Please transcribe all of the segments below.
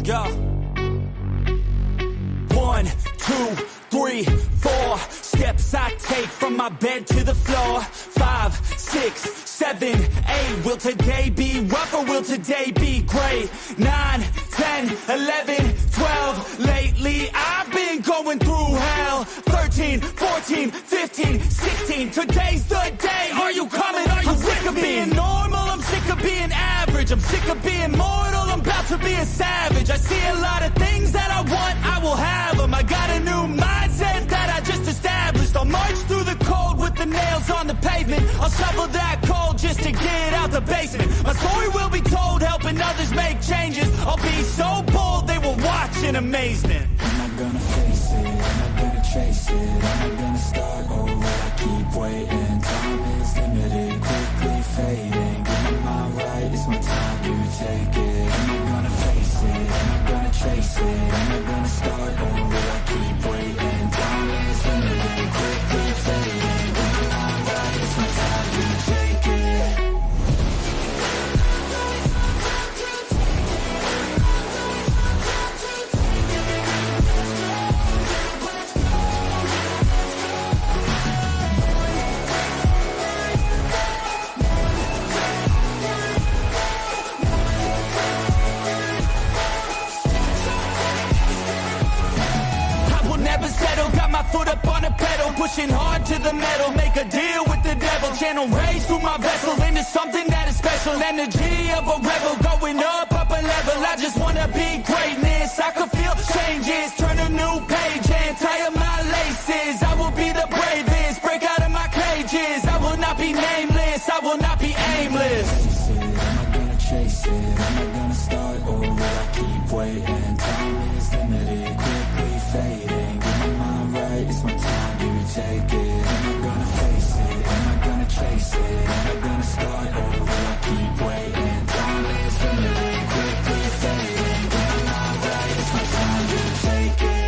Go. 1, 2, 3, 4 steps I take from my bed to the floor. 5, 6, 7, 8. Will today be rough or will today be great? 9, 10, 11, 12. Lately I've been going through hell. 13, 14, 15, 16. Today's the day. Are you coming? Are you sick of being normal? I'm sick of being average. I'm sick of being mortal. I'm about to be a savage. I see a lot of things that I want, I will have them. I got a new mindset that I just established. I'll march through the cold with the nails on the pavement. I'll shovel that coal just to get out the basement. My story will be told, helping others make changes. I'll be so bold, they will watch in amazement. Am I gonna face it? Am I gonna chase it? Am I gonna start over? I keep waiting. Time is limited, quickly fading. Get my mind right, it's my time to take it. Am I gonna face it? Am I gonna chase it? Am I gonna start over? I keep waiting. Time is limited, quickly fading. Get my mind right, it's my time to take it. Foot up on the pedal, pushing hard to the metal. Make a deal with the devil. Channel rage through my vessel into something that is special. Energy of a rebel, going up a level. I just wanna be greatness. I could feel changes, turn a new page and tie up my laces. I will be the bravest, break out of my cages. I will not be nameless, I will not be aimless. Am I gonna chase it? Am I gonna start over? I keep waiting. Time is limited, quickly fading. It's my time to take it. Am I gonna face it? Am I gonna chase it? Am I gonna start over? I keep waiting. Time is limited, quickly fading. Get my mind right, it's my time to take it.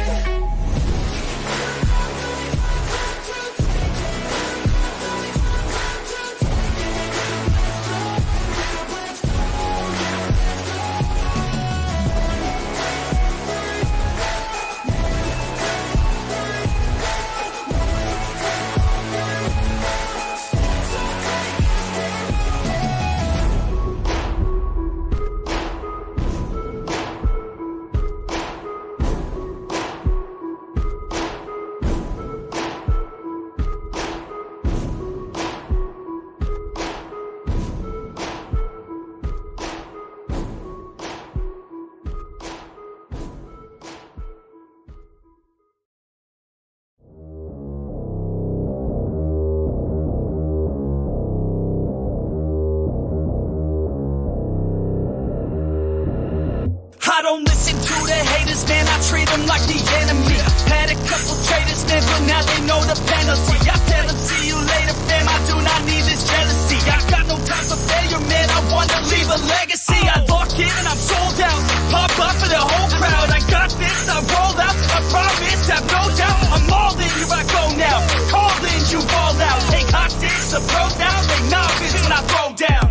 I don't listen to the haters, man, I treat them like the enemy. Had a couple traitors, man, but now they know the penalty. I tell them, see you later, fam, I do not need this jealousy. I got no time for failure, man, I wanna leave a legacy. I lock in and I'm sold out, pop up for the whole crowd. I got this, I roll out, I promise, have no doubt. I'm all in, here I go now, call in, you fall out. Take hostage, the pros down, they novice when I throw down.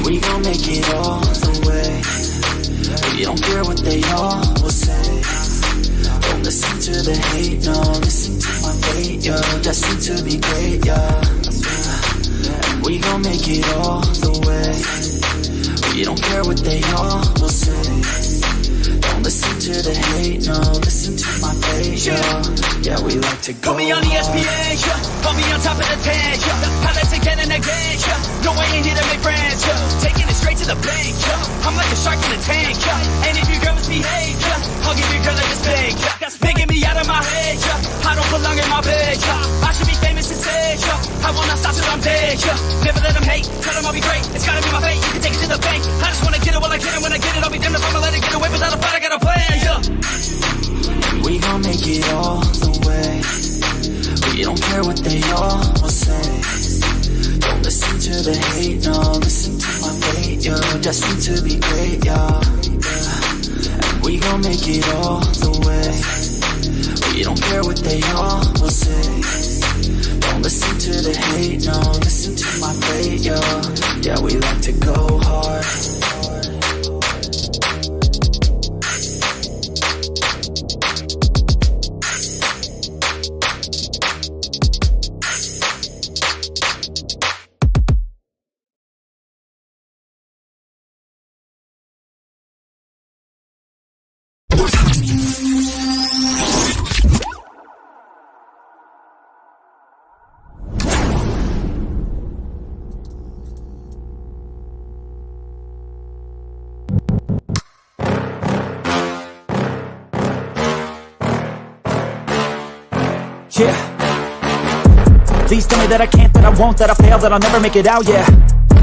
We gon' make it all the way. We don't care what they all will say. Don't listen to the hate, no. Listen to my fate, yo. Destined to be great, yo. And we gon' make it all the way. We don't care what they all will say. Don't listen to the hate, no. Listen to my fate, yo. Yeah, we like to go. Put me on the SPA, yeah. Put me on top of the tank, yeah. Pilots again and again, yeah. No, I ain't here to make friends, yeah. Taking it straight to the bank, yeah. I'm like a shark in a tank, yeah. And if your girl misbehave, yeah, I'll give your girl like a steak, yeah. Making me out of my head, yeah. I don't belong in my bed, yeah. I should be famous instead, yeah. I will not stop till I'm dead, yeah. Never let them hate, tell them I'll be great. It's gotta be my fate, you can take it to the bank. I just wanna get it while I can, and when I get it, I'll be damned if I'ma let it get away without a fight. I got a plan, yeah. We gon' make it all the way. We don't care what they all will say. Don't listen to the hate, no. Listen to my fate, yo. Destined to be great, yo. And we gon' make it all the way. We don't care what they all will say. Don't listen to the hate, no. Listen to my fate, yo. Yeah, we like to go hard. Yeah. Please tell me that I can't, that I won't, that I fail, that I'll never make it out, yeah.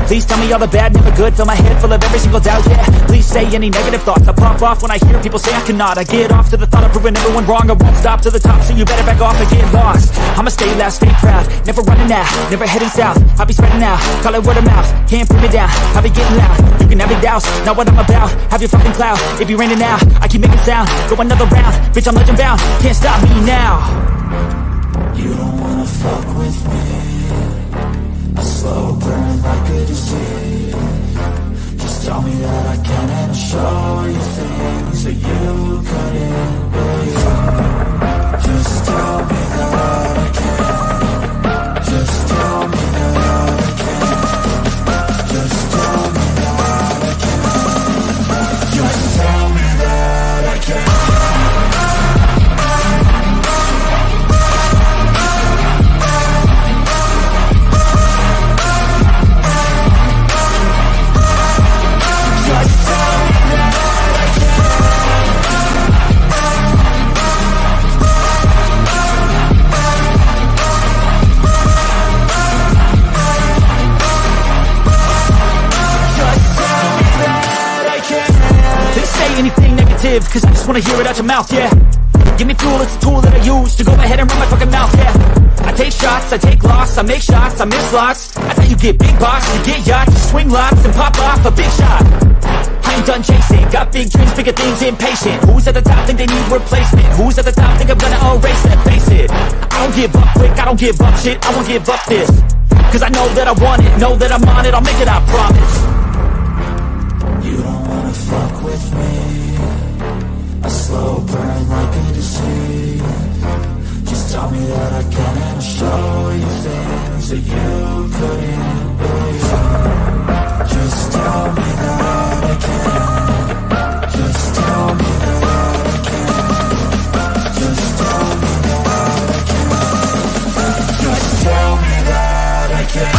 Please tell me all the bad, never good, fill my head full of every single doubt, yeah. Please say any negative thoughts, I pop off when I hear people say I cannot. I get off to the thought of proving everyone wrong, I won't stop to the top, so you better back off and get lost. I'ma stay loud, stay proud, never running out, never heading south. I'll be spreading out, call it word of mouth, can't put me down, I'll be getting loud. You can have your doubts, not what I'm about, have your fucking clout. It be raining now, I keep making sound, go another round, bitch I'm legend bound, can't stop me now. You don't wanna fuck with me, a slow burn like a disease. Just tell me that I can and I'll show you things that you couldn't believe. Just tell me that I can. Just tell me that I can. Just tell me that I can. Just tell me that I can. Anything negative, cause I just wanna hear it out your mouth, yeah. Give me fuel, it's a tool that I use to go ahead and run my fucking mouth, yeah. I take shots, I take loss, I make shots, I miss lots. That's how you get big box, you get yachts, you swing lots and pop off a big shot. I ain't done chasing, got big dreams, bigger things, impatient. Who's at the top think they need replacement? Who's at the top think I'm gonna erase it? Face it, I don't give up quick, I don't give up shit, I won't give up this. Cause I know that I want it, know that I'm on it, I'll make it, I promise. You don't wanna fuck with me, a slow burn like a disease. Just tell me that I can and I'll show you things that you couldn't believe. Just tell me that I can. Just tell me that I can. Just tell me that I can. Just tell me that I can.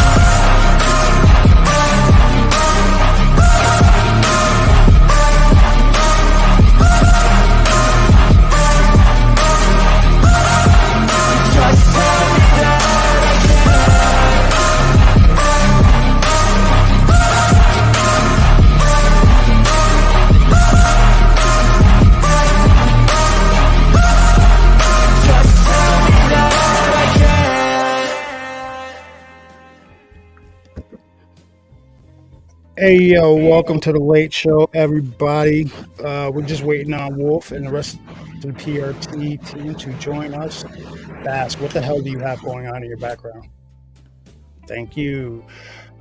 Hey, yo, welcome to the Late Show, everybody. We're just waiting on Wolf and the rest of the PRT team to join us. Bask, what the hell do you have going on in your background? Thank you.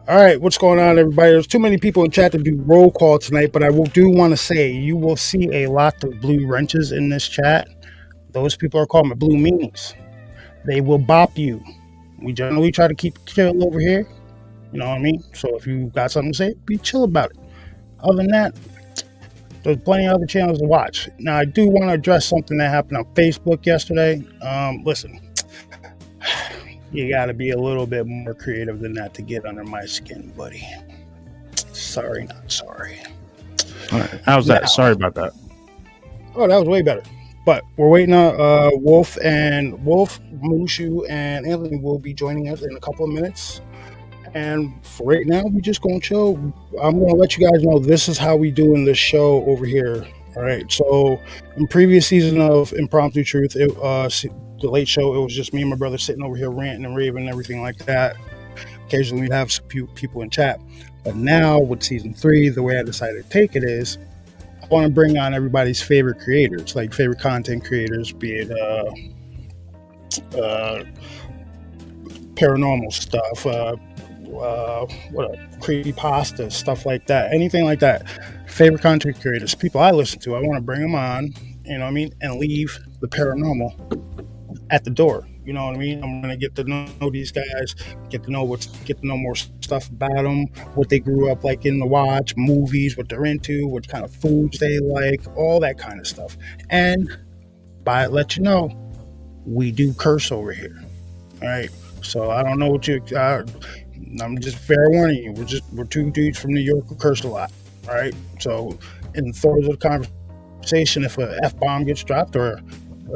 All right, what's going on, everybody? There's too many people in chat to do roll call tonight, but I do want to say you will see a lot of blue wrenches in this chat. Those people are called my blue meanies. They will bop you. We generally try to keep it chill over here. You know what I mean? So if you got something to say, be chill about it. Other than that, there's plenty of other channels to watch. Now, I do want to address something that happened on Facebook yesterday. Listen, you got to be a little bit more creative than that to get under my skin, buddy. Sorry, not sorry. All right. How's that? Sorry about that. Oh, that was way better. But we're waiting on Wolf, Mushu, and Anthony will be joining us in a couple of minutes. And for right now, we're just going to chill. I'm going to let you guys know this is how we do in this show over here. All right. So in previous season of Impromptu Truth, the Late Show, it was just me and my brother sitting over here ranting and raving and everything like that. Occasionally we'd have some few people in chat. But now with season 3, the way I decided to take it is I want to bring on everybody's favorite creators, like favorite content creators, be it paranormal stuff, creepypasta, stuff like that, anything like that. Favorite content creators, people I listen to, I want to bring them on, you know what I mean, and leave the paranormal at the door. You know what I mean? I'm gonna get to know these guys, get to know more stuff about them, what they grew up like in the watch, movies, what they're into, what kind of foods they like, all that kind of stuff. And let you know, we do curse over here. All right. So I don't know what you. I'm just fair warning you. We're two dudes from New York who curse a lot. All right. So in the throes of the conversation, if a F-bomb gets dropped or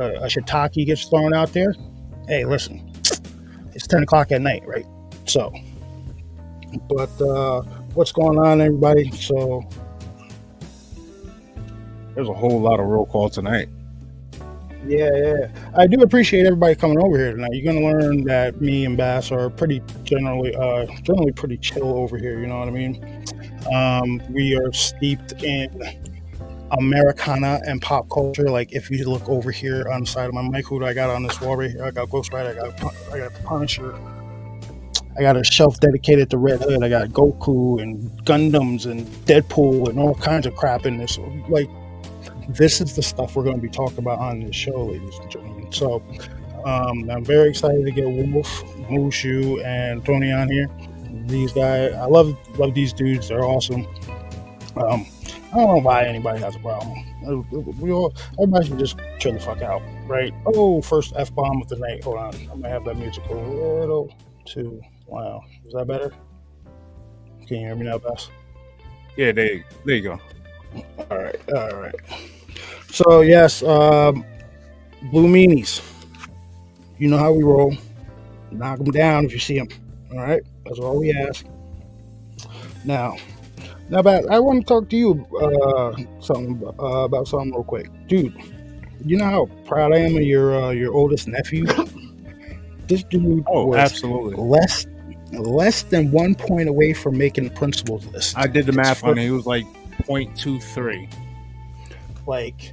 a shiitake gets thrown out there, hey, listen, it's 10 o'clock at night, right? So, but what's going on, everybody? So, There's a whole lot of roll call tonight. yeah. I do appreciate everybody coming over here tonight. You're gonna learn that me and Bass are pretty generally pretty chill over here. You know what I mean? We are steeped in Americana and pop culture. Like if you look over here on the side of my mic, who do I got on this wall right here? I got Ghost Rider. I got the Punisher. I got a shelf dedicated to Red Hood. I got Goku and Gundams and Deadpool and all kinds of crap in this. Like, this is the stuff we're going to be talking about on this show, ladies and gentlemen. So I'm very excited to get Wolf, Mushu, and Tony on here. These guys, I love these dudes. They're awesome. I don't know why anybody has a problem. Everybody should just chill the fuck out, right? Oh, first F-bomb of the night. Hold on. I might have that music a little too. Wow. Is that better? Can you hear me now, Bess? Yeah, there you go. All right. So, yes, Blue Meanies. You know how we roll. Knock them down if you see them. All right? That's all we ask. Now, Beth, I want to talk to you about something real quick. Dude, you know how proud I am of your oldest nephew? This dude was absolutely less than 1 point away from making the principal's list. I did the math on it. He was like 0.23. Like,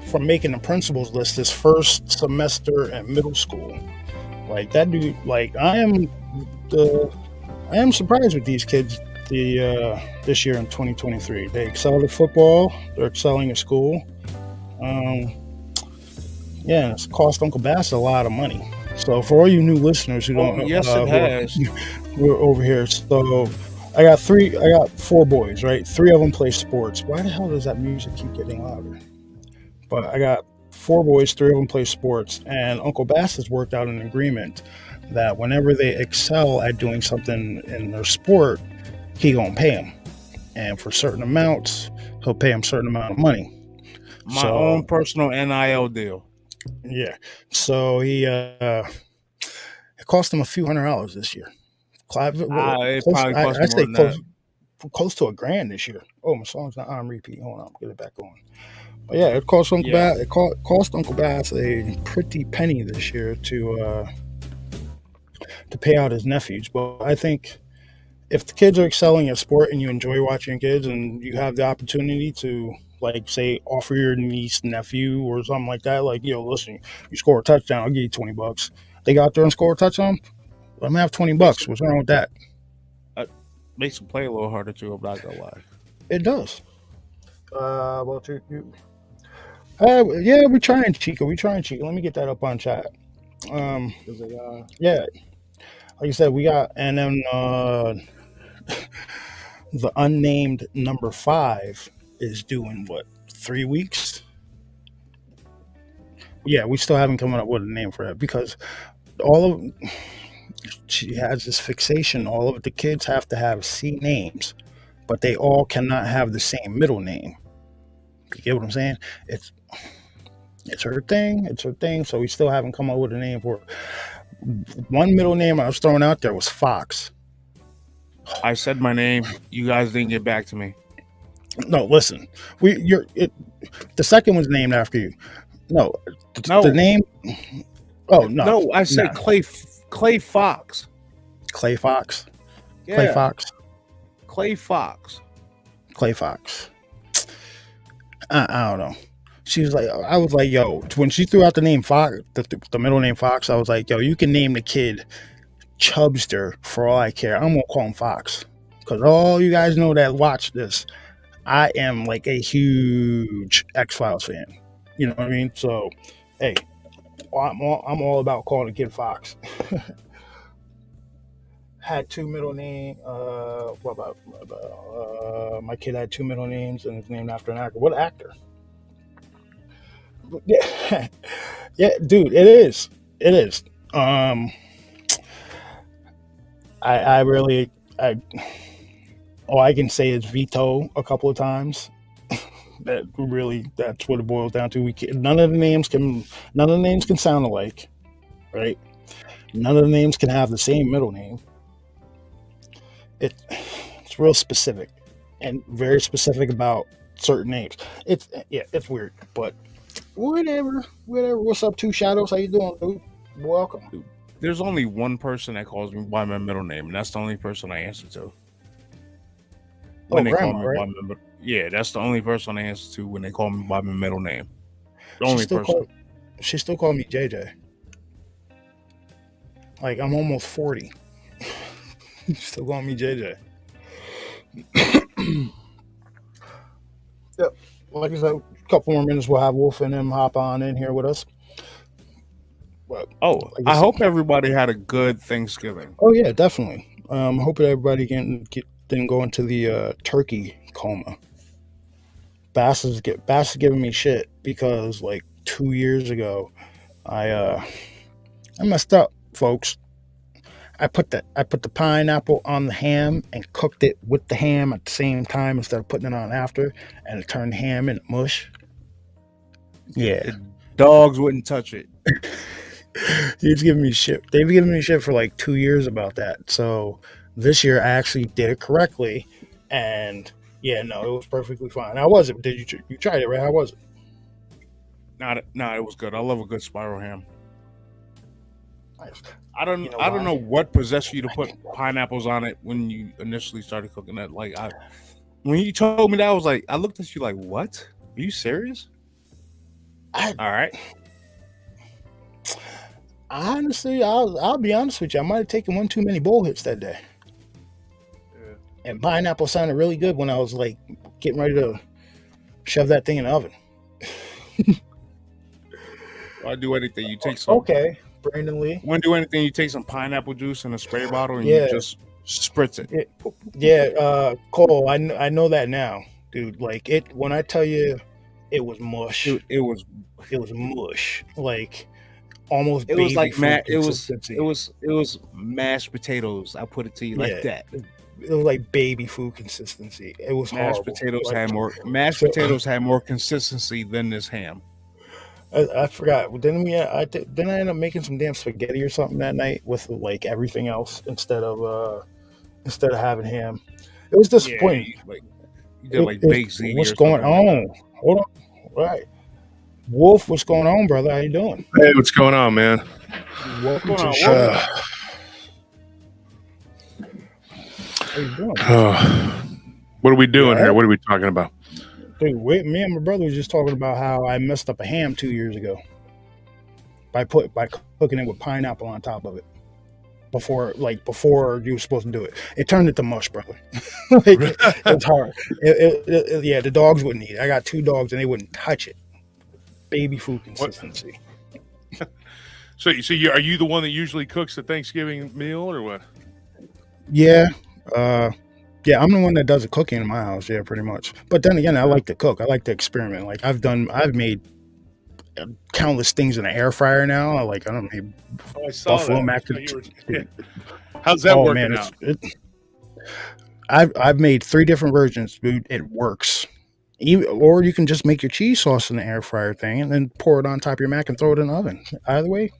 from making the principal's list his first semester in middle school. Like, that dude, like, I am surprised with these kids this year in 2023. They excel at football. They're excelling at school. It's cost Uncle Bass a lot of money. So for all you new listeners who don't know, yes, it has. We're over here. So I got 4 boys, right? 3 of them play sports. Why the hell does that music keep getting louder? But I got 4 boys, 3 of them play sports, and Uncle Bass has worked out an agreement that whenever they excel at doing something in their sport, he gonna pay them, and for certain amounts, he'll pay them a certain amount of money. My own personal NIL deal. Yeah. So it cost him a few $100s this year. It probably cost more than that. Close to $1,000 this year. Oh, my song's not on repeat. Hold on, get it back on. But yeah, it cost Uncle Bass. It cost Uncle Bass a pretty penny this year to pay out his nephews. But I think if the kids are excelling at sport and you enjoy watching kids and you have the opportunity to, like, say, offer your niece, nephew, or something like that, like, yo, listen, you score a touchdown, I'll give you $20. They go out there and score a touchdown, let them have $20. What's wrong with that? Makes them play a little harder too, I'm not gonna lie. It does. We're trying, Chico. Let me get that up on chat. Yeah. Like you said, we got, and then the unnamed number 5 is doing what, 3 weeks? Yeah, we still haven't come up with a name for that because she has this fixation. All of the kids have to have C names, but they all cannot have the same middle name. You get what I'm saying? It's her thing. So we still haven't come up with a name for it. One middle name I was throwing out there was Fox. I said my name. You guys didn't get back to me. No, listen. The second one's named after you. No. The name. Oh no. No, I said Clay Fox. Clay Fox. Yeah. Clay Fox. Clay Fox. Clay Fox. I don't know. She was like, I was like, yo, when she threw out the name Fox, the middle name Fox, I was like, yo, you can name the kid Chubster for all I care. I'm gonna call him Fox because all you guys know that watch this, I am like a huge X-Files fan. You know what I mean? So, hey, I'm all about calling a kid Fox. Had 2 middle names. What about my kid had 2 middle names and it's named after an actor. What actor? Yeah, yeah, dude, it is. I can say it's Vito a couple of times. That's what it boils down to. None of the names can sound alike, right? None of the names can have the same middle name. It's real specific and very specific about certain names. It's weird, but whatever. What's up, Two Shadows? How you doing, dude? Welcome. There's only one person that calls me by my middle name, and that's the only person I answer to. When they Grandma, call me right? by my yeah, that's the only person I answer to when they call me by my middle name. The only person. She still called me JJ. Like, I'm almost 40. Still calling me JJ. Yep. Like I said, a couple more minutes, we'll have Wolf and him hop on in here with us. But, I hope everybody had a good Thanksgiving. Oh yeah, definitely. Hoping everybody didn't go into the turkey coma. Bass is giving me shit because like 2 years ago, I messed up, folks. I put the pineapple on the ham and cooked it with the ham at the same time instead of putting it on after, and it turned ham into mush. Yeah, the dogs wouldn't touch it. He's giving me shit. They've been giving me shit for like 2 years about that. So this year I actually did it correctly, and yeah, no, it was perfectly fine. How was it? Did you tried it, right? How was it? Nah, it was good. I love a good spiral ham. Nice. I don't know what possessed you to put pineapples on it when you initially started cooking that. Like, when you told me that, I was like, I looked at you like, what? Are you serious? All right. Honestly, I'll be honest with you. I might have taken one too many bowl hits that day. Yeah. And pineapple sounded really good when I was like getting ready to shove that thing in the oven. I'll do anything. You take some. Okay, Brandon Lee. When do anything, you take some pineapple juice in a spray bottle and you just spritz it. Cole, I know that now, dude. Like it when I tell you, it was mush. Dude, it was mush. Like. Almost it was like it was mashed potatoes. I put it to you like that. It was like baby food consistency. It was mashed potatoes potatoes had more consistency than this ham. I forgot. Didn't I end up making some damn spaghetti or something that night with like everything else instead of having ham? It was disappointing. Yeah, you did baked ziti. What's going on? Hold on. Right. Wolf, what's going on, brother? How you doing? Hey, what's going on, man? Welcome to the show. How you doing? What are we doing here? What are we talking about? Dude, me and my brother was just talking about how I messed up a ham 2 years ago by cooking it with pineapple on top of it before you were supposed to do it. It turned into mush, brother. It's hard. The dogs wouldn't eat it. I got 2 dogs and they wouldn't touch it. Baby food consistency. So are you the one that usually cooks the Thanksgiving meal or what? Yeah. I'm the one that does the cooking in my house. Yeah, pretty much. But then again, I like to cook. I like to experiment. Like I've made countless things in an air fryer now. I don't know, buffalo mac. How's that working out? I've made 3 different versions, dude. It works. Or you can just make your cheese sauce in the air fryer thing and then pour it on top of your mac and throw it in the oven. Either way,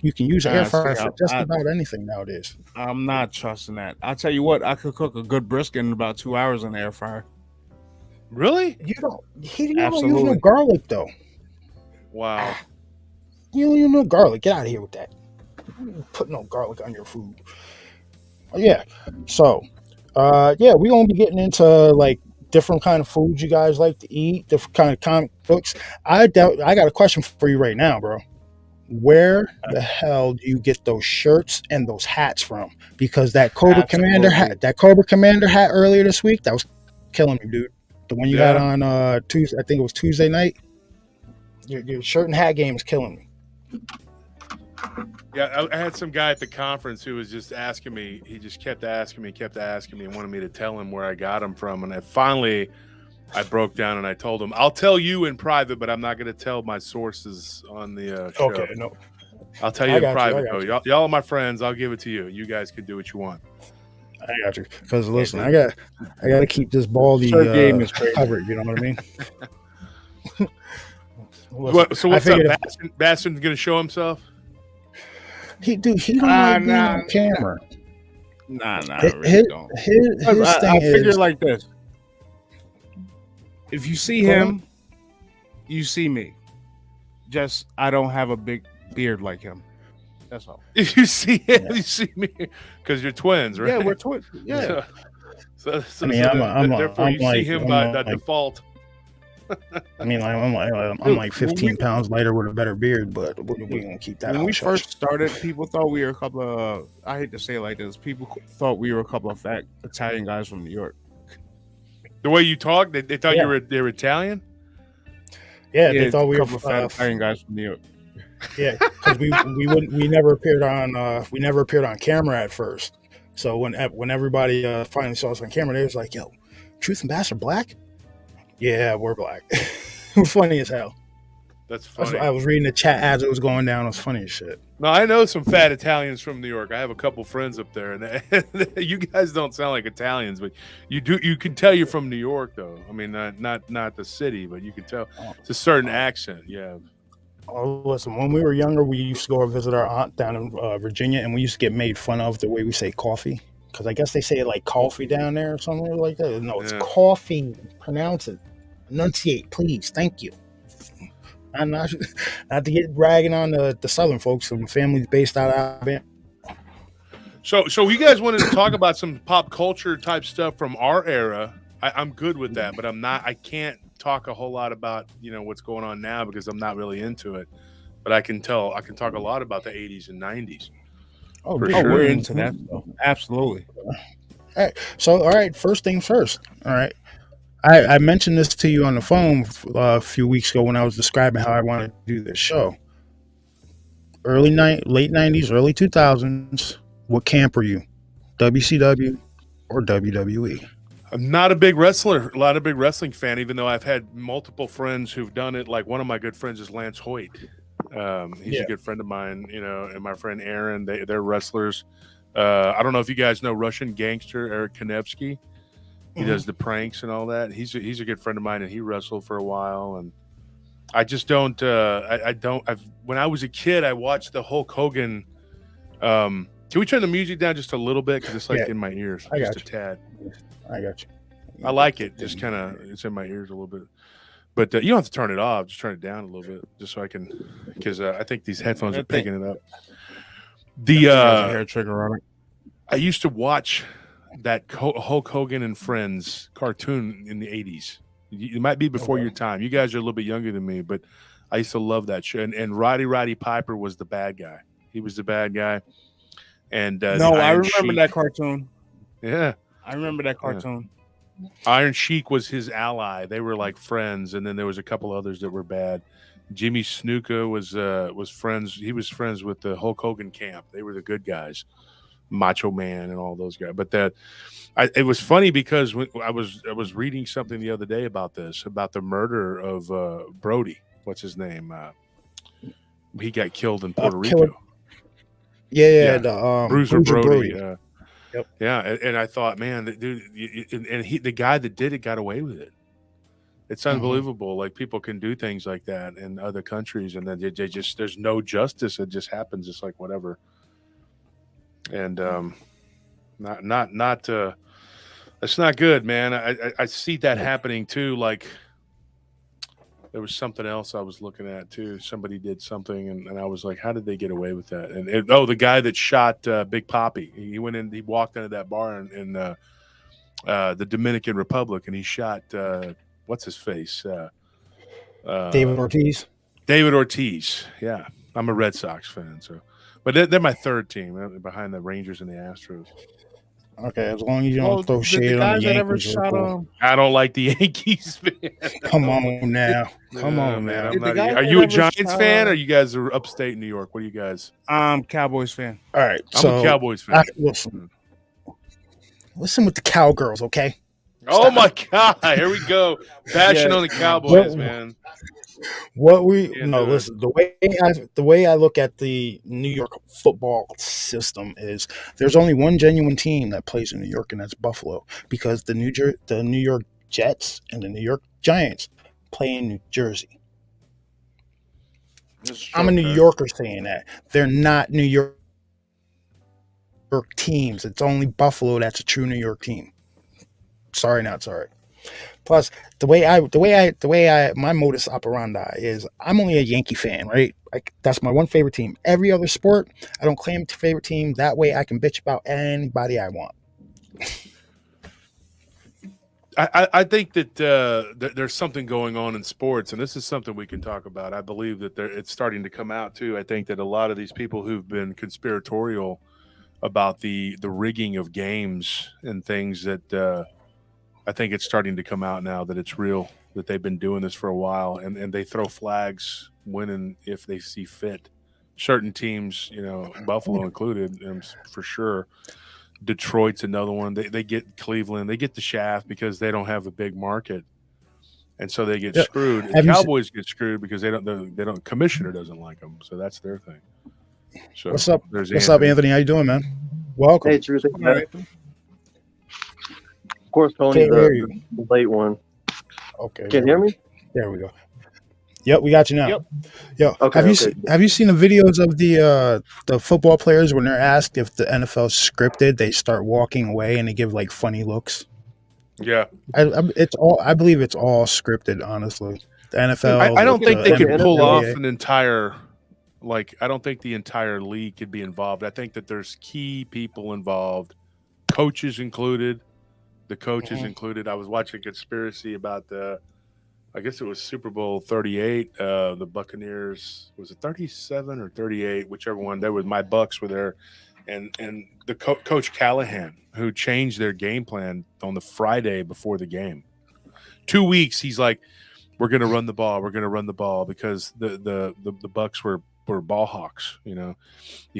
you can use air fryer for just about anything nowadays. I'm not trusting that. I'll tell you what, I could cook a good brisket in about 2 hours in the air fryer. Really? You don't use no garlic though. Wow. You don't use no garlic. Get out of here with that. Put no garlic on your food. Yeah. So, we're gonna be getting into like different kind of foods you guys like to eat, different kind of comic books. I got a question for you right now, bro. Where the hell do you get those shirts and those hats from? Because that Cobra Commander hat earlier this week, that was killing me, dude. The one you had on Tuesday, I think it was Tuesday night. Your shirt and hat game is killing me. Yeah, I had some guy at the conference who was just asking me. He just kept asking me, and wanted me to tell him where I got them from. And I broke down and I told him, I'll tell you in private, but I'm not going to tell my sources on the show. Okay, no. I'll tell you in private, though. Y'all are my friends. I'll give it to you. You guys can do what you want. I got you. Because listen, I got to keep this baldy game is covered. You know what I mean? So what's up? Bastion's going to show himself? He don't like being Nah, on camera. I really don't. His thing I figure is like this: if you see him, you see me. Just I don't have a big beard like him. That's all. If you see him, you see me, because you're twins, right? Yeah, we're twins. Yeah. So I mean, therefore, you see him by default. I mean, I'm like 15 pounds lighter with a better beard, but we're gonna keep that. When we hush. first started, people thought we were a couple of. I hate to say it like this. People thought we were a couple of fat Italian guys from New York. The way you talk, they thought they were Italian. Yeah, they thought we were fat Italian guys from New York. Yeah, because we never appeared on camera at first. So when everybody finally saw us on camera, they was like, "Yo, Truth and Bass are black." Yeah, we're black. It was funny as hell. That's funny. I was reading the chat as it was going down. It was funny as shit. No, I know some fat Italians from New York. I have a couple friends up there, and you guys don't sound like Italians, but you do. You can tell you're from New York, though. I mean, not the city, but you can tell it's a certain accent. Yeah. Oh, listen, when we were younger, we used to go visit our aunt down in Virginia, and we used to get made fun of the way we say coffee. Because I guess they say it like coffee down there or something like that. No, it's coffee. Pronounce it. Enunciate, please. Thank you. And not to get ragging on the southern folks. Some families based out of Alabama. So you guys wanted to talk about some pop culture type stuff from our era. I'm good with that, but I can't talk a whole lot about what's going on now because I'm not really into it. But I can talk a lot about the 80s and 90s. Oh, sure. We're into that. Absolutely. All right. So, all right. First things first. All right. I mentioned this to you on the phone a few weeks ago when I was describing how I wanted to do this show. Late 90s, early 2000s. What camp were you? WCW or WWE? I'm not a big wrestling fan, even though I've had multiple friends who've done it. Like one of my good friends is Lance Hoyt. He's a good friend of mine, and my friend Aaron, they're wrestlers. I don't know if you guys know Russian Gangster Eric Konevsky. He does the pranks and all that. He's a good friend of mine, and he wrestled for a while. And I just don't. When I was a kid, I watched the Hulk Hogan. Can we turn the music down just a little bit because it's like in my ears, just a tad. I got you. I like it. Just kind of, it's in my ears a little bit. But you don't have to turn it off. Just turn it down a little bit, just so I can, because I think these headphones are picking it up. The hair trigger on it. I used to watch that Hulk Hogan and Friends cartoon in the 80s. It might be before your time. You guys are a little bit younger than me, but I used to love that show. And Roddy Piper was the bad guy. He was the bad guy. And I remember that cartoon. Yeah, I remember that cartoon. Yeah. Iron Sheik was his ally. They were like friends, and then there was a couple others that were bad. Jimmy Snuka was friends. He was friends with the Hulk Hogan camp. They were the good guys, Macho Man, and all those guys. But it was funny because when I was reading something the other day about the murder of Brody. What's his name? He got killed in Puerto Rico. Yeah. Bruiser Brody. Yep. Yeah, and I thought, man, dude, the guy that did it got away with it. It's unbelievable. Like people can do things like that in other countries, and then they just there's no justice. It just happens. It's like whatever. And it's not good, man. I see that happening too. Like there was something else I was looking at too. Somebody did something, and I was like, how did they get away with that? And the guy that shot Big Papi, he walked into that bar in the Dominican Republic, and he shot what's his face? David Ortiz. David Ortiz. Yeah, I'm a Red Sox fan, so. But they're my third team behind the Rangers and the Astros. Okay, as long as you don't throw shade on the Yankees. I don't like the Yankees, man. Come on now. Come on, man. Are you a Giants fan, or you guys are upstate New York? What are you guys? I'm Cowboys fan. All right, I'm a Cowboys fan. Listen with the Cowgirls, okay? Oh my God! Here we go, bashing on the Cowboys, man. Listen. The way I look at the New York football system is there's only one genuine team that plays in New York, and that's Buffalo, because the New York Jets and the New York Giants play in New Jersey. I'm a New Yorker saying that. They're not New York York teams. It's only Buffalo that's a true New York team. Sorry, not sorry. Plus, my modus operandi is I'm only a Yankee fan, right? Like that's my one favorite team. Every other sport, I don't claim a favorite team. That way, I can bitch about anybody I want. I think that there's something going on in sports, and this is something we can talk about. I believe that it's starting to come out too. I think that a lot of these people who've been conspiratorial about the rigging of games and things that I think it's starting to come out now that it's real, that they've been doing this for a while, and they throw flags when and if they see fit. Certain teams, Buffalo included, for sure. Detroit's another one. They get Cleveland. They get the shaft because they don't have a big market, and so they get screwed. And Cowboys get screwed because they don't. Commissioner doesn't like them, so that's their thing. So what's up? What's up, Anthony? How you doing, man? Welcome. Hey, Drew. Of course, Tony, the late one. Okay. Can you hear me? There we go. Yep, we got you now. Yep. Okay, have you seen the videos of the football players when they're asked if the NFL is scripted, they start walking away and they give like funny looks? Yeah, I believe it's all scripted. Honestly, the NFL. I don't think they could pull off NBA. an entire. I don't think the entire league could be involved. I think that there's key people involved, coaches included. The coaches included. I was watching a conspiracy about I guess it was Super Bowl 38. The Buccaneers, was it 37 or 38, whichever one. My Bucks were there, and the Coach Callahan, who changed their game plan on the Friday before the game. 2 weeks, he's like, "We're going to run the ball. We're going to run the ball," because the Bucks were ball hawks. You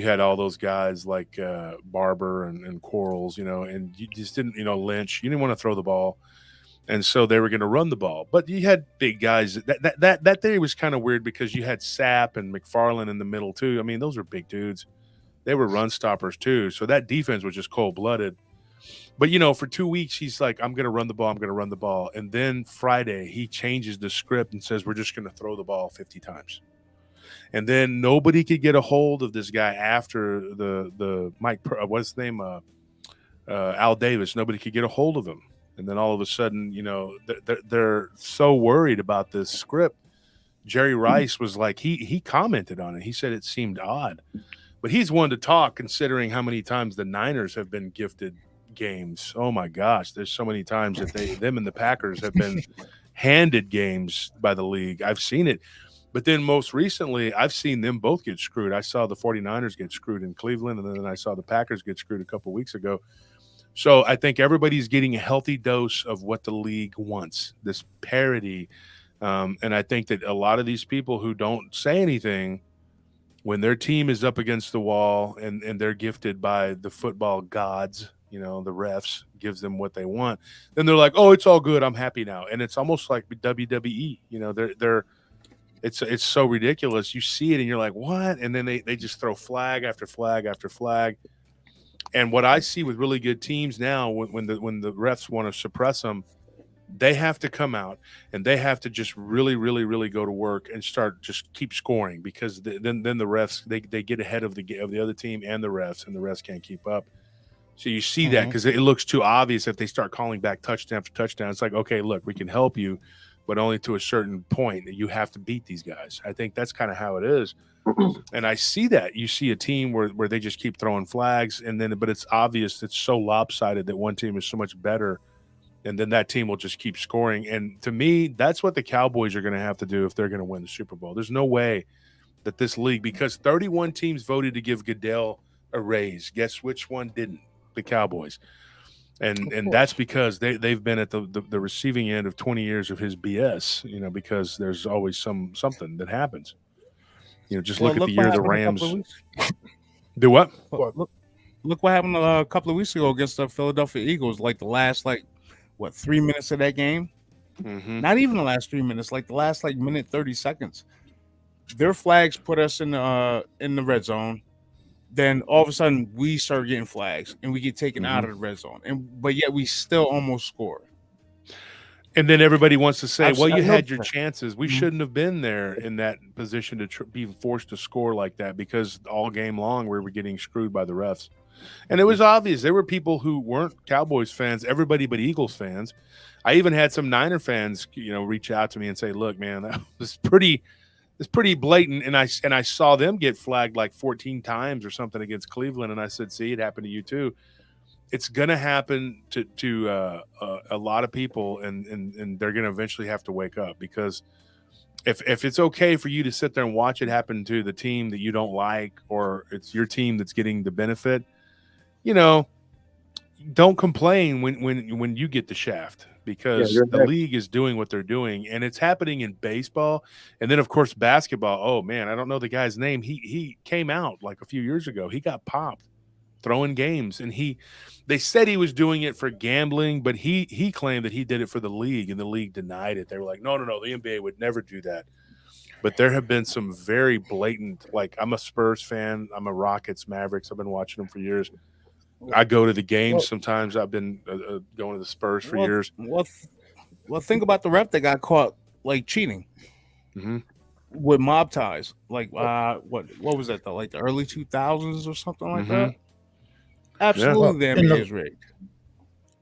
had all those guys like Barber and Quarles, and you just didn't, Lynch. You didn't want to throw the ball. And so they were going to run the ball, but you had big guys. That day was kind of weird because you had Sapp and McFarland in the middle too. I mean, those are big dudes. They were run stoppers too. So that defense was just cold blooded. But for 2 weeks, he's like, "I'm going to run the ball. I'm going to run the ball." And then Friday, he changes the script and says, "We're just going to throw the ball 50 times." And then nobody could get a hold of this guy after the Mike. What's his name? Al Davis. Nobody could get a hold of him. And then all of a sudden, they're so worried about this script. Jerry Rice was like, he commented on it. He said it seemed odd. But he's one to talk considering how many times the Niners have been gifted games. Oh, my gosh. There's so many times that them and the Packers have been handed games by the league. I've seen it. But then most recently, I've seen them both get screwed. I saw the 49ers get screwed in Cleveland, and then I saw the Packers get screwed a couple weeks ago. So I think everybody's getting a healthy dose of what the league wants, this parity. And I think that a lot of these people who don't say anything when their team is up against the wall and they're gifted by the football gods, the refs gives them what they want, then they're like, "Oh, it's all good. I'm happy now." And it's almost like WWE. It's so ridiculous. You see it and you're like, "What?" And then they just throw flag after flag after flag. And what I see with really good teams now, when the refs want to suppress them, they have to come out and they have to just really, really, really go to work and just keep scoring, because then the refs they get ahead of the other team and the refs can't keep up. So you see that because it looks too obvious if they start calling back touchdown after touchdown. It's like, okay, look, we can help you, but only to a certain point. You have to beat these guys. I think that's kind of how it is. And I see that. You see a team where they just keep throwing flags, but it's obvious, it's so lopsided that one team is so much better, and then that team will just keep scoring. And to me, that's what the Cowboys are going to have to do if they're going to win the Super Bowl. There's no way that this league, because 31 teams voted to give Goodell a raise. Guess which one didn't? The Cowboys. And that's because they've been at the receiving end of 20 years of his BS, because there's always something that happens. Just look at the year the Rams do what? Look what happened a couple of weeks ago against the Philadelphia Eagles. Like the last 3 minutes of that game. Mm-hmm. Not even the last 3 minutes. Like the last minute 30 seconds. Their flags put us in the red zone. Then all of a sudden we start getting flags and we get taken out of the red zone. But yet we still almost score. And then everybody wants to say, "Well, you had your chances. We shouldn't have been there in that position to be forced to score like that, because all game long we were getting screwed by the refs." And it was obvious. There were people who weren't Cowboys fans, everybody but Eagles fans. I even had some Niner fans, reach out to me and say, look, man, that was pretty blatant. And I saw them get flagged like 14 times or something against Cleveland. And I said, see, it happened to you too. It's going to happen to a lot of people, and they're going to eventually have to wake up, because if it's okay for you to sit there and watch it happen to the team that you don't like, or it's your team that's getting the benefit, don't complain when you get the shaft, because the league is doing what they're doing, and it's happening in baseball. And then, of course, basketball. Oh, man, I don't know the guy's name. He came out like a few years ago. He got popped throwing games, and they said he was doing it for gambling, but he claimed that he did it for the league, and the league denied it. They were like, no, the NBA would never do that. But there have been some very blatant, like, I'm a Spurs fan, I'm a Rockets, Mavericks, I've been watching them for years. I go to the games sometimes. I've been going to the Spurs for years. Well, think about the ref that got caught like cheating with mob ties. Like what was that? Like the early 2000s or something like that. Absolutely, the NBA is rigged.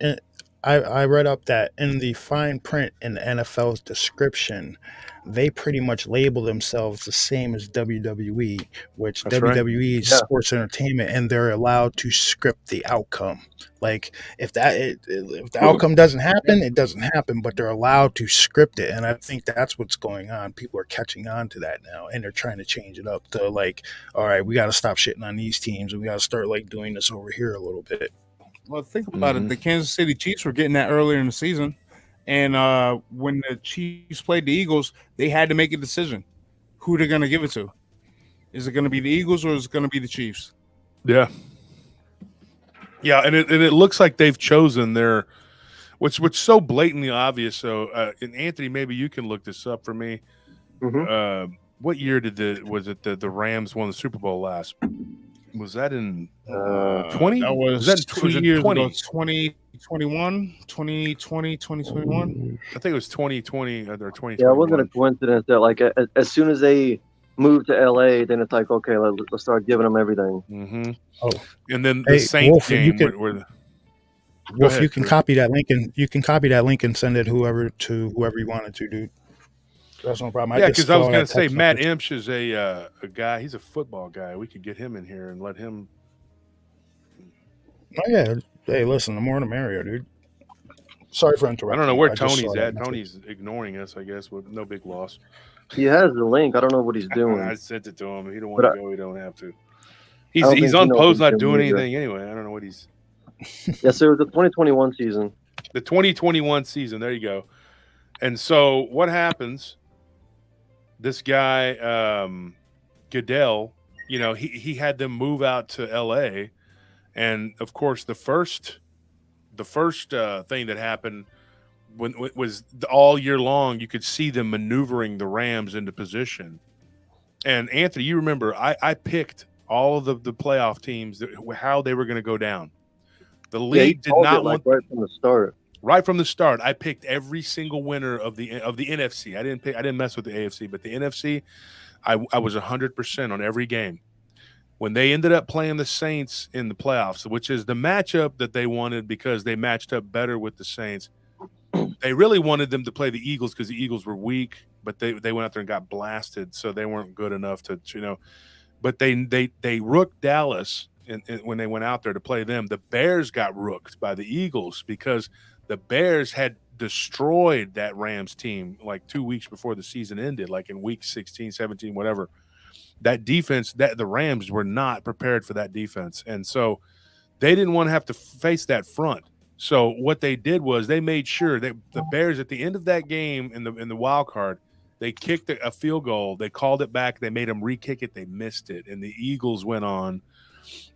And I read up that in the fine print in the NFL's description, they pretty much label themselves the same as WWE, which That's WWE is sports entertainment, and they're allowed to script the outcome. Like if the outcome doesn't happen, it doesn't happen, but they're allowed to script it. And I think that's what's going on. People are catching on to that now, and they're trying to change it up to like, all right, we got to stop shitting on these teams, and we got to start like doing this over here a little bit. Well, think about it. The Kansas City Chiefs were getting that earlier in the season. And when the Chiefs played the Eagles, they had to make a decision who they're going to give it to. Is it going to be the Eagles, or is it going to be the Chiefs? Yeah. Yeah, and it looks like they've chosen their – what's so blatantly obvious. So, and Anthony, maybe you can look this up for me. What year was it the Rams won the Super Bowl last? Was that in 20? That was 2 years ago, 2021. I think it was 2020 or 2021. Yeah, it wasn't a coincidence that like as soon as they moved to LA, then it's like, okay, let's start giving them everything. Oh, and then the Saints game Wolf, you can copy that link and send it whoever you wanted to, dude. That's no problem. Yeah, because I was going to say Matt Imsh is a guy. He's a football guy. We could get him in here and let him. Oh yeah. Hey, listen, the more the merrier, dude. Sorry for interrupting. I don't know where Tony's at. Tony's ignoring us, I guess, with no big loss. He has the link. I don't know what he's doing. I sent it to him. He don't want to go. He don't have to. He's on post, not doing anything anyway. I don't know what he's. Yes, it was the 2021 season. The 2021 season. There you go. And so what happens? This guy, Goodell, he had them move out to L.A., and of course the first thing that happened was all year long you could see them maneuvering the Rams into position. And Anthony, you remember I picked all of the playoff teams how they were going to go down. The league did not want right from the start. Right from the start, I picked every single winner of the NFC. I didn't mess with the AFC, but the NFC, I was 100% on every game. When they ended up playing the Saints in the playoffs, which is the matchup that they wanted because they matched up better with the Saints, they really wanted them to play the Eagles because the Eagles were weak, but they went out there and got blasted, so they weren't good enough to. But they rooked Dallas, and when they went out there to play them, the Bears got rooked by the Eagles because the Bears had destroyed that Rams team like 2 weeks before the season ended, like in week 16, 17, whatever. That defense, the Rams were not prepared for that defense. And so they didn't want to have to face that front. So what they did was they made sure that the Bears at the end of that game in the wild card, they kicked a field goal. They called it back. They made them re-kick it. They missed it. And the Eagles went on.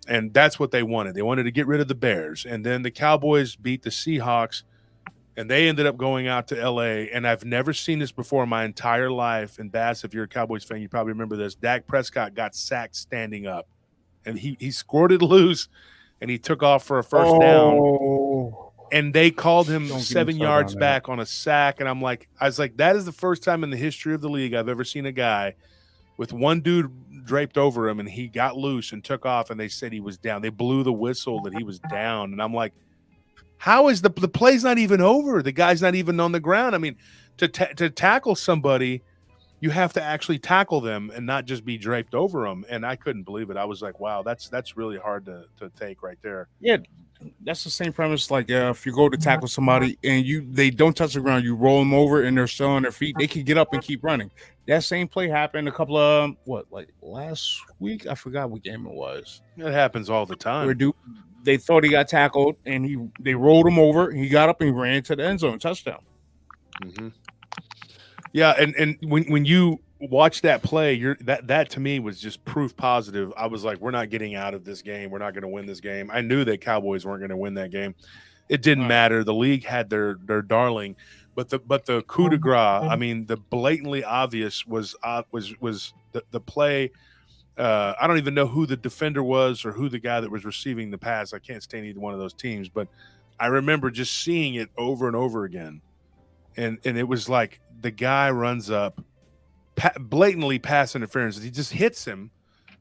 And that's what they wanted. They wanted to get rid of the Bears. And then the Cowboys beat the Seahawks, and they ended up going out to L.A. And I've never seen this before in my entire life. And Bass, if you're a Cowboys fan, you probably remember this. Dak Prescott got sacked standing up. And he squirted loose, and he took off for a first down. And they called him 7 yards back on a sack. And I was like, that is the first time in the history of the league I've ever seen a guy with one dude draped over him, and he got loose and took off, and they said he was down. They blew the whistle that he was down, and I'm like, how is the play's not even over? The guy's not even on the ground. I mean, to tackle somebody, you have to actually tackle them and not just be draped over them. And I couldn't believe it. I was like, wow, that's really hard to take right there. Yeah, that's the same premise. Like if you go to tackle somebody and they don't touch the ground, you roll them over and they're still on their feet, they can get up and keep running. That same play happened a couple of last week? I forgot what game it was. It happens all the time. Where they thought he got tackled and they rolled him over. He got up and he ran to the end zone, touchdown. Mm-hmm. Yeah, and when you watch that play, that to me was just proof positive. I was like, we're not getting out of this game. We're not going to win this game. I knew that Cowboys weren't going to win that game. It didn't matter. The league had their darling, but the coup de grace. I mean, the blatantly obvious was the play. I don't even know who the defender was or who the guy that was receiving the pass. I can't stand either one of those teams, but I remember just seeing it over and over again. And it was like the guy runs up, blatantly pass interference. He just hits him.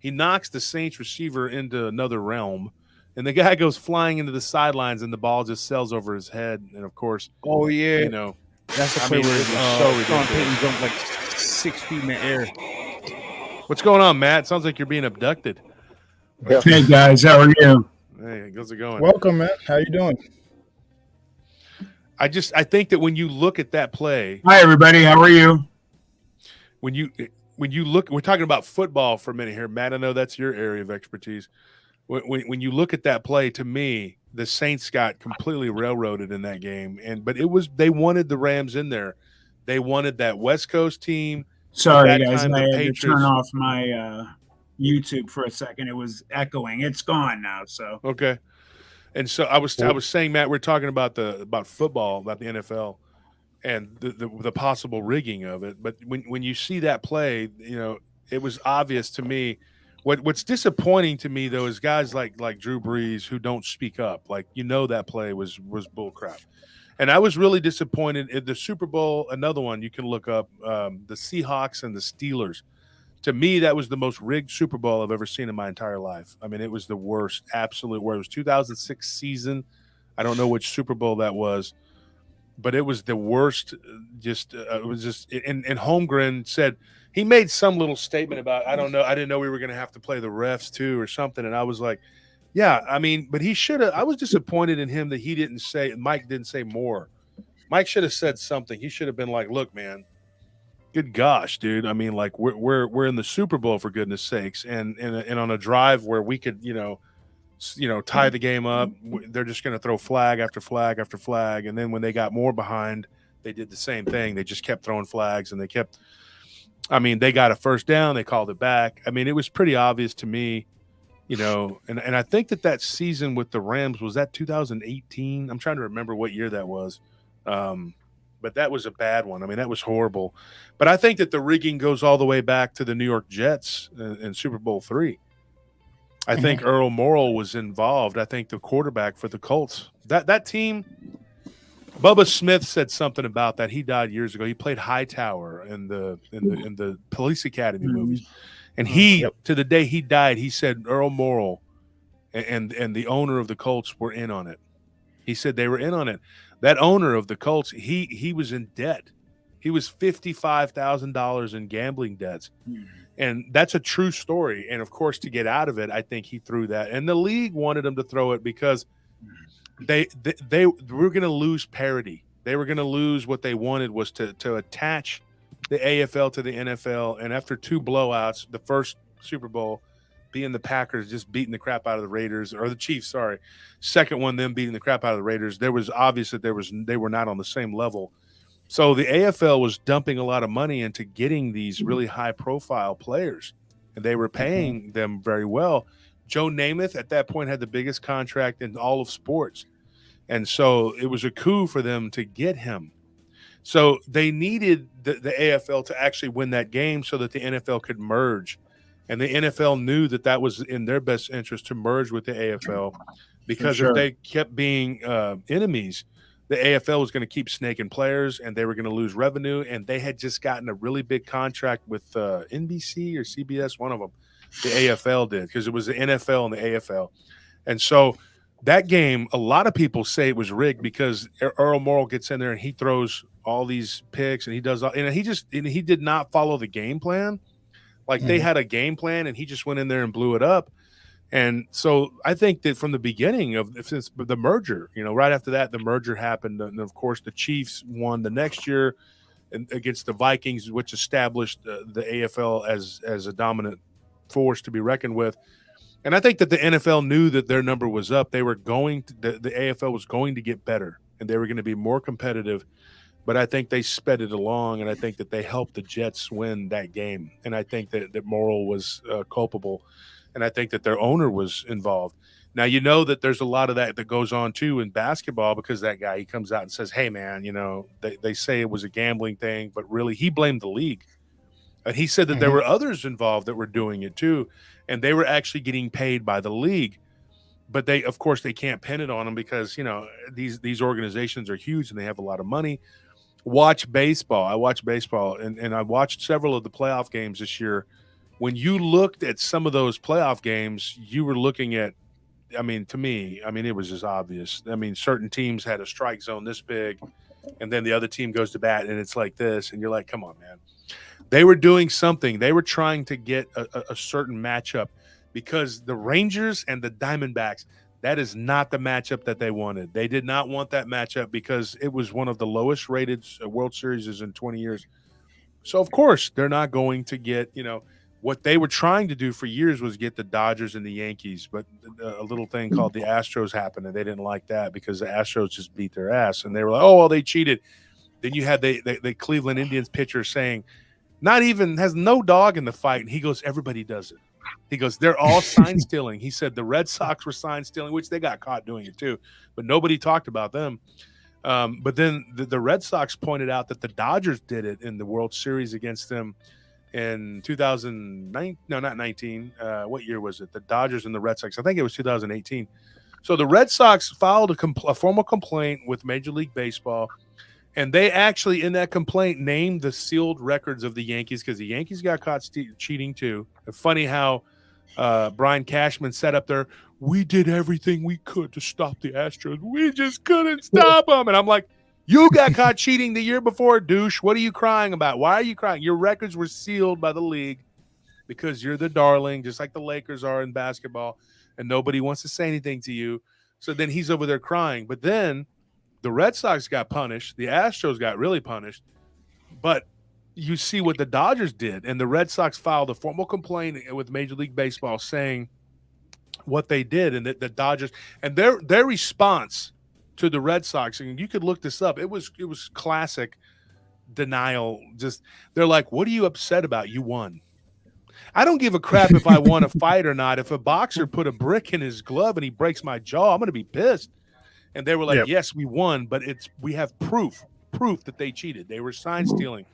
He knocks the Saints receiver into another realm, and the guy goes flying into the sidelines, and the ball just sails over his head. And of course, that's the play where so ridiculous. Payton jumped like 6 feet in the air. What's going on, Matt? Sounds like you're being abducted. Hey guys, how are you? Hey, how's it going? Welcome, Matt. How you doing? I think that when you look at that play, hi everybody, how are you? When you look, we're talking about football for a minute here, Matt. I know that's your area of expertise. When you look at that play, to me, the Saints got completely railroaded in that game, but they wanted the Rams in there. They wanted that West Coast team. Sorry guys, I had to turn off my YouTube for a second. It was echoing. It's gone now. So okay. And so I was saying, Matt, we're talking about football, about the NFL, and the possible rigging of it. But when you see that play, it was obvious to me. What's disappointing to me though is guys like Drew Brees who don't speak up. Like that play was bull crap, and I was really disappointed in the Super Bowl. Another one you can look up, the Seahawks and the Steelers. To me, that was the most rigged Super Bowl I've ever seen in my entire life. I mean, it was the worst, absolute worst. It was 2006 season. I don't know which Super Bowl that was, but it was the worst. It was just. And Holmgren said he made some little statement about, I don't know, I didn't know we were going to have to play the refs too or something. And I was like, yeah, I mean, but he should have. I was disappointed in him that he didn't say. Mike didn't say more. Mike should have said something. He should have been like, look, man. Good gosh, dude! I mean, like we're in the Super Bowl for goodness sakes, and on a drive where we could, tie the game up. They're just going to throw flag after flag after flag, and then when they got more behind, they did the same thing. They just kept throwing flags, and they kept. I mean, they got a first down. They called it back. I mean, it was pretty obvious to me, And I think that season with the Rams was that 2018. I'm trying to remember what year that was. But that was a bad one. I mean, that was horrible. But I think that the rigging goes all the way back to the New York Jets in Super Bowl III. I think Earl Morrall was involved. I think the quarterback for the Colts. That team, Bubba Smith said something about that. He died years ago. He played Hightower in the Police Academy movies. And to the day he died, he said Earl Morrall and the owner of the Colts were in on it. He said they were in on it. That owner of the Colts, he was in debt. He was $55,000 in gambling debts. And that's a true story. And, of course, to get out of it, I think he threw that. And the league wanted him to throw it because they were going to lose parity. They were going to lose what they wanted was to attach the AFL to the NFL. And after 2 blowouts, the first Super Bowl being the Packers just beating the crap out of the Raiders, or the Chiefs, sorry. Second one, them beating the crap out of the Raiders. There was obvious that they were not on the same level. So the AFL was dumping a lot of money into getting these really high-profile players, and they were paying them very well. Joe Namath at that point had the biggest contract in all of sports, and so it was a coup for them to get him. So they needed the AFL to actually win that game so that the NFL could merge. And the NFL knew that was in their best interest to merge with the AFL because if they kept being enemies, the AFL was going to keep snaking players and they were going to lose revenue. And they had just gotten a really big contract with NBC or CBS, one of them. The AFL did, because it was the NFL and the AFL. And so that game, a lot of people say it was rigged because Earl Morrall gets in there and he throws all these picks and he does, and he did not follow the game plan. Like they had a game plan and he just went in there and blew it up. And so I think that from the beginning since the merger, right after that, the merger happened. And of course the Chiefs won the next year against the Vikings, which established the AFL as a dominant force to be reckoned with. And I think that the NFL knew that their number was up. They were the AFL was going to get better and they were going to be more competitive. But I think they sped it along, and I think that they helped the Jets win that game. And I think that Morrall was culpable, and I think that their owner was involved. Now, that there's a lot of that goes on, too, in basketball, because that guy, he comes out and says, hey, man, they say it was a gambling thing, but really he blamed the league. And he said that there were others involved that were doing it, too, and they were actually getting paid by the league. But of course, they can't pin it on them because, these organizations are huge and they have a lot of money. Watch baseball. I watch baseball, and I watched several of the playoff games this year. When you looked at some of those playoff games, you were looking at, to me, it was just obvious. Certain teams had a strike zone this big, and then the other team goes to bat, and it's like this, and you're like, come on, man. They were doing something. They were trying to get a certain matchup because the Rangers and the Diamondbacks, that is not the matchup that they wanted. They did not want that matchup because it was one of the lowest rated World Series in 20 years. So, of course, they're not going to get, what they were trying to do for years was get the Dodgers and the Yankees. But a little thing called the Astros happened, and they didn't like that because the Astros just beat their ass. And they were like, oh, well, they cheated. Then you had the Cleveland Indians pitcher saying, has no dog in the fight. And he goes, everybody does it. He goes, they're all sign stealing. He said the Red Sox were sign stealing, which they got caught doing it too, but nobody talked about them. But then the Red Sox pointed out that the Dodgers did it in the World Series against them in 2009. No, not 19. What year was it? The Dodgers and the Red Sox. I think it was 2018. So the Red Sox filed a formal complaint with Major League Baseball. And they actually, in that complaint, named the sealed records of the Yankees because the Yankees got caught cheating too. And funny how Brian Cashman said up there, we did everything we could to stop the Astros. We just couldn't stop them. And I'm like, you got caught cheating the year before, douche. What are you crying about? Why are you crying? Your records were sealed by the league because you're the darling, just like the Lakers are in basketball, and nobody wants to say anything to you. So then he's over there crying. But then the Red Sox got punished. The Astros got really punished. But you see what the Dodgers did. And the Red Sox filed a formal complaint with Major League Baseball saying what they did. And that the Dodgers – and their response to the Red Sox – and you could look this up. It was classic denial. Just they're like, what are you upset about? You won. I don't give a crap if I won a fight or not. If a boxer put a brick in his glove and he breaks my jaw, I'm going to be pissed. And they were like, yes, we won, but we have proof that they cheated. They were sign stealing,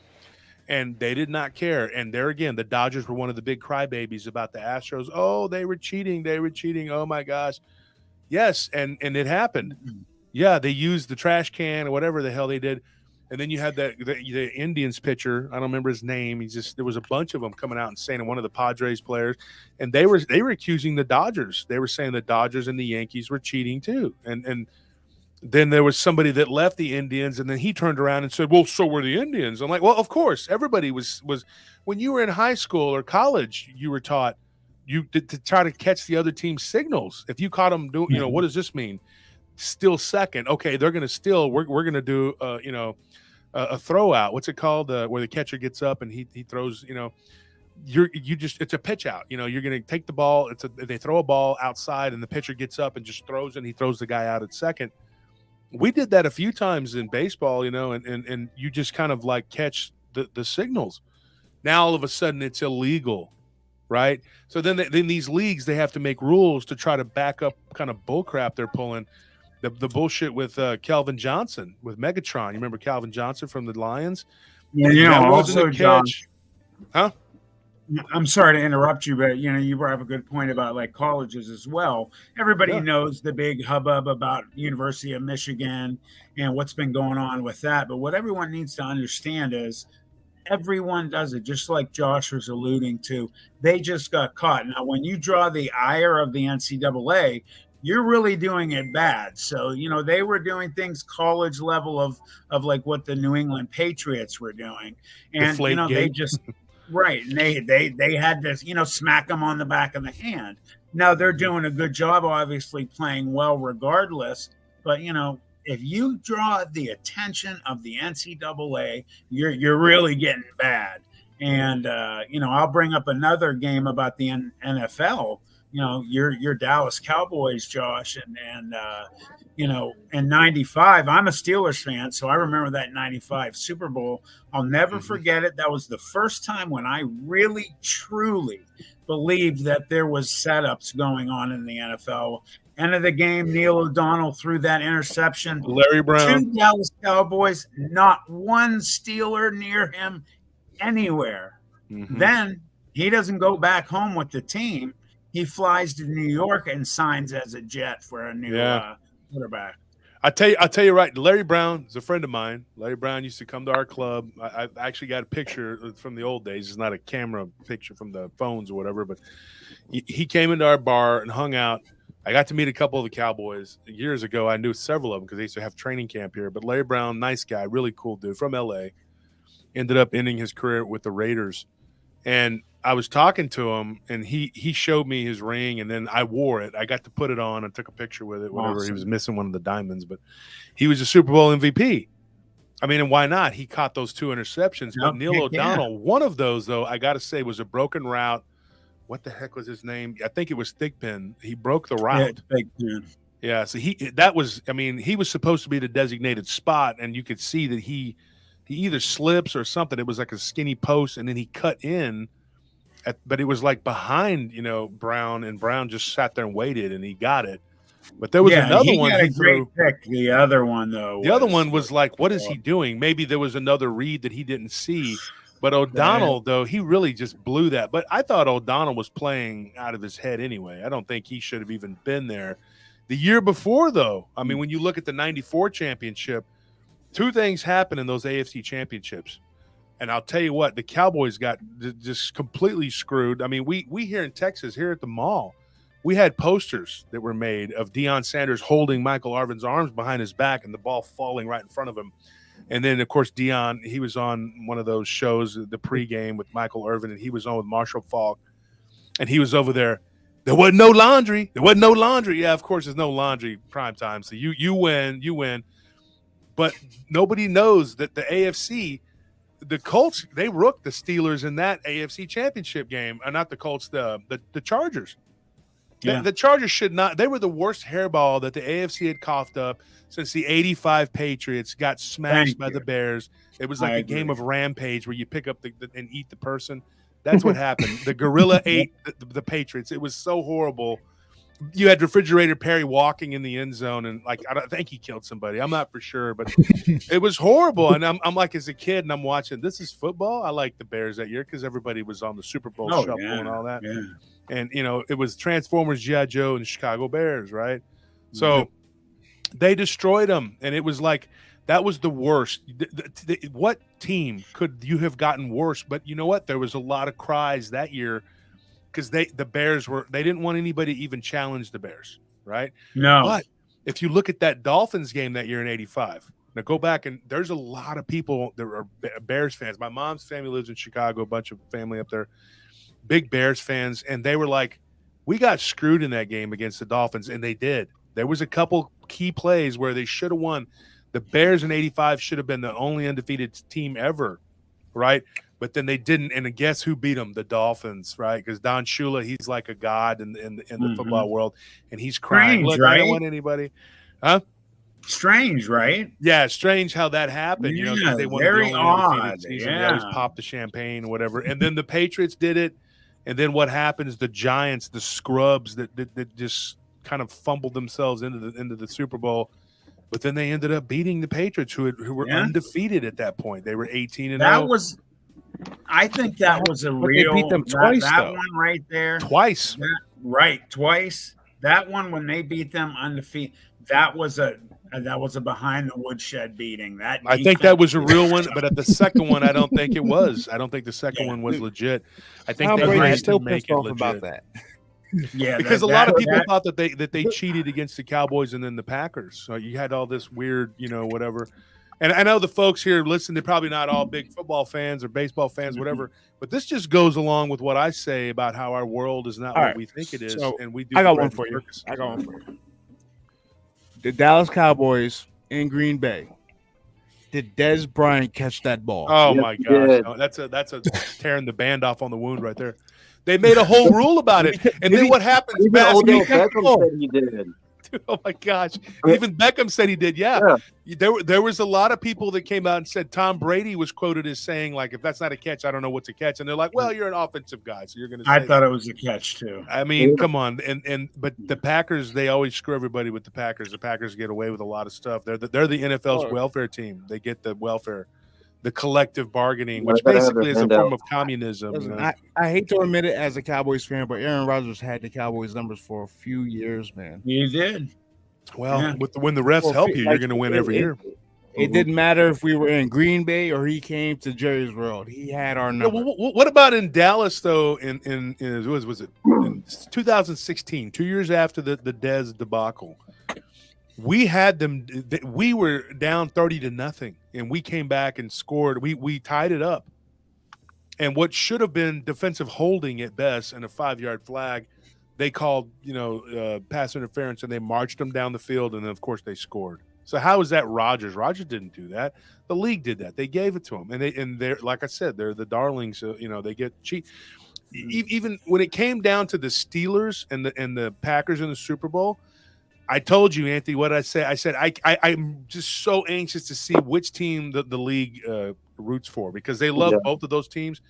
and they did not care. And there again, the Dodgers were one of the big crybabies about the Astros. Oh, they were cheating. They were cheating. Oh, my gosh. Yes, and it happened. Yeah, they used the trash can or whatever the hell they did. And then you had the Indians pitcher. I don't remember his name. There was a bunch of them coming out and saying one of the Padres players, and they were accusing the Dodgers. They were saying the Dodgers and the Yankees were cheating too. And then there was somebody that left the Indians, and then he turned around and said, well, so were the Indians. I'm like, well, of course, everybody was when you were in high school or college, you were taught to try to catch the other team's signals. If you caught them doing, what does this mean? Still second. Okay, they're going to steal. We're going to do, a throw out. What's it called? Where the catcher gets up and he throws, it's a pitch out. You're going to take the ball. They throw a ball outside and the pitcher gets up and just throws it and he throws the guy out at second. We did that a few times in baseball, and you just kind of like catch the signals. Now all of a sudden it's illegal, right? So then these leagues, they have to make rules to try to back up kind of bullcrap they're pulling. The bullshit with Calvin Johnson with Megatron. You remember Calvin Johnson from the Lions? Yeah, that also wasn't a catch. Huh? I'm sorry to interrupt you, but you brought up a good point about like colleges as well. Everybody knows the big hubbub about University of Michigan and what's been going on with that. But what everyone needs to understand is everyone does it, just like Josh was alluding to. They just got caught. Now, when you draw the ire of the NCAA, you're really doing it bad. So, they were doing things college level of like what the New England Patriots were doing. And, they just, right. And they had to, smack them on the back of the hand. Now they're doing a good job, obviously playing well regardless. But, if you draw the attention of the NCAA, you're really getting bad. And, I'll bring up another game about the NFL. Your Dallas Cowboys, Josh, and in 95, I'm a Steelers fan, so I remember that 95 Super Bowl. I'll never forget it. That was the first time when I really, truly believed that there was setups going on in the NFL. End of the game, Neil O'Donnell threw that interception. Larry Brown. 2 Dallas Cowboys, not one Steeler near him anywhere. Then he doesn't go back home with the team. He flies to New York and signs as a Jet for a new quarterback. I tell you right, Larry Brown is a friend of mine. Larry Brown used to come to our club. I actually got a picture from the old days. It's not a camera picture from the phones or whatever, but he came into our bar and hung out. I got to meet a couple of the Cowboys years ago. I knew several of them because they used to have training camp here. But Larry Brown, nice guy, really cool dude from L.A., ended up ending his career with the Raiders. And I was talking to him, and he showed me his ring, and then I wore it. I got to put it on and took a picture with it, whatever. Awesome. He was missing one of the diamonds, but he was a Super Bowl MVP. I mean, and why not? He caught those 2 interceptions. But Neil O'Donnell, one of those, though, I got to say, was a broken route. What the heck was his name? I think it was Thigpen. He broke the route. Thigpen. Yeah, so he was supposed to be the designated spot, and you could see that he either slips or something. It was like a skinny post, and then he cut in, but it was like behind, Brown, and Brown just sat there and waited, and he got it. But there was another one he threw. Pick. The other one, though. The other one was like, what is he doing? Maybe there was another read that he didn't see. But O'Donnell, though, he really just blew that. But I thought O'Donnell was playing out of his head anyway. I don't think he should have even been there. The year before, though, I mean, when you look at the 94 championship, 2 things happened in those AFC championships. And I'll tell you what, the Cowboys got just completely screwed. I mean, we here in Texas, here at the mall, we had posters that were made of Deion Sanders holding Michael Irvin's arms behind his back and the ball falling right in front of him. And then, of course, Deion, he was on one of those shows, the pregame with Michael Irvin, and he was on with Marshall Faulk. And he was over there. There wasn't no laundry. Yeah, of course, there's no laundry prime time. So you win. But nobody knows that the AFC, the Colts, they rooked the Steelers in that AFC championship game. Not the Colts, the Chargers. Yeah. The Chargers should not. They were the worst hairball that the AFC had coughed up since the 85 Patriots got smashed by the Bears. It was like a game of Rampage where you pick up and eat the person. That's what happened. The gorilla ate the Patriots. It was so horrible. You had Refrigerator Perry walking in the end zone, and I don't think he killed somebody. I'm not for sure, but it was horrible. And I'm like, as a kid, and I'm watching. This is football. I like the Bears that year because everybody was on the Super Bowl shuffle and all that. Yeah. And it was Transformers, G.I. Joe, and Chicago Bears, right? So they destroyed them, and it was like that was the worst. What team could you have gotten worse? But you know what? There was a lot of cries that year. Because the Bears they didn't want anybody to even challenge the Bears, right? No. But if you look at that Dolphins game that year in '85, now go back and there's a lot of people that are Bears fans. My mom's family lives in Chicago, a bunch of family up there, big Bears fans, and they were like, we got screwed in that game against the Dolphins, and they did. There was a couple key plays where they should have won. The Bears in '85 should have been the only undefeated team ever, right? But then they didn't, and guess who beat them? The Dolphins, right? Because Don Shula, he's like a god in the football world, and he's crying. Strange, Look, right? I don't want anybody. Huh? Strange, right? Yeah, strange how that happened. Yeah, because they wanted very the only undefeated odd. season. They always pop the champagne or whatever. And then the Patriots did it, and then what happens? The Giants, the scrubs that just kind of fumbled themselves into the Super Bowl. But then they ended up beating the Patriots, who were undefeated at that point. They were 18-0. I think that was a But real. they beat them twice, that though. one right there. Twice. Twice. That one when they beat them undefeated. That was a behind the woodshed beating. I think that was a real one, but at the second one, I don't think it was. I don't think the second one was legit. I think Tom they Brady's had still to make pissed it off legit. about that. Yeah, Because a lot of people thought that they cheated against the Cowboys and then the Packers. So you had all this weird, whatever. And I know the folks here listen, they're probably not all big football fans or baseball fans, whatever. But this just goes along with what I say about how our world is not what we think it is. So and we do. I got one for you. The Dallas Cowboys in Green Bay. Did Dez Bryant catch that ball? Oh my gosh, no, that's a tearing the band off on the wound right there. They made a whole rule about it, and then what happens? Even Odell Beckham said he did. Oh my gosh! Even Beckham said he did. Yeah. There was a lot of people that came out and said Tom Brady was quoted as saying, like, if that's not a catch, I don't know what's a catch. And they're like, well, you're an offensive guy, so you're going to. I thought it was a catch too. I mean, come on, but the Packers, they always screw everybody with the Packers. The Packers get away with a lot of stuff. They're the NFL's welfare team. They get the welfare. The collective bargaining, which basically is a form of communism. Listen, I hate to admit it as a Cowboys fan, but Aaron Rodgers had the Cowboys numbers for a few years, man. He did. Well, when the refs help you, you're going to win every year. It didn't matter if we were in Green Bay or he came to Jerry's World. He had our number. What about in Dallas, though, in 2016, 2 years after the Dez debacle? We had them. We were down 30-0, and we came back and scored. We tied it up, and what should have been defensive holding at best and a 5-yard flag, they called pass interference, and they marched them down the field, and then of course they scored. So how is that Rodgers? Rodgers didn't do that. The league did that. They gave it to him, and they're like I said, they're the darlings. They get cheap. Even when it came down to the Steelers and the Packers in the Super Bowl. I told you, Anthony, what I said. I said I'm just so anxious to see which team the league roots for because they love both of those teams,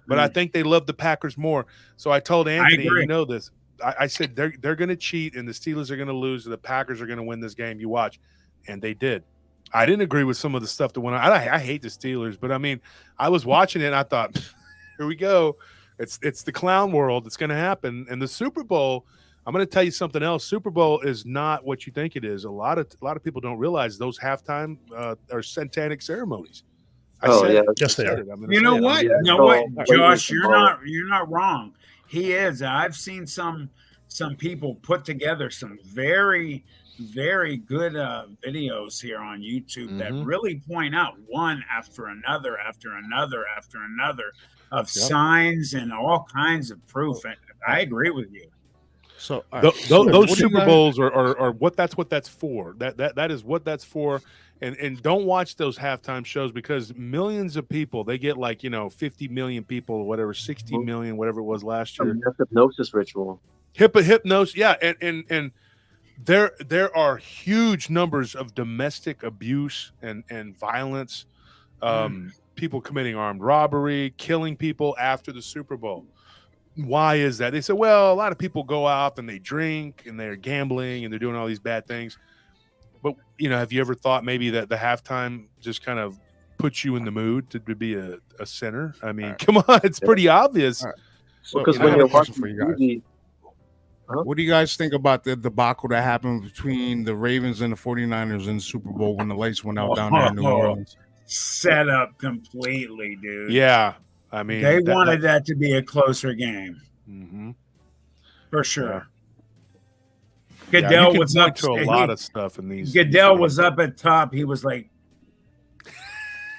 but I think they love the Packers more. So I told Anthony, you know this. I said they're going to cheat and the Steelers are going to lose and the Packers are going to win this game. You watch, and they did. I didn't agree with some of the stuff that went on. I hate the Steelers, but I mean, I was watching it and I thought, here we go. It's the clown world. It's going to happen. And the Super Bowl. I'm going to tell you something else. Super Bowl is not what you think it is. A lot of people don't realize those halftime are satanic ceremonies. Yes, they are. You know what? You know what, Josh? You're not wrong. He is. I've seen some people put together some very, very good videos here on YouTube that really point out one after another of signs and all kinds of proof. And I agree with you. So those Super Bowls are what that's for. That is what that's for. And don't watch those halftime shows because millions of people, they get 50 million people or whatever, 60 million, whatever it was last year. Hypnosis ritual. Hypnosis, yeah. And there are huge numbers of domestic abuse and violence, people committing armed robbery, killing people after the Super Bowl. Why is that? They said, well, a lot of people go out and they drink and they're gambling and they're doing all these bad things. But, have you ever thought maybe that the halftime just kind of puts you in the mood to be a sinner? I mean, come on, it's pretty obvious. Right. So, because when you're watching TV, what do you guys think about the debacle that happened between the Ravens and the 49ers in the Super Bowl when the lights went out down there in New Orleans? Set up completely, dude. Yeah. I mean, they wanted that to be a closer game, for sure. Yeah. Goodell was up to a lot of stuff in these. Goodell was up at top. He was like,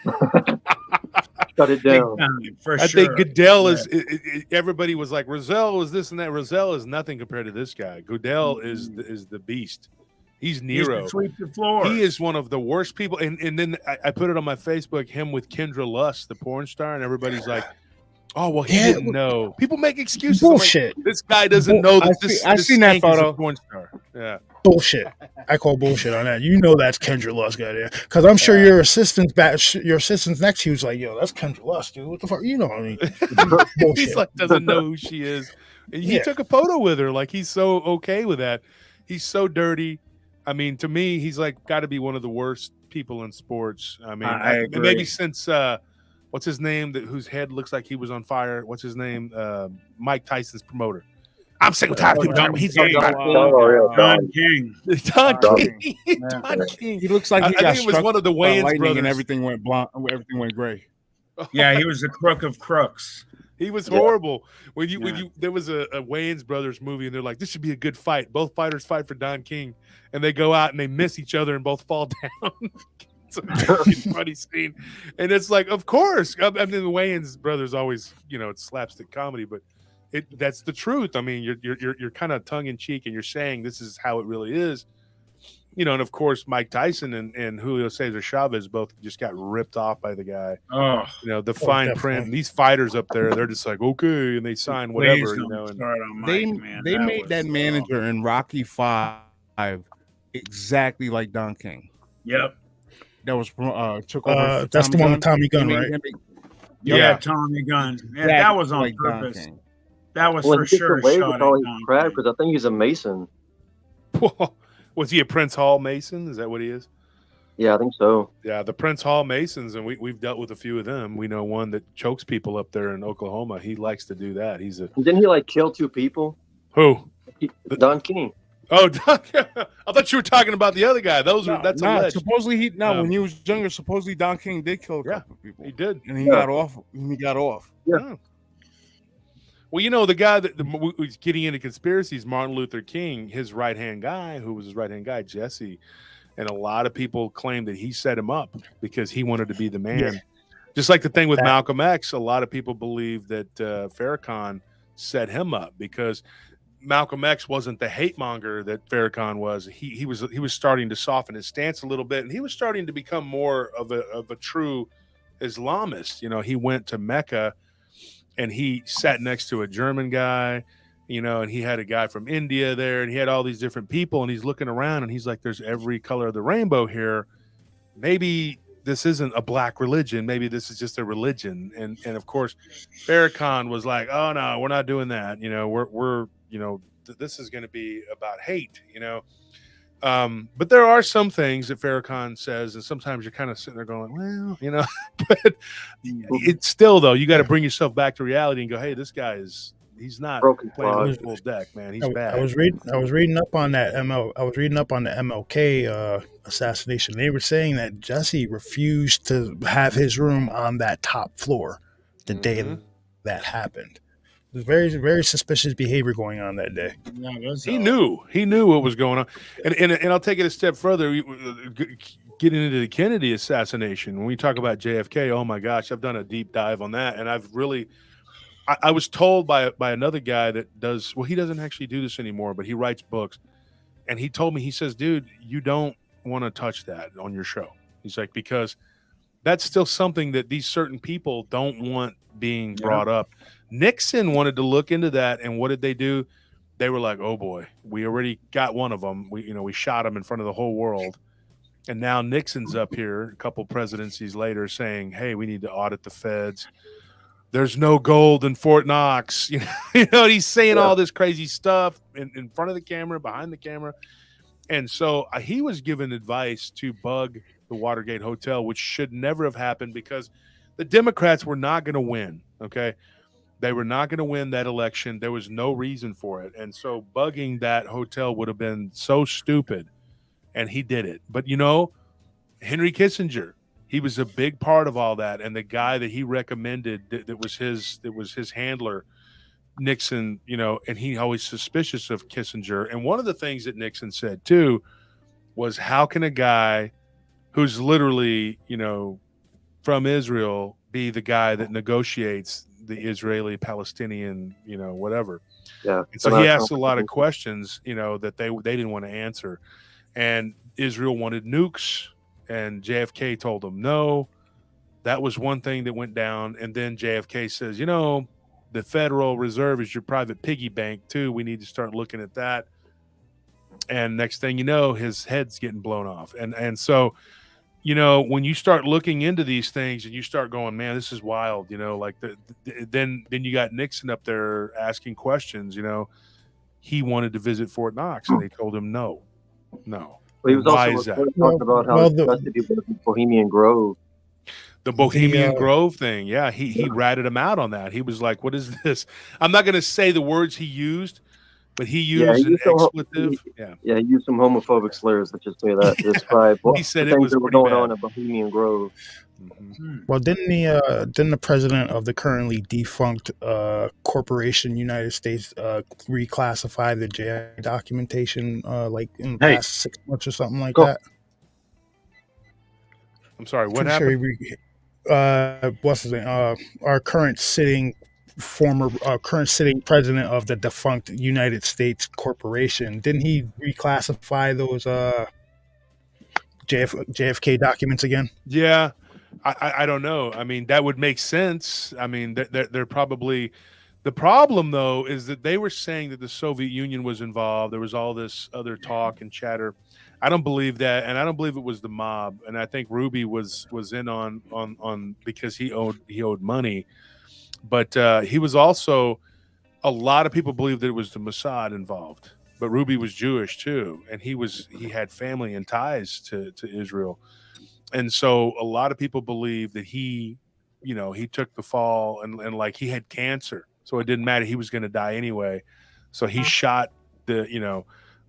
shut it down. I think Goodell is. Everybody was like, Rozelle is this and that. Rozelle is nothing compared to this guy. Goodell is the beast. He's Nero. He's sweep the floor. He is one of the worst people. And then I put it on my Facebook, him with Kendra Lust, the porn star, and everybody's like, oh, well, he didn't know. People make excuses. Bullshit. Like, this guy doesn't know that I've seen that photo. Porn star. Yeah. Bullshit. I call bullshit on that. You know that's Kendra Lust guy there. Because I'm sure your assistant's next to you is like, yo, that's Kendra Lust, dude. What the fuck? You know what I mean? Bullshit. He's like, doesn't know who she is. And he took a photo with her. Like, he's so okay with that. He's so dirty. I mean, to me, he's like got to be one of the worst people in sports. I mean, I agree. Maybe since what's his name? Whose head looks like he was on fire? What's his name? Mike Tyson's promoter. I'm sick and tired of people. He's King. Don King. Don King. Yeah. Don King. He looks like he I got think it was struck one of the by Wayans lightning brothers. and everything went blonde. Everything went gray. Yeah, he was the crook of crooks. He was horrible. When you there was a Wayans brothers movie, and they're like, this should be a good fight. Both fighters fight for Don King, and they go out and they miss each other and both fall down. It's a funny scene, and it's like, of course. I mean, the Wayans brothers always, it's slapstick comedy, but that's the truth. I mean, you're kind of tongue in cheek, and you're saying this is how it really is. And of course, Mike Tyson and Julio Cesar Chavez both just got ripped off by the guy. Oh, the fine print. And these fighters up there, they're just like, okay, and they sign whatever. They made that manager in Rocky V exactly like Don King. Yep. That was took over. That's the one with Tommy Gunn, right? Yeah, Tommy Gunn. Yeah, that was on purpose. That was for sure. Because I think he's a Mason. Was he a Prince Hall Mason? Is that what he is? Yeah, I think so. Yeah, the Prince Hall Masons, and we've dealt with a few of them. We know one that chokes people up there in Oklahoma. He likes to do that. Didn't he kill 2 people? Who? Don King. Oh, Don, I thought you were talking about the other guy. That's alleged. Supposedly when he was younger, supposedly Don King did kill a couple of people. He did, and he got off. Yeah. Well, the guy that was getting into conspiracies, Martin Luther King, his right-hand guy, Jesse, and a lot of people claim that he set him up because he wanted to be the man. Yeah. Just like the thing with Malcolm X, a lot of people believe that Farrakhan set him up because Malcolm X wasn't the hate monger that Farrakhan was. He was starting to soften his stance a little bit, and he was starting to become more of a true Islamist. He went to Mecca. And he sat next to a German guy, and he had a guy from India there, and he had all these different people, and he's looking around, and he's like, there's every color of the rainbow here. Maybe this isn't a black religion. Maybe this is just a religion. And of course, Farrakhan was like, oh, no, we're not doing that. We're this is going to be about hate, But there are some things that Farrakhan says, and sometimes you're kind of sitting there going, well, but it's still, though, you got to bring yourself back to reality and go, hey, this guy he's not playing full deck, man. He's bad. I was reading up on that the MLK assassination. They were saying that Jesse refused to have his room on that top floor the day that happened. There's very, very suspicious behavior going on that day. He knew what was going on, and I'll take it a step further. Getting into the Kennedy assassination, when we talk about JFK, oh my gosh, I've done a deep dive on that, and I've really, I was told by another guy that does, well, he doesn't actually do this anymore, but he writes books, and he told me, he says, dude, you don't want to touch that on your show. He's like, because that's still something that these certain people don't want being brought up. Nixon wanted to look into that, and what did they do? They were like, "Oh boy, we already got one of them. We shot him in front of the whole world." And now Nixon's up here a couple presidencies later saying, "Hey, we need to audit the feds. There's no gold in Fort Knox." He's saying all this crazy stuff in front of the camera, behind the camera. And so he was given advice to bug the Watergate Hotel, which should never have happened because the Democrats were not going to win, okay? They were not going to win that election. There was no reason for it. And so bugging that hotel would have been so stupid, and he did it. But, Henry Kissinger, he was a big part of all that. And the guy that he recommended that was his handler, Nixon, and he always suspicious of Kissinger. And one of the things that Nixon said, too, was how can a guy who's literally, from Israel be the guy that negotiates the Israeli-Palestinian, whatever. Yeah. And so he asked a lot of questions, that they didn't want to answer. And Israel wanted nukes, and JFK told them no. That was one thing that went down. And then JFK says, the Federal Reserve is your private piggy bank too. We need to start looking at that. And next thing you know, his head's getting blown off. And so, when you start looking into these things and you start going, man, this is wild, then you got Nixon up there asking questions, he wanted to visit Fort Knox and they told him no. Well, he was also talking about how disgusted he was in Bohemian Grove. The Bohemian Grove thing. Yeah, he ratted him out on that. He was like, what is this? I'm not going to say the words he used, but he used an expletive. He used some homophobic slurs, let's just say that, to describe he said the it was that were going on at Bohemian Grove. Well, didn't the president of the currently defunct corporation United States reclassify the JI documentation like in the past 6 months or something like that? I'm sorry, what happened? What's his name? Our current sitting president of the defunct United States corporation, didn't he reclassify those JFK documents again? Yeah. I don't know. I mean, that would make sense. I mean, they're probably the problem, though, is that they were saying that the Soviet Union was involved. There was all this other talk and chatter. I don't believe that, and I don't believe it was the mob. And I think Ruby was in on because he owed money, but he was also, a lot of people believe that it was the Mossad involved. But Ruby was Jewish too, and he had family and ties to Israel. And so a lot of people believe that he took the fall and like he had cancer. So it didn't matter. He was going to die anyway. So he shot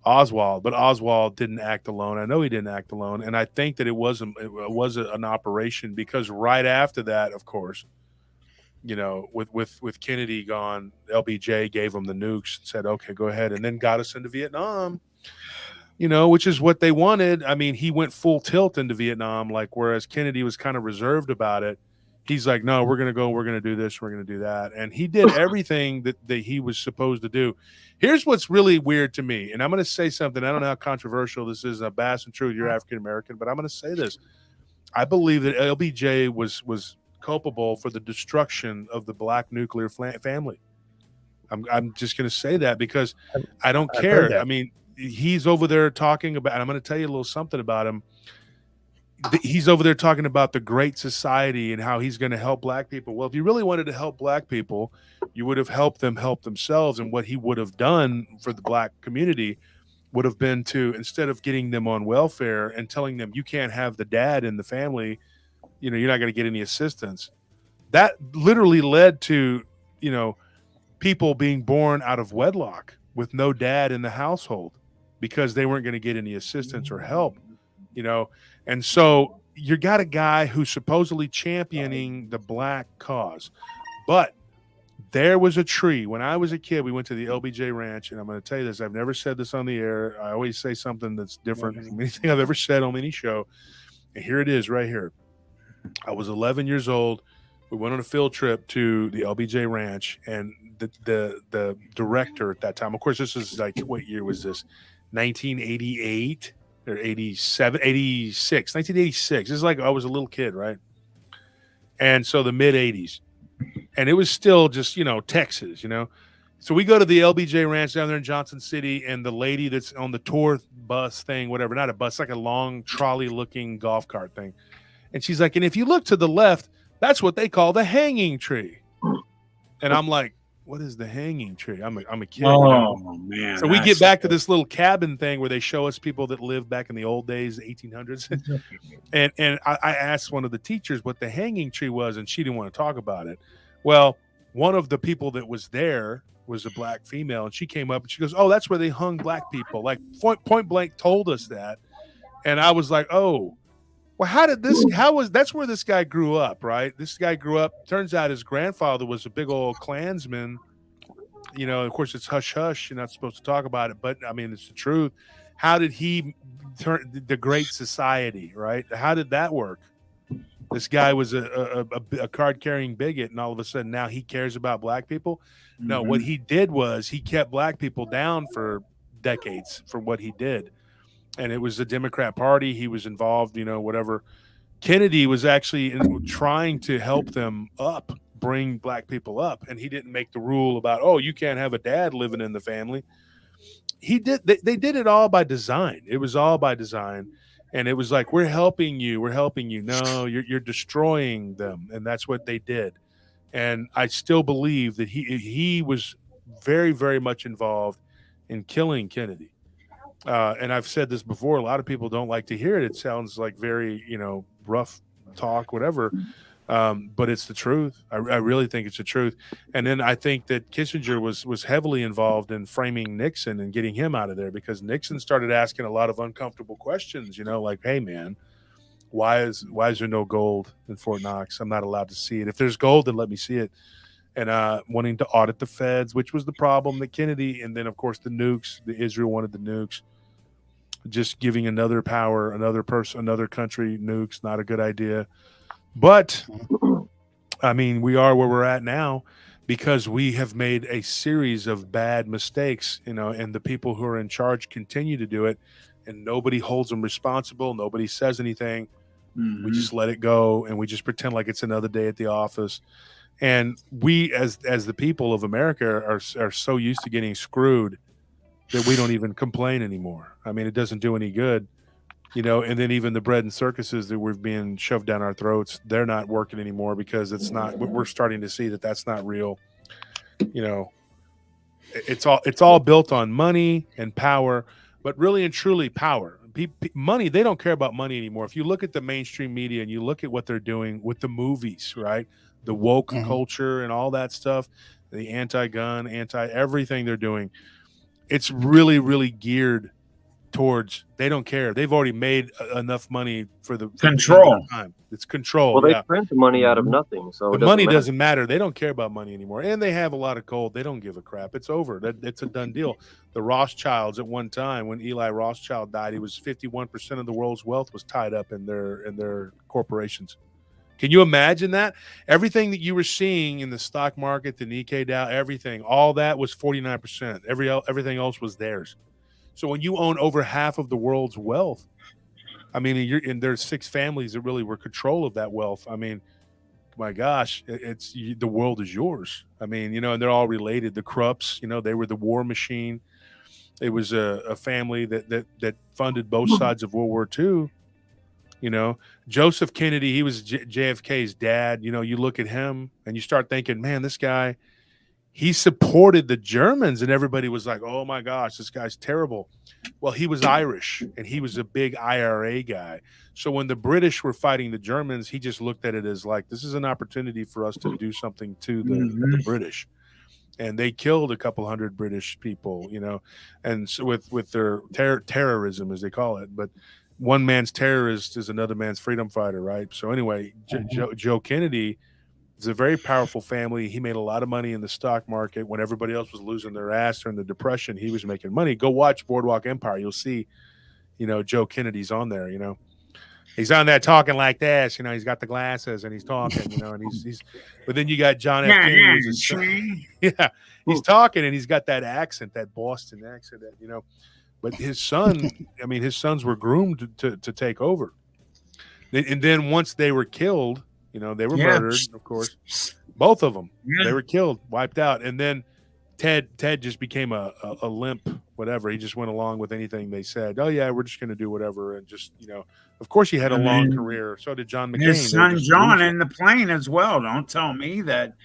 Oswald, but Oswald didn't act alone. I know he didn't act alone. And I think that it was an operation, because right after that, of course, with Kennedy gone, LBJ gave him the nukes and said, okay, go ahead. And then got us into Vietnam. Which is what they wanted. I mean, he went full tilt into Vietnam, like, whereas Kennedy was kind of reserved about it. He's like, no, we're going to go, we're going to do this, we're going to do that. And he did everything that he was supposed to do. Here's what's really weird to me, and I'm going to say something. I don't know how controversial this is. Bass and Truth, you're African-American, but I'm going to say this. I believe that LBJ was culpable for the destruction of the Black nuclear family. I'm just going to say that because I don't care. I mean, he's over there talking about, and I'm going to tell you a little something about him. He's over there talking about the Great Society and how he's going to help Black people. Well, if you really wanted to help Black people, you would have helped them help themselves. And what he would have done for the Black community would have been to, instead of getting them on welfare and telling them you can't have the dad in the family, you're not going to get any assistance. That literally led to, people being born out of wedlock with no dad in the household, because they weren't going to get any assistance or help, And so you got a guy who's supposedly championing the Black cause. But there was a tree. When I was a kid, we went to the LBJ Ranch, and I'm going to tell you this. I've never said this on the air. I always say something that's different from anything I've ever said on any show. And here it is right here. I was 11 years old. We went on a field trip to the LBJ Ranch, and the director at that time, of course, this is like, what year was this? 1988 or 87, 86, 1986. This is like I was a little kid, right? And so the mid 80s, and it was still just, Texas, So we go to the LBJ Ranch down there in Johnson City, and the lady that's on the tour bus thing, whatever, not a bus, like a long trolley looking golf cart thing. And she's like, and if you look to the left, that's what they call the hanging tree. And I'm like, what is the hanging tree? I'm a kid. Oh, man. So we get back to this little cabin thing where they show us people that lived back in the old days, the 1800s. and I asked one of the teachers what the hanging tree was, and she didn't want to talk about it. Well, one of the people that was there was a Black female, and she came up and she goes, oh, that's where they hung Black people. Like point blank told us that. And I was like, oh, well, that's where this guy grew up, right? This guy grew up, turns out his grandfather was a big old Klansman. Of course, it's hush hush. You're not supposed to talk about it, but I mean, it's the truth. How did he turn the Great Society, right? How did that work? This guy was a card-carrying bigot, and all of a sudden now he cares about Black people. No, what he did was he kept Black people down for decades for what he did. And it was the Democrat Party. He was involved, whatever. Kennedy was actually trying to help them bring Black people up. And he didn't make the rule about, oh, you can't have a dad living in the family. He did. They did it all by design. It was all by design. And it was like, we're helping you. We're helping you. No, you're destroying them. And that's what they did. And I still believe that he was very, very much involved in killing Kennedy. And I've said this before, a lot of people don't like to hear it. It sounds like very, rough talk, whatever. But it's the truth. I really think it's the truth. And then I think that Kissinger was heavily involved in framing Nixon and getting him out of there, because Nixon started asking a lot of uncomfortable questions, like, hey, man, why is there no gold in Fort Knox? I'm not allowed to see it. If there's gold, then let me see it. And wanting to audit the feds, which was the problem that Kennedy, and then, of course, the nukes. Israel wanted the nukes. Just giving another power, another person, another country nukes, not a good idea. But, I mean, we are where we're at now because we have made a series of bad mistakes, and the people who are in charge continue to do it, and nobody holds them responsible. Nobody says anything. Mm-hmm. We just let it go, and we just pretend like it's another day at the office. And we, as the people of America, are so used to getting screwed that we don't even complain anymore. I mean, it doesn't do any good. And then even the bread and circuses that we're being shoved down our throats, they're not working anymore because it's not. We're starting to see that that's not real. It's all built on money and power, but really and truly power. Money, they don't care about money anymore. If you look at the mainstream media and you look at what they're doing with the movies, right, the woke culture and all that stuff, the anti-gun, anti-everything they're doing, it's really, really geared towards, they don't care. They've already made enough money for the control. Time. It's control. Well, they print the money out of nothing, so the money doesn't matter. They don't care about money anymore, and they have a lot of gold. They don't give a crap. It's over. It's a done deal. The Rothschilds, at one time, when Eli Rothschild died, he was 51% of the world's wealth was tied up in their corporations. Can you imagine that? Everything that you were seeing in the stock market, the Nikkei Dow, everything, all that was 49%. Everything else was theirs. So when you own over half of the world's wealth, I mean, and there's 6 families that really were control of that wealth. I mean, my gosh, the world is yours. I mean, and they're all related. The Krupps, they were the war machine. It was a family that funded both sides of World War II. Joseph Kennedy, he was JFK's dad. You look at him and you start thinking, man, this guy, he supported the Germans, and everybody was like, oh my gosh, this guy's terrible. Well, he was Irish, and he was a big IRA guy. So when the British were fighting the Germans, he just looked at it as like, this is an opportunity for us to do something to the British. And they killed a couple hundred British people, and so with their terrorism, as they call it. But one man's terrorist is another man's freedom fighter, right? So anyway, Joe Kennedy is a very powerful family. He made a lot of money in the stock market when everybody else was losing their ass during the Depression. He was making money. Go watch Boardwalk Empire. You'll see, Joe Kennedy's on there. He's on there talking like this. He's got the glasses and he's talking. And he's. But then you got John F. Kennedy. Yeah, he's talking and he's got that accent, that Boston accent. That But his son, his sons were groomed to take over. And then once they were killed, they were murdered, of course. Both of them. Yeah. They were killed, wiped out. And then Ted just became a limp, whatever. He just went along with anything they said. Oh, yeah, we're just going to do whatever. And just, of course he had a long career. So did John McCain. His son John in the plane as well. Don't tell me that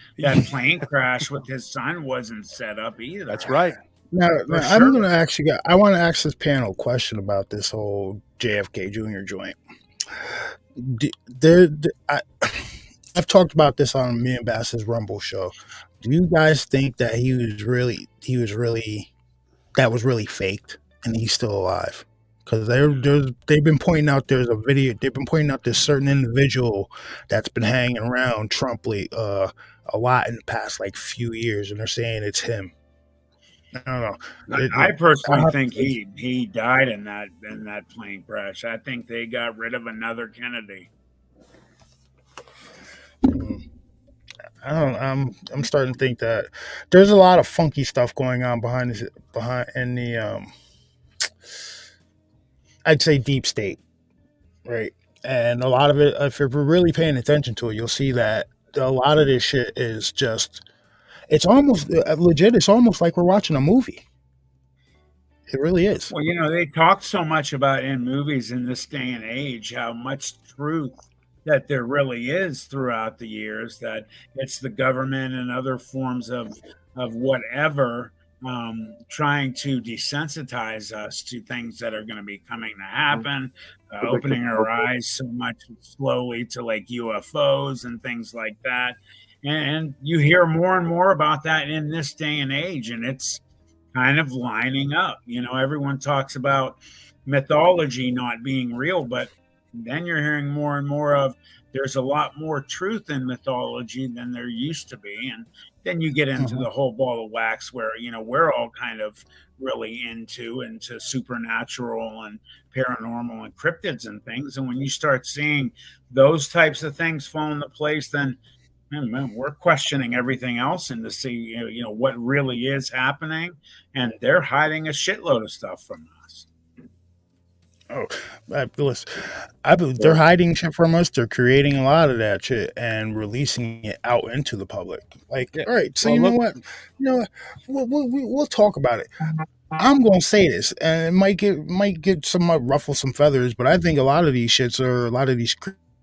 plane crash with his son wasn't set up either. That's right. Now I'm going to actually I want to ask this panel a question about this whole JFK Jr. joint. I've talked about this on me and Bass's Rumble show. Do you guys think that that was really faked and he's still alive? Because they've been pointing out there's a video. They've been pointing out this certain individual that's been hanging around Trump a lot in the past few years, and they're saying it's him. I don't know. I personally think he died in that plane crash. I think they got rid of another Kennedy. I'm starting to think that there's a lot of funky stuff going on behind in the I'd say deep state, right? And a lot of it, if you're really paying attention to it, you'll see that a lot of this shit is just. It's almost legit. It's almost like we're watching a movie. It really is. Well, they talk so much about in movies in this day and age, how much truth that there really is throughout the years, that it's the government and other forms of whatever trying to desensitize us to things that are going to be coming to happen, opening our eyes so much slowly to like UFOs and things like that. And you hear more and more about that in this day and age, and it's kind of lining up. Everyone talks about mythology not being real, but then you're hearing more and more of there's a lot more truth in mythology than there used to be. And then you get into the whole ball of wax where, we're all kind of really into supernatural and paranormal and cryptids and things. And when you start seeing those types of things fall into place, then we're questioning everything else and to see, what really is happening. And they're hiding a shitload of stuff from us. Oh, listen, I believe they're hiding shit from us. They're creating a lot of that shit and releasing it out into the public. Like, all right, so know what? We'll talk about it. I'm gonna say this, and it might get some ruffle some feathers, but I think a lot of these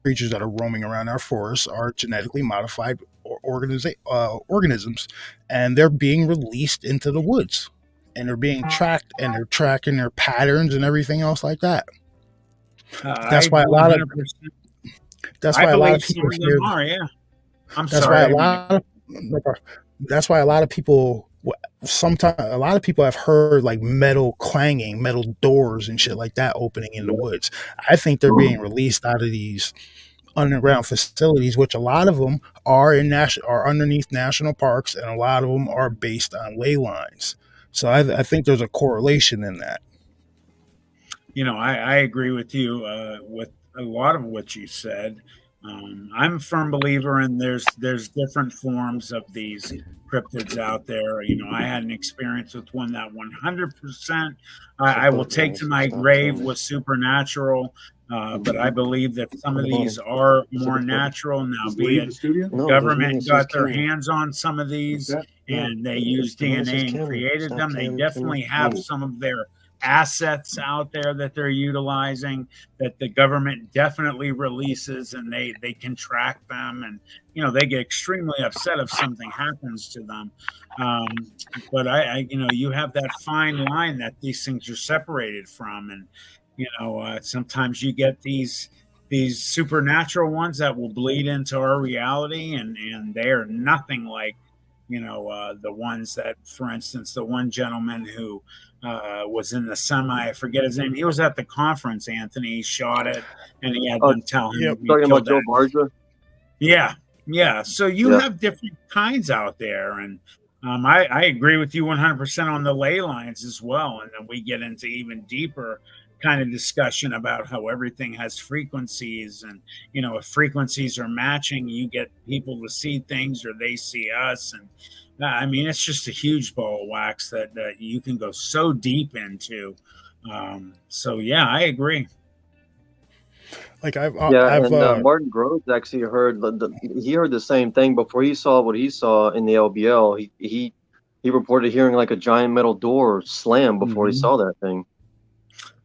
creatures that are roaming around our forests are genetically modified organisms, and they're being released into the woods. And they're being tracked, and they're tracking their patterns and everything else like that. That's why a lot of people are. Yeah, that's why a lot of people. Sometimes a lot of people have heard like metal clanging, metal doors and shit like that opening in the woods. I think they're being released out of these underground facilities, which a lot of them are are underneath national parks, and a lot of them are based on ley lines. So I think there's a correlation in that. I agree with you with a lot of what you said. I'm a firm believer in there's different forms of these cryptids out there. I had an experience with one that 100% I will take to my grave was supernatural. But I believe that some of these are more natural now. Be it the government got their hands on some of these and they used DNA and created them. They definitely have some of their assets out there that they're utilizing that the government definitely releases, and they can track them, and they get extremely upset if something happens to them. But I you have that fine line that these things are separated from, and sometimes you get these supernatural ones that will bleed into our reality, and they are nothing like the ones that, for instance, the one gentleman who was in the semi, I forget his name. He was at the conference, Anthony. He shot it, and he had them tell him. Talking about Joe Barja? Yeah. So you have different kinds out there, and I agree with you 100% on the ley lines as well. And then we get into even deeper kind of discussion about how everything has frequencies, and if frequencies are matching, you get people to see things or they see us. And I mean, it's just a huge ball of wax that you can go so deep into. So yeah, I agree. Like Martin Groves actually heard he heard the same thing before he saw what he saw in the LBL. He reported hearing like a giant metal door slam before he saw that thing.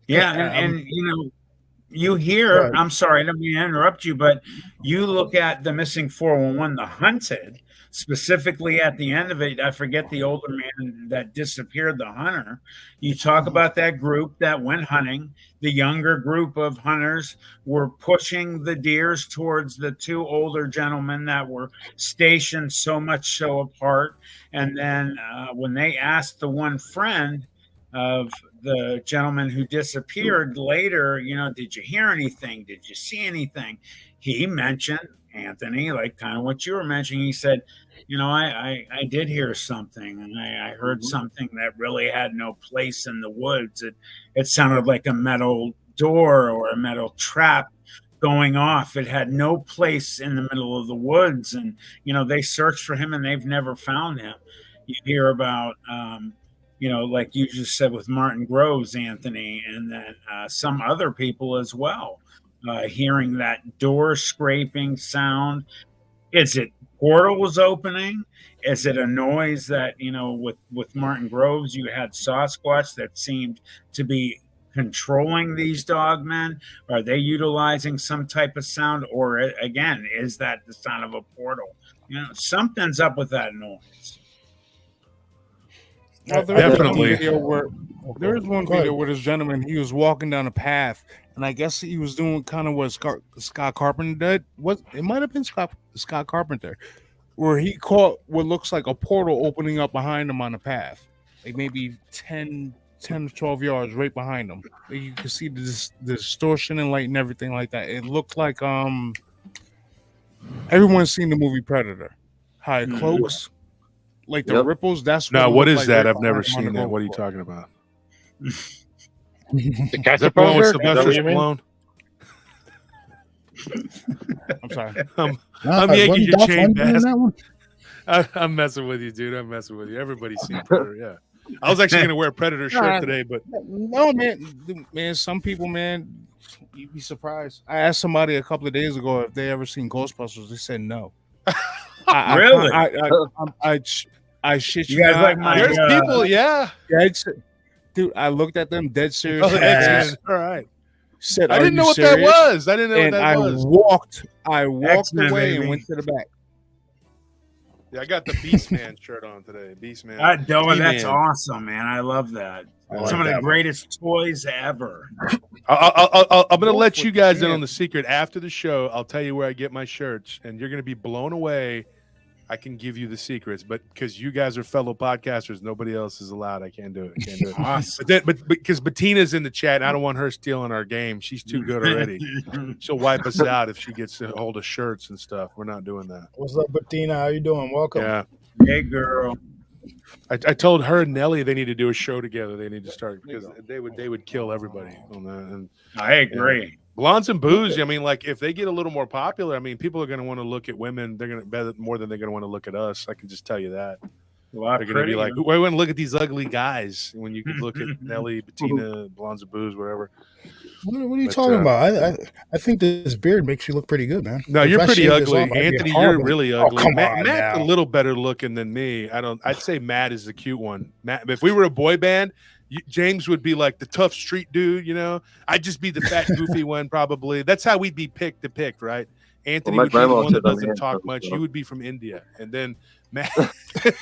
Yeah, and you hear, I'm sorry, I don't mean to interrupt you, but you look at the missing 411, the hunted, specifically at the end of it, I forget the older man that disappeared, the hunter. You talk about that group that went hunting. The younger group of hunters were pushing the deers towards the two older gentlemen that were stationed so much so apart. And then when they asked the one friend of the gentleman who disappeared later, did you hear anything? Did you see anything? He mentioned, Anthony, like kind of what you were mentioning. He said, I did hear something, and I heard something that really had no place in the woods. It sounded like a metal door or a metal trap going off. It had no place in the middle of the woods. And, they searched for him and they've never found him. You hear about, like you just said with Martin Groves, Anthony, and then some other people as well, hearing that door scraping sound. Is it portals opening? Is it a noise that, with Martin Groves, you had Sasquatch that seemed to be controlling these dogmen? Are they utilizing some type of sound? Or again, is that the sound of a portal? Something's up with that noise. Well, there Definitely. There is one video where this gentleman, he was walking down a path, and I guess he was doing kind of what Scott Carpenter did. It might have been Scott Carpenter, where he caught what looks like a portal opening up behind him on the path, like maybe 10 to 12 yards right behind him. Like you can see the distortion and light and everything like that. It looked like everyone's seen the movie Predator, how it cloaks, like the ripples. That's now what is like that? right I've never behind him on seen the that. What are you GoPro. talking about? The cat Is that one with Is that what Sylvester you mean? Stallone? I'm sorry. I'm yanking your chain, Bass. that one. I'm messing with you, dude. I'm messing with you. Everybody's seen Predator, yeah. I was actually going to wear a Predator shirt today, but No, man. Some people, man, you'd be surprised. I asked somebody a couple of days ago if they ever seen Ghostbusters. They said no. Really? I shit You you guys not. like my there's people, yeah. Dude, I looked at them dead serious. Oh, X-Men. All right. Said, I "Are didn't you know what serious?" that was. I didn't know And what that was. I walked X-Men, away baby. and went to the back. Yeah, I got the Beastman shirt on today. Beastman. That's He-Man. awesome, man. I love that. like Some of the that one. greatest toys ever. I'm going to let Wolf you with guys the in on the secret after the show. I'll tell you where I get my shirts, and you're going to be blown away. I can give you the secrets, but because you guys are fellow podcasters, nobody else is allowed. I can't do it. Awesome. But because Bettina's in the chat, and I don't want her stealing our game. She's too good already. She'll wipe us out if she gets a hold of shirts and stuff. We're not doing that. What's up, Bettina? How you doing? Welcome. Yeah. Hey, girl. I told her and Nelly they need to do a show together. They need to start because they would kill everybody on that. And I agree. Blondes and Booze, I mean, like if they get a little more popular, I mean, people are going to want to look at women. They're going to bet more than they're going to want to look at us. I can just tell you that. Well, They're going to be like, why wouldn't look at these ugly guys when you could look at Nelly, Bettina, Blondes and Booze, whatever. What are you talking about? I think this beard makes you look pretty good, man. No, If you're I pretty shaved this ugly, off, I'd be Anthony. horrible. You're really Oh, ugly. come Matt's on a now. little better looking than me. I'd say Matt is the cute one. Matt, if we were a boy band, James would be like the tough street dude. You know, I'd just be the fat, goofy one. Probably that's how we'd be picked, right? Anthony my would be the grandma one that said I'm doesn't talk handsome, much. so. You would be from India, and then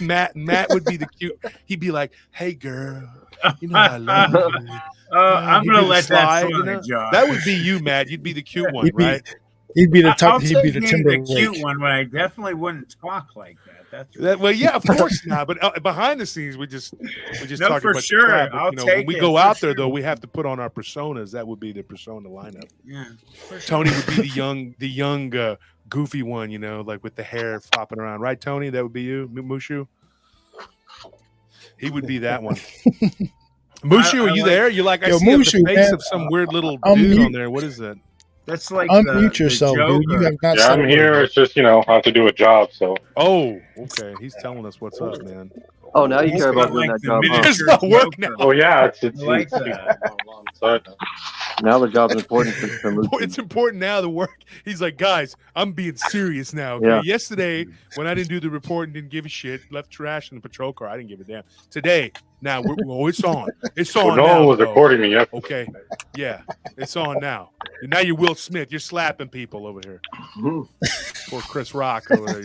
Matt would be the cute. He'd be like, "Hey, girl, you know I love you." I'm He'd going to be the let that sly, slide, you know? Josh. That would be you, Matt. You'd be the cute one, right? He'd be the I'll top. He'd be take the being the Timberlake. cute one, but I definitely wouldn't talk like that. That's Well, yeah, of course not. But behind the scenes, we just No, talk for about sure. crap. But, I'll when take we it, go for out there, sure. though, we have to put on our personas. That would be the persona lineup. Yeah. for sure. Tony would be the young, goofy one, you know, like with the hair flopping around, right? Tony, that would be you, Mushu. He would be that one. Mushu, I are you like- there? You're like, I Yo, see Mushu, the face man, of some weird little unmute- dude on there. What is that? That's like Unmute the yourself, dude. You Joker. have not Yeah, said I'm a here. word. It's just, I have to do a job. So Oh, okay. He's telling us what's up, man. Oh, now you He's care about got, doing like, that the job. Huh? There's miniature no work Joker. now. oh yeah, it's I like that. so, Now the job's important for Moochie. It's important now to work. He's like, guys, I'm being serious now. Okay? Yeah. Yesterday, when I didn't do the report and didn't give a shit, left trash in the patrol car, I didn't give a damn. Today, now it's on. It's on no now. one was bro. recording me yet. Okay, yeah, it's on now. And now you're Will Smith. You're slapping people over here. Mhm. Poor Chris Rock over there.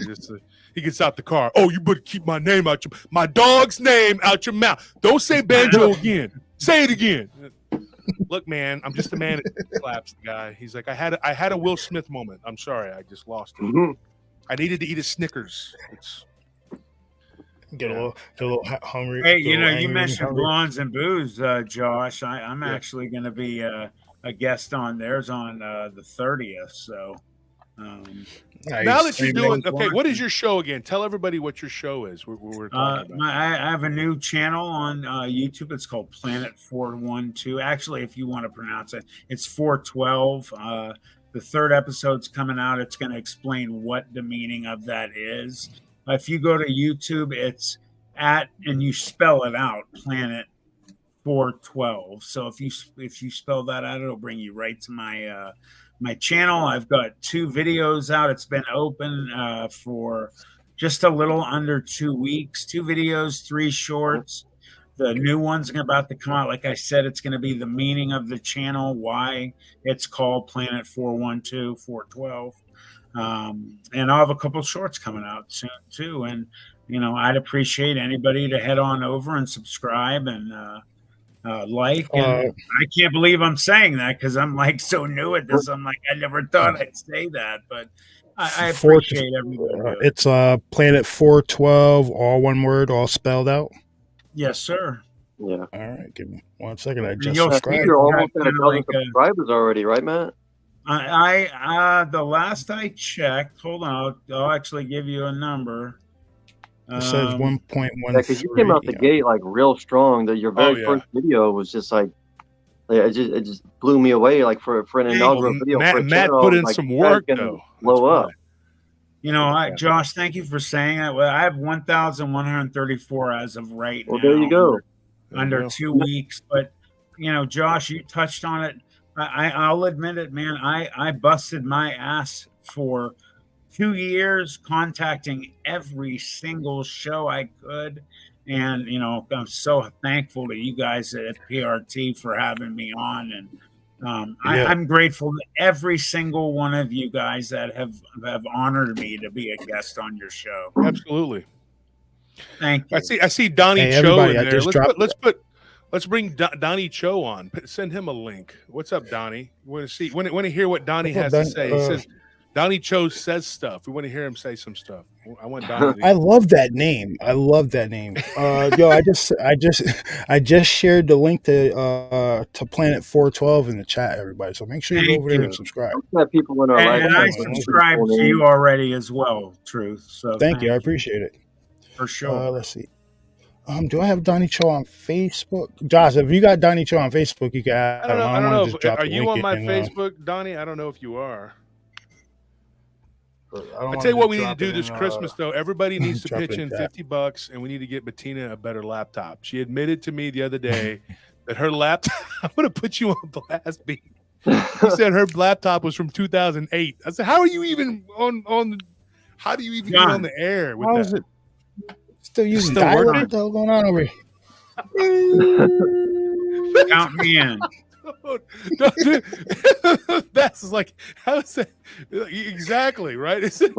He gets out the car. Oh, you better keep my dog's name out your mouth. Don't say banjo again. Say it again. Look, man, I'm just a man that slaps the guy. He's like, I had a Will Smith moment. I'm sorry, I just lost it. Mhm. I needed to eat a Snickers. Get a little hungry. Hey, get a little angry, you mentioned hungry. Blondes and Booze, Josh. I'm actually going to be a guest on theirs on the 30th. So, Nice. Now that you're doing Blondes. okay, what is your show again? Tell everybody what your show is. We're talking about. I have a new channel on YouTube. It's called Planet 412. Actually, if you want to pronounce it, it's 412. The third episode's coming out. It's going to explain what the meaning of that is. If you go to YouTube, it's and you spell it out, Planet 412. So if you spell that out, it'll bring you right to my channel. I've got 2 videos out. It's been open for just a little under 2 weeks. 2 videos, 3 shorts. The new one's about to come out. Like I said, it's going to be the meaning of the channel, why it's called Planet 412, 412. And I'll have a couple shorts coming out soon too. And I'd appreciate anybody to head on over and subscribe and like. And I can't believe I'm saying that because I'm like so new at this. I'm like, I never thought I'd say that, but I appreciate everybody. It's Planet 412, all one word, all spelled out. Yes, sir. Yeah. All right, give me 1 second. I just subscribed. You're almost at 1,000 subscribers already, right, Matt? The last I checked, hold on, I'll actually give you a number. It says 1.1. Yeah, because you came out the gate like real strong. That your very first video was just like, it just blew me away. Like for an inaugural video, Matt put in some work though. Blow up. Josh, thank you for saying that. Well, I have 1,134 as of right now. Well, there you go. Under 2 weeks, but Josh, you touched on it. I'll admit it, man. I busted my ass for 2 years contacting every single show I could. And, I'm so thankful to you guys at PRT for having me on. And I'm grateful to every single one of you guys that have honored me to be a guest on your show. Absolutely. Thank you. I see Donnie Cho in there. Let's bring Donnie Cho on. Send him a link. What's up, Donnie? We want to hear what Donnie has to say. He says Donnie Cho says stuff. We want to hear him say some stuff. I want Donnie. I love that name. Yo, I just shared the link to Planet 412 in the chat, everybody. So make sure you go over there and subscribe. People in our and I subscribe to you already as well, Truth. So thank you. I appreciate it. For sure. Let's see. Do I have Donnie Cho on Facebook? Josh, if you got Donnie Cho on Facebook, you can add him. I don't know. Are you on my Facebook, Donnie? I don't know if you are. I tell you what we need to do this Christmas, though. Everybody needs to pitch in $50, and we need to get Bettina a better laptop. She admitted to me the other day that her laptop. I'm going to put you on blast, B. She said her laptop was from 2008. I said, "How are you even on? How do you even get on the air with that?" Is it still using dial-up? What the hell going on over here? Count me in. That's like, how is that exactly right? It's that's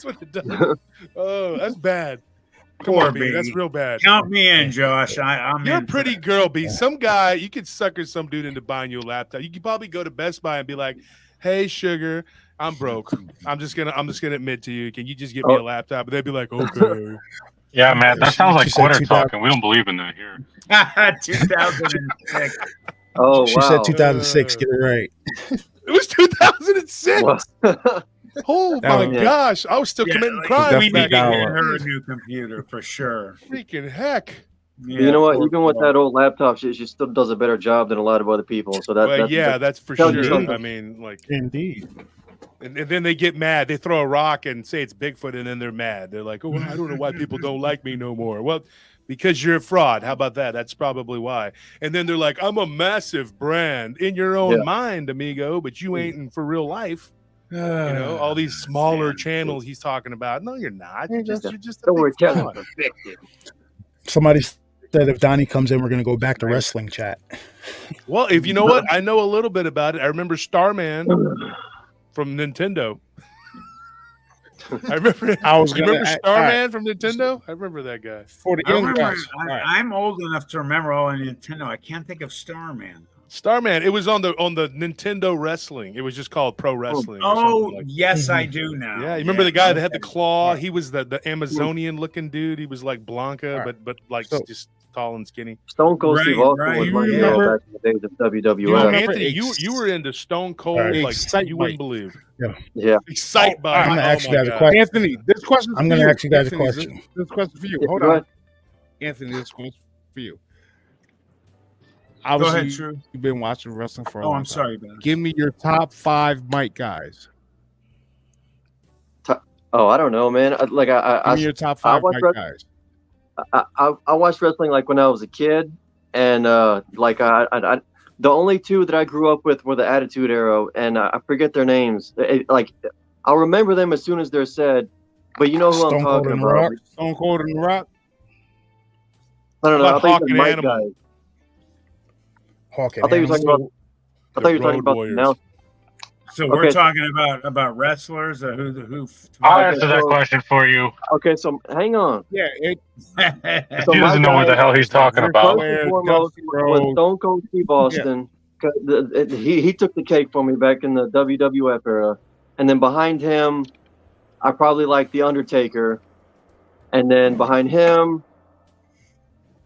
what it does. Oh, that's bad. Come on, B. That's real bad. Count me in, Josh. You're a pretty girl, B. Some guy, you could sucker some dude into buying you a laptop. You could probably go to Best Buy and be like, "Hey, sugar, I'm broke. I'm just gonna admit to you. Can you just get me a laptop?" But they'd be like, "Okay." Yeah, man, that sounds like quitter talk, and we don't believe in that here. 2006. Oh, she said 2006. Get it right. It was 2006. Oh my gosh! I was still committing crimes. We need to get her a new computer for sure. Freaking heck! Yeah, you know what? Even with that old laptop, she still does a better job than a lot of other people. So that's for sure. I mean, like, indeed. And then they get mad. They throw a rock and say it's Bigfoot, and then they're mad. They're like, "Oh, I don't know why people don't like me no more." Well, because you're a fraud. How about that? That's probably why. And then they're like, "I'm a massive brand in your own mind, amigo, but you ain't in for real life." All these smaller channels he's talking about. No, you're not. You're just a big fraud. Somebody said if Donnie comes in, we're going to go back to wrestling chat. Well, if you know what, I know a little bit about it. I remember Starman from Nintendo. I remember. Starman from Nintendo. I remember that guy. For the young guys. I'm old enough to remember all of Nintendo. I can't think of Starman. Starman. It was on the Nintendo Wrestling. It was just called Pro Wrestling. Yes, I do now. Yeah, you remember the guy that had the claw? He was the Amazonian looking dude. He was like Blanca, but like just tall and skinny. Stone Cold Steve Austin was my hero back in the days of WWF. Anthony, you were into Stone Cold like you wouldn't believe. Yeah. Excite by. I'm gonna ask you guys a question. Anthony, this question. I'm gonna ask you guys a question. This question for you. Hold on, Anthony. This question for you. Obviously, you've been watching wrestling for a long time. Sorry, man. Give me your top 5 mic guys. I don't know, man. Give me your top 5 mic guys. I watched wrestling like when I was a kid, and the only two that I grew up with were the Attitude Era, and I forget their names. I'll remember them as soon as they're said, but you know who I'm talking about. Stone Cold and The Rock. I don't know. I Hawk think and Mike Animal. guys. Hawk I thought you were talking about. I thought you were talking about now. So we're talking about wrestlers, who. I'll answer that question for you. Okay, so hang on. Yeah, he doesn't know what the hell he's talking about. First and foremost, was Stone Cold Steve Austin. Yeah. He took the cake for me back in the WWF era, and then behind him, I probably like The Undertaker, and then behind him,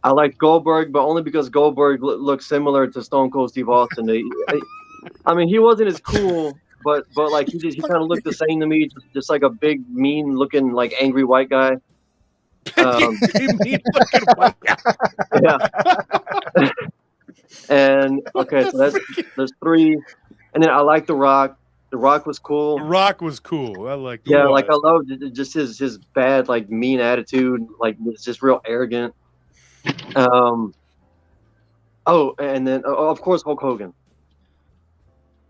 I like Goldberg, but only because Goldberg looks similar to Stone Cold Steve Austin. I mean, he wasn't as cool, but like he kind of looked the same to me, just like a big, mean looking, like angry white guy. Yeah. And okay, so there's 3, and then I like The Rock. The Rock was cool. The Rock was cool. I like. Yeah, like I loved just his bad, like mean attitude. Like it's just real arrogant. Oh, and then of course Hulk Hogan.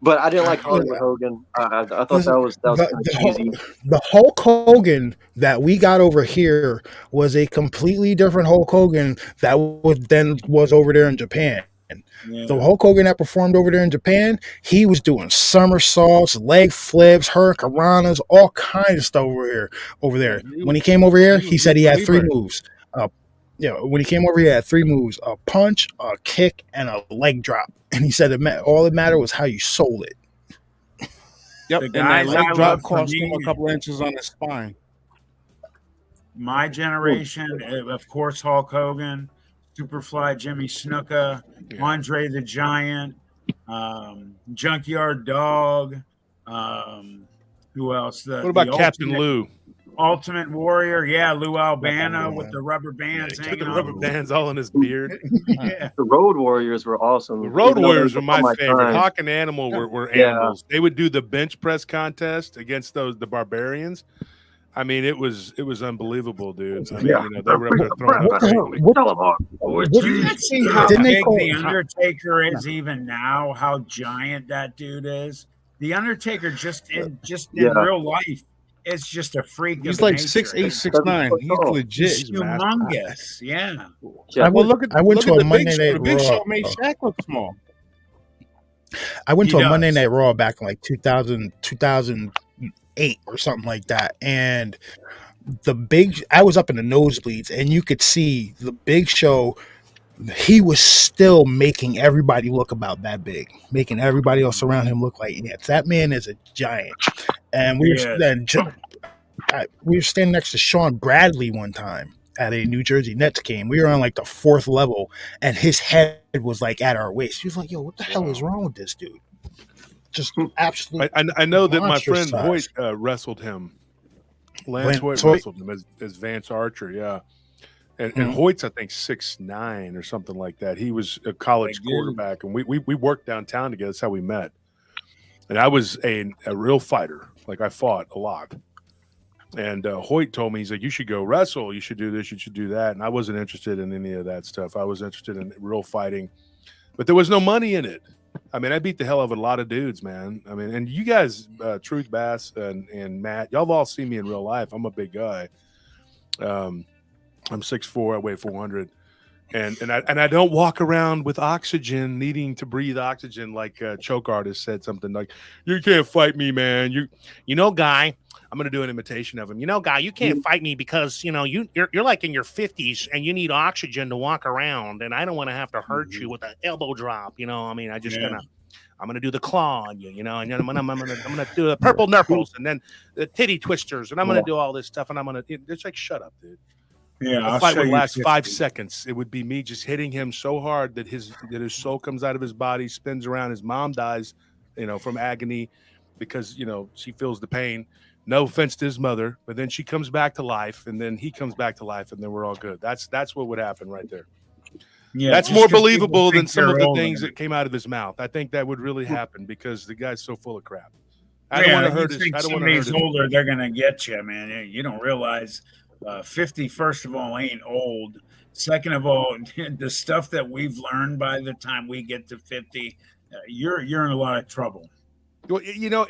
But I didn't like Hollywood Hogan. I thought that was kind of cheesy. The Hulk Hogan that we got over here was a completely different Hulk Hogan that was over there in Japan. Yeah. The Hulk Hogan that performed over there in Japan, he was doing somersaults, leg flips, hurricanranas, all kinds of stuff over there. When he came over here, he said he had 3 moves. When he came over here, he had 3 moves: a punch, a kick, and a leg drop. And he said all that mattered was how you sold it. Yep, and that leg drop cost him a couple inches on his spine. My generation, of course, Hulk Hogan, Superfly Jimmy Snuka, Andre the Giant, Junkyard Dog. Who else? What about Captain Lou? Ultimate Warrior, Lou Albano with the rubber bands hanging the rubber bands all in his beard. The Road Warriors were awesome. The Road Warriors were my favorite. Hawk and Animal were animals. They would do the bench press contest against the Barbarians. I mean, it was unbelievable, dude. I mean, they were up there throwing up. Do you not see how big The Undertaker is even now? How giant that dude is? The Undertaker just in real life. It's just a freak. He's like 6'8", 6'9". He's legit. He's humongous. Yeah. I went to a Monday Night Raw. Big Show made Shaq look small. I went to a Monday Night Raw back in like 2008 or something like that, and I was up in the nosebleeds, and you could see the Big Show. He was still making everybody look about that big, making everybody else around him look like, that man is a giant. And we were standing next to Sean Bradley one time at a New Jersey Nets game. We were on like the 4th level, and his head was like at our waist. He was like, "Yo, what the hell is wrong with this dude?" Just absolutely. I know that my friend Hoyt wrestled him. Lance Hoyt wrestled him as Vance Archer. Yeah. And Hoyt's, I think, 6'9" or something like that. He was a college quarterback, and we worked downtown together. That's how we met. And I was a real fighter. Like, I fought a lot. And Hoyt told me, he's like, you should go wrestle. You should do this. You should do that. And I wasn't interested in any of that stuff. I was interested in real fighting. But there was no money in it. I mean, I beat the hell out of a lot of dudes, man. I mean, and you guys, Truth Bass and Matt, y'all have all seen me in real life. I'm a big guy. I'm 6'4", I weigh 400, and I don't walk around with oxygen, needing to breathe oxygen like Choke Artist said something like, "You can't fight me, man. You know, Guy." I'm gonna do an imitation of him. You know, Guy, you can't fight me because you're like in your 50s and you need oxygen to walk around, and I don't want to have to hurt you with an elbow drop. You know, I mean, I'm gonna do the claw on you, and then I'm gonna do the purple nurples and then the titty twisters, and I'm gonna do all this stuff, and it's like, shut up, dude. Yeah, the fight would last 5 seconds. It would be me just hitting him so hard that his soul comes out of his body, spins around. His mom dies, from agony because she feels the pain. No offense to his mother, but then she comes back to life, and then he comes back to life, and then we're all good. That's what would happen right there. Yeah, that's more believable than some of the things that came out of his mouth. I think that would really happen because the guy's so full of crap. I don't want to hurt his. I don't want to hurt his. Older, they're gonna get you, man. You don't realize. 50, first of all, ain't old. Second of all, the stuff that we've learned by the time we get to 50, you're in a lot of trouble. Well,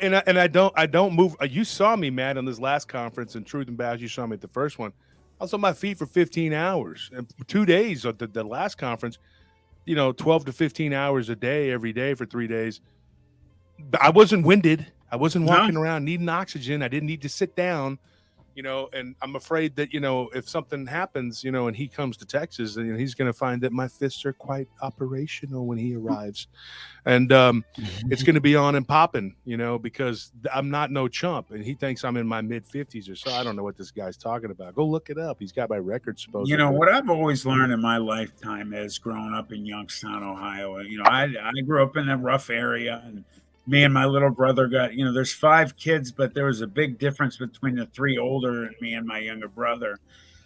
and I don't move. You saw me, Matt, on this last conference in Truth and Bass. You saw me at the first one. I was on my feet for 15 hours, and 2 days of the last conference. 12 to 15 hours a day, every day for 3 days. I wasn't winded. I wasn't walking around needing oxygen. I didn't need to sit down, and I'm afraid that, if something happens, and he comes to Texas, and he's going to find that my fists are quite operational when he arrives. And it's going to be on and popping, because I'm not no chump. And he thinks I'm in my mid-50s or so. I don't know what this guy's talking about. Go look it up. He's got my record supposedly. What I've always learned in my lifetime is growing up in Youngstown, Ohio. I grew up in a rough area, and me and my little brother got, there's 5 kids, but there was a big difference between the 3 older and me and my younger brother.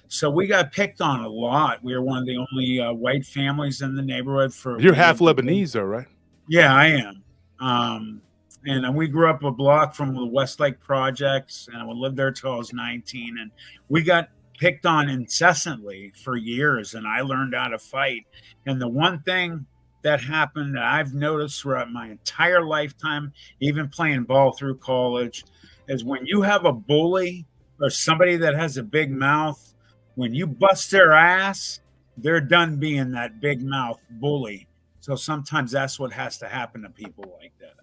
So we got picked on a lot. We were one of the only white families in the neighborhood. You're half Lebanese, though, right? Yeah, I am. And we grew up a block from the Westlake projects, and we lived there till I was 19. And we got picked on incessantly for years, and I learned how to fight. And the one thing that happened that I've noticed throughout my entire lifetime, even playing ball through college, is when you have a bully or somebody that has a big mouth, when you bust their ass, they're done being that big mouth bully. So sometimes that's what has to happen to people like that.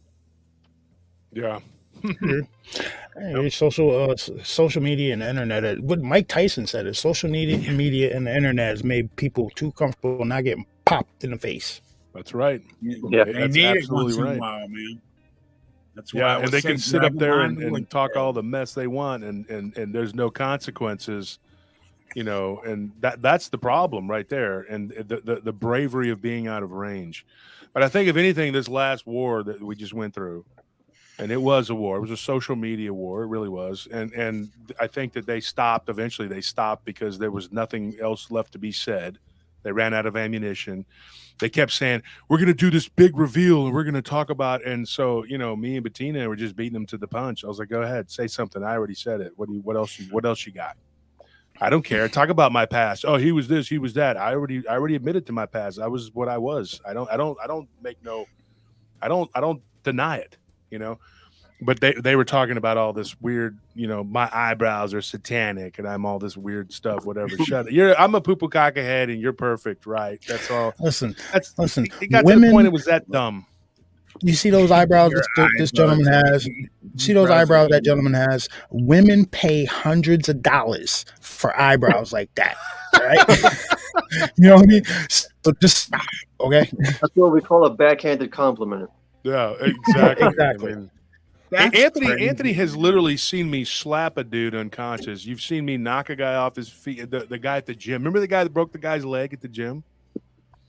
Yeah. Hey, social media and the internet. What Mike Tyson said is social media and the internet has made people too comfortable not getting popped in the face. That's right. Yeah, they need it once in a while, man. That's why. Yeah, and they can sit up there and talk all the mess they want, and there's no consequences. And that's the problem right there, and the bravery of being out of range. But I think, if anything, this last war that we just went through, and it was a war, it was a social media war, it really was, and I think that eventually they stopped because there was nothing else left to be said. They ran out of ammunition. They kept saying, we're going to do this big reveal and we're going to talk about, and so, me and Bettina were just beating them to the punch. I was like, go ahead, say something. I already said it. What else you got? I don't care. Talk about my past. Oh, he was this, he was that. I already admitted to my past. I was what I was. I don't deny it, But they were talking about all this weird, my eyebrows are satanic and I'm all this weird stuff, whatever. Shut it. I'm a poo-poo caca head and you're perfect, right? That's all. Listen. It got to the point it was that dumb. You see those eyebrows this gentleman has? See those eyebrows that gentleman has? Women pay hundreds of dollars for eyebrows like that, right? You know what I mean? So just, okay. That's what we call a backhanded compliment. Yeah, exactly. Exactly. I mean, Anthony has literally seen me slap a dude unconscious. You've seen me knock a guy off his feet. The guy at the gym. Remember the guy that broke the guy's leg at the gym?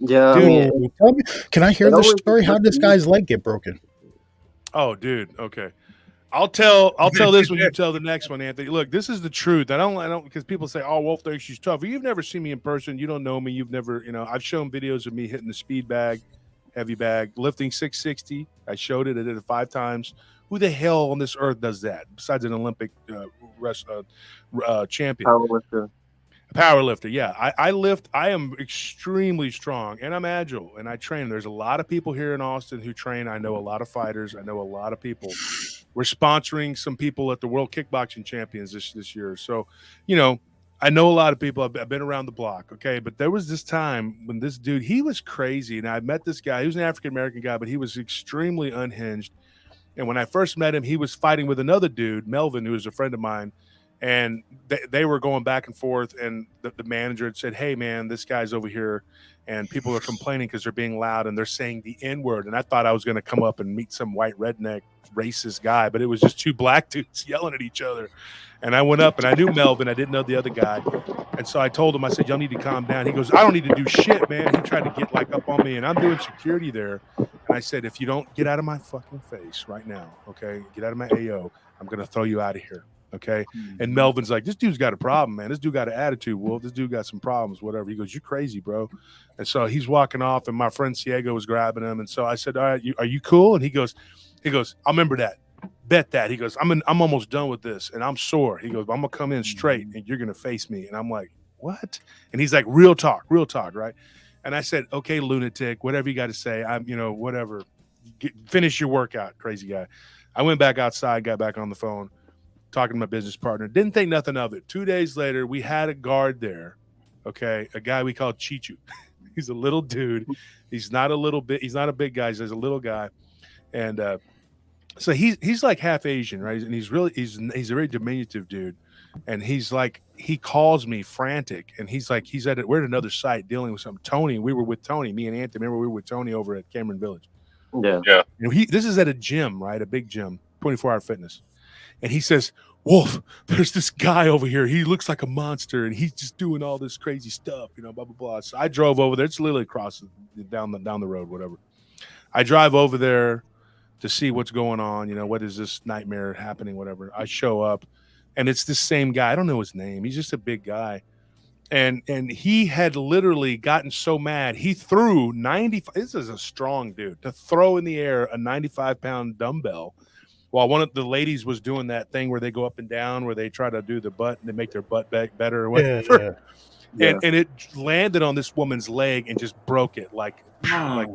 Yeah. Dude, tell me, can I hear the story? How did this guy's leg get broken? Oh, dude. Okay. I'll tell this when you tell the next one, Anthony. Look, this is the truth. I don't because people say, "Oh, Wolf thinks she's tough." You've never seen me in person. You don't know me. You've never, I've shown videos of me hitting the speed bag, heavy bag, lifting 660. I showed it. I did it 5 times. Who the hell on this earth does that besides an Olympic champion? Powerlifter, yeah. I lift. I am extremely strong, and I'm agile, and I train. There's a lot of people here in Austin who train. I know a lot of fighters. I know a lot of people. We're sponsoring some people at the World Kickboxing Champions this year. So, I know a lot of people. I've been around the block, okay? But there was this time when this dude, he was crazy, and I met this guy. He was an African-American guy, but he was extremely unhinged. And when I first met him, he was fighting with another dude, Melvin, who was a friend of mine. And they were going back and forth, and the manager had said, "Hey, man, this guy's over here, and people are complaining because they're being loud and they're saying the N-word." And I thought I was going to come up and meet some white redneck racist guy, but it was just 2 black dudes yelling at each other. And I went up, and I knew Melvin. I didn't know the other guy. And so I told him, I said, "Y'all need to calm down." He goes, "I don't need to do shit, man." He tried to get up on me, and I'm doing security there. And I said, "If you don't get out of my fucking face right now, okay, get out of my AO, I'm going to throw you out of here. Okay." And Melvin's like, "This dude's got a problem, man. This dude got an attitude, Wolf. This dude got some problems, whatever." He goes, "You're crazy, bro." And so he's walking off, and my friend Ciego was grabbing him. And so I said, "All right, are you cool?" And he goes, "I'll remember that. Bet that." He goes, I'm almost done with this, and I'm sore." He goes, "I'm gonna come in straight, and you're gonna face me." And I'm like, "What?" And he's like, real talk, right?" And I said, "Okay, lunatic, whatever you got to say. I'm, whatever. Finish your workout, crazy guy." I went back outside, got back on the phone, talking to my business partner. Didn't think nothing of it. 2 days later, we had a guard there, okay, a guy we call Chichu. He's a little dude. He's not a big guy. He's a little guy. And So he's like half Asian, right? And he's a very diminutive dude. And he's like, he calls me frantic, and he's like, we're at another site dealing with something. Tony, we were with Tony, me and Anthony. Remember, we were with Tony over at Cameron Village. Yeah. This is at a gym, right? A big gym, 24-hour fitness. And he says, Wolf, there's this guy over here. He looks like a monster, and he's just doing all this crazy stuff, blah, blah, blah. So I drove over there. It's literally across down the road, whatever. I drive over there to see what's going on. What is this nightmare happening, whatever. I show up, and it's this same guy. I don't know his name. He's just a big guy. And he had literally gotten so mad, he threw 95. This is a strong dude to throw in the air a 95-pound dumbbell while one of the ladies was doing that thing where they go up and down, where they try to do the butt and they make their butt back better or whatever. Yeah. And it landed on this woman's leg and just broke it like a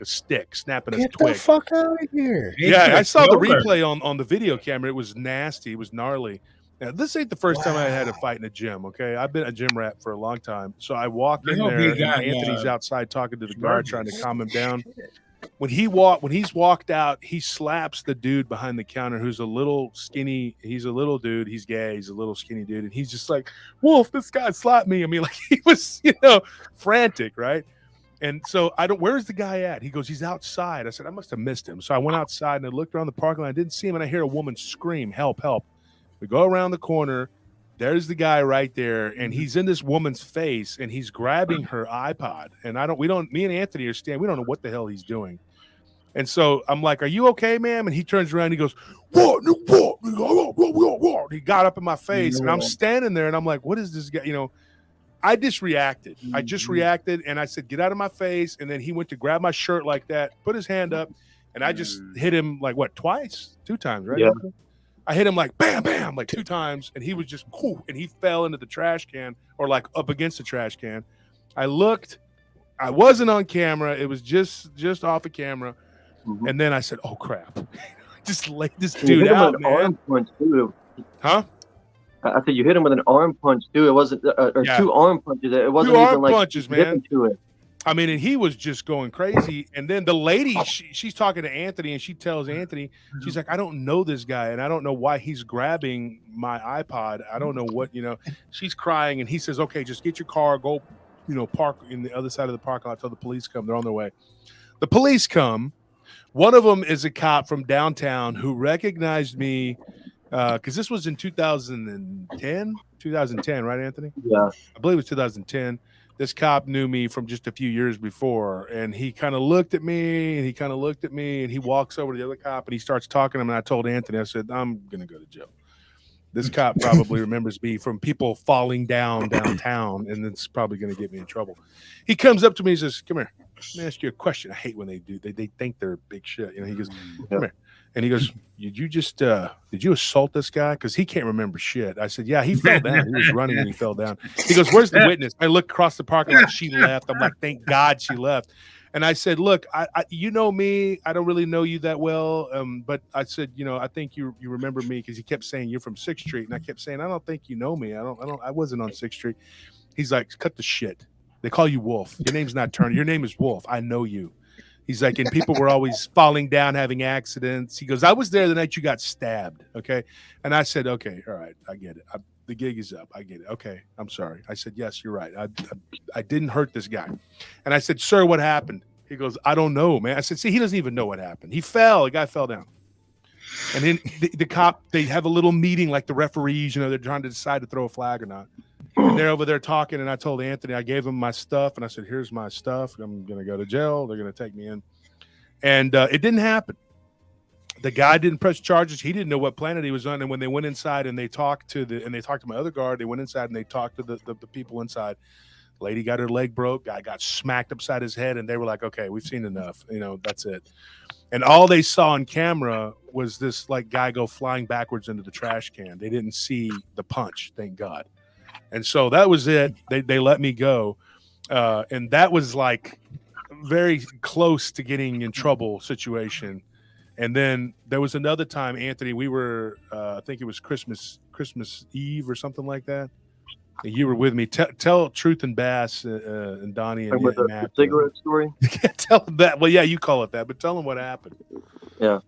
stick, snapping a twig. Get the fuck out of here. Yeah, I saw the replay on the video camera. It was nasty. It was gnarly. Now, this ain't the first time I had a fight in a gym, okay? I've been a gym rat for a long time. So I walk in there, and Anthony's outside talking to the guard, trying to calm him down. When he's walked out, he slaps the dude behind the counter who's a little skinny. He's a little dude. He's gay. He's a little skinny dude. And he's just like, Wolf, this guy slapped me. I mean, like, he was, frantic, right? And so where's the guy at? He goes, he's outside. I said, I must have missed him. So I went outside and I looked around the parking lot. I didn't see him. And I hear a woman scream, help, help. We go around the corner. There's the guy right there, and he's in this woman's face, and he's grabbing her iPod. And me and Anthony are standing. We don't know what the hell he's doing. And so I'm like, "Are you okay, ma'am?" And he turns around, and he goes, "What? He got up in my face, and I'm standing there, and I'm like, "What is this guy?" I just reacted. I just reacted, and I said, "Get out of my face!" And then he went to grab my shirt like that, put his hand up, and I just hit him like twice, 2 times, right? Yeah. I hit him like bam, bam, like 2 times, and he was just cool, and he fell into the trash can or like up against the trash can. I looked, I wasn't on camera, it was just off of camera, and then I said, "Oh crap!" Just laid this dude out, man. Arm punch too. Huh? I said you hit him with an arm punch too. It wasn't 2 arm punches. It wasn't 2 even arm like punches, man. To it. I mean, and he was just going crazy. And then the lady, she's talking to Anthony, and she tells Anthony, she's like, "I don't know this guy, and I don't know why he's grabbing my iPod. I don't know what, She's crying, and he says, "Okay, just get your car, go, park in the other side of the parking lot till the police come. They're on their way." The police come. One of them is a cop from downtown who recognized me because this was in 2010, right, Anthony? Yeah. I believe it was 2010. This cop knew me from just a few years before, and he kind of looked at me, and he walks over to the other cop, and he starts talking to him, and I told Anthony, I said, "I'm going to go to jail." This cop probably remembers me from people falling downtown, and it's probably going to get me in trouble. He comes up to me and says, "Come here. Let me ask you a question." I hate when they do. They think they're big shit. He goes, "Come here." And he goes, did you assault this guy? Because he can't remember shit. I said, "Yeah, he fell down. He was running and he fell down." He goes, "Where's the witness?" I look across the parking lot. She left. I'm like, thank God she left. And I said, "Look, I you know me. I don't really know you that well. But I said, I think you remember me," because he kept saying, "You're from 6th Street." And I kept saying, "I don't think you know me. I wasn't on 6th Street." He's like, "Cut the shit. They call you Wolf. Your name's not Turner. Your name is Wolf. I know you." He's like, "And people were always falling down, having accidents." He goes, "I was there the night you got stabbed." Okay. And I said, "Okay, all right, I get it. The gig is up. I get it. Okay, I'm sorry." I said, "Yes, you're right. I didn't hurt this guy." And I said, "Sir, what happened?" He goes, "I don't know, man." I said, "See, he doesn't even know what happened. He fell. The guy fell down." And then the cop, they have a little meeting like the referees, they're trying to decide to throw a flag or not. And they're over there talking, and I told Anthony, I gave him my stuff, and I said, "Here's my stuff. I'm going to go to jail. They're going to take me in." And it didn't happen. The guy didn't press charges. He didn't know what planet he was on. And when they went inside and they talked to my other guard, they went inside and they talked to the people inside. Lady got her leg broke. Guy got smacked upside his head, and they were like, "Okay, we've seen enough. That's it." And all they saw on camera was this guy go flying backwards into the trash can. They didn't see the punch, thank God. And so that was it. They let me go. And that was very close to getting in trouble situation. And then there was another time, Anthony, we were, I think it was Christmas Eve or something like that. And you were with me. Tell Truth and Bass and Donnie and Matt. The cigarette story? Tell them that. Well, yeah, you call it that, but tell them what happened. Yeah.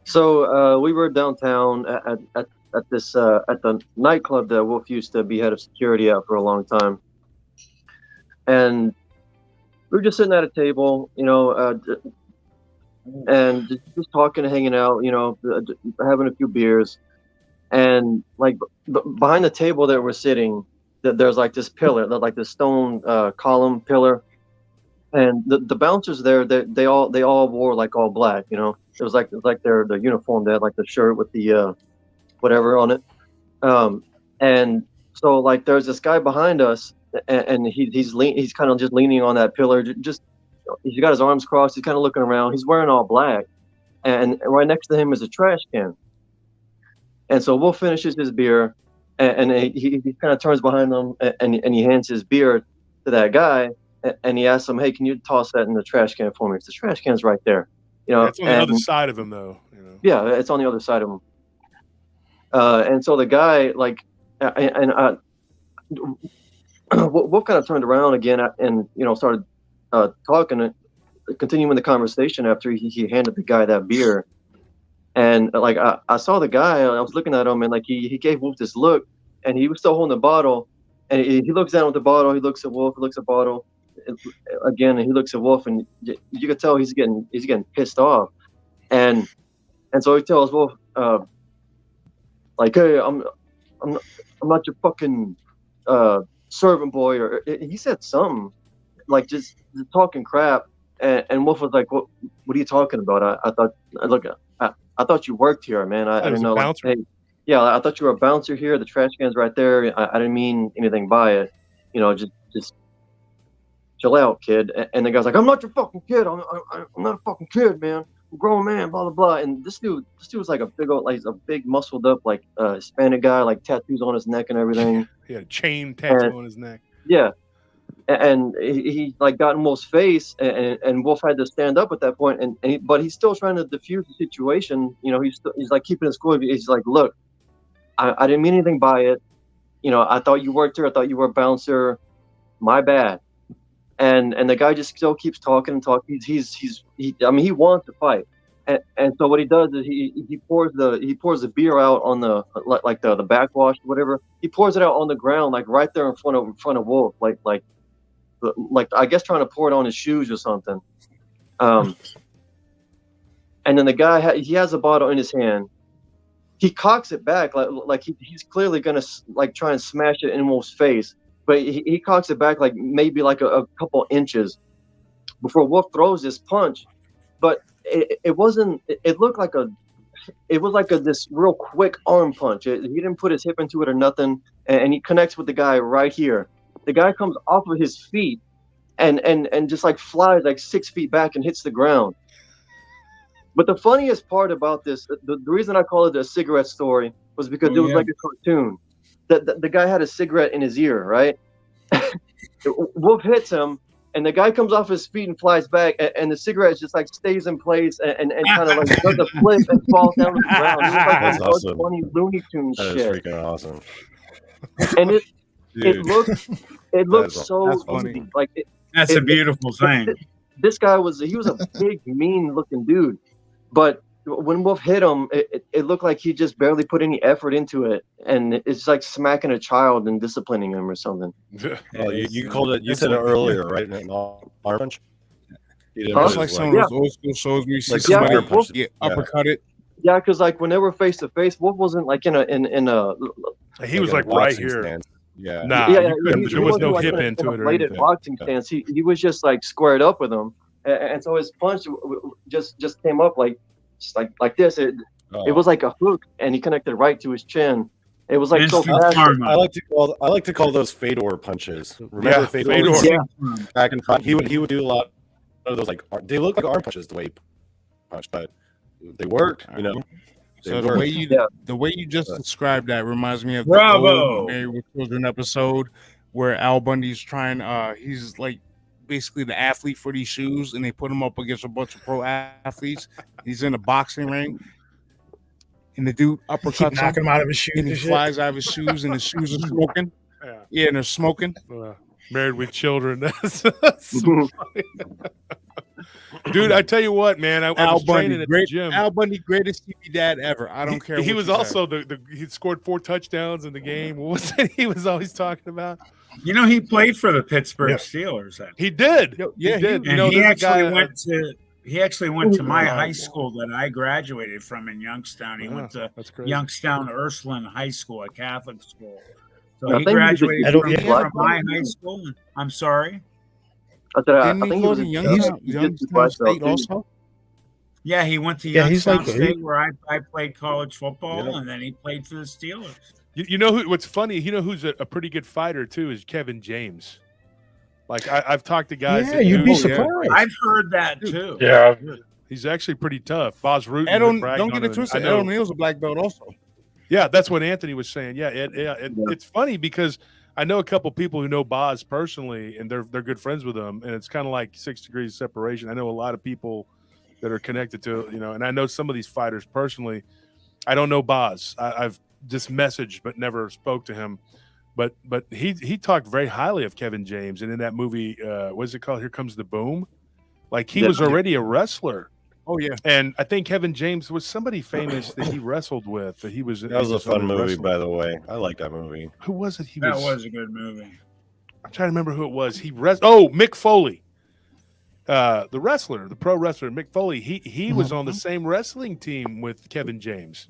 So we were downtown at this at the nightclub that Wolf used to be head of security at for a long time, and we were just sitting at a table, and just talking and hanging out, having a few beers, and like behind the table that we're sitting, there's like this pillar, like the stone column pillar, and the bouncers there, they all wore like all black, It was like their uniform. They had like the shirt with the whatever on it, and so like there's this guy behind us, and he's kind of just leaning on that pillar, just he's got his arms crossed. He's kind of looking around. He's wearing all black, and right next to him is a trash can. And so Wolf finishes his beer, and he kind of turns behind them, and he hands his beer to that guy, and he asks him, "Hey, can you toss that in the trash can for me? Because the trash can's right there." It's on the other side of him, though. Yeah, it's on the other side of him. And so the guy, like, Wolf kind of turned around again and started talking, continuing the conversation after he handed the guy that beer. And like I saw the guy, I was looking at him, and like he gave Wolf this look, and he was still holding the bottle, and he looks down at the bottle, he looks at Wolf, he looks at the bottle again, and he looks at Wolf, and you could tell he's getting pissed off, and so he tells Wolf, like, "Hey, I'm not your fucking servant boy," or he said something like just talking crap, and Wolf was like, "What are you talking about? I thought you worked here, man. I didn't know." Like, hey, yeah, I thought you were a bouncer here. The trash can's right there. I didn't mean anything by it. Just chill out, kid. And the guy's like, "I'm not your fucking kid. I'm not a fucking kid, man. I'm a grown man, blah, blah, blah." And this dude was like a big old, like a big muscled up, like Hispanic guy, like tattoos on his neck and everything. He had a chain tattoo on his neck. Yeah. And he like got in Wolf's face, and Wolf had to stand up at that point, but he's still trying to diffuse the situation. He's like keeping his cool. He's like, "Look, I didn't mean anything by it. I thought you worked here. I thought you were a bouncer. My bad." And the guy just still keeps talking and talking. He wants to fight, and so what he does is he pours the beer out on the like the backwash, whatever. He pours it out on the ground, like right there in front of Wolf, like I guess trying to pour it on his shoes or something. And then the guy he has a bottle in his hand. He cocks it back like he's clearly gonna like try and smash it in Wolf's face, but he cocks it back like maybe like a couple inches before Wolf throws this punch. But it wasn't. It looked like this real quick arm punch. He didn't put his hip into it or nothing, and he connects with the guy right here. The guy comes off of his feet and just like flies like 6 feet back and hits the ground. But the funniest part about this, the reason I call it a cigarette story was because it was like a cartoon. The guy had a cigarette in his ear, right? Wolf hits him, and the guy comes off his feet and flies back, and the cigarette just like stays in place and kind of like does a flip and falls down to the ground. It was like That's awesome. Funny Looney Tunes That shit. is freaking awesome. And it Dude, looked so funny. like That's a beautiful thing. This guy was a big, mean looking dude, but when Wolf hit him, it looked like he just barely put any effort into it, and it's like smacking a child and disciplining him or something. Oh, you called it. You said it earlier, right? An arm punch. It's like some of those old school shows where you see somebody uppercut it. Yeah, because like when they were face to face, Wolf wasn't like in a. He was like right here. Stance. Yeah. Nah, there was no hip into it or anything. Boxing stance. He was just like squared up with him, and so his punch just came up like this. It was like a hook, and he connected right to his chin. It was like so fast. I like to call those Fedor punches. Remember Fedor? Yeah. Back in front, he would do a lot of those like they look like arm punches the way he punched, but they worked. So the way you just described that reminds me of the Bravo Married with Children episode where Al Bundy's trying. He's like basically the athlete for these shoes, and they put him up against a bunch of pro athletes. He's in a boxing ring, and the dude uppercuts knocking him out of his shoes, and he flies out of his shoes, and his shoes are smoking. Yeah, and they're smoking. Married with Children. That's Dude, I tell you what, man, I was training at the gym. Al Bundy, greatest TV dad ever. I don't care. He what was you also say. he scored 4 touchdowns in the game. What was it he was always talking about? You know, he played for the Pittsburgh Steelers. He did. Yeah, he did. And You know, he there's a actually guy, went to my high school that I graduated from in Youngstown. He went to Youngstown Ursuline High School, a Catholic school. So he graduated from my high school. I'm sorry. Didn't he go to Youngstown State also? Yeah, he went to Youngstown State where I played college football, and then he played for the Steelers. You know what's funny? You know who's a pretty good fighter too is Kevin James. Like I've talked to guys. Yeah, you'd be surprised. I've heard that too. Yeah, he's actually pretty tough. Boz Rutan. Don't get it twisted. Ed O'Neill's a black belt also. Yeah, that's what Anthony was saying. Yeah, it's funny because I know a couple people who know Boz personally, and they're good friends with him, and it's kind of like 6 degrees of separation. I know a lot of people that are connected to, and I know some of these fighters personally. I don't know Boz. I've just messaged but never spoke to him. But he talked very highly of Kevin James, and in that movie, what's it called? Here Comes the Boom. Like he was already a wrestler. Oh yeah, and I think Kevin James was somebody famous that he wrestled with. That was a fun movie, by the way. I like that movie. Who was it? That was a good movie. I'm trying to remember who it was. Mick Foley, the wrestler, the pro wrestler, Mick Foley. He was on the same wrestling team with Kevin James.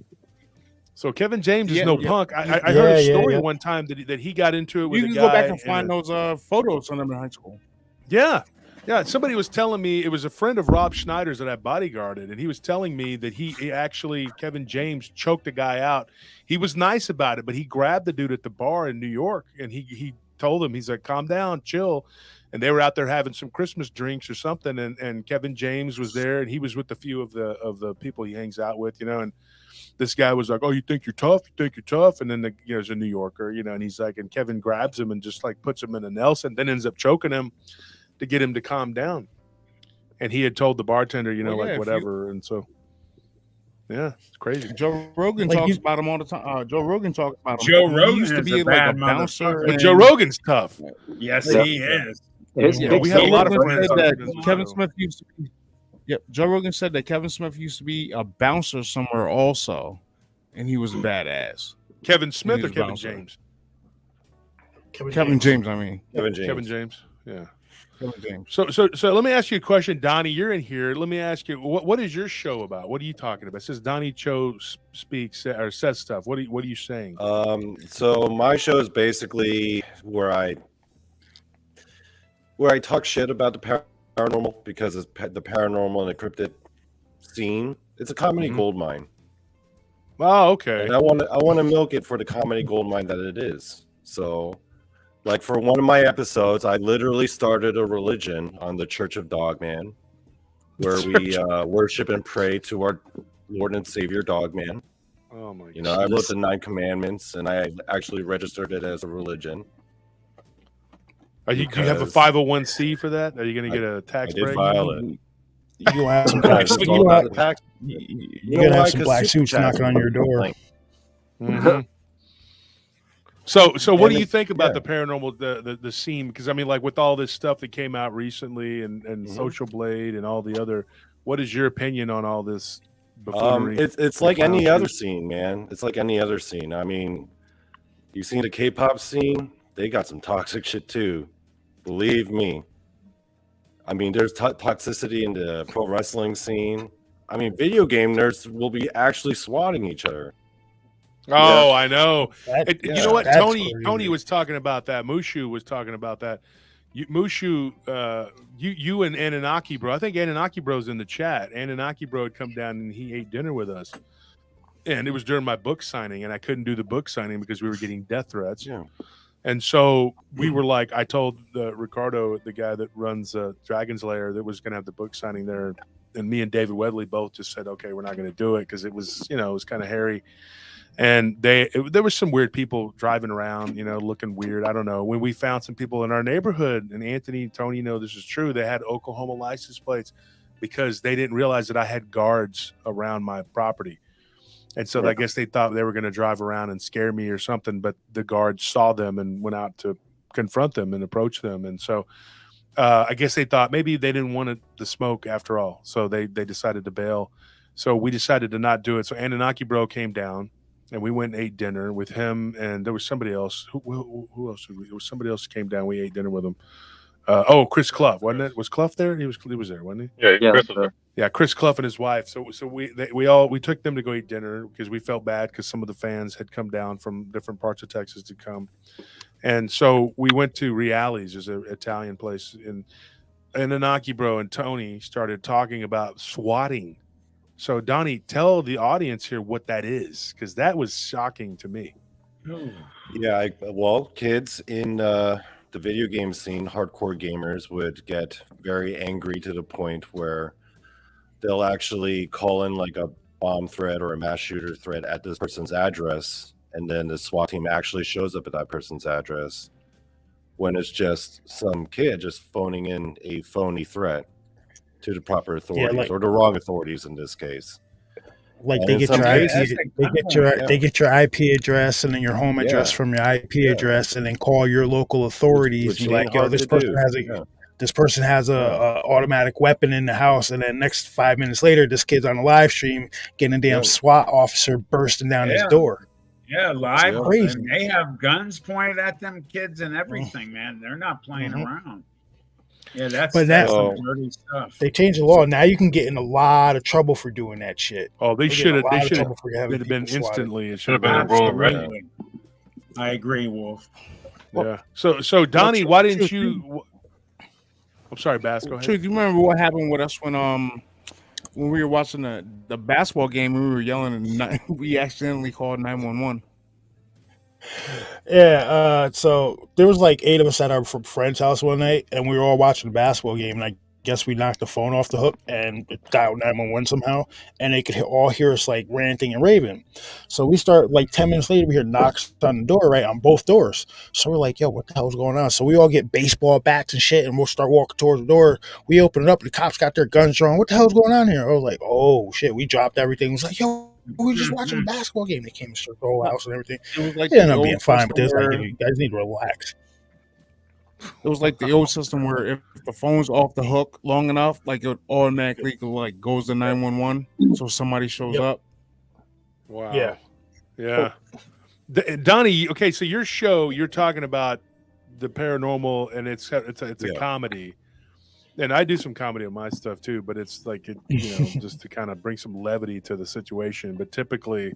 So Kevin James is no punk. I heard a story one time that he got into it with a guy. You can go back and find those photos on them in high school. Yeah. Yeah, somebody was telling me, it was a friend of Rob Schneider's that I bodyguarded, and he was telling me that he actually, Kevin James, choked a guy out. He was nice about it, but he grabbed the dude at the bar in New York, and he told him, he's like, calm down, chill. And they were out there having some Christmas drinks or something, and Kevin James was there, and he was with a few of the people he hangs out with, and this guy was like, oh, you think you're tough? You think you're tough? And then he's a New Yorker, and he's like, and Kevin grabs him and just like puts him in a Nelson, then ends up choking him to get him to calm down. And he had told the bartender, whatever. And so, yeah, it's crazy. Joe Rogan talks about him all the time. Joe Rogan talks about him. Joe Rogan used to be like a bouncer. But Joe Rogan's tough. Yes, he is. We have a lot of friends that Kevin Smith used to be. Yeah, Joe Rogan said that Kevin Smith used to be a bouncer somewhere also, and he was a badass. Kevin Smith or Kevin James? Kevin James, I mean. Kevin James, yeah. Kevin James. So let me ask you a question, Donnie. You're in here. Let me ask you, what is your show about? What are you talking about? It says Donnie Cho speaks or says stuff. What are you saying? So my show is basically where I talk shit about the paranormal, because it's the paranormal and encrypted scene. It's a comedy gold mine. Oh, okay. And I want to milk it for the comedy gold mine that it is. So, like, for one of my episodes, I literally started a religion on the Church of Dogman, where we worship and pray to our Lord and Savior Dogman. Oh my! I wrote the 9 Commandments, and I actually registered it as a religion. Do you have a 501c for that? Are you going to get a tax break? File it. You'll have some black, you're gonna have some black suits knocking on your door. Mm-hmm. So what do you think about the paranormal, the scene? Because I mean, like with all this stuff that came out recently, and Social Blade and all the other, what is your opinion on all this? It's like any other scene, man. It's like any other scene. I mean, you've seen the K-pop scene. They got some toxic shit too. Believe me. I mean, there's toxicity in the pro wrestling scene. I mean, video game nerds will be actually swatting each other. Oh, yeah. I know. You know what? Tony was talking about that. Mushu was talking about that. Mushu, you and Anunnaki Bro. I think Anunnaki Bro's in the chat. Anunnaki Bro had come down and he ate dinner with us. And it was during my book signing, and I couldn't do the book signing because we were getting death threats. Yeah. And so we were like, I told Ricardo, the guy that runs Dragon's Lair, that was going to have the book signing there. And me and David Wedley both just said, okay, we're not going to do it because it was, it was kind of hairy. And there was some weird people driving around, looking weird. I don't know. When we found some people in our neighborhood, and Anthony, Tony, this is true. They had Oklahoma license plates because they didn't realize that I had guards around my property. And so I guess they thought they were going to drive around and scare me or something, but the guards saw them and went out to confront them and approach them. And so I guess they thought maybe they didn't want the smoke after all, so they decided to bail. So we decided to not do it. So Anunnaki Bro came down, and we went and ate dinner with him, and there was somebody else. Who else? There was somebody else who came down. We ate dinner with him. Chris Clough, wasn't it? Was Clough there? He was there, wasn't he? Yeah, Chris was there. Yeah, Chris Clough and his wife. So we took them to go eat dinner because we felt bad because some of the fans had come down from different parts of Texas to come, and so we went to Reali's, there's an Italian place, and Anunnaki Bro and Tony started talking about swatting. So Donnie, tell the audience here what that is, because that was shocking to me. Yeah, kids in the video game scene, hardcore gamers would get very angry to the point where they'll actually call in like a bomb threat or a mass shooter threat at this person's address, and then the SWAT team actually shows up at that person's address when it's just some kid just phoning in a phony threat to the proper authorities, or the wrong authorities in this case. Like they get your IP address and then your home address from your IP address, and then call your local authorities and be like, "Yo, this person has a automatic weapon in the house," and then next 5 minutes later, this kid's on a live stream getting a damn SWAT officer bursting down his door. Yeah, live. Crazy. And they have guns pointed at them kids and everything, man. They're not playing around. Yeah, that's some dirty stuff. They changed the law. Now you can get in a lot of trouble for doing that shit. Oh, they should have been instantly. It should have been a roll red. I agree, Wolf. Yeah. So Donnie, why didn't you? I'm sorry, Bass. Go ahead. Do you remember what happened with us when we were watching the basketball game and we were yelling and we accidentally called 911? Yeah, so there was like 8 of us at our friend's house one night, and we were all watching the basketball game, and I guess we knocked the phone off the hook and dialed 911 somehow, and they could all hear us like ranting and raving. So we start like 10 minutes later, we hear knocks on the door, right, on both doors. So we're like, yo, what the hell's going on? So we all get baseball bats and shit, and we'll start walking towards the door. We open it up, and the cops got their guns drawn. What the hell's going on here? I was like, oh shit, we dropped everything. It was like, yo, we were just watching a basketball game. They came and searched the whole house and everything. It was like they ended up being fine, but there's like, you guys need to relax. It was like the old system where if the phone's off the hook long enough, like it automatically like goes to 911, so somebody shows up. Wow. Yeah. Donnie, okay, so your show, you're talking about the paranormal, and it's a comedy. And I do some comedy on my stuff too, but it's like just to kind of bring some levity to the situation. But typically,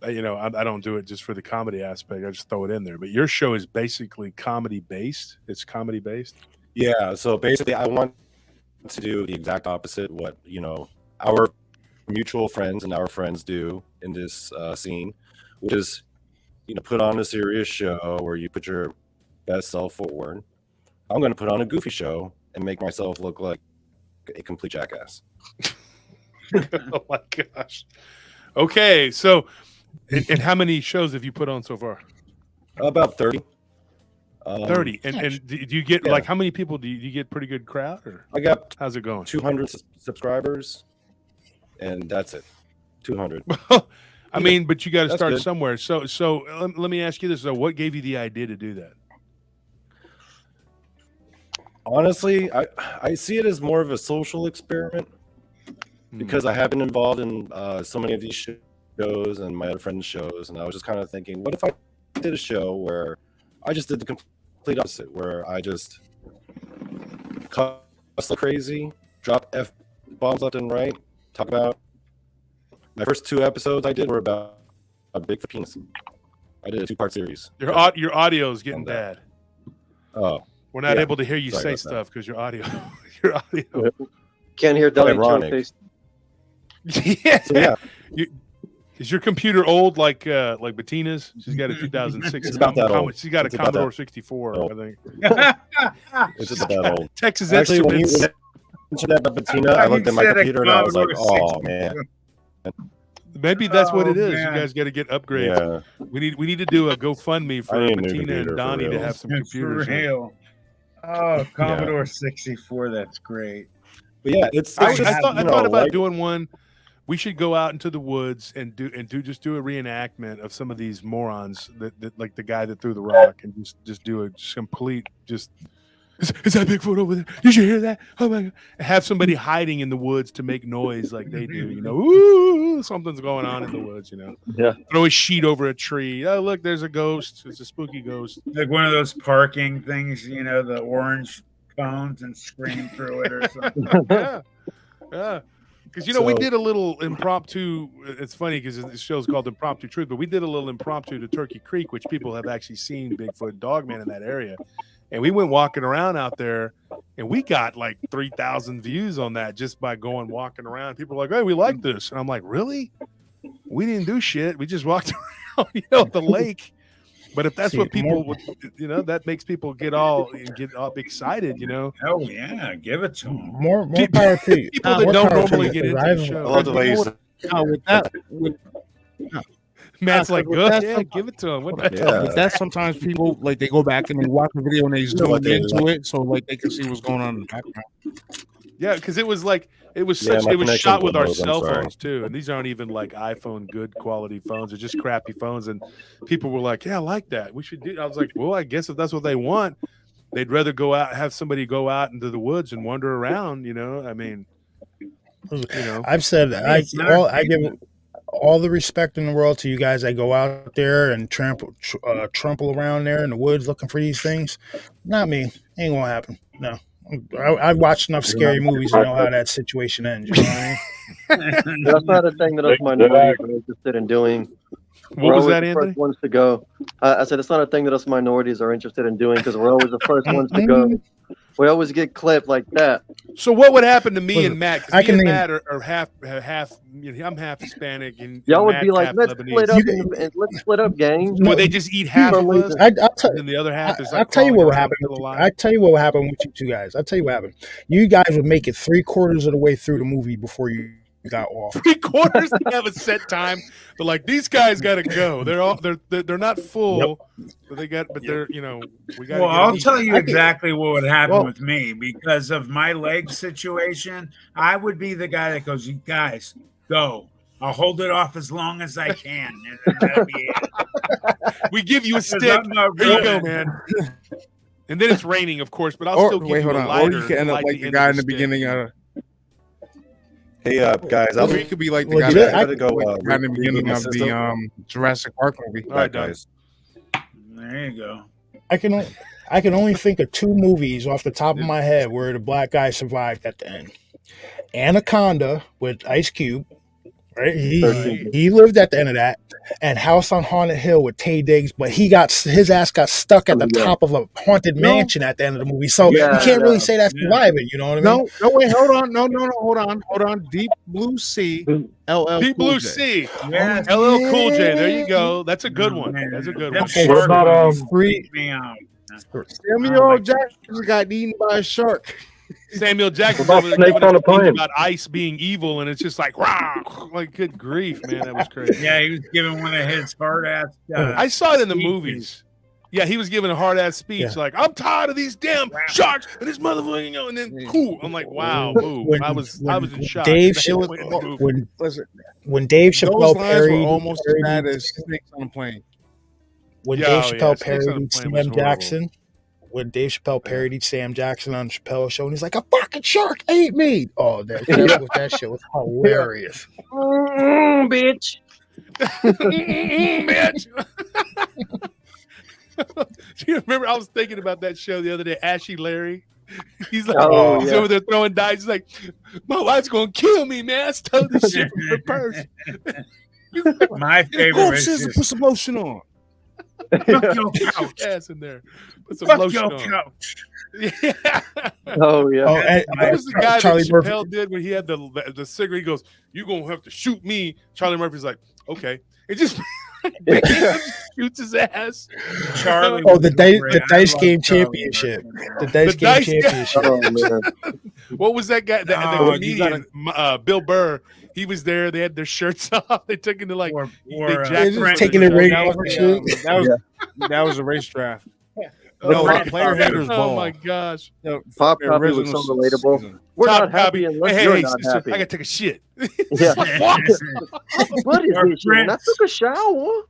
I don't do it just for the comedy aspect. I just throw it in there. But your show is basically comedy based. It's comedy based. Yeah. So basically, I want to do the exact opposite what our mutual friends and our friends do in this scene, which is put on a serious show where you put your best self forward. I'm going to put on a goofy show and make myself look like a complete jackass. Oh my gosh. Okay, so and how many shows have you put on so far? About 30. 30. And do you get like how many people do you get? Pretty good crowd, or I got how's it going? 200 subscribers, and that's it. 200. I mean, but you got to start somewhere. So let me ask you this: so what gave you the idea to do that? Honestly, I see it as more of a social experiment because I have been involved in so many of these shows and my other friends' shows, and I was just kind of thinking, what if I did a show where I just did the complete opposite, where I just cuss like crazy, drop F-bombs left and right, talk about my first 2 episodes I did were about a big penis. I did a 2-part series. Your audio is getting bad. Oh. We're not able to hear you say stuff because your audio. Can't hear Donnie. Yeah. So, is your computer old like Bettina's? She's got a 2006. It's about that old. She's got a Commodore 64, I think. It's just that old. Texas Actually, Instruments. When you mentioned that about Bettina, I looked at my computer and I was like, oh man. Maybe that's what it is. Man. You guys got to get upgrades. Yeah. We need to do a GoFundMe for Bettina and Donnie to have some computers. Oh, Commodore 64, that's great. But yeah, I thought about doing one. We should go out into the woods and do a reenactment of some of these morons that like the guy that threw the rock, and just do a complete Is that Bigfoot over there? Did you hear that? Oh my God. Have somebody hiding in the woods to make noise like they do, ooh, something's going on in the woods, Yeah. Throw a sheet over a tree. Oh, look, there's a ghost. It's a spooky ghost. Like one of those parking things, the orange cones, and scream through it or something. Yeah. Because, we did a little impromptu. It's funny because the show's called Impromptu Truth, but we did a little impromptu to Turkey Creek, which people have actually seen Bigfoot, Dogman in that area. And we went walking around out there, and we got like 3,000 views on that just by going walking around. People are like, "Hey, we like this," and I'm like, "Really? We didn't do shit. We just walked around, at the lake." But if that's what people would, that makes people get all excited, Oh yeah, give it to them. More power to you. People that don't normally get into the show. I love the way you said. Matt's like, good, yeah, give it to him. What the hell? But that sometimes people like they go back and they watch the video and they zoom into it so like they can see what's going on in the background. Yeah, because it was shot with our cell phones too, and these aren't even like iPhone good quality phones; they're just crappy phones. And people were like, "Yeah, I like that. We should do." I was like, "Well, I guess if that's what they want, they'd rather go out, have somebody go out into the woods and wander around." I mean, I've said I give all the respect in the world to you guys that go out there and trample around there in the woods looking for these things. Not me. Ain't gonna happen. No. I've watched enough scary movies to know how that situation ends. You know what I mean? That's not a thing that us minorities are interested in doing. What was that, Anthony? First ones to go. I said it's not a thing that us minorities are interested in doing because we're always the first ones to go. We always get clipped like that. So what would happen to me and Matt? Because me and Matt are half. I'm half Hispanic, and y'all would Matt's be like, half let's Lebanese. let's split up, gang. Well, they just eat half of us, and the other half is like. I'll tell you what would happen. I tell you what would happen with you two guys. I'll tell you what happened. You guys would make it 3/4 of the way through the movie before you got off. 3/4. They have a set time. They're like, these guys got to go. They're not full. But they got. But they're we got. Well, I'll tell you exactly what would happen with me because of my leg situation. I would be the guy that goes, "You guys go. I'll hold it off as long as I can." And that'd be it. We give you a stick. Here you go, man. And then it's raining, of course, but I'll still give you a lighter. Or you can end up like the guy in the beginning of. Hey, guys. Or you could be like the guy in the beginning of the Jurassic Park movie. All right, guys. There you go. I can only think of 2 movies off the top of my head where the black guy survived at the end. Anaconda with Ice Cube, right? He lived at the end of that, and House on Haunted Hill with Taye Diggs, but his ass got stuck at the top of a haunted mansion at the end of the movie. So you can't really say that's surviving. You know what I mean? No, wait, hold on, hold on. Deep Blue Sea, LL Deep Cool Blue J. Sea, LL Cool J. There you go. That's a good one. That's a good one. Okay, What about Samuel Jackson got eaten by a shark. Samuel Jackson What about Snakes on a Plane? about ice being evil, and it's just like, wow, like good grief, man, that was crazy. Yeah, he was giving one of his hard ass. I saw it in the movies. Yeah, he was giving a hard ass speech, like, I'm tired of these damn sharks and this motherfucking, and then cool. I'm like, wow, I was in shock. When Dave Chappelle parodied almost as bad as Snakes on a Plane. When Dave Chappelle parodied Sam Jackson. When Dave Chappelle parodied Sam Jackson on the Chappelle Show, and he's like, "A fucking shark ate me!" Oh, that shit was hilarious. Bitch. Bitch. Do you remember? I was thinking about that show the other day. Ashy Larry. He's like, he's over there throwing dice. He's like, my wife's gonna kill me, man. I stole this shit from the purse. My favorite is put some lotion on. Fuck your couch. Ass in there. Put some Fuck lotion your on. couch. Yeah. Oh yeah. Oh, and, What was the guy Charlie that Chappelle did when he had the cigarette? He goes, "You gonna have to shoot me." Charlie Murphy's like, "Okay." It just shoots his ass. Charlie. Oh, the dice game championship. The dice game championship. Oh, man. What was that guy? The comedian, Bill Burr. He was there. They had their shirts off. They took him to like taking the ring off and shit. That was a race draft. No, player haters ball. Oh my gosh. Pop Copy was so relatable. We're not happy unless you're not happy. I gotta take a shit. Yeah. What is this shit? I took a shower.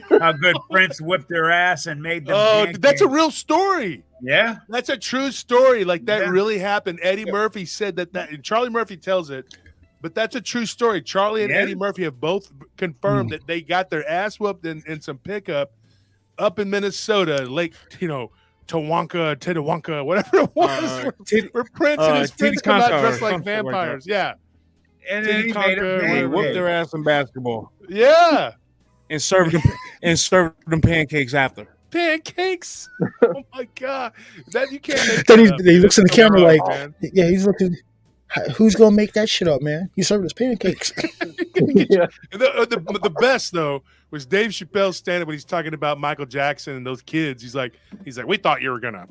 how good Prince whipped their ass and made them. Oh, pancakes. that's a real story. Yeah, that's a true story. Like that Yeah. really happened. Eddie Murphy said that, and Charlie Murphy tells it, but that's a true story. Charlie and Yeah. Eddie Murphy have both confirmed that they got their ass whooped in some pickup up in Minnesota, Lake, Tittawonka, whatever it was, where Prince and his friends come out dressed like vampires. Yeah. and then he made them They whooped pancakes. their ass in basketball Yeah. and served them pancakes after. Pancakes. Oh my God. That you can't make Then that up. he looks in the That's so camera wrong, like, man. yeah, he's looking. Who's gonna make that shit up, man? You serving us pancakes. Yeah. The best though was Dave Chappelle's stand-up when he's talking about Michael Jackson and those kids. He's like, we thought you were gonna,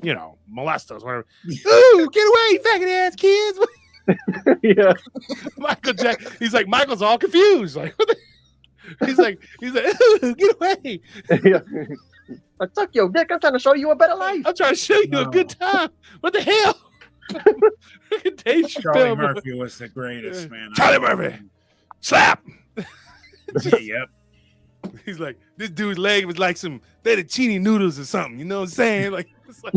molest us, whatever. Ooh, get away, you faggot ass kids. Yeah. Michael Jackson. He's like, Michael's all confused. Like, what the? He's like, ooh, get away. Yeah. I suck your dick. I'm trying to show you a better life. I'm trying to show you a good time. What the hell? Look at Dave Charlie Chappelle. Murphy was the greatest, man. Charlie Murphy. Slap. Yep. He's like, this dude's leg was like some fettuccine noodles or something. You know what I'm saying? Like, it's like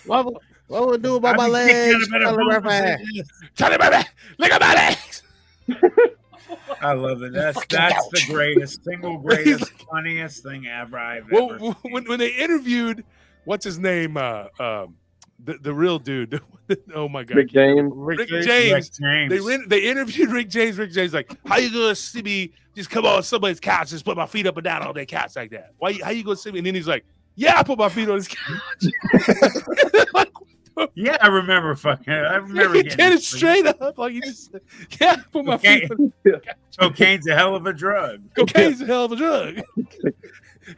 What would I do about my I'd be kicking legs? him in the Charlie balls Murphy? and this. Charlie Murphy, look at my legs. I love it. That's the greatest, single greatest, funniest thing ever I've ever. Well, when they interviewed, what's his name? The real dude. Oh my God, Rick James. Rick Rick James. James. They interviewed Rick James. Rick James like, how you gonna see me just come on somebody's couch, just put my feet up and down on their couch like that? How you gonna see me? And then he's like, yeah, I put my feet on his couch. Like, Yeah, I remember he did it straight up. Like he just said, yeah, I put my feet on Cocaine's a hell of a drug. Cocaine's a hell of a drug.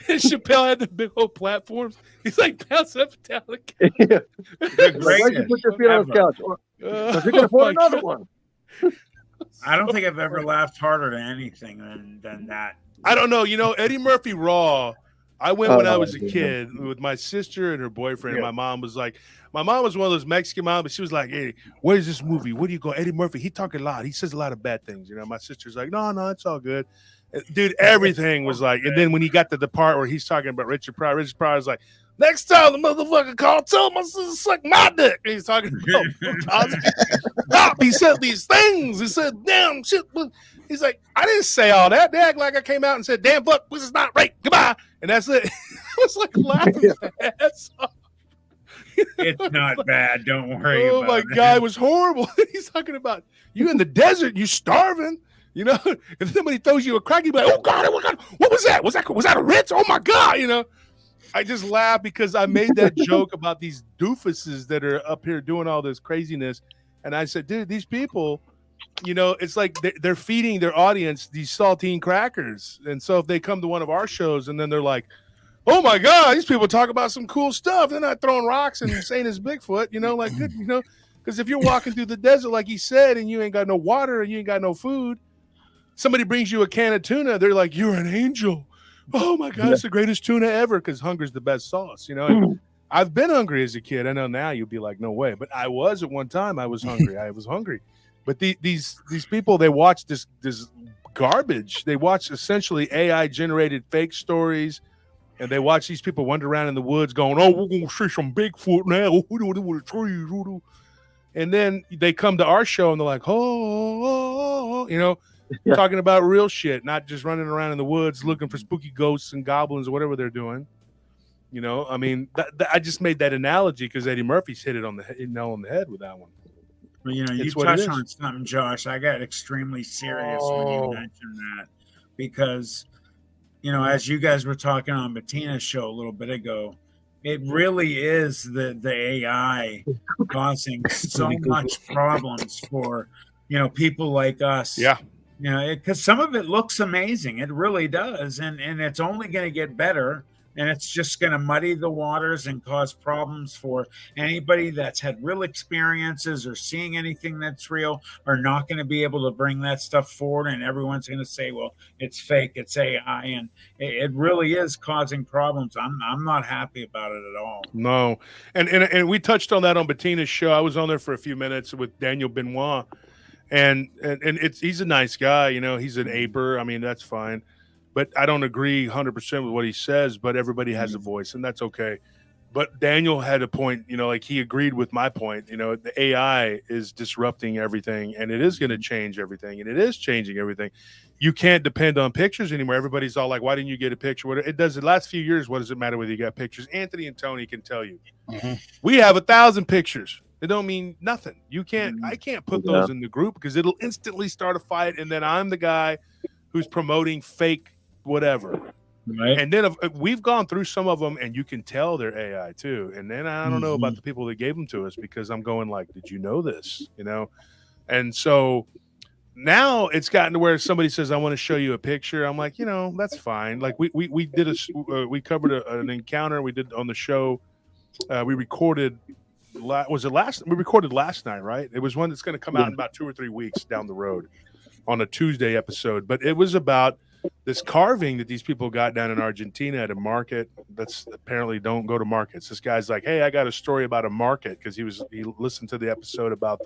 And Chappelle had the big old platforms. He's like bouncing up and down the couch. Yeah. The Why'd you greatest put your feet on the ever. couch? Because you can afford another one. I don't think I've ever laughed harder at anything than that. I don't know. Eddie Murphy Raw. I went when I was a yeah. kid with my sister and her boyfriend. And my mom was one of those Mexican moms, but she was like, hey, where's this movie? Where do you go? Eddie Murphy, he talking a lot. He says a lot of bad things. My sister's like, no, it's all good. Dude, everything was like, and then when he got to the part where he's talking about Richard Pryor was like, next time the motherfucker called, tell my sister to suck my dick. And he's talking about Stop, he said these things. He said, damn shit. He's like, I didn't say all that. They act like I came out and said, damn fuck, this is not right. Goodbye. And that's it. I was like laughing my ass off. It's not bad. Don't worry Oh about my it. God, it was horrible. He's talking about you in the desert, you starving, and somebody throws you a crack, you be like, oh God, what was that? Was that a Ritz? Oh my God, I just laugh because I made that joke about these doofuses that are up here doing all this craziness. And I said, dude, these people, it's like they're feeding their audience these saltine crackers. And so if they come to one of our shows and then they're like, oh my God, these people talk about some cool stuff. They're not throwing rocks and saying it's Bigfoot, like good, because if you're walking through the desert, like he said, and you ain't got no water and you ain't got no food, somebody brings you a can of tuna, they're like, you're an angel. Oh my God, it's the greatest tuna ever because hunger's the best sauce, And I've been hungry as a kid. I know now you'll be like, no way. But I was at one time. I was hungry. But these people, they watch this garbage. They watch essentially AI generated fake stories. And they watch these people wander around in the woods going, oh, we're going to see some Bigfoot now. With the trees. And then they come to our show and they're like, talking about real shit, not just running around in the woods looking for spooky ghosts and goblins or whatever they're doing. I mean, I just made that analogy because Eddie Murphy's hit it on the nail on the head with that one. Well, you touched on something, Josh. I got extremely serious when you mentioned that because, as you guys were talking on Bettina's show a little bit ago, it really is the AI causing so much problems for, people like us. Yeah. Because some of it looks amazing. It really does. And it's only going to get better. And it's just going to muddy the waters and cause problems for anybody that's had real experiences or seeing anything that's real are not going to be able to bring that stuff forward. And everyone's going to say, well, it's fake, it's AI. And it really is causing problems. I'm not happy about it at all. No. And we touched on that on Bettina's show. I was on there for a few minutes with Daniel Benoit. And he's a nice guy. He's an aper. I mean, that's fine. but I don't agree 100% with what he says, but everybody has a voice, and that's okay. But Daniel had a point, like he agreed with my point. The AI is disrupting everything, and it is going to change everything, and it is changing everything. You can't depend on pictures anymore. Everybody's all like, why didn't you get a picture? It does the last few years. What does it matter whether you got pictures? Anthony and Tony can tell you. We have 1,000 pictures. It don't mean nothing. I can't put those in the group because it'll instantly start a fight. And then I'm the guy who's promoting fake whatever. Right. And then we've gone through some of them, and you can tell they're AI too. And then I don't know about the people that gave them to us, because I'm going like, did you know this? And so now it's gotten to where somebody says, I want to show you a picture. I'm like, that's fine. Like we did we covered an encounter we did on the show. We recorded. We recorded last night, right? It was one that's going to come out in about 2 or 3 weeks down the road on a Tuesday episode. But it was about this carving that these people got down in Argentina at a market. That's apparently don't go to markets. This guy's like, hey, I got a story about a market, because he listened to the episode about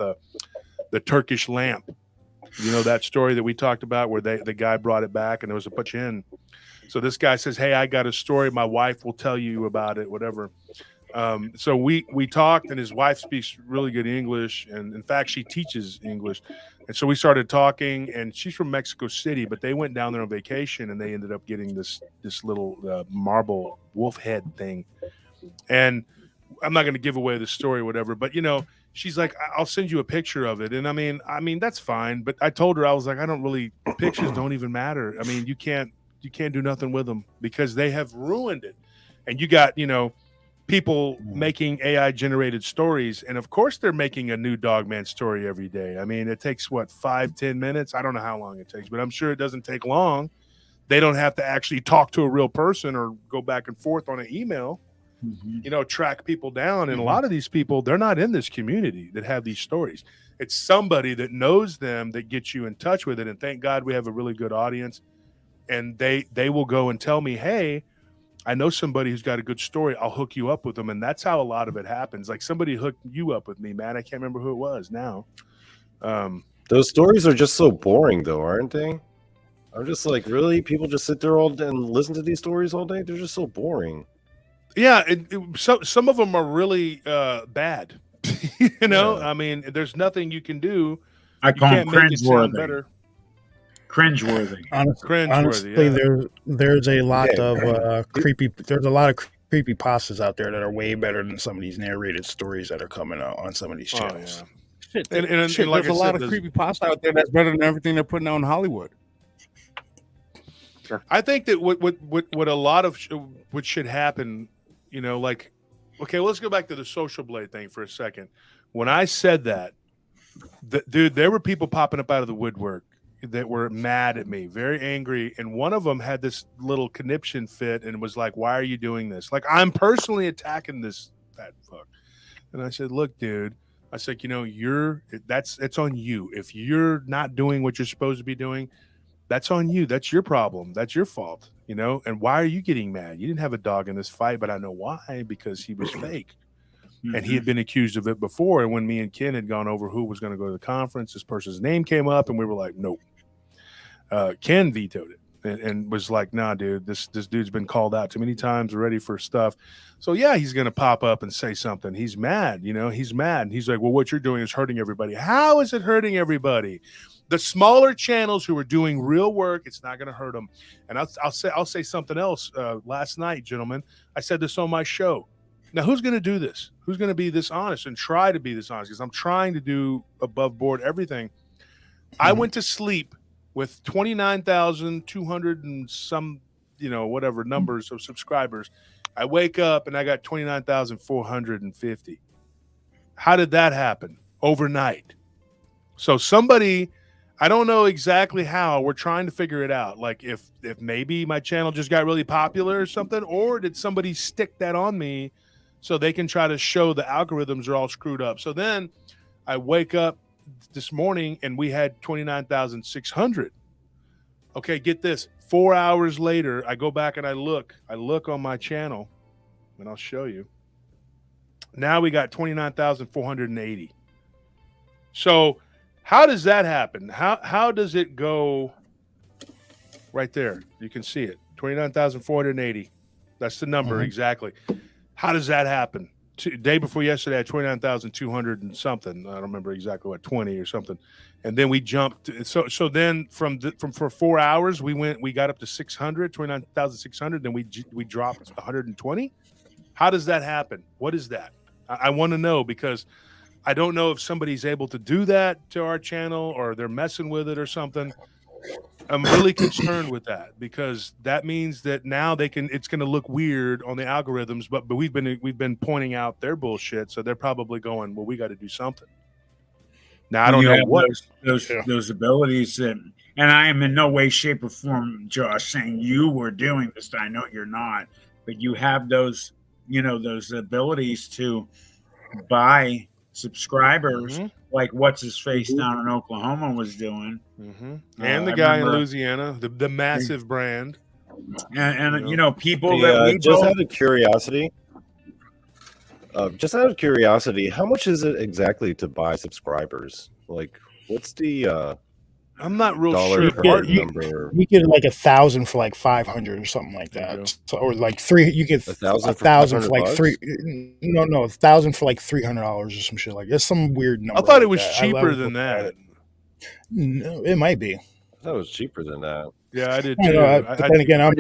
the Turkish lamp. That story that we talked about where the guy brought it back and there was a bunch in. So this guy says, hey, I got a story. My wife will tell you about it, whatever. So we talked, and his wife speaks really good English. And in fact, she teaches English. And so we started talking, and she's from Mexico City, but they went down there on vacation, and they ended up getting this little marble wolf head thing. And I'm not going to give away the story or whatever, but she's like, I'll send you a picture of it. And I mean, that's fine. But I told her, I was like, pictures don't even matter. I mean, you can't do nothing with them, because they have ruined it. And you got, people making AI generated stories. And of course they're making a new Dogman story every day. I mean, it takes 5-10 minutes. I don't know how long it takes, but I'm sure it doesn't take long. They don't have to actually talk to a real person or go back and forth on an email, track people down. And a lot of these people, they're not in this community that have these stories. It's somebody that knows them that gets you in touch with it. And thank God we have a really good audience, and they will go and tell me, hey, I know somebody who's got a good story. I'll hook you up with them. And that's how a lot of it happens. Like somebody hooked you up with me, man. I can't remember who it was now. Those stories are just so boring, though, aren't they? I'm just like, really? People just sit there all day and listen to these stories all day? They're just so boring. Yeah. So some of them are really bad. I mean, there's nothing you can do. I call them cringeworthy. Cringeworthy. Honestly, yeah. There's a lot of creepy. There's a lot of creepy pastas out there that are way better than some of these narrated stories that are coming out on some of these channels. Shit, and like there's a lot of creepy pasta out there that's better than everything they're putting out in Hollywood. I think that what a lot of what should happen, like, okay, let's go back to the Social Blade thing for a second. When I said that, dude, there were people popping up out of the woodwork that were mad at me, very angry. And one of them had this little conniption fit and was like, why are you doing this? Like, I'm personally attacking this fat fuck. And I said, look, dude, I said, it's on you. If you're not doing what you're supposed to be doing, that's on you. That's your problem. That's your fault, and why are you getting mad? You didn't have a dog in this fight, but I know why, because he was fake. And he had been accused of it before. And when me and Ken had gone over who was going to go to the conference, this person's name came up, and we were like, nope. Ken vetoed it and was like, nah, dude, this dude's been called out too many times already for stuff. So yeah, he's going to pop up and say something. He's mad, he's mad. And he's like, well, what you're doing is hurting everybody. How is it hurting everybody? The smaller channels who are doing real work, it's not going to hurt them. And I'll say something else. Last night, gentlemen, I said this on my show. Now, who's going to do this? Who's going to be this honest and try to be this honest? Because I'm trying to do above board everything. I went to sleep with 29,200 and some, whatever numbers of subscribers. I wake up and I got 29,450. How did that happen? Overnight. So somebody, I don't know exactly how, we're trying to figure it out. Like if maybe my channel just got really popular or something, or did somebody stick that on me so they can try to show the algorithms are all screwed up. So then I wake up this morning and we had 29,600. Okay, get this. 4 hours later, I go back and I look on my channel, and I'll show you. Now we got 29,480. So how does that happen? How does it go right there. You can see it. 29,480. That's the number exactly. How does that happen? Day before yesterday, I had 29,200 and something. I don't remember exactly what, 20 or something. And then we jumped. So then from for 4 hours, we got up to 600, 29,600. Then we dropped 120. How does that happen? What is that? I want to know, because I don't know if somebody's able to do that to our channel or they're messing with it or something. I'm really concerned with that, because that means that now it's going to look weird on the algorithms, but we've been pointing out their bullshit, so they're probably going, well, we got to do something. Now I don't know what those abilities, and I am in no way, shape, or form, Josh, saying you were doing this. I know you're not, but you have those abilities to buy subscribers, like what's his face down in Oklahoma was doing, and the guy in Louisiana, the massive brand, and people just out of curiosity. Just out of curiosity, how much is it exactly to buy subscribers? Like, what's the I'm not real sure. You get like 1,000 for like 500 or something like that. So, or like you get 1,000 for like No, 1,000 for like $300 or some shit like that. That's some weird number. I thought it was cheaper than that. No, it might be. I thought it was cheaper than that. Yeah, I did too. But then again, I'm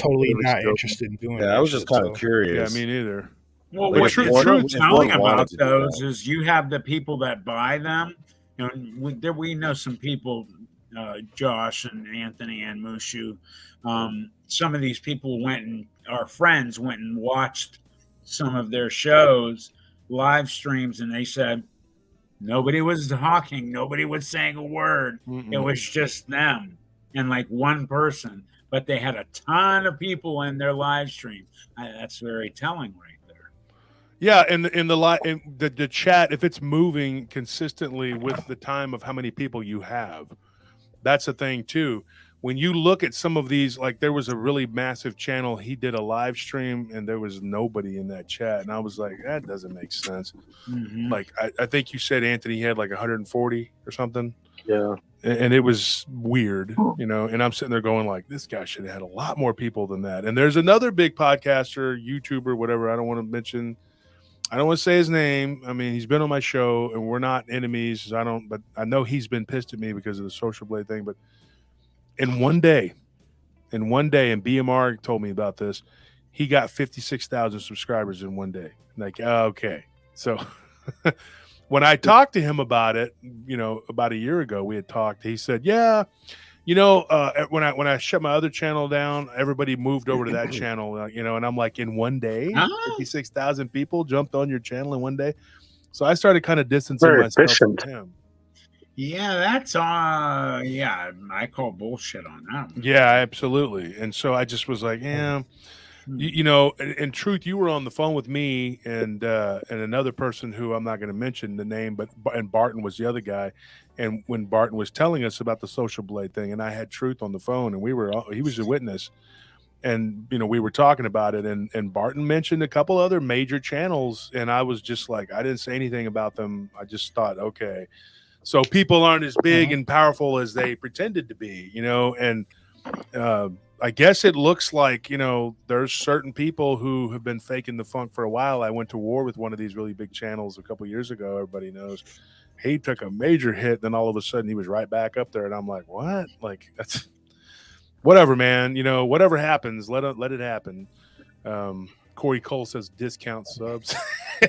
totally not interested in doing that. I was just kind of curious. Yeah, me neither. Well, what's true telling about those is you have the people that buy them. We know some people, Josh and Anthony and Mushu. Some of these people our friends went and watched some of their shows, live streams, and they said nobody was talking, nobody was saying a word. It was just them and like one person, but they had a ton of people in their live stream. That's very telling, right? Yeah, and the chat, if it's moving consistently with the time of how many people you have, that's a thing too. When you look at some of these, like there was a really massive channel, he did a live stream and there was nobody in that chat, and I was like, that doesn't make sense. Like I think you said, Anthony, he had like 140 or something. Yeah, and it was weird, and I'm sitting there going like, this guy should have had a lot more people than that. And there's another big podcaster, YouTuber, whatever, I don't want to say his name. I mean, he's been on my show and we're not enemies. But I know he's been pissed at me because of the Social Blade thing. But in one day, and BMR told me about this, he got 56,000 subscribers in one day. Like, okay. So when I talked to him about it, about a year ago, we had talked, he said, yeah, when I shut my other channel down, everybody moved over to that channel, and I'm like, in one day, 56,000 people jumped on your channel in one day. So I started kind of distancing myself from him. Yeah, that's I call bullshit on that one. Yeah, absolutely. And so I just was like, yeah, in truth, you were on the phone with me and another person who I'm not going to mention the name, and Barton was the other guy. And when Barton was telling us about the Social Blade thing, and I had Truth on the phone, and he was a witness, and we were talking about it, and Barton mentioned a couple other major channels, and I was just like, I didn't say anything about them. I just thought, okay, so people aren't as big and powerful as they pretended to be, and I guess it looks like, there's certain people who have been faking the funk for a while. I went to war with one of these really big channels a couple years ago. Everybody knows. He took a major hit. Then all of a sudden he was right back up there. And I'm like, what? Like, that's whatever, man. Whatever happens, let it happen. Corey Cole says discount subs.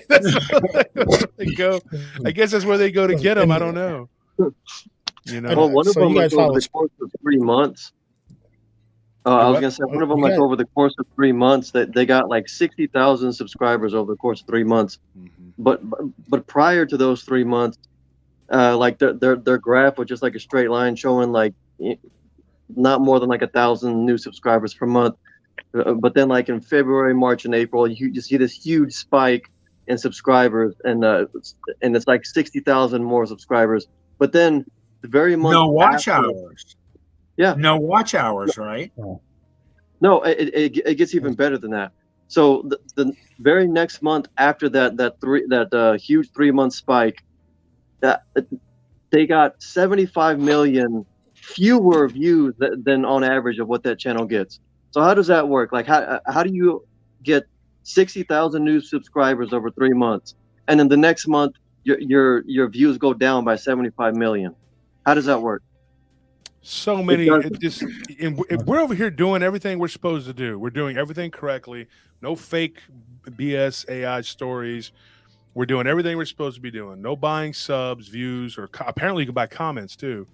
That's where they go. I guess that's where they go to get them. I don't know. Well, one of them was over the course of 3 months. I was gonna say one of them, like over the course of 3 months, that they got like 60,000 subscribers over the course of 3 months. But prior to those 3 months, like their graph was just like a straight line showing like not more than like 1,000 new subscribers per month. But then like in February, March, and April, you just see this huge spike in subscribers, and it's like 60,000 more subscribers. But then the very month no watch hours. Yeah, no watch hours, right? No, it gets even better than that. So the very next month after that huge 3 month spike, that they got 75 million fewer views than on average of what that channel gets. So how does that work? Like how do you get 60,000 new subscribers over 3 months, and then the next month your views go down by 75 million? How does that work? So many. We're over here doing everything we're supposed to do. We're doing everything correctly. No fake BS AI stories. We're doing everything we're supposed to be doing. No buying subs, views, or apparently you can buy comments too.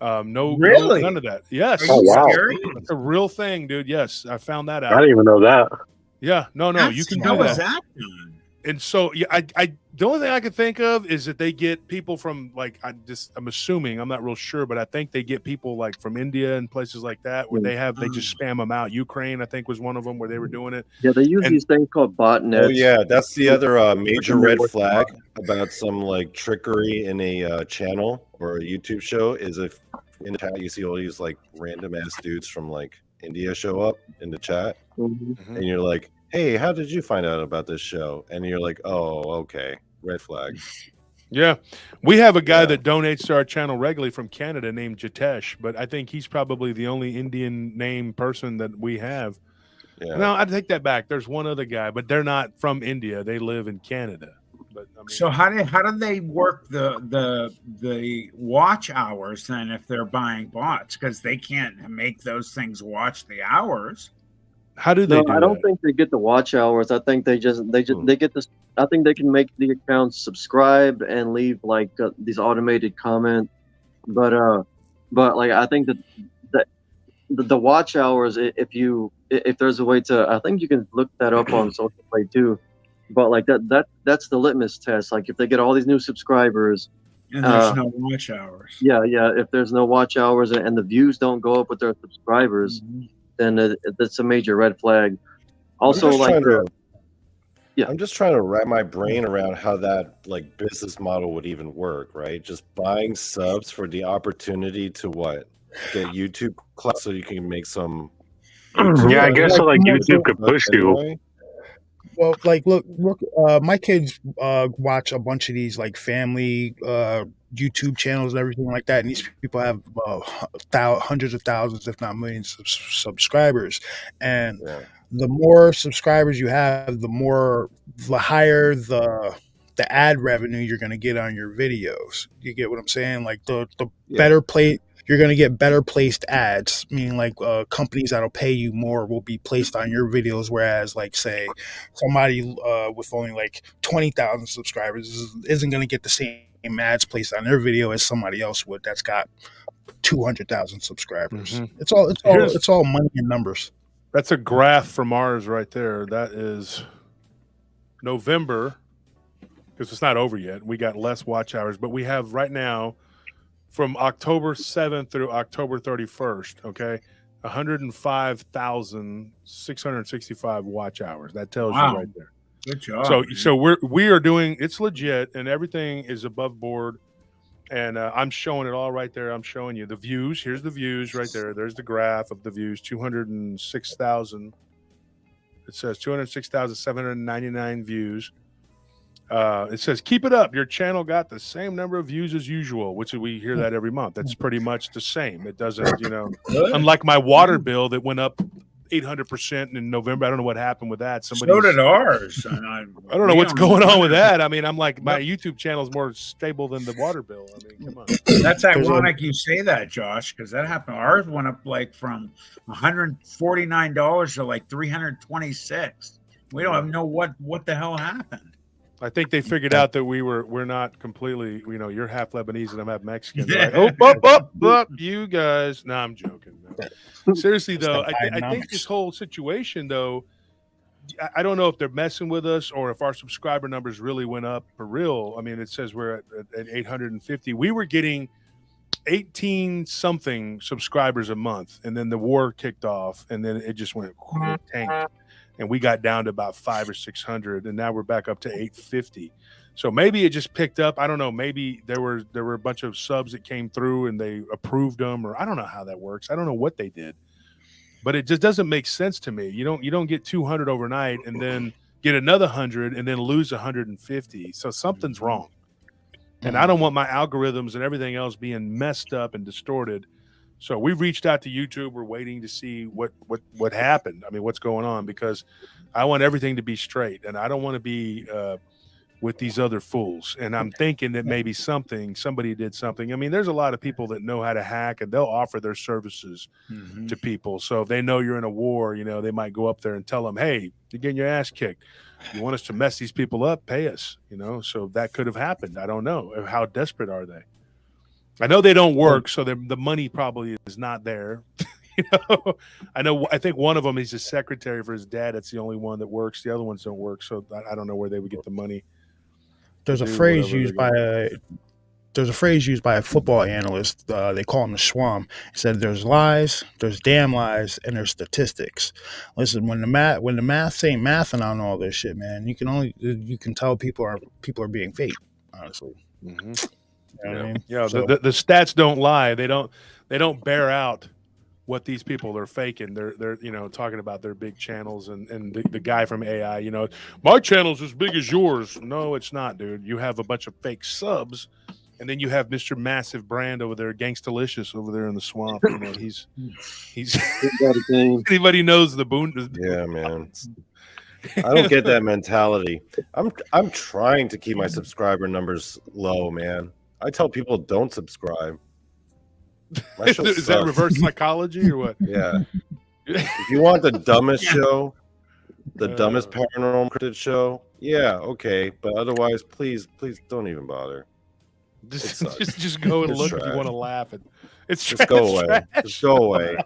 Really? None of that. Yes. Oh, wow. That's a real thing, dude. Yes, I found that out. I didn't even know that. Yeah, no, you can do How that. was that done? And so, yeah, I the only thing I can think of is that they get people from like I'm assuming, I'm not real sure, but I think they get people like from India and places like that where they just spam them out. Ukraine, I think, was one of them where they were doing it. Yeah, they use these things called botnets. Oh yeah, that's the other major red flag about some like trickery in a channel or a YouTube show is if in the chat you see all these like random ass dudes from like India show up in the chat, and you're like, hey, how did you find out about this show? And you're like, oh, okay, red flag. Yeah, we have a guy that donates to our channel regularly from Canada named Jitesh, but I think he's probably the only Indian name person that we have. Yeah. No, I take that back. There's one other guy, but they're not from India. They live in Canada. But I mean, so how do they work the watch hours then if they're buying bots, because they can't make those things watch the hours? How do they? I don't think they get the watch hours. I think they get this. I think they can make the accounts subscribe and leave like these automated comments. But like I think that the watch hours, if there's a way to, I think you can look that up on Social Play too. But like that's the litmus test. Like if they get all these new subscribers and there's no watch hours. Yeah. If there's no watch hours and the views don't go up with their subscribers, then that's a major red flag. Also, I'm just trying to wrap my brain around how that like business model would even work, right? Just buying subs for the opportunity to get YouTube clout so you can make some. Yeah, I guess so. Like YouTube could push you. Well, like look, my kids watch a bunch of these like family YouTube channels and everything like that, and these people have hundreds of thousands, if not millions, of subscribers. And the more subscribers you have, the higher the ad revenue you're going to get on your videos. You get what I'm saying? Like the better play. You're going to get better placed ads, meaning like companies that'll pay you more will be placed on your videos. Whereas like say somebody with only like 20,000 subscribers isn't going to get the same ads placed on their video as somebody else would that's got 200,000 subscribers. It's all money and numbers. That's a graph from ours right there. That is November, because it's not over yet. We got less watch hours, but we have right now from October 7th through October 31st, okay, 105,665 watch hours. That tells you right there. Good job. So we are doing, it's legit, and everything is above board. And I'm showing it all right there. I'm showing you the views. Here's the views right there. There's the graph of the views. 206,000. It says 206,799 views. It says, keep it up. Your channel got the same number of views as usual, which we hear that every month. That's pretty much the same. It doesn't, unlike my water bill that went up 800% in November. I don't know what happened with that. So did ours. And I don't know what's going on with that. I mean, I'm like, my YouTube channel is more stable than the water bill. I mean, come on. That's ironic you say that, Josh, because that happened. Ours went up like from $149 to like $326. We don't know what the hell happened. I think they figured out that we're not completely, you're half Lebanese and I'm half Mexican. Like, you guys. No, I'm joking. No. Seriously, though, I think this whole situation, though, I don't know if they're messing with us or if our subscriber numbers really went up for real. I mean, it says we're at 850. We were getting 18-something subscribers a month, and then the war kicked off, and then it just went tanked. And we got down to about 500 or 600, and now we're back up to 850. So maybe it just picked up. I don't know. Maybe there were a bunch of subs that came through and they approved them, or I don't know how that works. I don't know what they did, but it just doesn't make sense to me. You don't get 200 overnight and then get another 100 and then lose 150. So something's wrong, and I don't want my algorithms and everything else being messed up and distorted So we reached out to YouTube. We're waiting to see what happened. I mean, what's going on, because I want everything to be straight, and I don't want to be with these other fools. And I'm thinking that maybe somebody did something. I mean, there's a lot of people that know how to hack, and they'll offer their services to people. So if they know you're in a war, you know, they might go up there and tell them, hey, you're getting your ass kicked. You want us to mess these people up? Pay us, you know. So that could have happened. I don't know. How desperate are they? I know they don't work, so the money probably is not there. You know, I think one of them, he's a secretary for his dad. That's the only one that works. The other ones don't work. So I don't know where they would get the money. There's a phrase used by a football analyst. They call him the Schwam. He said, "There's lies, there's damn lies, and there's statistics." Listen, when the math ain't mathing on all this shit, man, you can tell people are being fake. Honestly, Mm-hmm. You know what I mean? Yeah, So- the stats don't lie. They don't bear out what these people are faking. They're you know, talking about their big channels, and the guy from AI, you know, my channel's as big as yours. No, it's not, dude. You have a bunch of fake subs, and then you have Mr. Massive Brand over there, Gangstalicious over there in the swamp. You know, he's anybody knows the boon. Yeah, man. I don't get that mentality. I'm trying to keep my subscriber numbers low, man. I tell people don't subscribe. My show Is that sucks. reverse psychology or what? Yeah. If you want the dumbest show, the dumbest paranormal cryptid show, yeah, okay. But otherwise, please don't even bother. Just go and It's look if you trash. want to laugh. It's Just go it's away. trash. Just go away.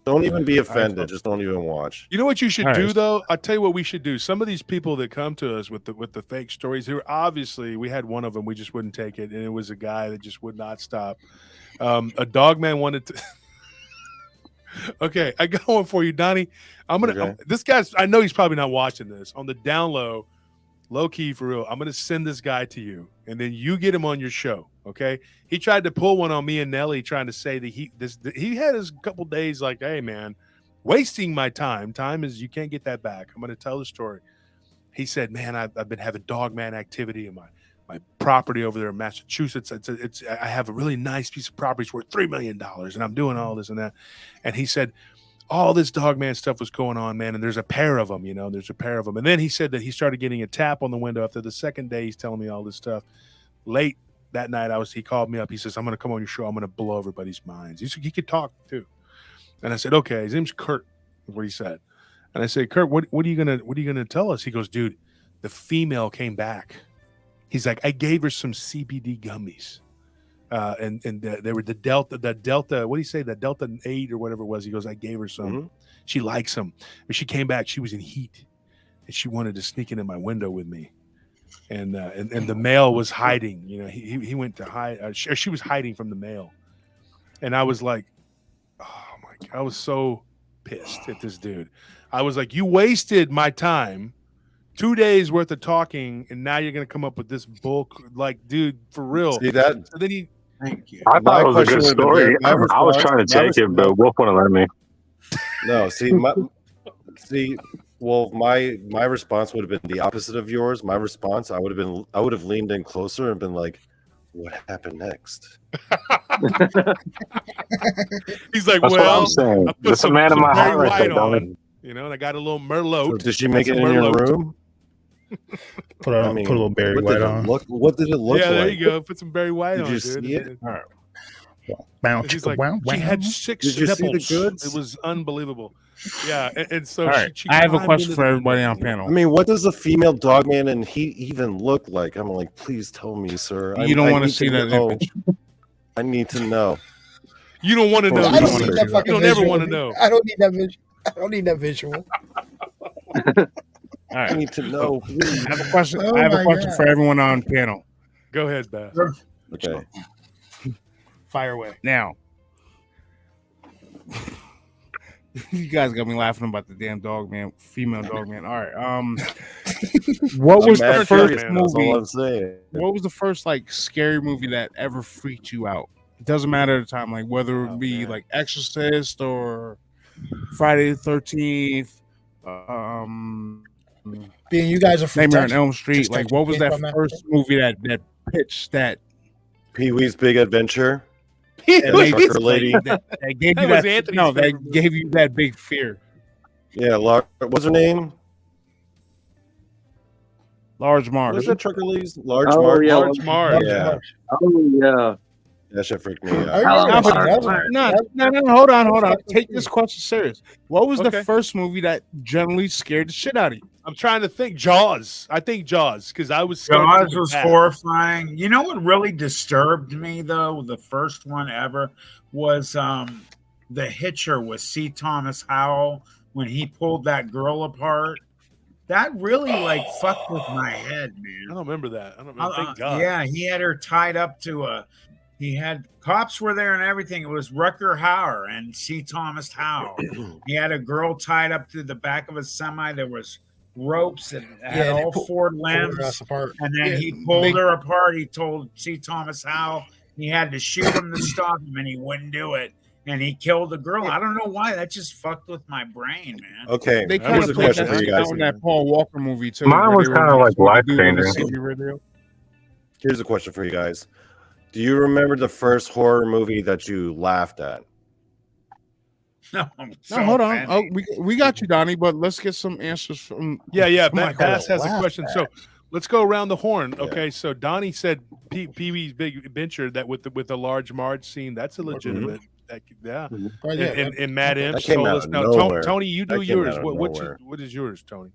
Don't even be offended. Just don't even watch. You know what you should All do right. though? I'll tell you what we should do. Some of these people that come to us with the fake stories, who obviously we had one of them, we just wouldn't take it, and it was a guy that just would not stop. A dog man wanted to. Okay, I got one for you, Donnie. Okay. This guy's. I know he's probably not watching this on the down low key for real. I'm gonna send this guy to you, and then you get him on your show. Okay? He tried to pull one on me and Nelly, trying to say that he had his couple days like, hey man, wasting my time. Time is, you can't get that back. I'm gonna tell the story. He said, man, I've been having dog man activity in my property over there in Massachusetts. I have a really nice piece of property. It's worth $3 million, and I'm doing all this and that. And he said, all this dog man stuff was going on, man. And there's a pair of them, you know, there's a pair of them. And then he said that he started getting a tap on the window after the second day. He's telling me all this stuff. Late that night, he called me up. He says, I'm going to come on your show. I'm going to blow everybody's minds. He could talk too. And I said, okay. His name's Kurt, is what he said. And I said, Kurt, what are you gonna tell us? He goes, dude, the female came back. He's like, I gave her some CBD gummies. And they were the Delta, what do you say? The Delta 8 or whatever it was. He goes, I gave her some. Mm-hmm. She likes them. When she came back, she was in heat, and she wanted to sneak into my window with me. And the male was hiding. You know, he went to hide. She was hiding from the male. And I was like, oh my God, I was so pissed at this dude. I was like, you wasted my time. 2 days worth of talking, and now you're gonna come up with this bull. Like, dude, for real. See that? So then he. Thank you. I thought it was a good question would've been story. my I was response- trying to my take it, response- but Wolf wouldn't let me. No, see, well, my response would have been the opposite of yours. My response, I would have leaned in closer and been like, "What happened next?" He's like, That's what well, I'm saying. I put That's a man in my Barry heart right White there, Donnie. on, you know, and I got a little Merlot. So did she make it in Some your Merlot. room? Put a little Barry White on. What did it look Yeah, like? there you go. Put some Barry White Did on, you dude. see it? All right. Wow, He's chicka, like, wow, she wow. had 6 Did you see the nipples. goods? It was unbelievable. Yeah, and so All right, she I have a climbed question into for the everybody window. on panel. I mean, what does a female dog man and he even look like? I'm like, please tell me, sir. You don't I want to need see that know. image. I need to know. You don't want to know. I I You don't don't need wanna that do fucking You don't ever visual. want to know. I don't need that visual. I don't need that visual. All I right, need to know. I have a question. Oh I have a my question God. for everyone on panel. Go ahead, Bass. Okay. Fire away. Now, you guys got me laughing about the damn dog man, female dog man. All right. What was I'm the mad first curious, that's all movie? I'm saying. What was the first like scary movie that ever freaked you out? It doesn't matter at the time, like whether it be man. like Exorcist or Friday the 13th, Being you guys are from Nightmare on Texas. Elm Street. Just Like, Texas what was came that from that. first movie that pitched that? Pee-wee's Big Adventure. they trucker lady. that gave you was that. Anthony's No, that favorite movie. gave you that big fear. Yeah, what's her name? Large Marge. What's that trucker lady's? Large Oh, Marge. yeah, Large Marge. Yeah, Oh yeah. that shit freaked me I out. remember No, but that was- no, hold on. Take this question serious. What was the Okay. first movie that generally scared the shit out of you? I'm trying to think. Jaws. I think Jaws because I was scared. Jaws to was death. horrifying. You know what really disturbed me though? The first one ever was The Hitcher with C. Thomas Howell when he pulled that girl apart. That really like fucked with my head, I man. don't remember that. I don't. Thank God. Yeah, he had her tied up to he had cops were there and everything. It was Rucker Hauer and C. Thomas Howell. He had a girl tied up to the back of a semi. There was ropes and had they all four pulled her limbs. ass apart. And then Yeah, he pulled big- her apart. He told C. Thomas Howell he had to shoot him to stop him, and he wouldn't do it. And he killed the girl. I don't know why. That just fucked with my brain, man. Okay, They kind here's of a played question that for you out guys. in that Paul Walker movie too. Mine where was they were kinda like supposed to do it with a life-changing. CB radio. Here's a question for you guys. Do you remember the first horror movie that you laughed at? No, No, hold on. Oh, we got you, Donnie. But let's get some answers from. Yeah. from Michael. Bass has a laugh question. at. So let's go around the horn. Okay. So Donnie said Pee Wee's Big Adventure that with the large Marge scene. That's a legitimate. Yeah. Oh, yeah, And Matt That Imps came told out us of now. nowhere. Tony, you do That came yours. out of What nowhere. is yours, Tony?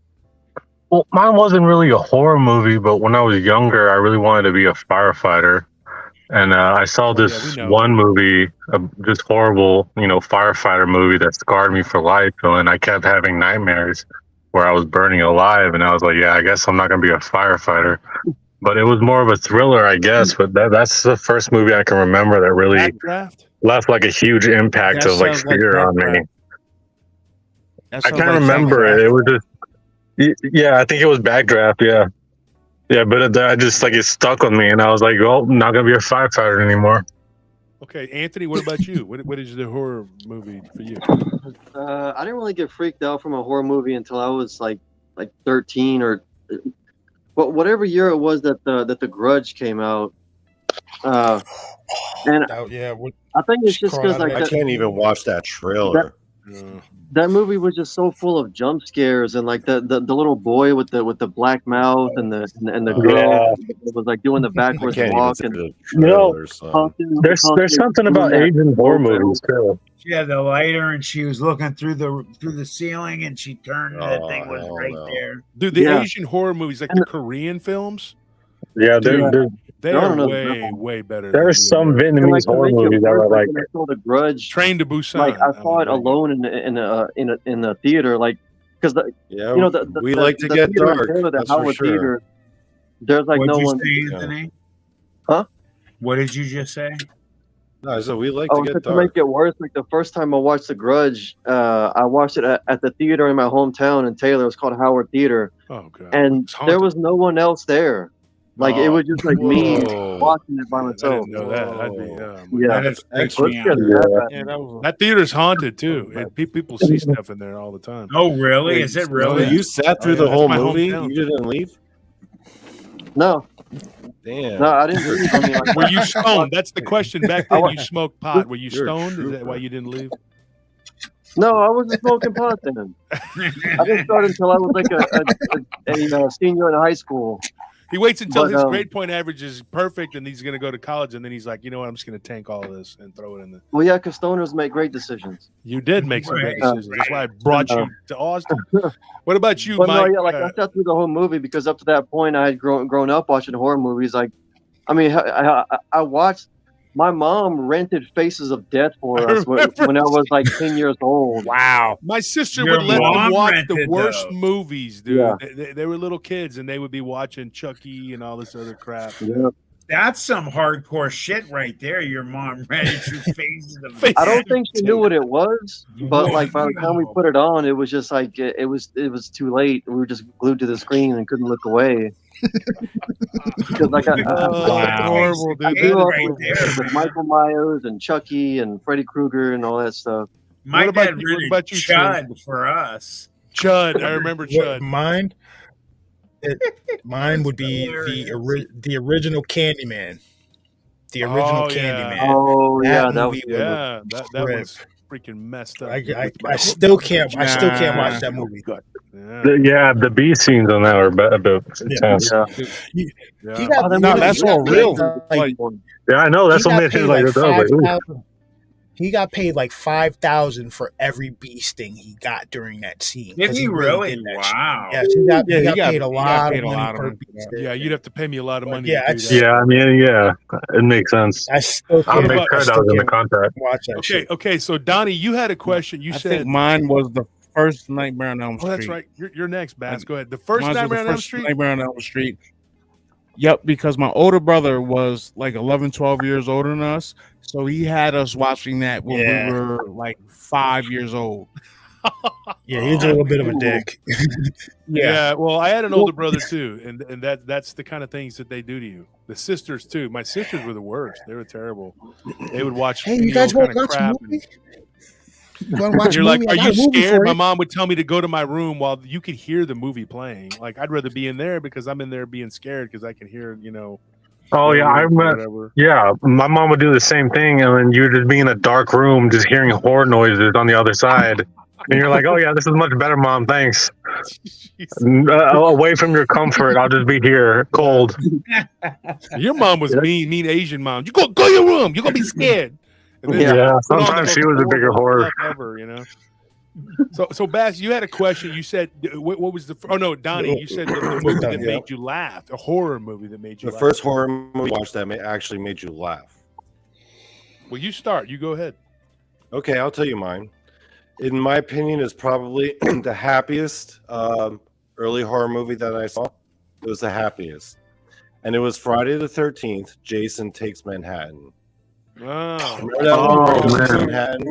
Well, mine wasn't really a horror movie, but when I was younger, I really wanted to be a firefighter. And I saw this we know. one movie, this horrible, firefighter movie that scarred me for life. And I kept having nightmares where I was burning alive. And I was like, yeah, I guess I'm not going to be a firefighter. But it was more of a thriller, I guess. But that's the first movie I can remember that really Backdraft? left like a huge impact That of like sounds like fear on me. Backdraft. That I sounds can't like remember Backdraft. it. It was just, yeah, I think it was Backdraft. Yeah. Yeah, but I just like it stuck with me, and I was like, "Well, I'm not gonna be a firefighter anymore." Okay, Anthony, what about you? What is the horror movie for you? I didn't really get freaked out from a horror movie until I was like 13 or, but whatever year it was that the Grudge came out. And Yeah, I think it's she just crawled because out of like I that- can't even watch that trailer. that movie was just so full of jump scares and like the little boy with the black mouth and the girl that was like doing the I backwards can't even walk see and the trailer. son. There's something about Asian horror movies too. She had the lighter and she was looking through the ceiling and she turned and that thing was hell right no. there. Dude, the Yeah. Asian horror movies, like the Korean films, Yeah, they No, are no, way better. there are some and like Vietnamese to horror make it movies that worse, were like, when I saw the Grudge. Train to Busan. Like I saw it alone in the theater, like because Yeah, we like to the get theater in dark. Taylor, the That's for Howard sure. Theater. There's like What'd no you one. say, Anthony? Huh? What did you just say? No, so we like Oh, to to get make dark. it worse, like the first time I watched The Grudge, I watched it at the theater in my hometown in Taylor. It was called Howard Theater, Oh god. and It's there haunted. was no one else there. Like it Oh, was just like me whoa. watching it by I myself. didn't know that. That'd be Yeah. That is Extra freaking me Let's out. get that Yeah, that was. that theater's haunted too. People see stuff in there all the time. Oh, really? Is it So really? you sat through yeah, the that's whole my movie? hometown. You didn't leave? No, Damn. no, I didn't. Leave. I mean, like, Were you stoned? That's the question. Back then, you smoked pot. Were you You're a stoned? Is that trooper. why you didn't leave? no, I wasn't smoking pot then. I didn't start until I was like a senior in high school. He waits until But, his grade point average is perfect, and he's going to go to college, and then he's like, you know what? I'm just going to tank all of this and throw it in the. Well, yeah, because stoners make great decisions. You did make some great Right. decisions. That's why I brought you to Austin. What about you, But no, Mike? yeah, like I sat through the whole movie because up to that point I had grown up watching horror movies. Like, I mean, I watched. My mom rented Faces of Death for I us when I was like 10 years old. Wow. My sister Your would let them mom watch the rented worst those. movies, dude. Yeah. They were little kids, and they would be watching Chucky and all this other crap. Yeah. That's some hardcore shit right there. Your mom rented you Faces of I don't think she knew what it was, but like by the time we Wow. put it on, it was just like it was too late. We were just glued to the screen and couldn't look away. Because like I Horrible, dude. grew up right with, there, with man. Michael Myers and Chucky and Freddy Krueger and all that stuff. My What about dad you- what rented about you, Chud for us. Chud. I remember Chud. Mine would be the original Candyman. the original Oh, yeah. Candyman. Oh yeah, that was movie was Yeah, that rip. was freaking messed up. I still can't watch that movie. Yeah. The B scenes on that are a bit intense. yeah. He Yeah. got Oh, that No, movie- that's he got all paid real. like, Yeah, I know. That's he what got made paid it like like that. I was like, ooh. $5,000. He got paid like $5,000 for every bee sting he got during that scene. Did 'cause he really? did that Wow. shit. Yes, he got paid a he got lot paid of a money lot of per money bee for that. sting. Yeah, you'd have to pay me a lot of money Yeah, to do it's- that. Yeah, I mean, yeah, it makes sense. I still I'll can't, make about- sure I that still was in the can't contract. watch that shit. Okay. So Donnie, you had a question. You I said, think mine was the first Nightmare on Elm Street. "Oh, that's right. You're next, Bass. Go ahead. The first Mine was Nightmare the on Elm first Street." Nightmare on Elm Street. Yep, because my older brother was like 11, 12 years older than us. So he had us watching that when Yeah. we were like 5 years old. Yeah, he's a little bit of a dick. Yeah. Well, I had an older brother too, and that's the kind of things that they do to you. The sisters too. My sisters were the worst. They were terrible. They would watch. Hey, you guys want to watch a crap. movie? You want to watch You're a like, movie? I are got you a movie scared? for My you. mom would tell me to go to my room while you could hear the movie playing. Like, I'd rather be in there because I'm in there being scared because I can hear, Oh yeah, I remember. whatever. Yeah, my mom would do the same thing, and then you'd just be in a dark room, just hearing horror noises on the other side, and you're like, "Oh yeah, this is much better, Mom. Thanks." Away from your comfort, I'll just be here, cold. Your mom was mean Asian mom. You go your room. You're gonna be scared. And then Yeah, put on the sometimes most she was a bigger horrible horror. stuff ever. So Bass, you had a question. You said, what was the? Oh no, Donnie, you said the movie that made you laugh, a horror movie that made you. The laugh. first horror movie I watched that actually made you laugh. Well, you start. You go ahead. Okay, I'll tell you mine. In my opinion, is probably the happiest early horror movie that I saw. It was the happiest, and it was Friday the 13th. Jason Takes Manhattan. Oh, Remember that Oh, one? Jason man. Takes Manhattan?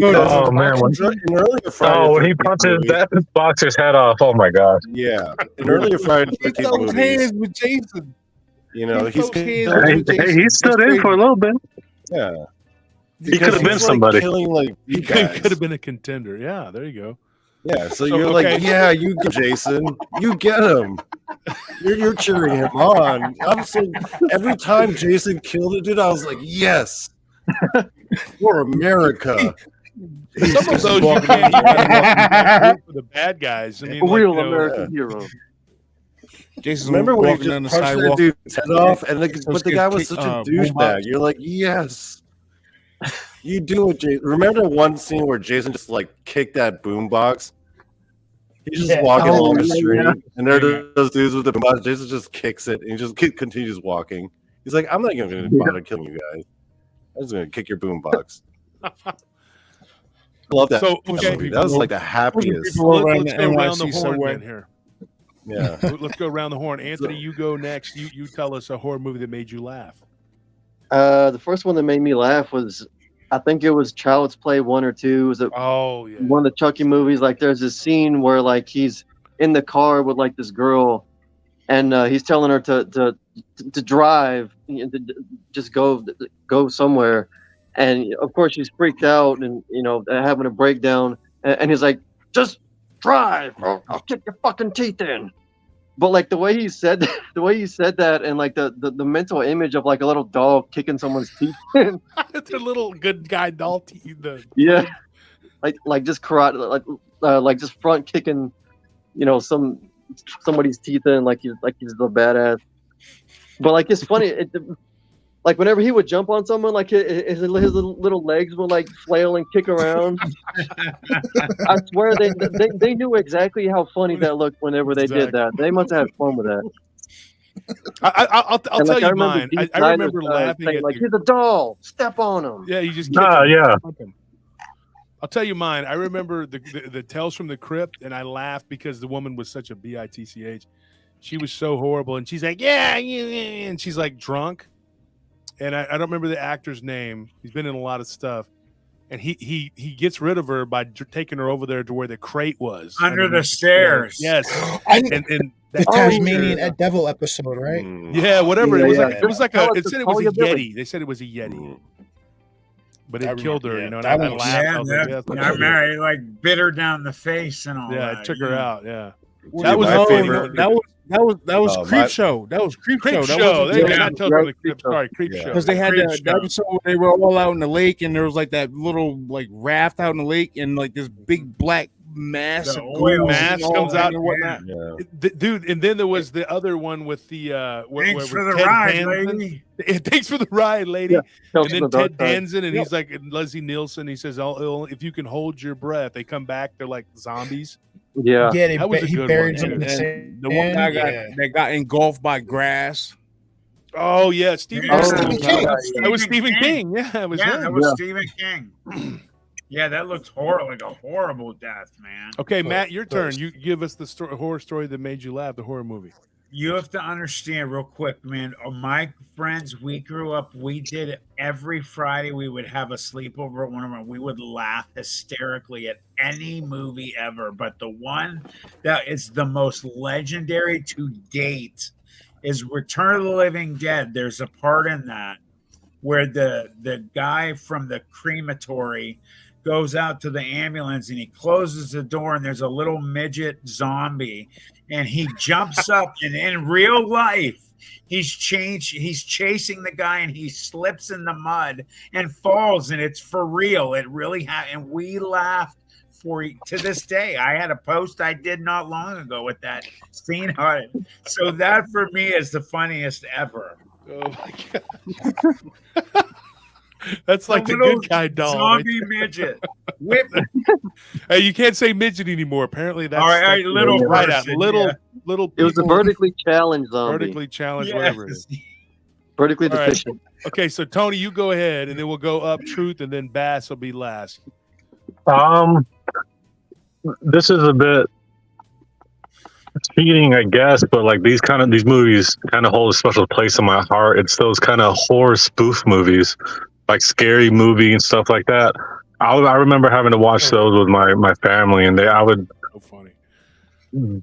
Oh man, In earlier Friday when the he 13th punches movies- that boxer's head off. Oh my god. Yeah, in earlier Friday the 13th Those movies, hands with Jason. you know, His he's those hands killing, with Jason. He stood in for a little bit. yeah. He could have been He's, somebody. Like, killing like he you guys. could have been a contender. Yeah, there you go. Yeah, so So, you're okay. like, yeah, you get Jason, you get him. You're cheering him on. I'm so every time Jason killed a dude, I was like, yes, for America. Some of those you can't root for the bad guys. I mean, like, Real you know, American hero. Jason's Remember when he walking down just the punched that sidewalk. dude's head off, and but the get guy was kicked, such a boombox. douchebag. You're like, yes, you do it, Jason. Remember one scene where Jason just like kicked that boombox? He's just walking along the street, and there are those dudes with the boombox. Jason just kicks it, and he just continues walking. He's like, I'm not even going to bother killing you guys. I'm just going to kick your boombox. I love that. So, that okay. movie. That was like the happiest. People over Let's in go the around the NYC horn subway. then here. Yeah. Let's go around the horn. Anthony, you go next. You tell us a horror movie that made you laugh. The first one that made me laugh was, I think it was Child's Play 1 or 2. It was Oh yeah. one of the Chucky movies. Like, there's this scene where like he's in the car with like this girl, and he's telling her to drive, to just go somewhere, and of course she's freaked out and having a breakdown, and he's like, just drive, or I'll kick your fucking teeth in. But like the way he said that, and like the mental image of like a little dog kicking someone's teeth in. The little good guy doll teeth. Yeah, like just karate, like just front kicking, somebody's teeth in, like he's the badass. But like it's funny, like whenever he would jump on someone, like his little legs would like flail and kick around. I swear they knew exactly how funny that looked whenever they did that. They must have had fun with that. I'll And, tell like, you mine. Dee I Snider, remember laughing saying, at like, he's a doll, step on him. Yeah, you just Ah, yeah. I'll tell you mine. I remember the Tales from the Crypt, and I laughed because the woman was such a bitch. She was so horrible, and she's like, yeah, and she's like drunk, and I don't remember the actor's name. He's been in a lot of stuff, and he gets rid of her by taking her over there to where the crate was Under the stairs. Yes, And that the Tasmanian Devil episode, right? yeah, whatever. Yeah, it was yeah. like it was like Tell a. us It to said it was call a you Billy. Yeti. They said it was a Yeti, but I it killed her. remember, And that I one was- laughed. I Yeah, was like, yeah, that's I remember it like bit her down the face and all yeah, that. it took her out. Yeah. That was my no, favorite. that was That was Creep my- Show. That was Creep Show. Creep That Show. wasn't They're not talking about Creep. Sorry, Creep Yeah. Show. because they had Creep the Show. episode where they were all out in the lake and there was like that little like raft out in the lake and like this big black mass The of oil goons mass and all comes that out. and whatnot. Yeah. Dude, and then there was the other one with the Thanks for the Ted ride, Danson. lady. Thanks for the ride, lady. Yeah. And Tales then from the Dark Ted Side. Danson, and he's like and Leslie Nielsen. He says, "Oh, if you can hold your breath, they come back. They're like zombies." Yeah. Yeah, That was a he good buried one, him in the And sand. the one guy Yeah. that got engulfed by grass. Oh yeah, Stephen. Yeah, Stephen King. That was Stephen King. Yeah, it was Yeah, him. that was Yeah. Stephen King. Yeah, that looked horrible, like a horrible death, man. Okay, Matt, your turn. You give us the horror story that made you laugh. The horror movie. You have to understand real quick, man. My friends, we grew up, we did it every Friday. We would have a sleepover at one of them. We would laugh hysterically at any movie ever. But the one that is the most legendary to date is Return of the Living Dead. There's a part in that where the guy from the crematory goes out to the ambulance and he closes the door and there's a little midget zombie and he jumps up and in real life he's chasing the guy and he slips in the mud and falls and it's for real. It really and we laughed to this day. I had a post I did not long ago with that scene on it. So that for me is the funniest ever. Oh my god. That's like the little good guy doll. Zombie midget. Whip. Hey, you can't say midget anymore. Apparently, that's All right, little right out. person, Little yeah. little. It was a people- vertically challenged zombie. vertically challenged, Yes. whatever it is. Vertically All right. deficient. Okay, so Tony, you go ahead, and then we'll go up Truth, and then Bass will be last. This is a bit cheating, I guess, but like these movies kind of hold a special place in my heart. It's those kind of horror spoof movies, like Scary Movie and stuff like that. I remember having to watch those with my family, and I would So funny.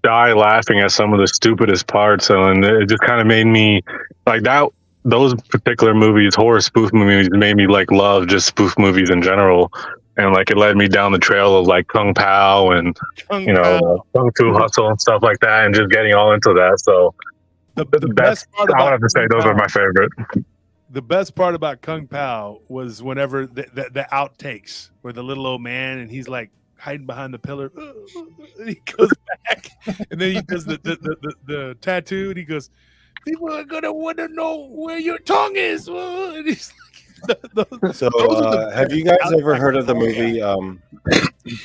die laughing at some of the stupidest parts, and it just kind of made me like that. Those particular movies, horror spoof movies, made me like love just spoof movies in general, and like it led me down the trail of like Kung Pao and Kung Fu Hustle and stuff like that, and just getting all into that. So The best part I would about have to say Kung those Pao- are my favorite. The best part about Kung Pao was whenever the outtakes where the little old man and he's like hiding behind the pillar, and he goes back, and then he does the tattoo, and he goes, "People are gonna want to know where your tongue is." And he's like, So, have you guys ever heard of the movie?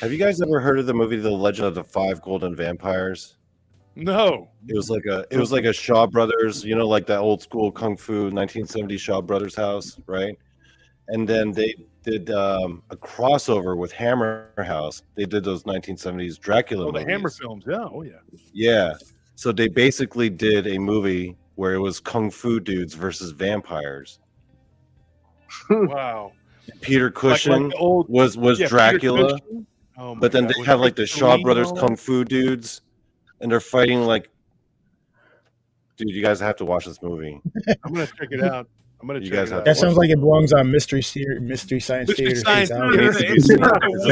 Have you guys ever heard of the movie The Legend of the Five Golden Vampires? No. It was like a Shaw Brothers, like that old school kung fu 1970s Shaw Brothers house, right? And then they did a crossover with Hammer House. They did those 1970s Dracula Oh, the movies. Hammer films. Yeah. Oh, yeah. Yeah. So they basically did a movie where it was kung fu dudes versus vampires. Wow. Peter Cushing the old was Peter Dracula, Cushing. Oh my but then God. they Was have like the Christopher Shaw Lee Brothers and all kung fu dudes, and they're fighting like. Dude, you guys have to watch this movie. that? I'm gonna check it out. I'm gonna You check guys it have out. That sounds like it belongs on Mystery Science Mystery Theater. Science 2000. Theater.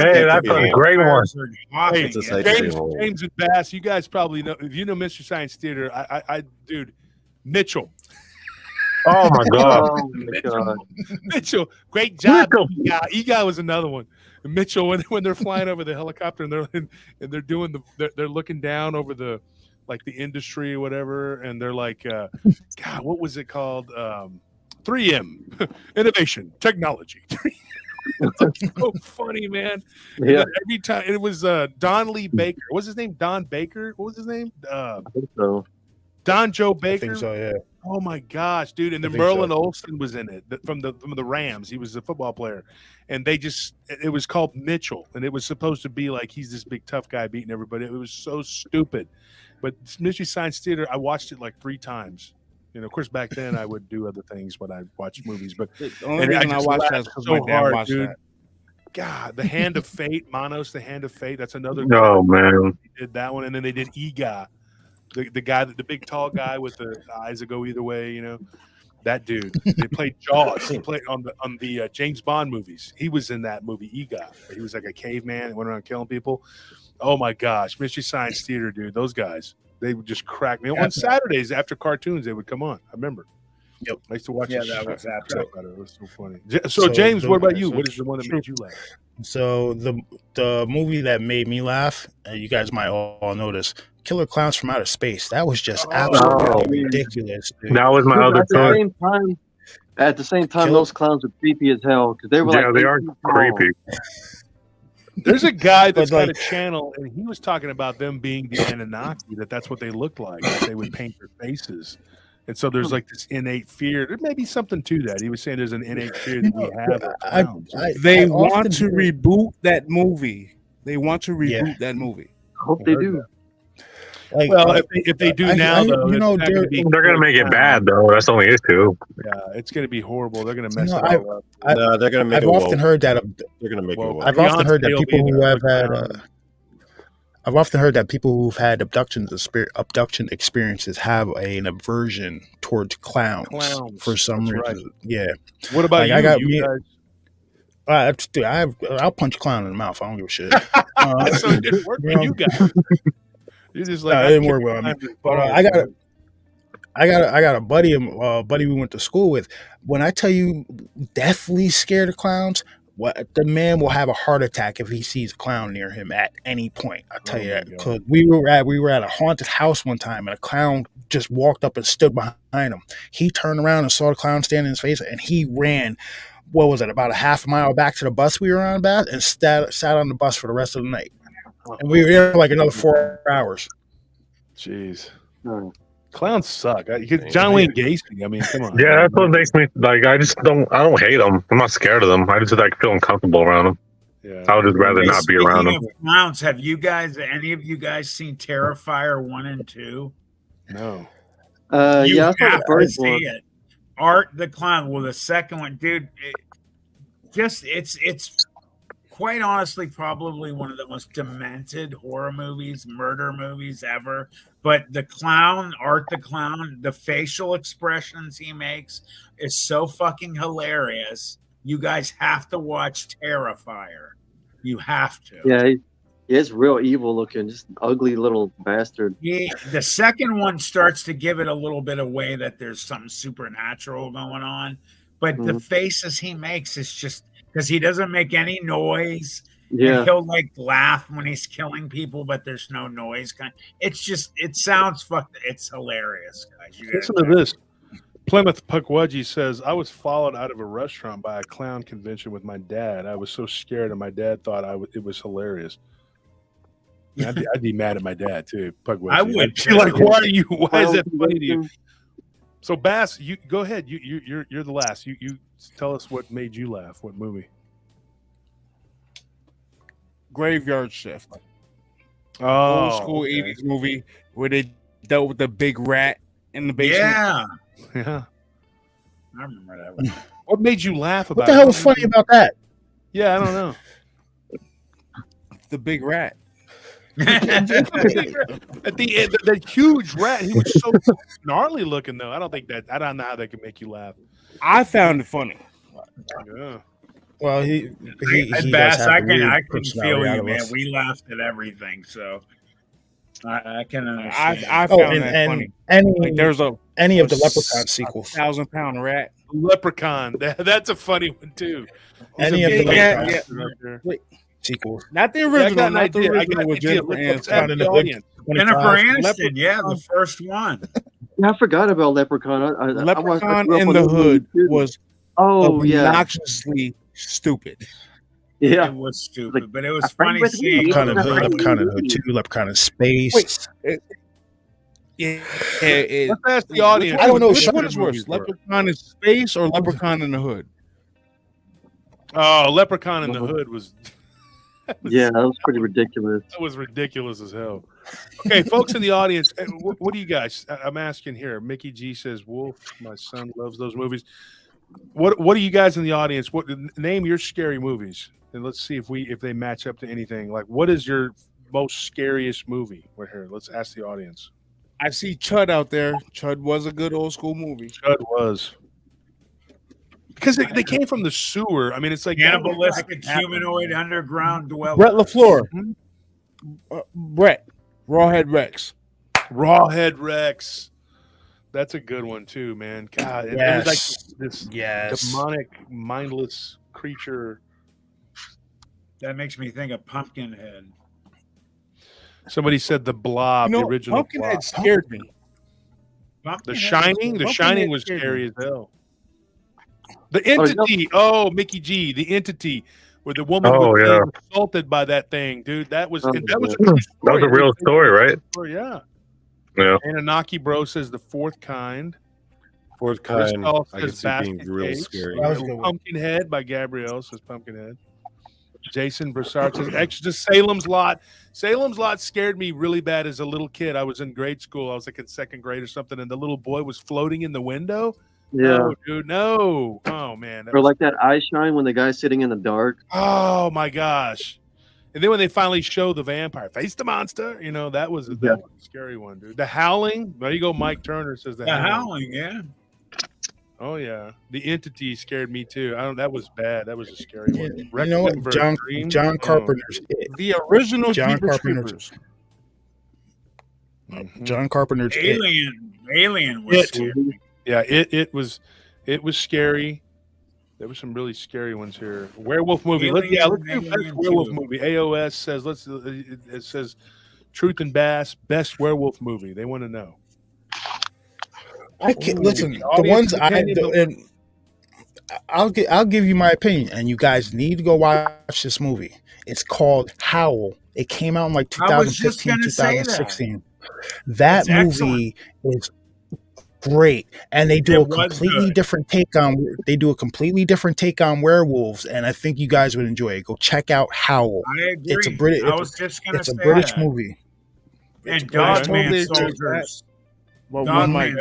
Hey, that's a great one. Hey, It's a sight to James, behold. James and Bass, you guys probably know if you know Mystery Science Theater. I dude, Mitchell. Oh my god! Oh my god. Mitchell, great job. Mitchell. Egot was another one. Mitchell, when they're flying over the helicopter and they're doing they're looking down over the like the industry or whatever, and they're like, God, what was it called? 3M, innovation, technology. It's so funny, man. And Yeah. then every time it was Don Lee Baker. What's his name? Don Baker. What was his name? I think so. Don Joe I Baker. think so, yeah. Oh my gosh, dude! And I then think so. Merlin Olsen was in it from the Rams. He was a football player, and it was called Mitchell, and it was supposed to be like he's this big tough guy beating everybody. It was so stupid, but Mystery Science Theater, I watched it like 3 times. Of course, back then I would do other things when I watched movies, but The only and I reason I just watched that laughed is because so my dad hard, watched dude. that. God, The Hand of Fate, Manos, The Hand of Fate. That's another. Oh man, They did that one, and then they did Ega, the guy the big tall guy with the eyes that go either way. That dude. They played Jaws. He played on the James Bond movies. He was in that movie Ega. He was like a caveman and went around killing people. Oh my gosh, Mystery Science Theater, dude. Those guys. They would just crack me. On Saturdays after cartoons, they would come on. I remember. Yep. I used to watch it. that was after. It was so funny. So James, what about you? What is the one that made you laugh? So the movie that made me laugh, you guys might all know this, Killer Clowns from Outer Space. That was just absolutely ridiculous. Dude. That was my other choice. At the same time, those clowns are creepy as hell because they were they are creepy. There's a guy that's got a channel, and he was talking about them being the Anunnaki. That's what they looked like. That they would paint their faces, and so there's like this innate fear. There may be something to that. He was saying there's an innate fear that we have. They want to reboot that movie. They want to reboot that movie. I hope they do. Like, well, if they do now, though, they're going to make it bad, though. That's the only issue. Yeah, it's going to be horrible. They're going to mess it all up. No, they're going to make I've often heard that. They're going to make it woke. I've often heard that people who have had. I've often heard that people who've had abduction experiences have an aversion towards clowns for some reason. Right. Yeah. What about you? Dude, I'll punch a clown in the mouth. I don't give a shit. So it didn't work for you guys. You're just like, it didn't work well. But I got a buddy we went to school with. When I tell you, deathly scared of clowns. The man will have a heart attack if he sees a clown near him at any point. I tell you that, because we were at a haunted house one time, and a clown just walked up and stood behind him. He turned around and saw the clown standing in his face, and he ran. What was it? About a half a mile back to the bus we were on about, and sat on the bus for the rest of the night. And we were there for like another 4 hours. Jeez. Clowns suck. John Wayne Gacy. I mean, come on. Yeah, that's what makes me like. I don't hate them. I'm not scared of them. I just like feel uncomfortable around them. Yeah. I would just rather not be around them. Clowns, have any of you guys seen Terrifier 1 and 2? No. You have to see it. Art the Clown. Well, the second one, dude. It's quite honestly probably one of the most demented horror movies, murder movies ever. But the clown, Art the Clown, the facial expressions he makes is so fucking hilarious. You guys have to watch Terrifier. You have to. Yeah, he's real evil looking, just ugly little bastard. The second one starts to give it a little bit away that there's something supernatural going on. But the faces he makes is just because he doesn't make any noise. Yeah, and he'll like laugh when he's killing people, but there's no noise. It sounds fucked. It's hilarious, guys. Listen to this. Plymouth Puckwudgie says, I was followed out of a restaurant by a clown convention with my dad. I was so scared, and my dad thought it was hilarious. I'd be mad at my dad too. Puckwudgie. I would. Like, why is that funny to you? So Bass, you go ahead. You're the last. You tell us what made you laugh. What movie? Graveyard Shift. Old school 80s movie where they dealt with the big rat in the basement. Yeah. I remember that one. What made you laugh about What the hell was funny about that? Yeah, I don't know. The big rat. At the end, the huge rat, he was so gnarly looking though. I don't know how that could make you laugh. I found it funny. Yeah. Well, he Bass, I can feel you, man. We laughed at everything, so I can understand. I found that funny. There's any of the Leprechaun sequels. 1,000-pound rat. Leprechaun. That's a funny one too. Any of the Leprechaun sequels. Not the original. Not the original with Jennifer Aniston. Jennifer Aniston, the first one. Yeah, I forgot about Leprechaun. Leprechaun in the Hood was obnoxiously stupid. Yeah, it was stupid, but it was funny seeing Leprechaun in the Hood 2, Leprechaun in Space. Let's ask the audience. I don't know which one is worse, Leprechaun in Space or Leprechaun in the Hood? Oh, Leprechaun in the Hood was. Yeah, that was pretty ridiculous. That was ridiculous as hell. Okay, folks in the audience, what do you guys? I'm asking here. Mickey G says, "Wolf, my son loves those movies." What do you guys in the audience? Name your scary movies, and let's see if they match up to anything. Like, what is your most scariest movie? Right here. Let's ask the audience. I see Chud out there. Chud was a good old school movie. Chud was. Because they came from the sewer. I mean, it's like cannibalistic humanoid underground dweller. Brett LaFleur. Brett. Rawhead Rex. Rawhead Rex. That's a good one too, man. God, it was like this demonic, mindless creature. That makes me think of Pumpkinhead. Somebody said the Blob, the original Pumpkinhead Blob. scared me. The Shining was scary as hell. The Entity, Mickey G, the Entity, where the woman was being assaulted by that thing, dude. That was a true story. That was a real story, right? Yeah. Yeah. Anunnaki Bro says the fourth kind. Fourth kind, Crystal I can says see being Basket real Case. scary. Pumpkinhead by Gabrielle says Pumpkinhead. Jason Broussard says Exorcist Salem's Lot. Salem's Lot scared me really bad as a little kid. I was in grade school. I was like in second grade or something, and the little boy was floating in the window. Yeah. No, dude, no. Oh, man. Or like that eye shine when the guy's sitting in the dark. Oh, my gosh. And then when they finally show the vampire, face the monster, you know, that was a scary one, dude. The Howling. There you go. Mike Turner says the Howling, yeah. Oh, yeah. The Entity scared me, too. That was bad. That was a scary one. You know what? John Carpenter's It. The original John Jeepers Carpenter's. Creepers. John Carpenter's Alien was scary. Yeah, it was scary. There were some really scary ones here. Werewolf movie. Let's do best werewolf movie. AOS says it says Truth and Bass best werewolf movie. They want to know. I can't listen. The ones I'll give you my opinion, and you guys need to go watch this movie. It's called Howl. It came out in like 2015, 2016. That movie is great, and they do a completely different take on werewolves, and I think you guys would enjoy it. Go check out Howl. I agree. It's a British. It's a British movie. And Dogman Soldiers. Well, one of my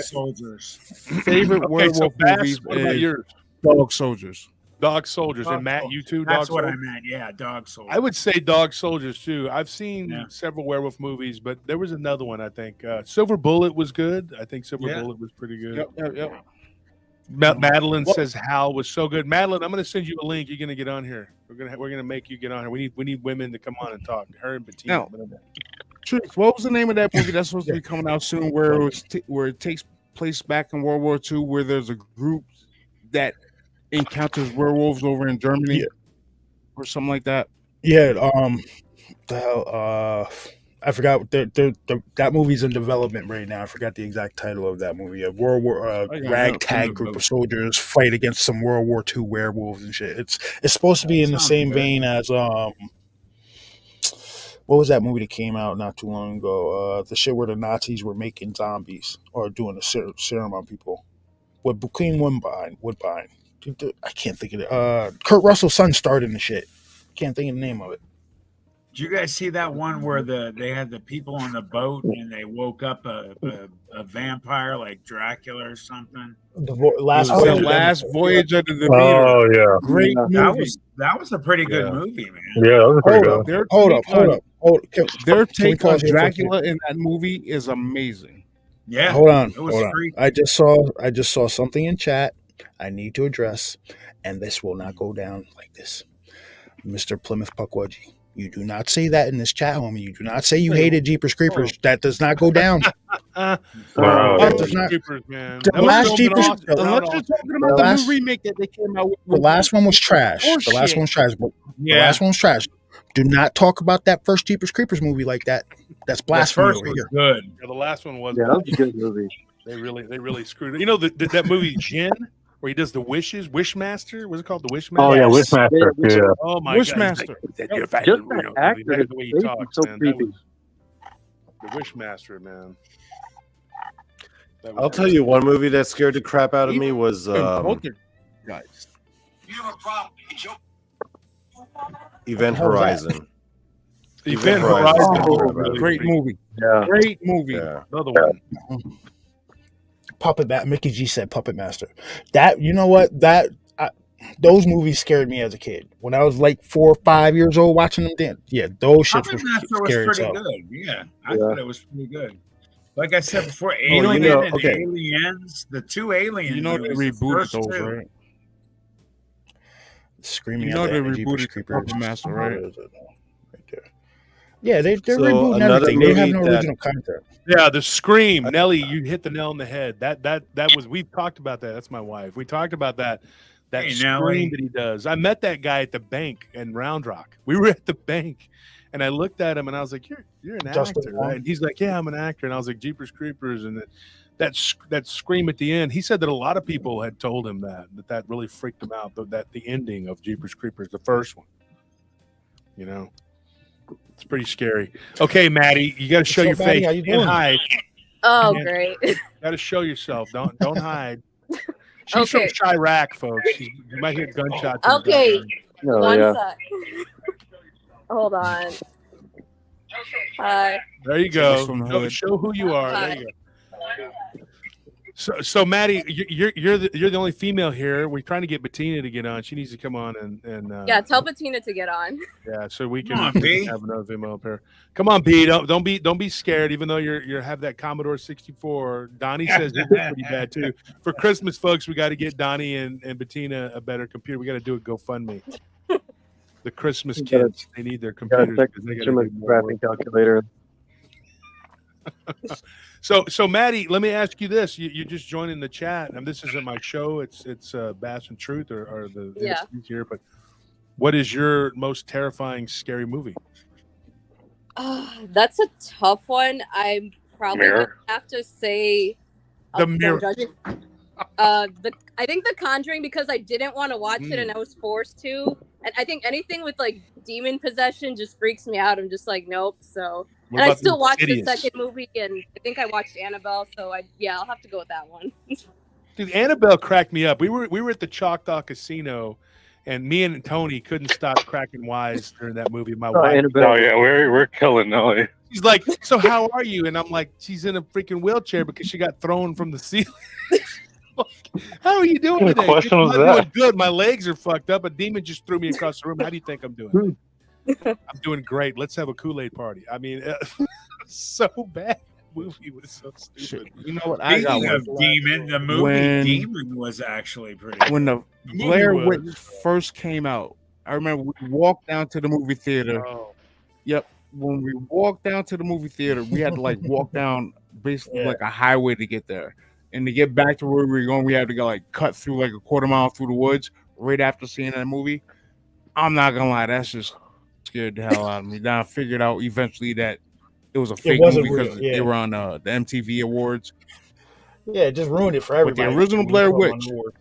favorite werewolf movies is Dog Soldiers. Dog Soldiers. And Matt, you too? That's what I meant. Yeah, Dog Soldiers. I would say Dog Soldiers too. I've seen several werewolf movies, but there was another one, I think. Silver Bullet was good. I think Silver Bullet was pretty good. Yep. Madeline says Hal was so good. Madeline, I'm going to send you a link. You're going to get on here. We're going to make you get on here. We need women to come on and talk. Her and Bettina. Truth. What was the name of that movie that's supposed to be coming out soon? Where it takes place back in World War II, where there's a group that encounters werewolves over in Germany or something like that. Yeah. I forgot. That movie's in development right now. I forgot the exact title of that movie. A ragtag group of soldiers fight against some World War II werewolves and shit. It's supposed to be in the same vein as what was that movie that came out not too long ago? The shit where the Nazis were making zombies or doing a serum on people. With Queen Woodbine. I can't think of it. Kurt Russell's son starred in the shit. Can't think of the name of it. Did you guys see that one where they had the people on the boat and they woke up a vampire like Dracula or something? The last voyage of the Demeter. Oh yeah, great movie. That was a pretty good movie, man. Yeah, that was pretty good. Hold up. Their take on Dracula in that movie is amazing. Yeah, hold on. Freaky. I just saw something in chat I need to address, and this will not go down like this, Mr. Plymouth Puckwudgie. You do not say that in this chat, homie. You do not say you hated Jeepers Creepers. That does not go down. Jeepers, man. The last Jeepers. Unless you're talking about the new remake that they came out with. The last one was trash. The last one was trash. Do not talk about that first Jeepers Creepers movie like that. That's blasphemy over here. Good. Yeah, the last one was. Yeah, that was a good movie. They really screwed it. You know that movie Jin, where he does the wishes, Wishmaster. What's it called? The Wishmaster. Oh yeah, Wishmaster. Yeah. Oh my Wishmaster. God. Just that actor, the way he talks, so man. creepy. The Wishmaster, man. I'll tell you one movie that scared the crap out of me was guys. Event Horizon. Event Horizon. Great movie. Yeah. Great movie. Yeah. Another one. Puppet Master. Mickey G said Puppet Master. That, you know what? Those movies scared me as a kid. When I was like 4 or 5 years old watching them then. Yeah, those shits were scary. Was pretty good. Yeah, I thought it was pretty good. Like I said before, Aliens, the two Aliens. You know they rebooted those, right? Screaming. You know they rebooted Puppet Master, right? Right there. Yeah, they're So rebooting another everything. They have movie no that- original content. Yeah, the Scream. Nelly, you hit the nail on the head. That was, we've talked about that. That's my wife. We talked about that Hey, Scream Nelly. that he does. I met that guy at the bank in Round Rock. We were at the bank, and I looked at him and I was like, "You're an Justin actor, Long. right?" And he's like, "Yeah, I'm an actor." And I was like, "Jeepers Creepers," and that Scream at the end. He said that a lot of people had told him that really freaked him out. That the ending of Jeepers Creepers, the first one, you know. It's pretty scary. Okay, Maddie, you got to show your up, Maddie? face. How you Can't doing? hide. Oh, And- great. Got to show yourself. Don't hide. She's Okay. from Chirac, folks. You might hear gunshots. in the Okay. background. Oh, One yeah. sec. Hold on. Hi. There you go. From the Show, hood. show who you are. There you go. So Maddie, you're the only female here. We're trying to get Bettina to get on. She needs to come on and Yeah, tell Bettina to get on. yeah, so we Come can on, B. have another female up here. Come on, B. Don't be scared. Even though you have that Commodore 64, Donnie says it's pretty bad too. For Christmas, folks, we got to get Donnie and Bettina a better computer. We got to do a GoFundMe. The Christmas You gotta- kids, they need their Got a computers. tech 'cause they gotta instrument do more work. graphing calculator. So Maddie, let me ask you this: you just joined in the chat, and this isn't my show. It's Bass and Truth or the Yeah. MCs here. But what is your most terrifying, scary movie? That's a tough one. I'm probably Mirror. gonna have to say The no Mirror. judging. I think The Conjuring, because I didn't want to watch it and I was forced to. And I think anything with like demon possession just freaks me out. I'm just like, nope. So, What and I about still watched the Insidious? second movie, and I think I watched Annabelle. So I'll have to go with that one. Dude, Annabelle cracked me up. We were at the Choctaw Casino, and me and Tony couldn't stop cracking wise during that movie. My Oh, wife, Annabelle. Oh yeah, we're killing Nelly. she's like, "So how are you?" And I'm like, "She's in a freaking wheelchair because she got thrown from the ceiling." Like, how are you doing What today? question I'm was not that? doing good. My legs are fucked up. A demon just threw me across the room. How do you think I'm doing? I'm doing great. Let's have a Kool-Aid party. I mean, so bad. The movie was so stupid. You know what? I got Speaking one. of Demon, the movie When- Demon was actually pretty When the The movie Blair was- Witch first came out, I remember we walked down to the movie theater. Oh, Yep. When we walked down to the movie theater, we had to like walk down basically like a highway to get there. And to get back to where we were going, we had to go like cut through like a quarter mile through the woods right after seeing that movie. I'm not gonna lie, that's just scared the hell out of me. Then I figured out eventually that it was a fake wasn't movie because real, yeah. they were on the MTV Awards. Yeah, it just ruined it for But the everybody. original When you Blair put them on Witch. the board.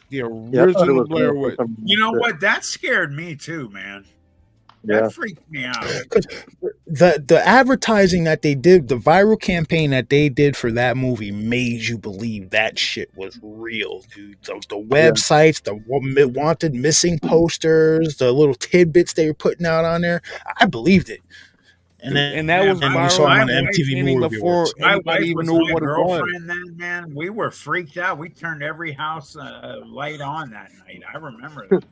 The Yeah, I thought it original was Blair real for Witch. some You know shit. what? That scared me too, man. Yeah. That freaked me out. The advertising that they did, the viral campaign that they did for that movie made you believe that shit was real, dude. The websites, the wanted missing posters, the little tidbits they were putting out on there, I believed it. And that was and we saw viral them on the in the MTV beginning movie before awards. My anybody wife even was knew my what it was. girlfriend then, man. We were freaked out. We turned every house light on that night. I remember that.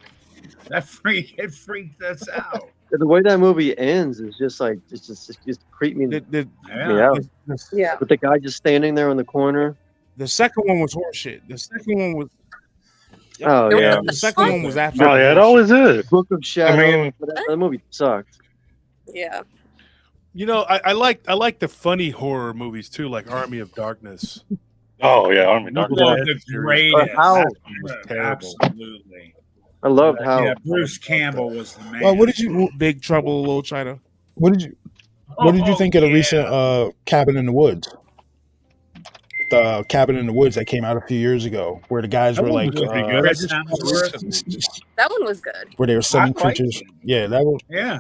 It freaked us out. The way that movie ends is just like it just creeped me, The, me out. Yeah. With the guy just standing there in the corner. the second one was horseshit. The second one was Oh yeah, the second one was Oh absolutely yeah, it horseshit. always is. Book of Shadows. mean- that movie sucked. Yeah. you know, I like the funny horror movies too, like Army of Darkness. Oh yeah, Army Oh, Darkness. the greatest. How? That one was terrible. Absolutely. I loved how. Yeah, Bruce Campbell was the man. Well, what did you Big Trouble in Little China. what did you think of the recent Cabin in the Woods? The Cabin in the Woods that came out a few years ago, where the guys That were one like, was pretty good. Chris Hemsworth. That one was good. where they were sending I liked creatures. it. Yeah, that was. Yeah.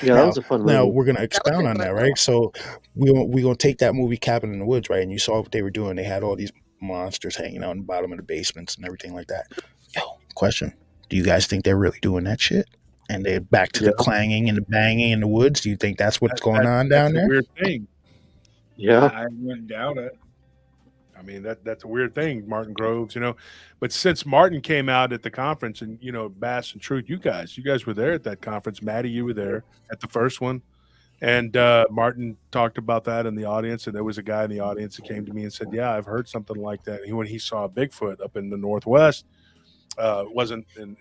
Yeah, that was a fun Now movie. we're gonna was expound a on good that, one. right? So we gonna take that movie Cabin in the Woods, right? And you saw what they were doing. They had all these monsters hanging out in the bottom of the basements and everything like that. Yo, question: do you guys think they're really doing that shit? And they're back to the clanging and the banging in the woods? Do you think that's what's going on down That's a there? weird thing. Yeah, I wouldn't doubt it. I mean, that's a weird thing, Martin Groves, you know. But since Martin came out at the conference, and you know, Bass and Truth, you guys were there at that conference. Maddie, you were there at the first one, and Martin talked about that in the audience. And there was a guy in the audience that came to me and said, "Yeah, I've heard something like that." When he saw Bigfoot up in the Northwest, wasn't in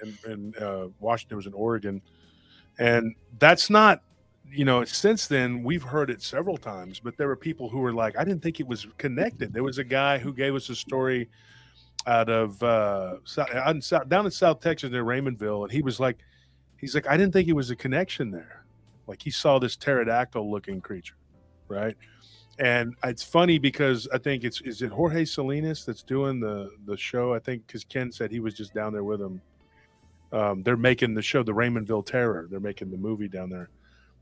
Washington, it was in Oregon. And that's not, since then we've heard it several times, but there were people who were like, I didn't think it was connected. There was a guy who gave us a story out of down in South Texas near Raymondville, and he's like, I didn't think it was a connection there. Like he saw this pterodactyl looking creature, right? And it's funny because I think is it Jorge Salinas that's doing the show? I think because Ken said he was just down there with him. They're making the show, the Raymondville Terror. They're making the movie down there,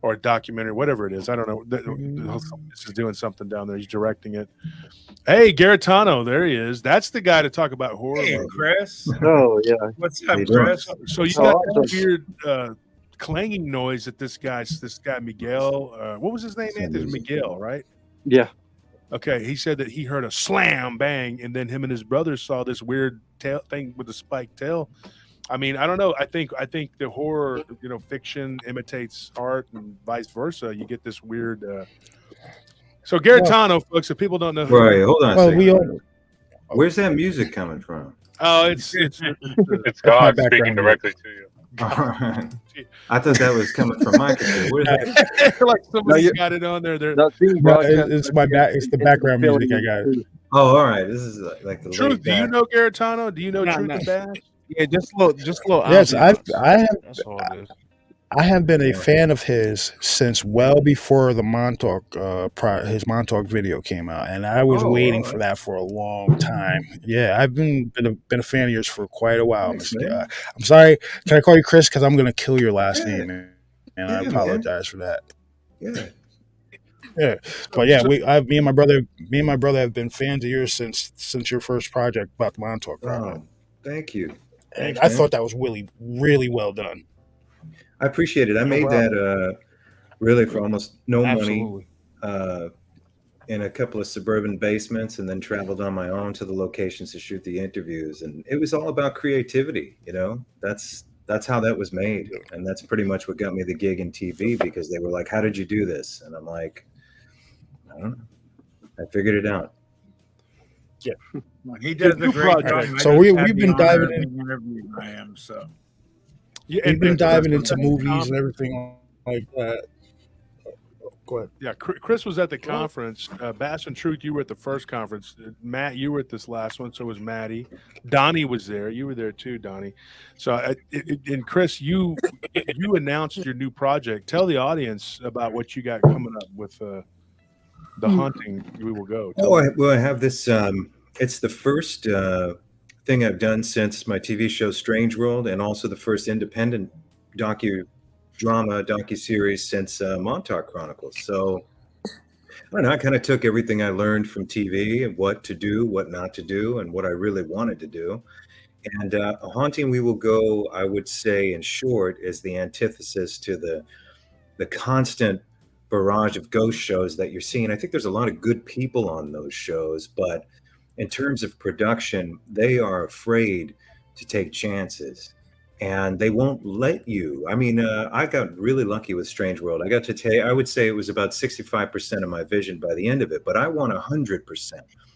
or a documentary, whatever it is. I don't know. This is doing something down there. He's directing it. Hey, Garitano, there he is. That's the guy to talk about horror. Hey, Chris. Oh yeah. What's up, Chris? So you got that weird clanging noise that this guy Miguel. What was his name? Anthony Miguel, right? Yeah. Okay, he said that he heard a slam bang, and then him and his brother saw this weird tail thing with the spiked tail. I mean, I don't know. I think the horror, fiction imitates art, and vice versa. You get this weird. So Garitano, folks, if people don't know, right? Hold on. Well, we all. Where's that music coming from? Oh, it's God speaking directly to you. All right. I thought that was coming from my computer. Where's that? Like somebody got it on there. It's my back. It's the background music I got. Oh, all right. This is like the Truth. Do you know Garitano? Do you know Truth and Bash? Yeah, just a little. Yes, That's all it is. I have been a fan of his since well before the Montauk, his Montauk video came out, and I was waiting for that for a long time. Yeah, I've been a fan of yours for quite a while. I'm sorry, can I call you Chris? Because I'm gonna kill your last name, and I apologize for that. Yeah, but yeah, me and my brother have been fans of yours since your first project about the Montauk. Thank you. And I thought that was really, really well done. I appreciate it. I made that really for almost no money in a couple of suburban basements, and then traveled on my own to the locations to shoot the interviews. And it was all about creativity. That's how that was made. And that's pretty much what got me the gig in TV, because they were like, how did you do this? And I'm like, I don't know. I figured it out. Yeah. He does a great job. So we've been diving in. I am so. Yeah, we've been diving into movies and everything like that. Go ahead. Yeah, Chris was at the conference. Bass and Truth, you were at the first conference. Matt, you were at this last one. So was Maddie. Donnie was there. You were there too, Donnie. So, and Chris, you announced your new project. Tell the audience about what you got coming up with the hunting. We will go. I have this. It's the first thing I've done since my TV show Strange World, and also the first independent docuseries since Montauk Chronicles. So I don't know, I kind of took everything I learned from TV and what to do, what not to do, and what I really wanted to do. And A Haunting We Will Go, I would say in short, is the antithesis to the constant barrage of ghost shows that you're seeing. I think there's a lot of good people on those shows, but in terms of production, they are afraid to take chances, and they won't let you. I mean, I got really lucky with Strange World. I got to tell you, I would say it was about 65% of my vision by the end of it, but I want 100%.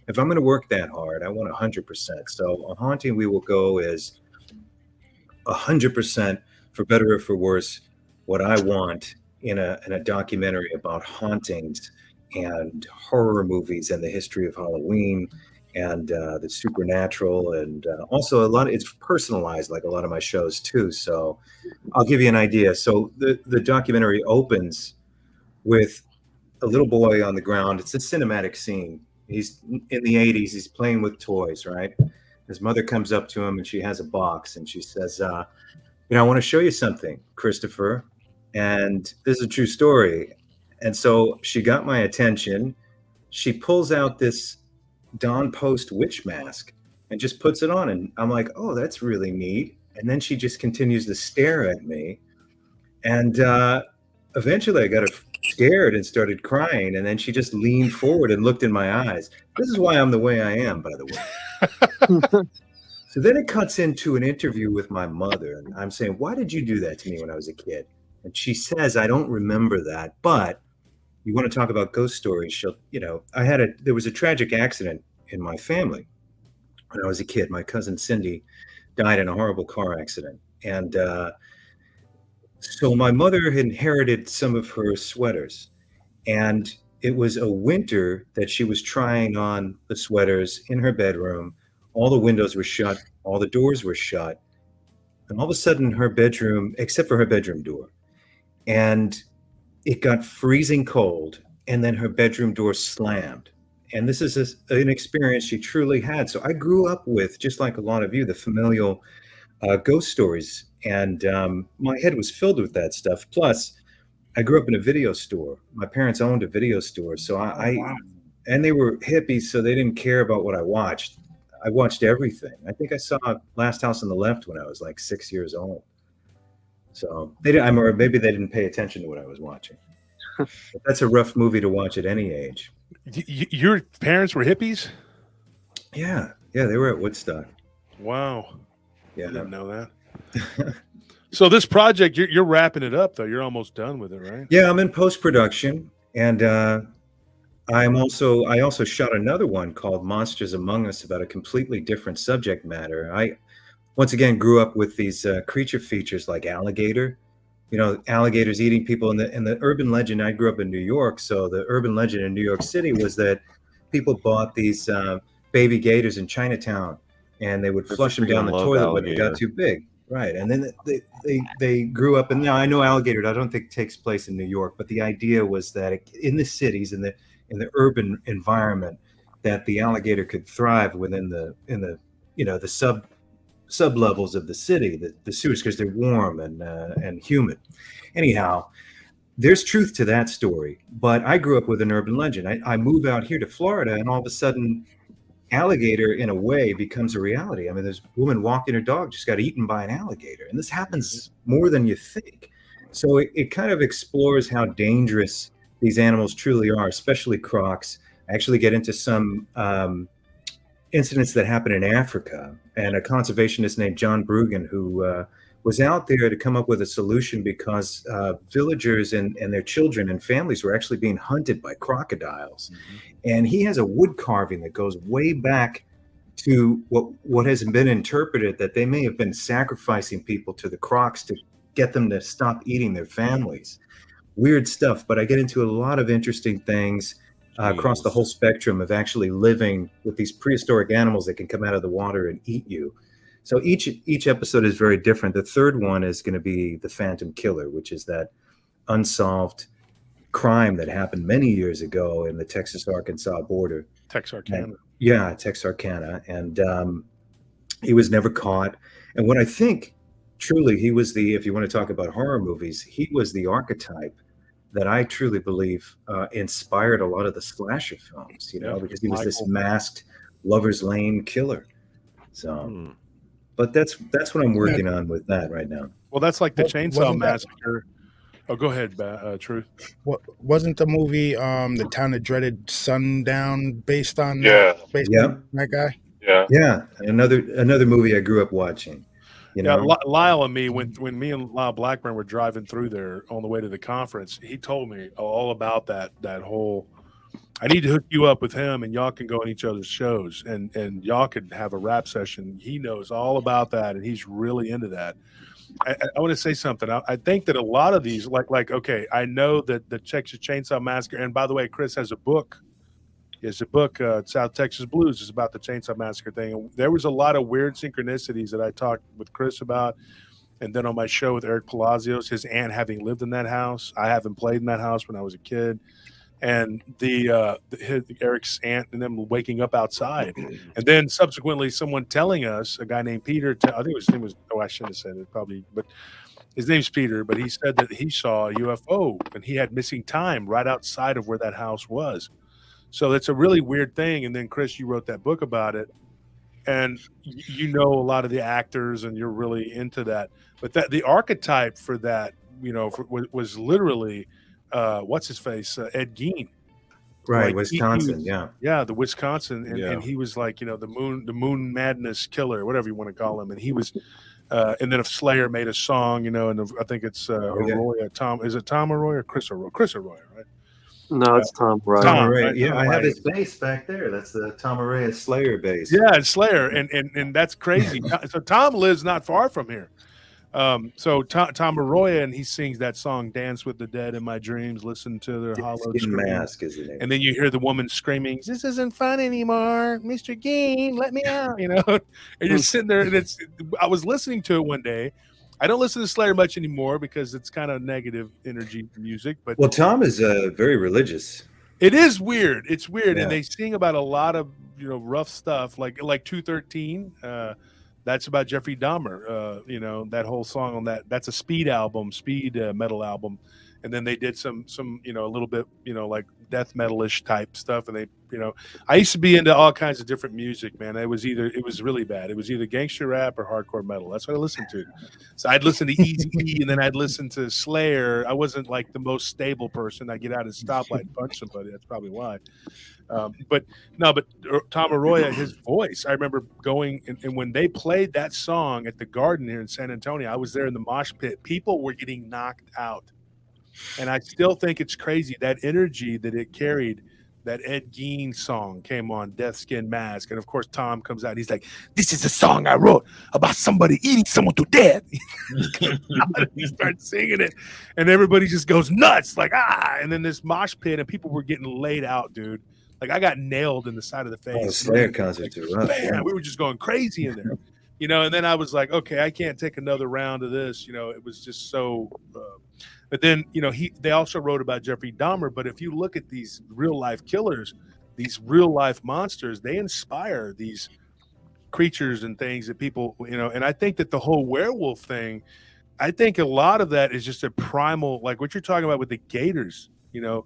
If I'm going to work that hard, I want 100%. So A Haunting We Will Go is 100%, for better or for worse, what I want in a documentary about hauntings and horror movies and the history of Halloween and the supernatural, and also it's personalized like a lot of my shows too. So I'll give you an idea. So the documentary opens with a little boy on the ground. It's a cinematic scene. He's in the 80s. He's playing with toys, right? His mother comes up to him and she has a box and she says, I want to show you something, Christopher. And this is a true story. And so she got my attention. She pulls out this Dawn Post witch mask and just puts it on, and I'm like, oh, that's really neat. And then she just continues to stare at me, and eventually I got scared and started crying, and then she just leaned forward and looked in my eyes. This is why I'm the way I am, by the way. So then it cuts into an interview with my mother, and I'm saying, why did you do that to me when I was a kid? And she says, I don't remember that, but you want to talk about ghost stories? There was a tragic accident in my family when I was a kid. My cousin Cindy died in a horrible car accident. And So my mother had inherited some of her sweaters, and it was a winter that she was trying on the sweaters in her bedroom. All the windows were shut, all the doors were shut, and all of a sudden her bedroom, except for her bedroom door, and it got freezing cold, and then her bedroom door slammed. And this is an experience she truly had. So I grew up with, just like a lot of you, the familial ghost stories, and my head was filled with that stuff. Plus, I grew up in a video store. My parents owned a video store, so and they were hippies, so they didn't care about what I watched. I watched everything. I think I saw Last House on the Left when I was like 6 years old. So they didn't, or maybe they didn't pay attention to what I was watching. But that's a rough movie to watch at any age. Your parents were hippies? Yeah, they were at Woodstock. Wow. Yeah, I didn't know that. So this project, you're wrapping it up though. You're almost done with it, right? Yeah, I'm in post-production, and I also shot another one called Monsters Among Us about a completely different subject matter. I once again grew up with these creature features like alligator. You know, alligators eating people. In the urban legend, I grew up in New York, so the urban legend in New York City was that people bought these baby gators in Chinatown, and they would flush them down the toilet when they got too big. Right, and then they grew up, and now I know alligator. I don't think it takes place in New York, but the idea was that in the cities, in the urban environment, that the alligator could thrive within the sub levels of the city, the sewers, because they're warm and humid. Anyhow, there's truth to that story, but I grew up with an urban legend. I move out here to Florida, and all of a sudden, alligator in a way becomes a reality. I mean, there's a woman walking her dog just got eaten by an alligator, and this happens more than you think. So it kind of explores how dangerous these animals truly are, especially crocs. I actually get into some incidents that happen in Africa, and a conservationist named John Brugan, who was out there to come up with a solution because villagers and their children and families were actually being hunted by crocodiles. And he has a wood carving that goes way back to what has been interpreted that they may have been sacrificing people to the crocs to get them to stop eating their families. Weird stuff, but I get into a lot of interesting things across the whole spectrum of actually living with these prehistoric animals that can come out of the water and eat you. So each episode is very different. The third one is going to be the Phantom Killer, which is that unsolved crime that happened many years ago in the Texas-Arkansas border. Texarkana. Yeah, Texarkana. And he was never caught. And what I think, truly, he was if you want to talk about horror movies, he was the archetype that I truly believe inspired a lot of the slasher films, because he was this masked Lover's Lane killer. So, but that's what I'm working on with that right now. Well, that's like the Chainsaw Massacre. Oh, go ahead, Truth. Wasn't the movie The Town That Dreaded Sundown based on that guy? Yeah. Another movie I grew up watching. Lyle and me, when me and Lyle Blackburn were driving through there on the way to the conference, he told me all about that whole. I need to hook you up with him, and y'all can go on each other's shows, and y'all could have a rap session. He knows all about that, and he's really into that. I want to say something. I think that a lot of these, okay, I know that the Texas Chainsaw Massacre, and by the way, Chris has a book. It's a book, South Texas Blues, is about the Chainsaw Massacre thing. And there was a lot of weird synchronicities that I talked with Chris about. And then on my show with Eric Palacios, his aunt having lived in that house. I haven't played in that house when I was a kid. And Eric's aunt and them waking up outside. And then subsequently someone telling us, a guy named Peter, I think his name was, I shouldn't have said it probably, but his name's Peter, but he said that he saw a UFO and he had missing time right outside of where that house was. So that's a really weird thing. And then, Chris, you wrote that book about it. And you know a lot of the actors and you're really into that. But the archetype for that, was literally, what's his face? Ed Gein. Right, Wisconsin, Yeah, the Wisconsin. And he was like, the moon madness killer, whatever you want to call him. And he was, and then if Slayer made a song, and I think it's Arroyo, Tom. Is it Tom Arroyo or Chris Arroyo? Chris Arroyo, right? No, it's Tom Arroyo. Tom Arroyo. Yeah, I have his bass back there. That's the Tom Arroyo Slayer bass. Yeah, it's Slayer, and that's crazy. So Tom lives not far from here. So Tom Arroyo, and he sings that song "Dance with the Dead in My Dreams." Listen to their hollowed Skin screams. Mask is the name. And then you hear the woman screaming, "This isn't fun anymore, Mr. Geen, let me out!" And you're sitting there, and I was listening to it one day. I don't listen to Slayer much anymore because it's kind of negative energy music. But Well, Tom is very religious. it is weird. It's weird, Yeah. and they sing about a lot of rough stuff, like 213. That's about Jeffrey Dahmer. That whole song on that's a speed metal album, and then they did some a little bit like death metalish type stuff, and I used to be into all kinds of different music, man. It was really bad. It was either gangster rap or hardcore metal. That's what I listened to. So I'd listen to Eazy-E, and then I'd listen to Slayer. I wasn't like the most stable person. I'd get out at a stoplight and punch somebody. That's probably why. But Tom Arroyo, his voice, I remember going and when they played that song at the Garden here in San Antonio, I was there in the mosh pit. People were getting knocked out. And I still think it's crazy that energy that it carried. That Ed Gein song came on, Death Skin Mask. And of course, Tom comes out. He's like, "This is a song I wrote about somebody eating someone to death." He starts singing it, and everybody just goes nuts, like, ah. And then this mosh pit, and people were getting laid out, dude. Like, I got nailed in the side of the face. Oh, Slayer concerts are rough. Man, we were just going crazy in there. And then I was like, okay, I can't take another round of this. It was just so. But then, they also wrote about Jeffrey Dahmer. But if you look at these real life killers, these real life monsters, they inspire these creatures and things that people, and I think that the whole werewolf thing, I think a lot of that is just a primal, like what you're talking about with the gators, the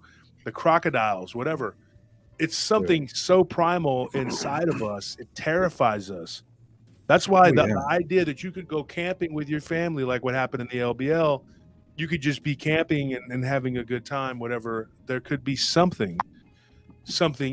crocodiles, whatever. It's something so primal inside of us. It terrifies us. That's why the idea that you could go camping with your family, like what happened in the LBL, you could just be camping and having a good time, whatever. There could be something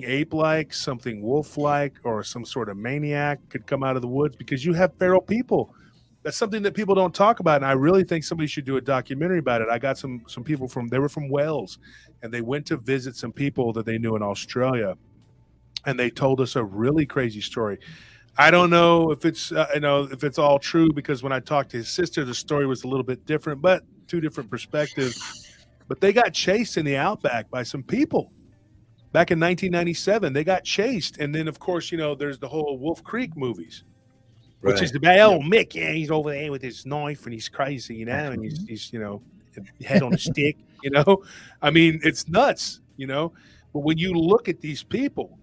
ape-like, something wolf-like, or some sort of maniac could come out of the woods because you have feral people. That's something that people don't talk about, and I really think somebody should do a documentary about it. I got some people they were from Wales, and they went to visit some people that they knew in Australia, and they told us a really crazy story. I don't know if it's if it's all true, because when I talked to his sister, the story was a little bit different, but two different perspectives. But they got chased in the outback by some people back in 1997. They got chased, and then of course there's the whole Wolf Creek movies, which is about Mick. Yeah, he's over there with his knife and he's crazy, and he's head on a stick. I mean, it's nuts. But when you look at these people,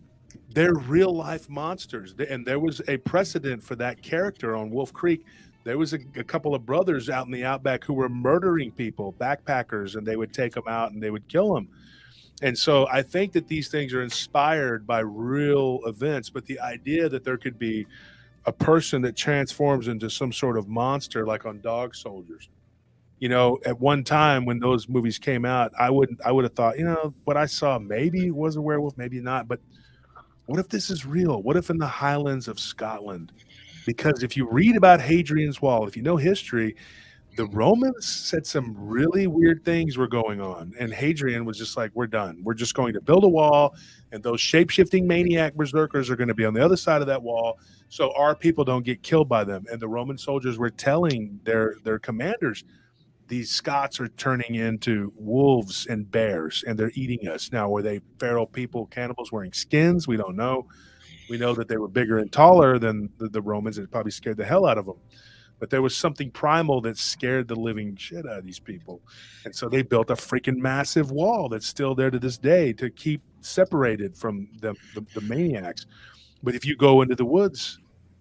they're real life monsters, and there was a precedent for that character on Wolf Creek. There was a couple of brothers out in the outback who were murdering people, backpackers, and they would take them out and they would kill them. And so I think that these things are inspired by real events, but the idea that there could be a person that transforms into some sort of monster, like on Dog Soldiers, at one time when those movies came out, I would have thought, what I saw maybe was a werewolf, maybe not. But what if this is real? What if in the Highlands of Scotland? Because if you read about Hadrian's Wall, if you know history, the Romans said some really weird things were going on. And Hadrian was just like, we're done. We're just going to build a wall, and those shape-shifting maniac berserkers are going to be on the other side of that wall, so our people don't get killed by them. And the Roman soldiers were telling their commanders, these Scots are turning into wolves and bears, and they're eating us. Now, were they feral people, cannibals wearing skins? We don't know. We know that they were bigger and taller than the Romans, and it probably scared the hell out of them. But there was something primal that scared the living shit out of these people. And so they built a freaking massive wall that's still there to this day to keep separated from the maniacs. But if you go into the woods,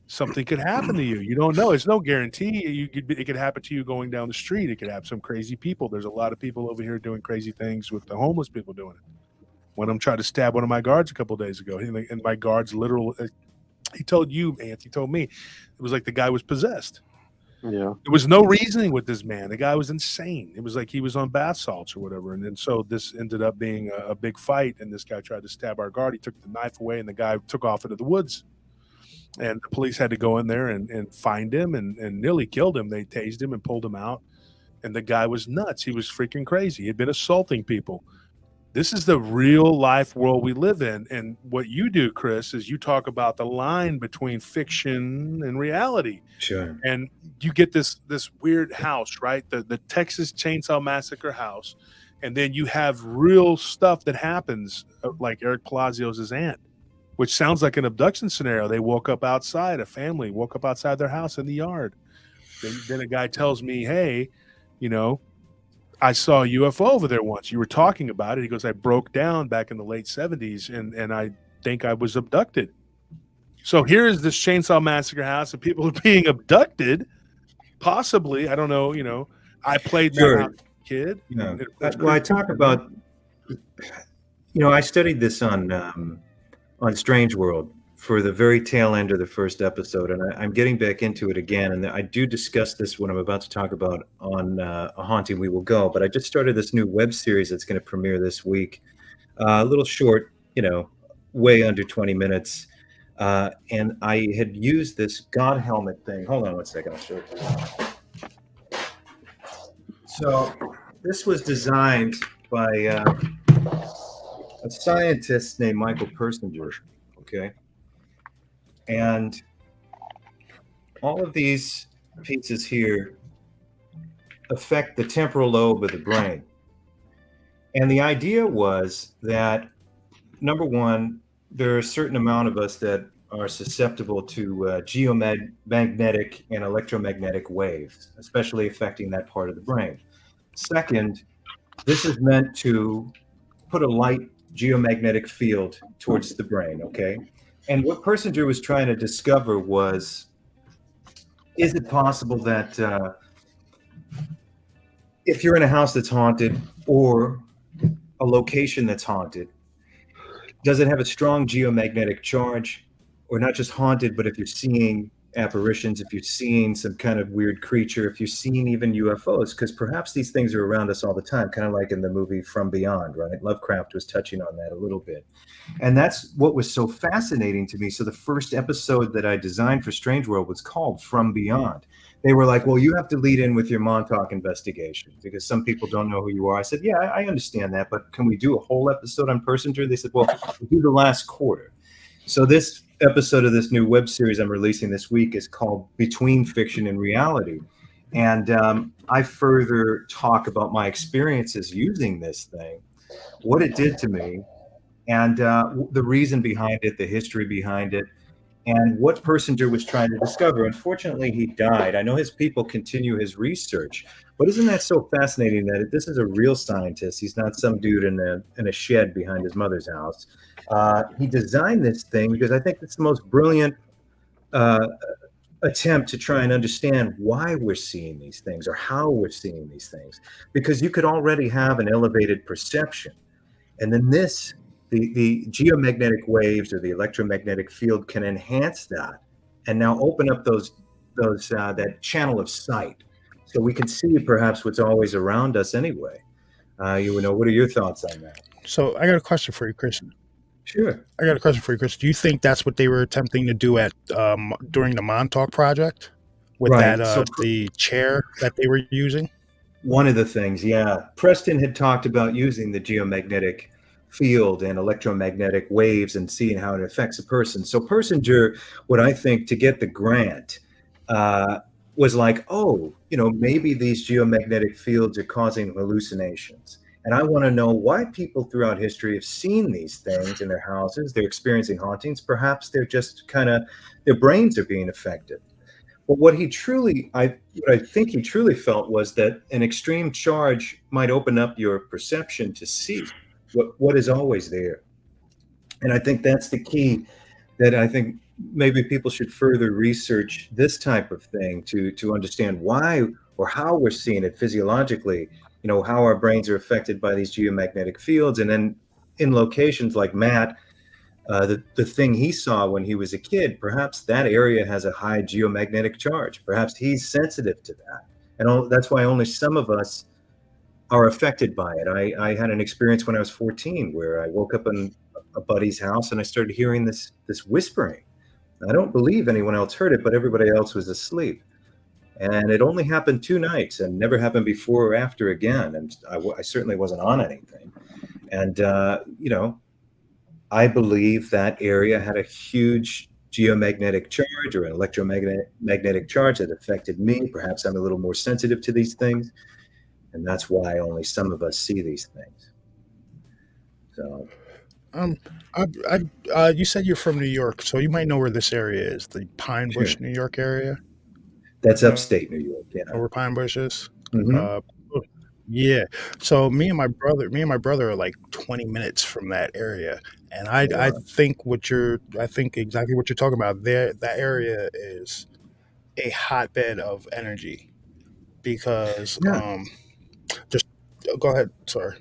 something could happen to you. You don't know. It's no guarantee. It could happen to you going down the street. It could have some crazy people. There's a lot of people over here doing crazy things with the homeless people doing it. One of them tried to stab one of my guards a couple of days ago. And my guard's literal. He told you, Anthony, told me, it was like the guy was possessed. Yeah. There was no reasoning with this man. The guy was insane. It was like he was on bath salts or whatever. And then so this ended up being a big fight. And this guy tried to stab our guard. He took the knife away, and the guy took off into the woods. And the police had to go in there and find him and nearly killed him. They tased him and pulled him out. And the guy was nuts. He was freaking crazy. He had been assaulting people. This is the real life world we live in. And what you do, Chris, is you talk about the line between fiction and reality. Sure. And you get this weird house, right? The Texas Chainsaw Massacre house. And then you have real stuff that happens, like Eric Palacios' aunt, which sounds like an abduction scenario. They woke up outside, a family woke up outside their house in the yard. Then a guy tells me, hey, you know, I saw a UFO over there once. You were talking about it. He goes, I broke down back in the late 70s and I think I was abducted. So here is this Chainsaw Massacre house and people are being abducted. Possibly, I don't know, you know, I played that house as a kid. Yeah. Well, I talk about, you know, I studied this on Strange World for the very tail end of the first episode, and I'm getting back into it again. And I do discuss this when I'm about to talk about on A Haunting We Will Go. But I just started this new web series that's going to premiere this week. A little short, you know, way under 20 minutes. And I had used this God helmet thing. Hold on one second, I'll show it to you. So this was designed by a scientist named Michael Persinger. Okay. And all of these pieces here affect the temporal lobe of the brain. And the idea was that, number one, there are a certain amount of us that are susceptible to geomagnetic and electromagnetic waves, especially affecting that part of the brain. Second, this is meant to put a light geomagnetic field towards the brain, okay? And what Persinger was trying to discover was, is it possible that if you're in a house that's haunted or a location that's haunted, does it have a strong geomagnetic charge? Or not just haunted, but if you're seeing apparitions, if you're seeing some kind of weird creature, if you're seeing even UFOs, because perhaps these things are around us all the time, kind of like in the movie From Beyond, right? Lovecraft was touching on that a little bit. And that's what was so fascinating to me. So the first episode that I designed for Strange World was called From Beyond. They were like, well, you have to lead in with your Montauk investigation because some people don't know who you are. I said, yeah, I understand that, but can we do a whole episode on Persinger? They said, well, we'll do the last quarter. So this episode of this new web series I'm releasing this week is called Between Fiction and Reality. And I further talk about my experiences using this thing, what it did to me, and the reason behind it, the history behind it, and what Persinger was trying to discover. Unfortunately, he died. I know his people continue his research, but isn't that so fascinating that this is a real scientist? He's not some dude in a shed behind his mother's house. He designed this thing because I think it's the most brilliant attempt to try and understand why we're seeing these things or how we're seeing these things, because you could already have an elevated perception. And then the geomagnetic waves or the electromagnetic field can enhance that and now open up that channel of sight. So we can see perhaps what's always around us anyway. You know, what are your thoughts on that? So I got a question for you, Chris. Sure. I got a question for you, Chris. Do you think that's what they were attempting to do at during the Montauk project with Right. the chair that they were using? One of the things, yeah. Preston had talked about using the geomagnetic field and electromagnetic waves and seeing how it affects a person. So Persinger, what I think to get the grant was like, oh, you know, maybe these geomagnetic fields are causing hallucinations. And I want to know why people throughout history have seen these things in their houses. They're experiencing hauntings. Perhaps they're just their brains are being affected. But what I think he truly felt was that an extreme charge might open up your perception to see what is always there. And I think that's the key, that I think maybe people should further research this type of thing to understand why or how we're seeing it physiologically, you know, how our brains are affected by these geomagnetic fields. And then in locations like Matt, the thing he saw when he was a kid, perhaps that area has a high geomagnetic charge. Perhaps he's sensitive to that. And that's why only some of us are affected by it. I had an experience when I was 14 where I woke up in a buddy's house and I started hearing this whispering. I don't believe anyone else heard it, but everybody else was asleep. And it only happened 2 nights and never happened before or after again. And I certainly wasn't on anything. And, I believe that area had a huge geomagnetic charge or an electromagnetic charge that affected me. Perhaps I'm a little more sensitive to these things, and that's why only some of us see these things. So, Um, you said you're from New York, so you might know where this area is, the Pine sure. Bush, New York area. That's You know upstate New York. Yeah. where Pine Bush is? Hmm. Uh, yeah. So me and my brother are like 20 minutes from that area, and Oh, I wow. think I think exactly what you're talking about. There, that area is a hotbed of energy because Yeah. just go ahead. Sorry.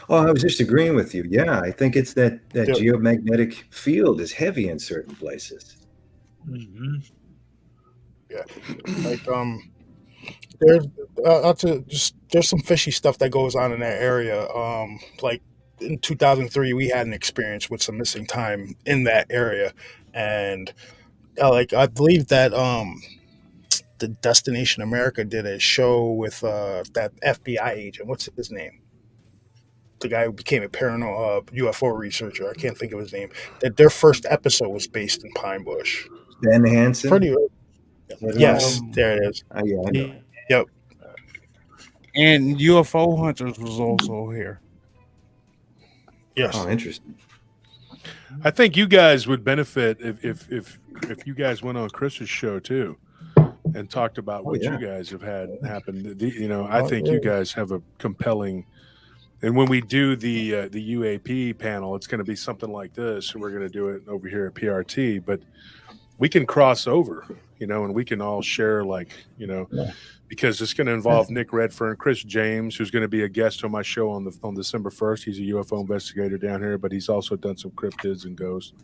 Oh, I was just agreeing with you. Yeah, I think it's that Yeah. geomagnetic field is heavy in certain places. Hmm. Yeah. Like there's just there's some fishy stuff that goes on in that area. Like in 2003, we had an experience with some missing time in that area, and like I believe that the Destination America did a show with that FBI agent. What's his name? The guy who became a paranormal UFO researcher. I can't think of his name. That their first episode was based in Pine Bush. Ben Hansen. Pretty. Is that his Yes, name? there it is. Yeah, I know him. Yep. And UFO Hunters was also here. Yes. Oh, interesting. I think you guys would benefit if you guys went on Chris's show too and talked about what yeah. you guys have had happen. I Oh, think yeah. you guys have a compelling. And when we do the UAP panel, it's going to be something like this. We're going to do it over here at PRT, but we can cross over, and we can all share, because it's going to involve Nick Redfern, Chris James, who's going to be a guest on my show on December 1st. He's a UFO investigator down here, but he's also done some cryptids and ghosts.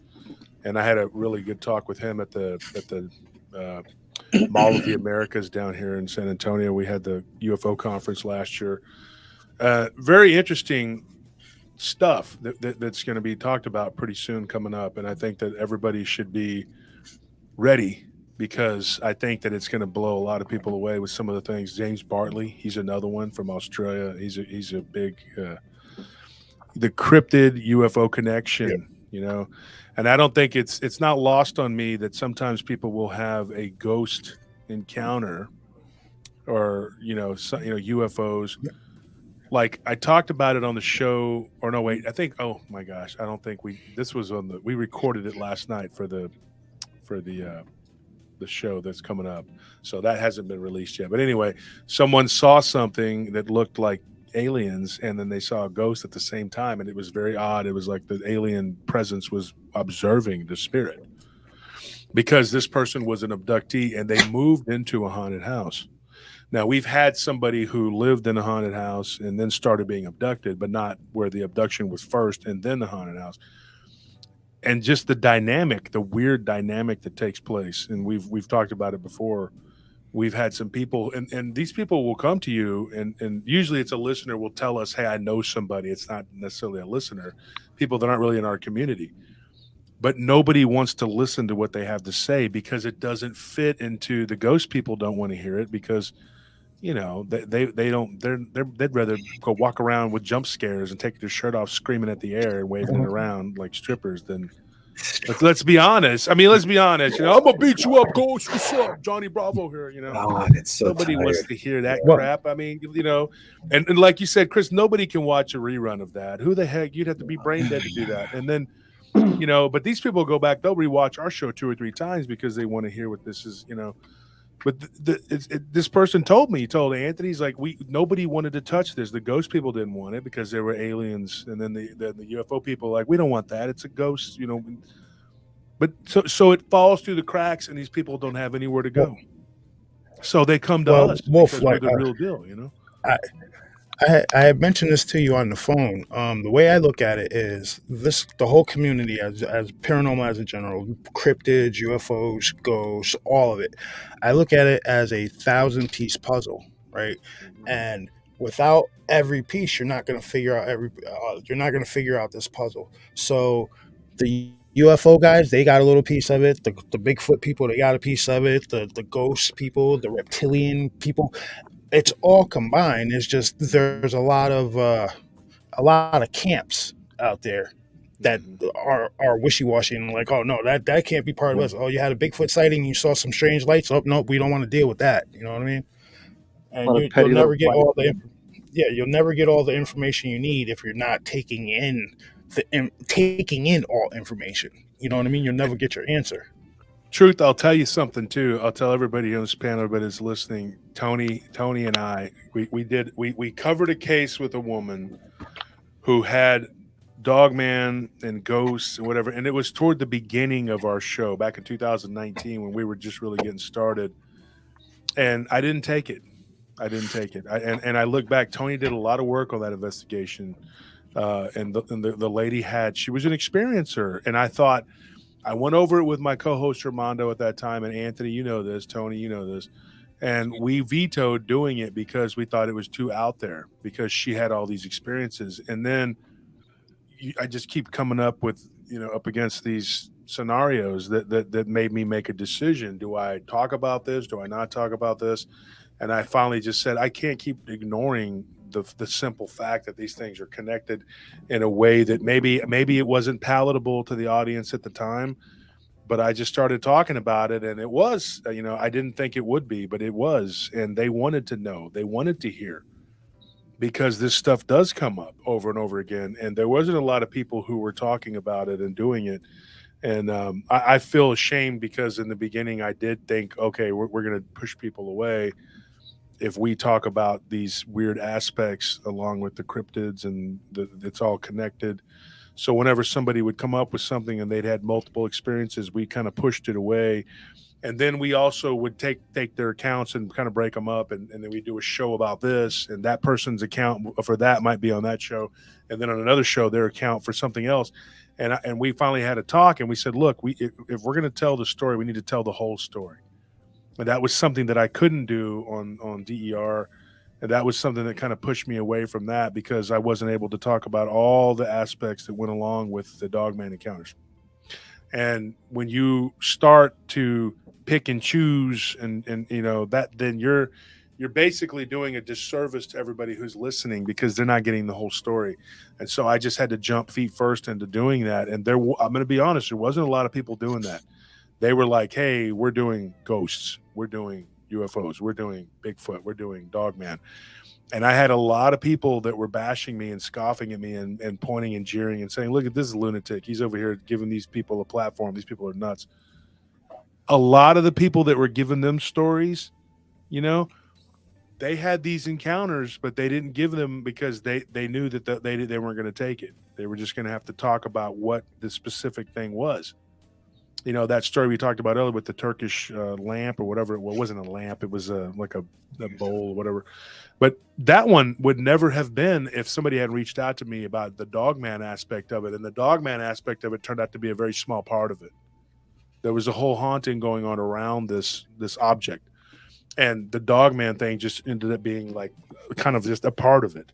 And I had a really good talk with him at the Mall of the Americas down here in San Antonio. We had the UFO conference last year. Very interesting stuff that's going to be talked about pretty soon coming up. And I think that everybody should be ready, because I think that it's going to blow a lot of people away with some of the things. James Bartley, he's another one from Australia. He's a big, the cryptid UFO connection, and I don't think it's not lost on me that sometimes people will have a ghost encounter or, UFOs. Like I talked about it on the show, or no, wait, I think, oh my gosh, I don't think we recorded it last night for the show that's coming up. So that hasn't been released yet. But anyway, someone saw something that looked like aliens, and then they saw a ghost at the same time. And it was very odd. It was like the alien presence was observing the spirit, because this person was an abductee and they moved into a haunted house. Now, we've had somebody who lived in a haunted house and then started being abducted, but not where the abduction was first and then the haunted house. And just the weird dynamic that takes place. And we've talked about it before. We've had some people, and these people will come to you, and usually it's a listener will tell us, hey, I know somebody. It's not necessarily a listener, people that aren't really in our community. But nobody wants to listen to what they have to say because it doesn't fit into the ghost people don't want to hear it because they'd rather go walk around with jump scares and take their shirt off screaming at the air and waving it around like strippers than let's be honest. I mean, let's be honest. I'm gonna beat you up, ghost. What's up, Johnny Bravo here? Oh, it's so Nobody tired. wants to hear that crap. I mean, and like you said, Chris, nobody can watch a rerun of that. Who the heck? You'd have to be brain dead to do that. And then, but these people go back, they'll rewatch our show 2 or 3 times because they want to hear what this is, But this person told Anthony, he's like, nobody wanted to touch this. The ghost people didn't want it because there were aliens, and then the UFO people like, we don't want that. It's a ghost, But so it falls through the cracks, and these people don't have anywhere to go. So they come to us because we're the real deal, I had mentioned this to you on the phone. The way I look at it is the whole community as paranormal as a general, cryptids, UFOs, ghosts, all of it. I look at it as a 1,000-piece puzzle, right? And without every piece, you're not going to figure out this puzzle. So the UFO guys, they got a little piece of it. The Bigfoot people, they got a piece of it. The ghost people, the reptilian people, it's all combined. It's just there's a lot of a lot of camps out there that are wishy-washy and like, oh no, that can't be part of us. Oh, you had a Bigfoot sighting, you saw some strange lights. Oh no, we don't want to deal with that. You know what I mean? And you'll never get all the you'll never get all the information you need if you're not taking in all information. You know what I mean? You'll never get your answer. Truth, I'll tell you something too. I'll tell everybody on this panel, everybody that's listening. Tony and I, we covered a case with a woman who had Dogman and ghosts and whatever, and it was toward the beginning of our show back in 2019 when we were just really getting started. And I didn't take it. And I look back. Tony did a lot of work on that investigation, and the lady she was an experiencer, and I thought. I went over it with my co-host Armando at that time, and Anthony, you know this, Tony, you know this, and we vetoed doing it because we thought it was too out there because she had all these experiences. And then I just keep coming up with, up against these scenarios that made me make a decision. Do I talk about this? Do I not talk about this? And I finally just said, I can't keep ignoring the simple fact that these things are connected in a way that maybe it wasn't palatable to the audience at the time, but I just started talking about it, and it was, I didn't think it would be, but it was, and they wanted to know, they wanted to hear, because this stuff does come up over and over again, and there wasn't a lot of people who were talking about it and doing it. And I feel ashamed because in the beginning I did think, okay, we're going to push people away if we talk about these weird aspects along with the cryptids and it's all connected. So whenever somebody would come up with something and they'd had multiple experiences, we kind of pushed it away. And then we also would take their accounts and kind of break them up. And then we do a show about this, and that person's account for that might be on that show. And then on another show, their account for something else. And we finally had a talk, and we said, look, if we're going to tell the story, we need to tell the whole story. And that was something that I couldn't do on DER. And that was something that kind of pushed me away from that because I wasn't able to talk about all the aspects that went along with the Dogman encounters. And when you start to pick and choose and that, then you're basically doing a disservice to everybody who's listening because they're not getting the whole story. And so I just had to jump feet first into doing that. And I'm going to be honest, there wasn't a lot of people doing that. They were like, hey, we're doing ghosts, we're doing UFOs, we're doing Bigfoot, we're doing Dogman. And I had a lot of people that were bashing me and scoffing at me and pointing and jeering and saying, look at this lunatic. He's over here giving these people a platform. These people are nuts. A lot of the people that were giving them stories, they had these encounters, but they didn't give them because they knew that they weren't going to take it. They were just going to have to talk about what the specific thing was. That story we talked about earlier with the Turkish lamp or whatever. Well, it wasn't a lamp. It was like a bowl or whatever. But that one would never have been if somebody had reached out to me about the Dogman aspect of it. And the Dogman aspect of it turned out to be a very small part of it. There was a whole haunting going on around this object. And the Dogman thing just ended up being like kind of just a part of it.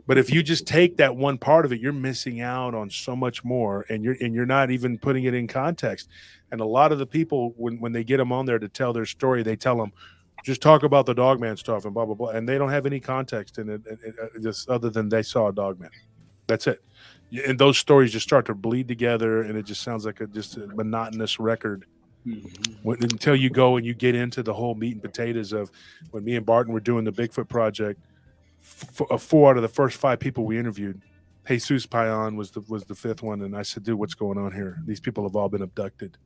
But if you just take that one part of it, you're missing out on so much more, and you're not even putting it in context. And a lot of the people, when they get them on there to tell their story, they tell them, just talk about the Dogman stuff and blah, blah, blah. And they don't have any context in it just other than they saw a Dogman. That's it. And those stories just start to bleed together, and it just sounds like just a monotonous record. Mm-hmm. Until you go and you get into the whole meat and potatoes of when me and Barton were doing the Bigfoot project. 4 out of the first 5 people we interviewed, Jesus Payan was the 5th one, and I said, dude, what's going on here? These people have all been abducted.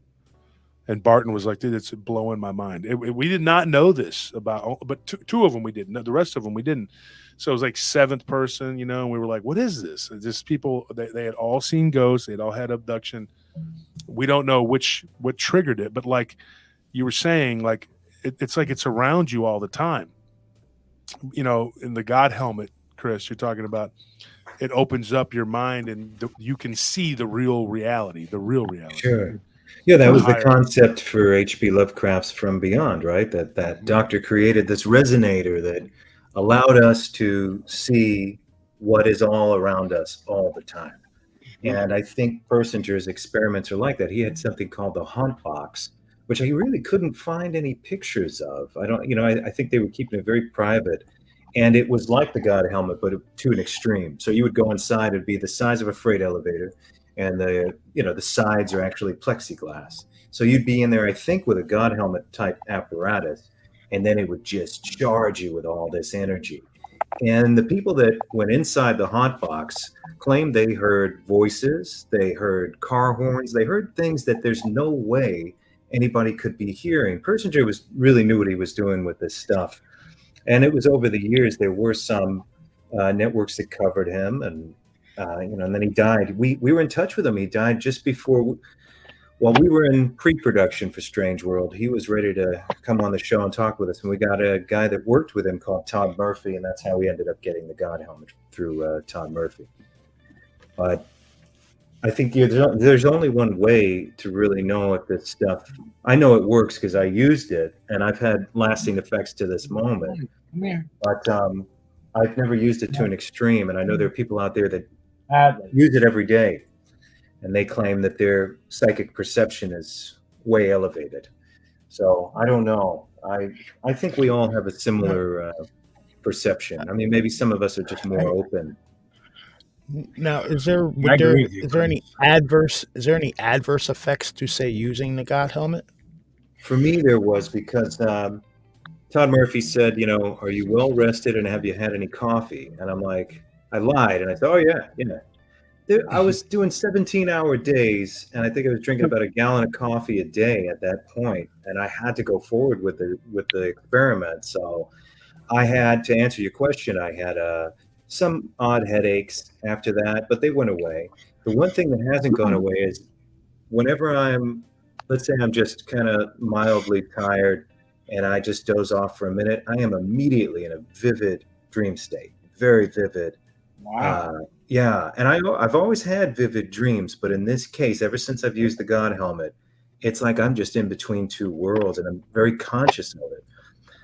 And Barton was like, dude, it's blowing my mind. We did not know this about, but two of them we didn't. The rest of them we didn't. So it was like 7th person, and we were like, what is this? Just people, they had all seen ghosts. They had all had abduction. We don't know what triggered it, but like you were saying, like it's like it's around you all the time. In the God helmet, Chris, you're talking about, it opens up your mind and you can see the real reality. Sure. Yeah, that was the concept for H.P. Lovecraft's From Beyond, right? That doctor created this resonator that allowed us to see what is all around us all the time. And I think Persinger's experiments are like that. He had something called the Haunt Box, which I really couldn't find any pictures of. I think they were keeping it very private. And it was like the God helmet, but to an extreme. So you would go inside, it'd be the size of a freight elevator, and the sides are actually plexiglass. So you'd be in there, I think, with a God helmet type apparatus, and then it would just charge you with all this energy. And the people that went inside the hot box claimed they heard voices, they heard car horns, they heard things that there's no way anybody could be hearing. Persinger really knew what he was doing with this stuff. And it was over the years, there were some networks that covered him, and and then he died. We were in touch with him. He died just before, while we were in pre-production for Strange World. He was ready to come on the show and talk with us, and we got a guy that worked with him called Todd Murphy, and that's how we ended up getting the God helmet through Todd Murphy. But I think there's only one way to really know if this stuff. I know it works because I used it, and I've had lasting effects to this moment. But I've never used it to an extreme, and I know there are people out there that use it every day, and they claim that their psychic perception is way elevated. So I don't know. I think we all have a similar perception. I mean, maybe some of us are just more open. Now, is there any adverse effects to, say, using the God helmet? For me, there was, because Todd Murphy said, are you well rested and have you had any coffee? And I'm like, I lied, and I said, oh yeah. I was doing 17-hour days, and I think I was drinking about a gallon of coffee a day at that point, and I had to go forward with the experiment. So I had, to answer your question, I had some odd headaches after that, but they went away. The one thing that hasn't gone away is whenever let's say I'm just kind of mildly tired and I just doze off for a minute, I am immediately in a vivid dream state, very vivid. Wow. Yeah, and I've always had vivid dreams, but in this case, ever since I've used the God helmet, it's like I'm just in between two worlds, and I'm very conscious of it.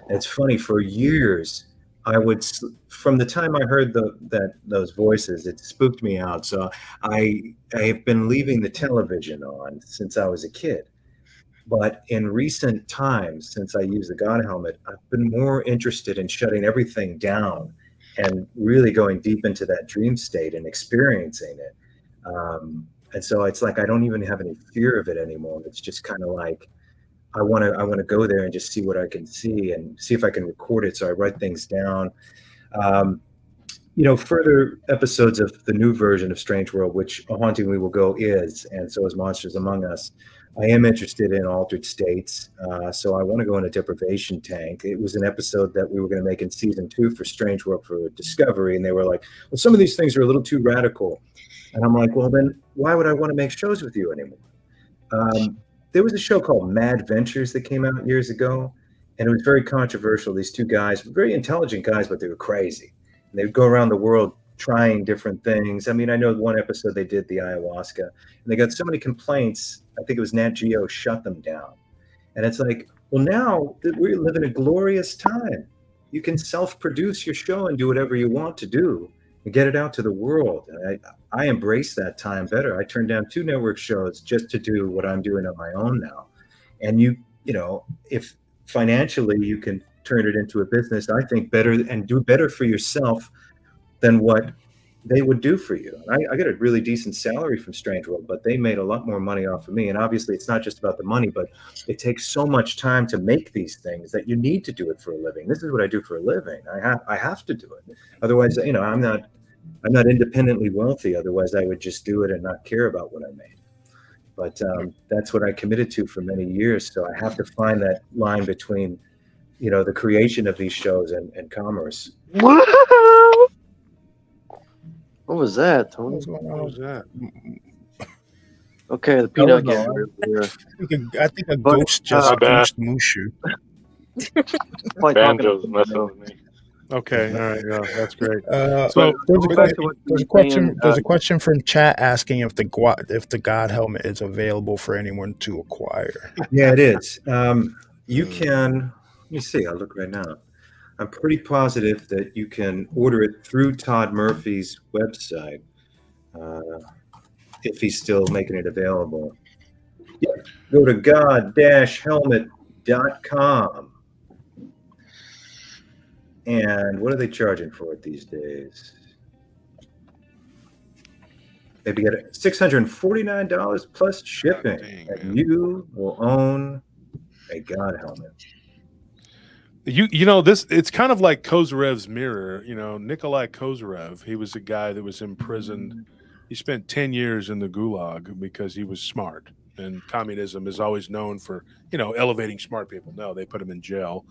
And it's funny, for years, from the time I heard those voices, it spooked me out. So I have been leaving the television on since I was a kid. But in recent times, since I used the God helmet, I've been more interested in shutting everything down and really going deep into that dream state and experiencing it. And so it's like I don't even have any fear of it anymore. It's just kind of like I want to go there and just see what I can see and see if I can record it. So I write things down. Further episodes of the new version of Strange World, which A Haunting We Will Go is, and so is Monsters Among Us. I am interested in altered states, so I want to go in a deprivation tank. It was an episode that we were going to make in season 2 for Strange World for Discovery, and they were like, well, some of these things are a little too radical. And I'm like, well, then why would I want to make shows with you anymore? There was a show called Mad Ventures that came out years ago, and it was very controversial. These two guys, very intelligent guys, but they were crazy. And they would go around the world trying different things. I mean, I know one episode they did the ayahuasca, and they got so many complaints, I think it was Nat Geo shut them down. And it's like, well, now that we live in a glorious time. You can self-produce your show and do whatever you want to do and get it out to the world. And I embrace that time better. I turned down 2 network shows just to do what I'm doing on my own now. And if financially you can turn it into a business, I think better and do better for yourself than what they would do for you. I got a really decent salary from Strange World, but they made a lot more money off of me. And obviously it's not just about the money, but it takes so much time to make these things that you need to do it for a living. This is what I do for a living. I have to do it. Otherwise, I'm not independently wealthy. Otherwise I would just do it and not care about what I made. But that's what I committed to for many years. So I have to find that line between, the creation of these shows and commerce. What was that, Tony? What was that? Okay, the peanut That gallery. I think a ghost just goosed Mushu. Banjo's messing with me. Okay, all right, yeah, that's great. So there's a question from chat asking if the God helmet is available for anyone to acquire. Yeah, it is. You can. Let me see. I'll look right now. I'm pretty positive that you can order it through Todd Murphy's website, if he's still making it available. Yeah, go to god-helmet.com. And what are they charging for it these days? Maybe get $649 plus shipping, and you will own a God helmet. This, it's kind of like Kozarev's mirror. Nikolai Kozarev, he was a guy that was imprisoned. He spent 10 years in the gulag because he was smart. And communism is always known for, elevating smart people. No, they put him in jail.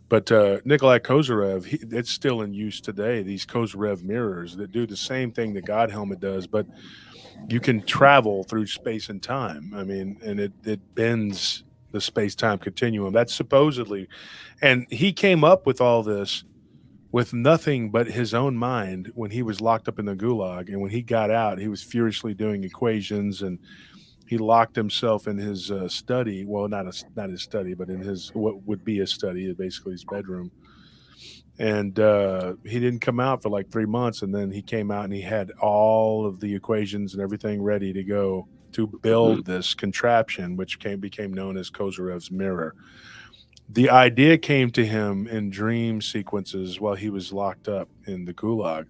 But Nikolai Kozarev, it's still in use today, these Kozarev mirrors that do the same thing the God helmet does, but you can travel through space and time. I mean, and it bends the space-time continuum. That's supposedly, and he came up with all this with nothing but his own mind when he was locked up in the gulag. And when he got out, he was furiously doing equations, and he locked himself in his study. Well, not his study, but in his what would be a study, basically his bedroom. And he didn't come out for like 3 months, and then he came out and he had all of the equations and everything ready to go to build this contraption, which became known as Kozarev's mirror. The idea came to him in dream sequences while he was locked up in the gulag.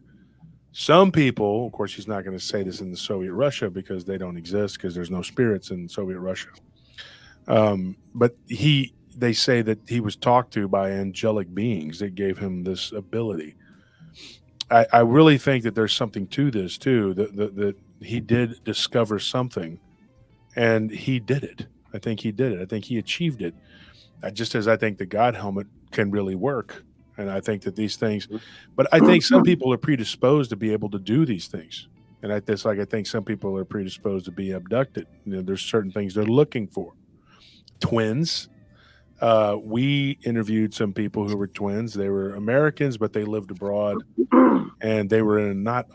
Some people, of course, he's not going to say this in the Soviet Russia because they don't exist, because there's no spirits in Soviet Russia. But they say that he was talked to by angelic beings that gave him this ability. I really think that there's something to this too, that he did discover something, and he did it. I think he did it. I think he achieved it. Just as I think the God helmet can really work. And I think that these things, but I think some people are predisposed to be able to do these things. And I think some people are predisposed to be abducted. There's certain things they're looking for. Twins. We interviewed some people who were twins. They were Americans, but they lived abroad, and they were in not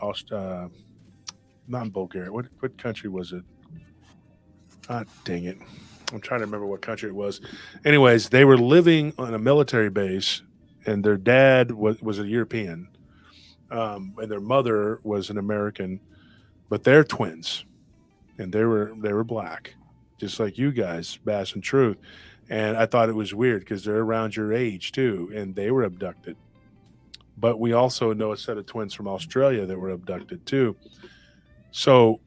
in Bulgaria. What country was it? Dang it. I'm trying to remember what country it was. Anyways, they were living on a military base, and their dad was a European, and their mother was an American, but they're twins, and they were black, just like you guys, Bass and Truth. And I thought it was weird because they're around your age too, and they were abducted. But we also know a set of twins from Australia that were abducted too. So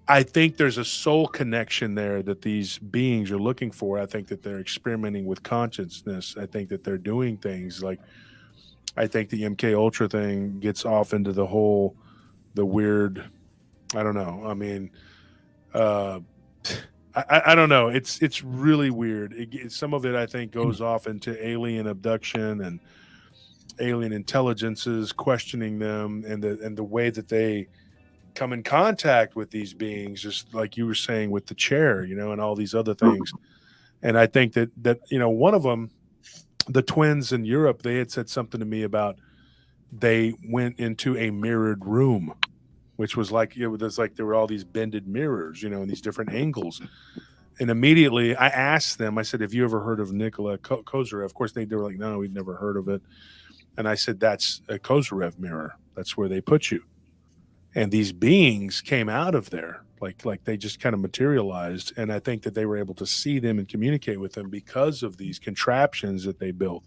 I think there's a soul connection there that these beings are looking for. I think that they're experimenting with consciousness. I think that they're doing things like, I think the MK Ultra thing gets off into the weird, I don't know. I mean, I don't know. It's really weird. Some of it, I think, goes off into alien abduction and alien intelligences, questioning them, and the way that they come in contact with these beings, just like you were saying with the chair, and all these other things. And I think that one of them, the twins in Europe, they had said something to me about they went into a mirrored room, which was like, there were all these bended mirrors, in these different angles. And immediately I asked them, I said, have you ever heard of Nikolai Kozarev? Of course, they were like, no, we'd never heard of it. And I said, that's a Kozarev mirror. That's where they put you. And these beings came out of there, like they just kind of materialized. And I think that they were able to see them and communicate with them because of these contraptions that they built.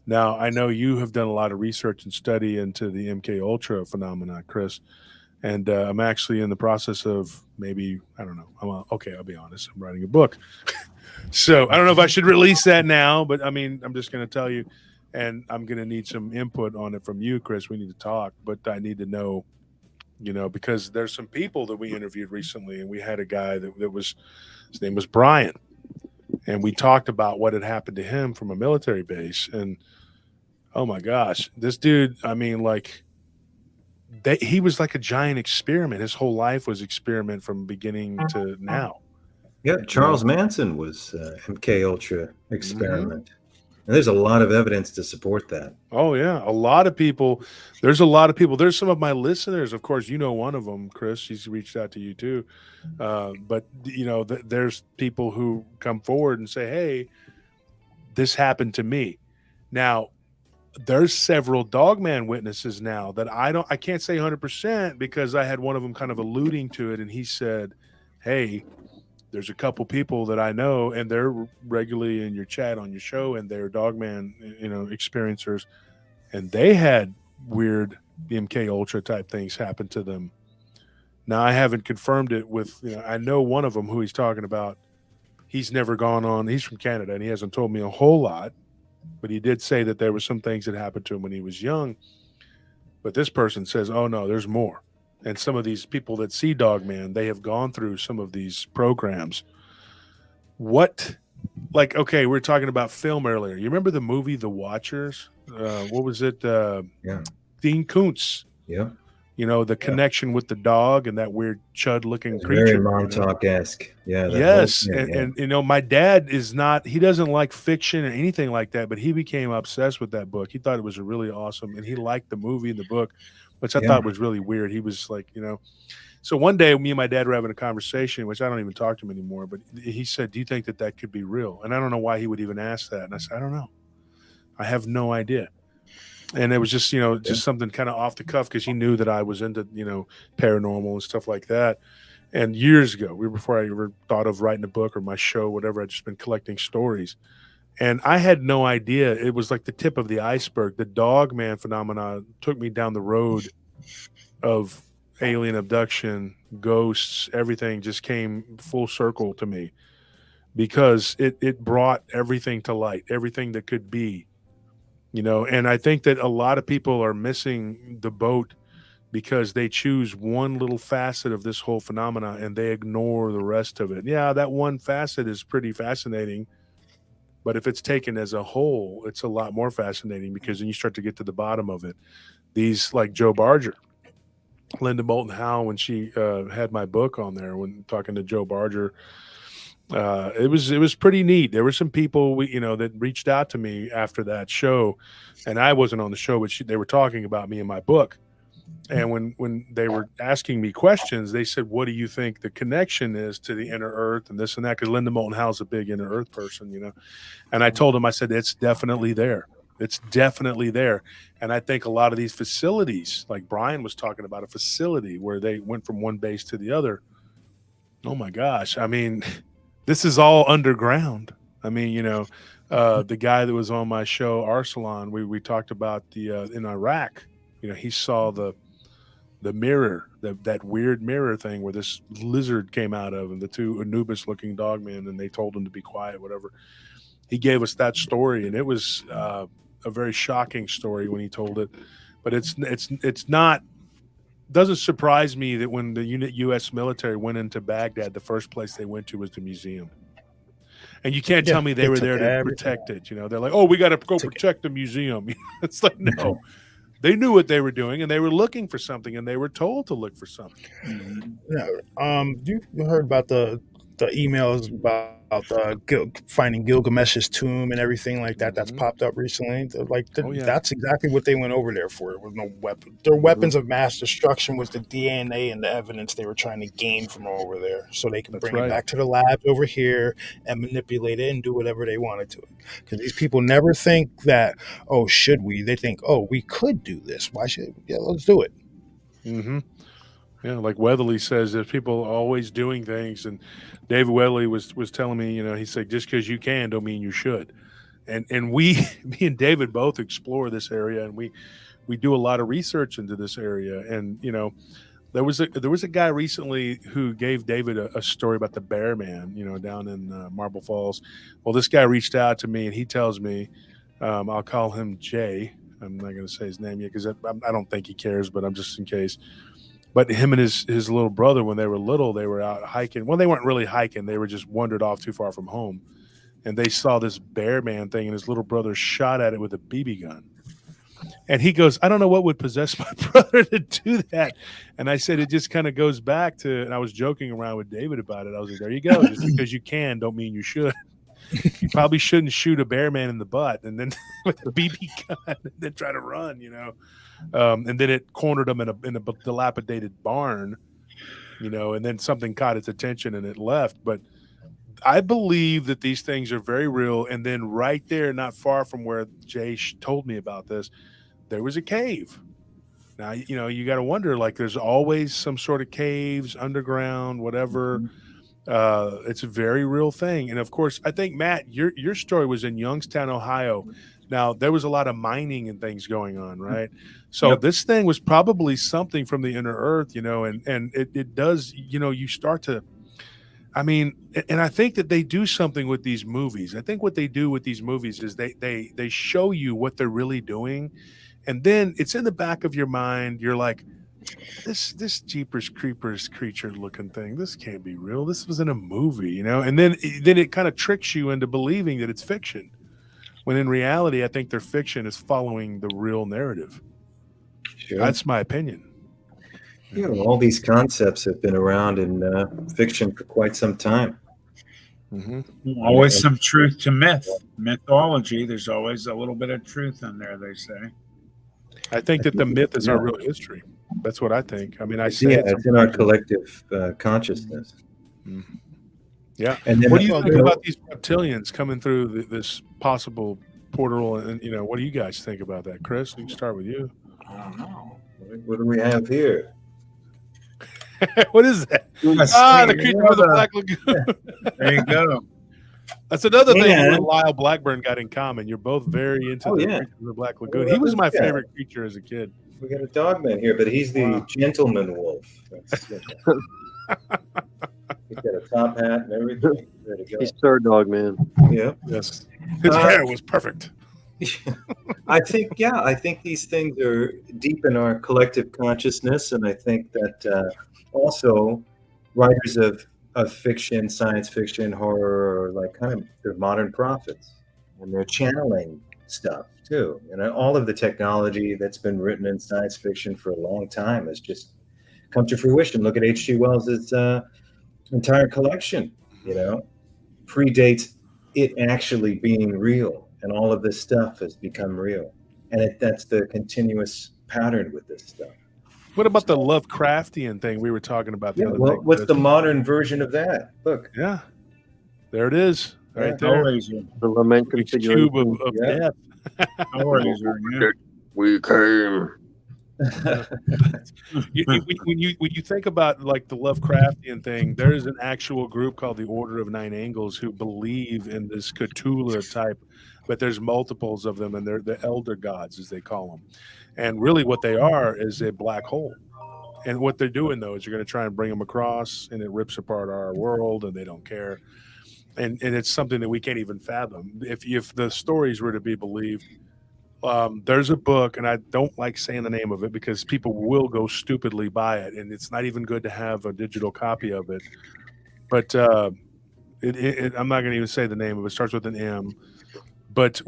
Now, I know you have done a lot of research and study into the MK Ultra phenomenon, Chris. And I'm actually in the process of maybe, I don't know. I'll be honest. I'm writing a book. So I don't know if I should release that now, but I mean, I'm just going to tell you, and I'm going to need some input on it from you, Chris. We need to talk, but I need to know, because there's some people that we interviewed recently, and we had a guy his name was Brian, and we talked about what had happened to him from a military base. And oh my gosh, this dude, I mean, he was like a giant experiment. His whole life was experiment from beginning to now. Yeah, Charles Manson was MK Ultra experiment. Mm-hmm. And there's a lot of evidence to support that. Oh, yeah. A lot of people. There's a lot of people. There's some of my listeners. Of course, one of them, Chris. She's reached out to you too. But, there's people who come forward and say, hey, this happened to me. Now, there's several Dogman witnesses now that I can't say 100% because I had one of them kind of alluding to it. And he said, hey, there's a couple people that I know, and they're regularly in your chat on your show, and they're Dogman, experiencers, and they had weird MK Ultra type things happen to them. Now I haven't confirmed it with, I know one of them who he's talking about. He's never gone on. He's from Canada, and he hasn't told me a whole lot, but he did say that there were some things that happened to him when he was young. But this person says, "Oh no, there's more." And some of these people that see Dogman, they have gone through some of these programs. Okay, we were talking about film earlier. You remember the movie The Watchers? What was it? Yeah. Dean Koontz. Yeah. The connection with the dog and that weird chud-looking It's creature. very Montauk-esque. Yeah. that Yes, whole thing, and my dad is not. He doesn't like fiction or anything like that, but he became obsessed with that book. He thought it was a really awesome, and he liked the movie and the book, which I thought was really weird. He was like, So one day, me and my dad were having a conversation, which I don't even talk to him anymore. But he said, "Do you think that could be real?" And I don't know why he would even ask that. And I said, "I don't know. I have no idea." And it was just, just something kind of off the cuff because he knew that I was into, paranormal and stuff like that. And years ago, before I ever thought of writing a book or my show, whatever, I'd just been collecting stories. And I had no idea. It was like the tip of the iceberg. The Dogman phenomenon took me down the road of alien abduction, ghosts, everything just came full circle to me because it brought everything to light, everything that could be. And I think that a lot of people are missing the boat because they choose one little facet of this whole phenomena and they ignore the rest of it. Yeah, that one facet is pretty fascinating, but if it's taken as a whole, it's a lot more fascinating because then you start to get to the bottom of it. These like Joe Barger, Linda Moulton Howe, when she had my book on there, when talking to Joe Barger, it was pretty neat. There were some people that reached out to me after that show, and I wasn't on the show, but they were talking about me and my book. And when they were asking me questions, they said, "What do you think the connection is to the inner earth and this and that?" Because Linda Moulton Howe's a big inner earth person, And I told them, I said, "It's definitely there. It's definitely there." And I think a lot of these facilities, like Brian was talking about, a facility where they went from one base to the other. Oh my gosh! I mean. This is all underground. I mean, the guy that was on my show, Arsalan, we talked about in Iraq. He saw the mirror, that weird mirror thing where this lizard came out of, and the two Anubis-looking dogmen, and they told him to be quiet, whatever. He gave us that story, and it was a very shocking story when he told it. But it's not. Doesn't surprise me that when the U.S. military went into Baghdad, the first place they went to was the museum. And you can't tell me they were there to protect it. They're like, "Oh, we got to go protect the museum." It's like, no, they knew what they were doing, and they were looking for something, and they were told to look for something. Yeah. You heard about the emails about finding Gilgamesh's tomb and everything like that that's popped up recently? That's exactly what they went over there for. It was no weapon. Their weapons of mass destruction was the DNA and the evidence they were trying to gain from over there, so they can bring it back to the labs over here and manipulate it and do whatever they wanted to. Because these people never think that, "Oh, should we?" They think, "Oh, we could do this. Why should? Yeah, let's do it." Mm-hmm. Yeah, like Weatherly says, there's people always doing things, and David Weatherly was telling me, he said, just because you can don't mean you should, and me and David both explore this area, and we do a lot of research into this area, and there was a guy recently who gave David a story about the Bear Man, down in Marble Falls. Well, this guy reached out to me, and he tells me, I'll call him Jay. I'm not going to say his name yet because I don't think he cares, but I'm just in case. But him and his little brother, when they were little, they were out hiking. Well, they weren't really hiking. They were just wandered off too far from home. And they saw this Bear Man thing, and his little brother shot at it with a BB gun. And he goes, "I don't know what would possess my brother to do that." And I said, it just kind of goes back to, and I was joking around with David about it. I was like, there you go. Just because you can don't mean you should. You probably shouldn't shoot a Bear Man in the butt and then with a BB gun and then try to run, and then it cornered him in a dilapidated barn, and then something caught its attention and it left. But I believe that these things are very real. And then right there, not far from where Jay told me about this, there was a cave. Now, you got to wonder, like, there's always some sort of caves, underground, whatever. It's a very real thing. And of course, I think, Matt, your story was in Youngstown, Ohio. Now, there was a lot of mining and things going on, right? So Yep. this thing was probably something from the inner earth, and it does, you start to, I mean, and I think that they do something with these movies. I think what they do with these movies is they show you what they're really doing, and then it's in the back of your mind. You're like, this Jeepers Creepers creature looking thing, this can't be real. This was in a movie, and then it kind of tricks you into believing that it's fiction, when in reality, I think their fiction is following the real narrative. Sure. That's my opinion. All these concepts have been around in fiction for quite some time. Always some truth to mythology. There's always a little bit of truth in there, they say. I think that the myth is our real history. That's what I think. I mean, I say it's in our collective consciousness. Yeah. And then what do you think about these reptilians coming through this possible portal? And what do you guys think about that, Chris? We can start with you. I don't know. What do we have here? What is that? The creature of the Black Lagoon. There you go. That's another thing you and Lyle Blackburn got in common. You're both very into the creature of the Black Lagoon. He was my favorite creature as a kid. We got a dogman here, but he's the gentleman wolf. He's got a top hat and everything. There to go. He's Sir Dogman. Yeah. Yes. His hair was perfect. I think these things are deep in our collective consciousness, and I think that also writers of fiction, science fiction, horror, are like kind of they're modern prophets, and they're channeling stuff too. All of the technology that's been written in science fiction for a long time has just come to fruition. Look at H.G. Wells's entire collection. Predates it actually being real. And all of this stuff has become real. And that's the continuous pattern with this stuff. What about the Lovecraftian thing we were talking about the other day? What's the modern version of that? Look. Yeah. There it is. Right there. The lament configuration. Cube of death. We came. When you think about like the Lovecraftian thing, there is an actual group called the Order of Nine Angles who believe in this Cthulhu type, but there's multiples of them, and they're the elder gods, as they call them. And really what they are is a black hole. And what they're doing, though, is you're going to try and bring them across, and it rips apart our world, and they don't care. And it's something that we can't even fathom. If the stories were to be believed, there's a book, and I don't like saying the name of it because people will go stupidly buy it, and it's not even good to have a digital copy of it. But I'm not going to even say the name of it. It starts with an M. But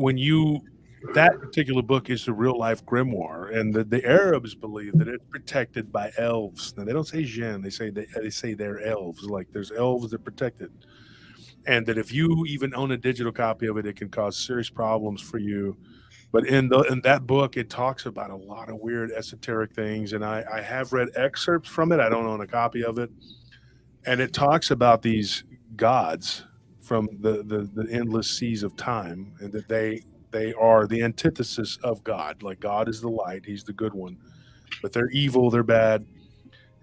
that particular book is the real life grimoire, and the Arabs believe that it's protected by elves. Now they don't say jinn; they say they're elves. Like there's elves that protect it, and that if you even own a digital copy of it, it can cause serious problems for you. But in that book, it talks about a lot of weird esoteric things, and I have read excerpts from it. I don't own a copy of it, and it talks about these gods from the endless seas of time, and that they are the antithesis of God. Like God is the light, he's the good one, but they're evil, they're bad.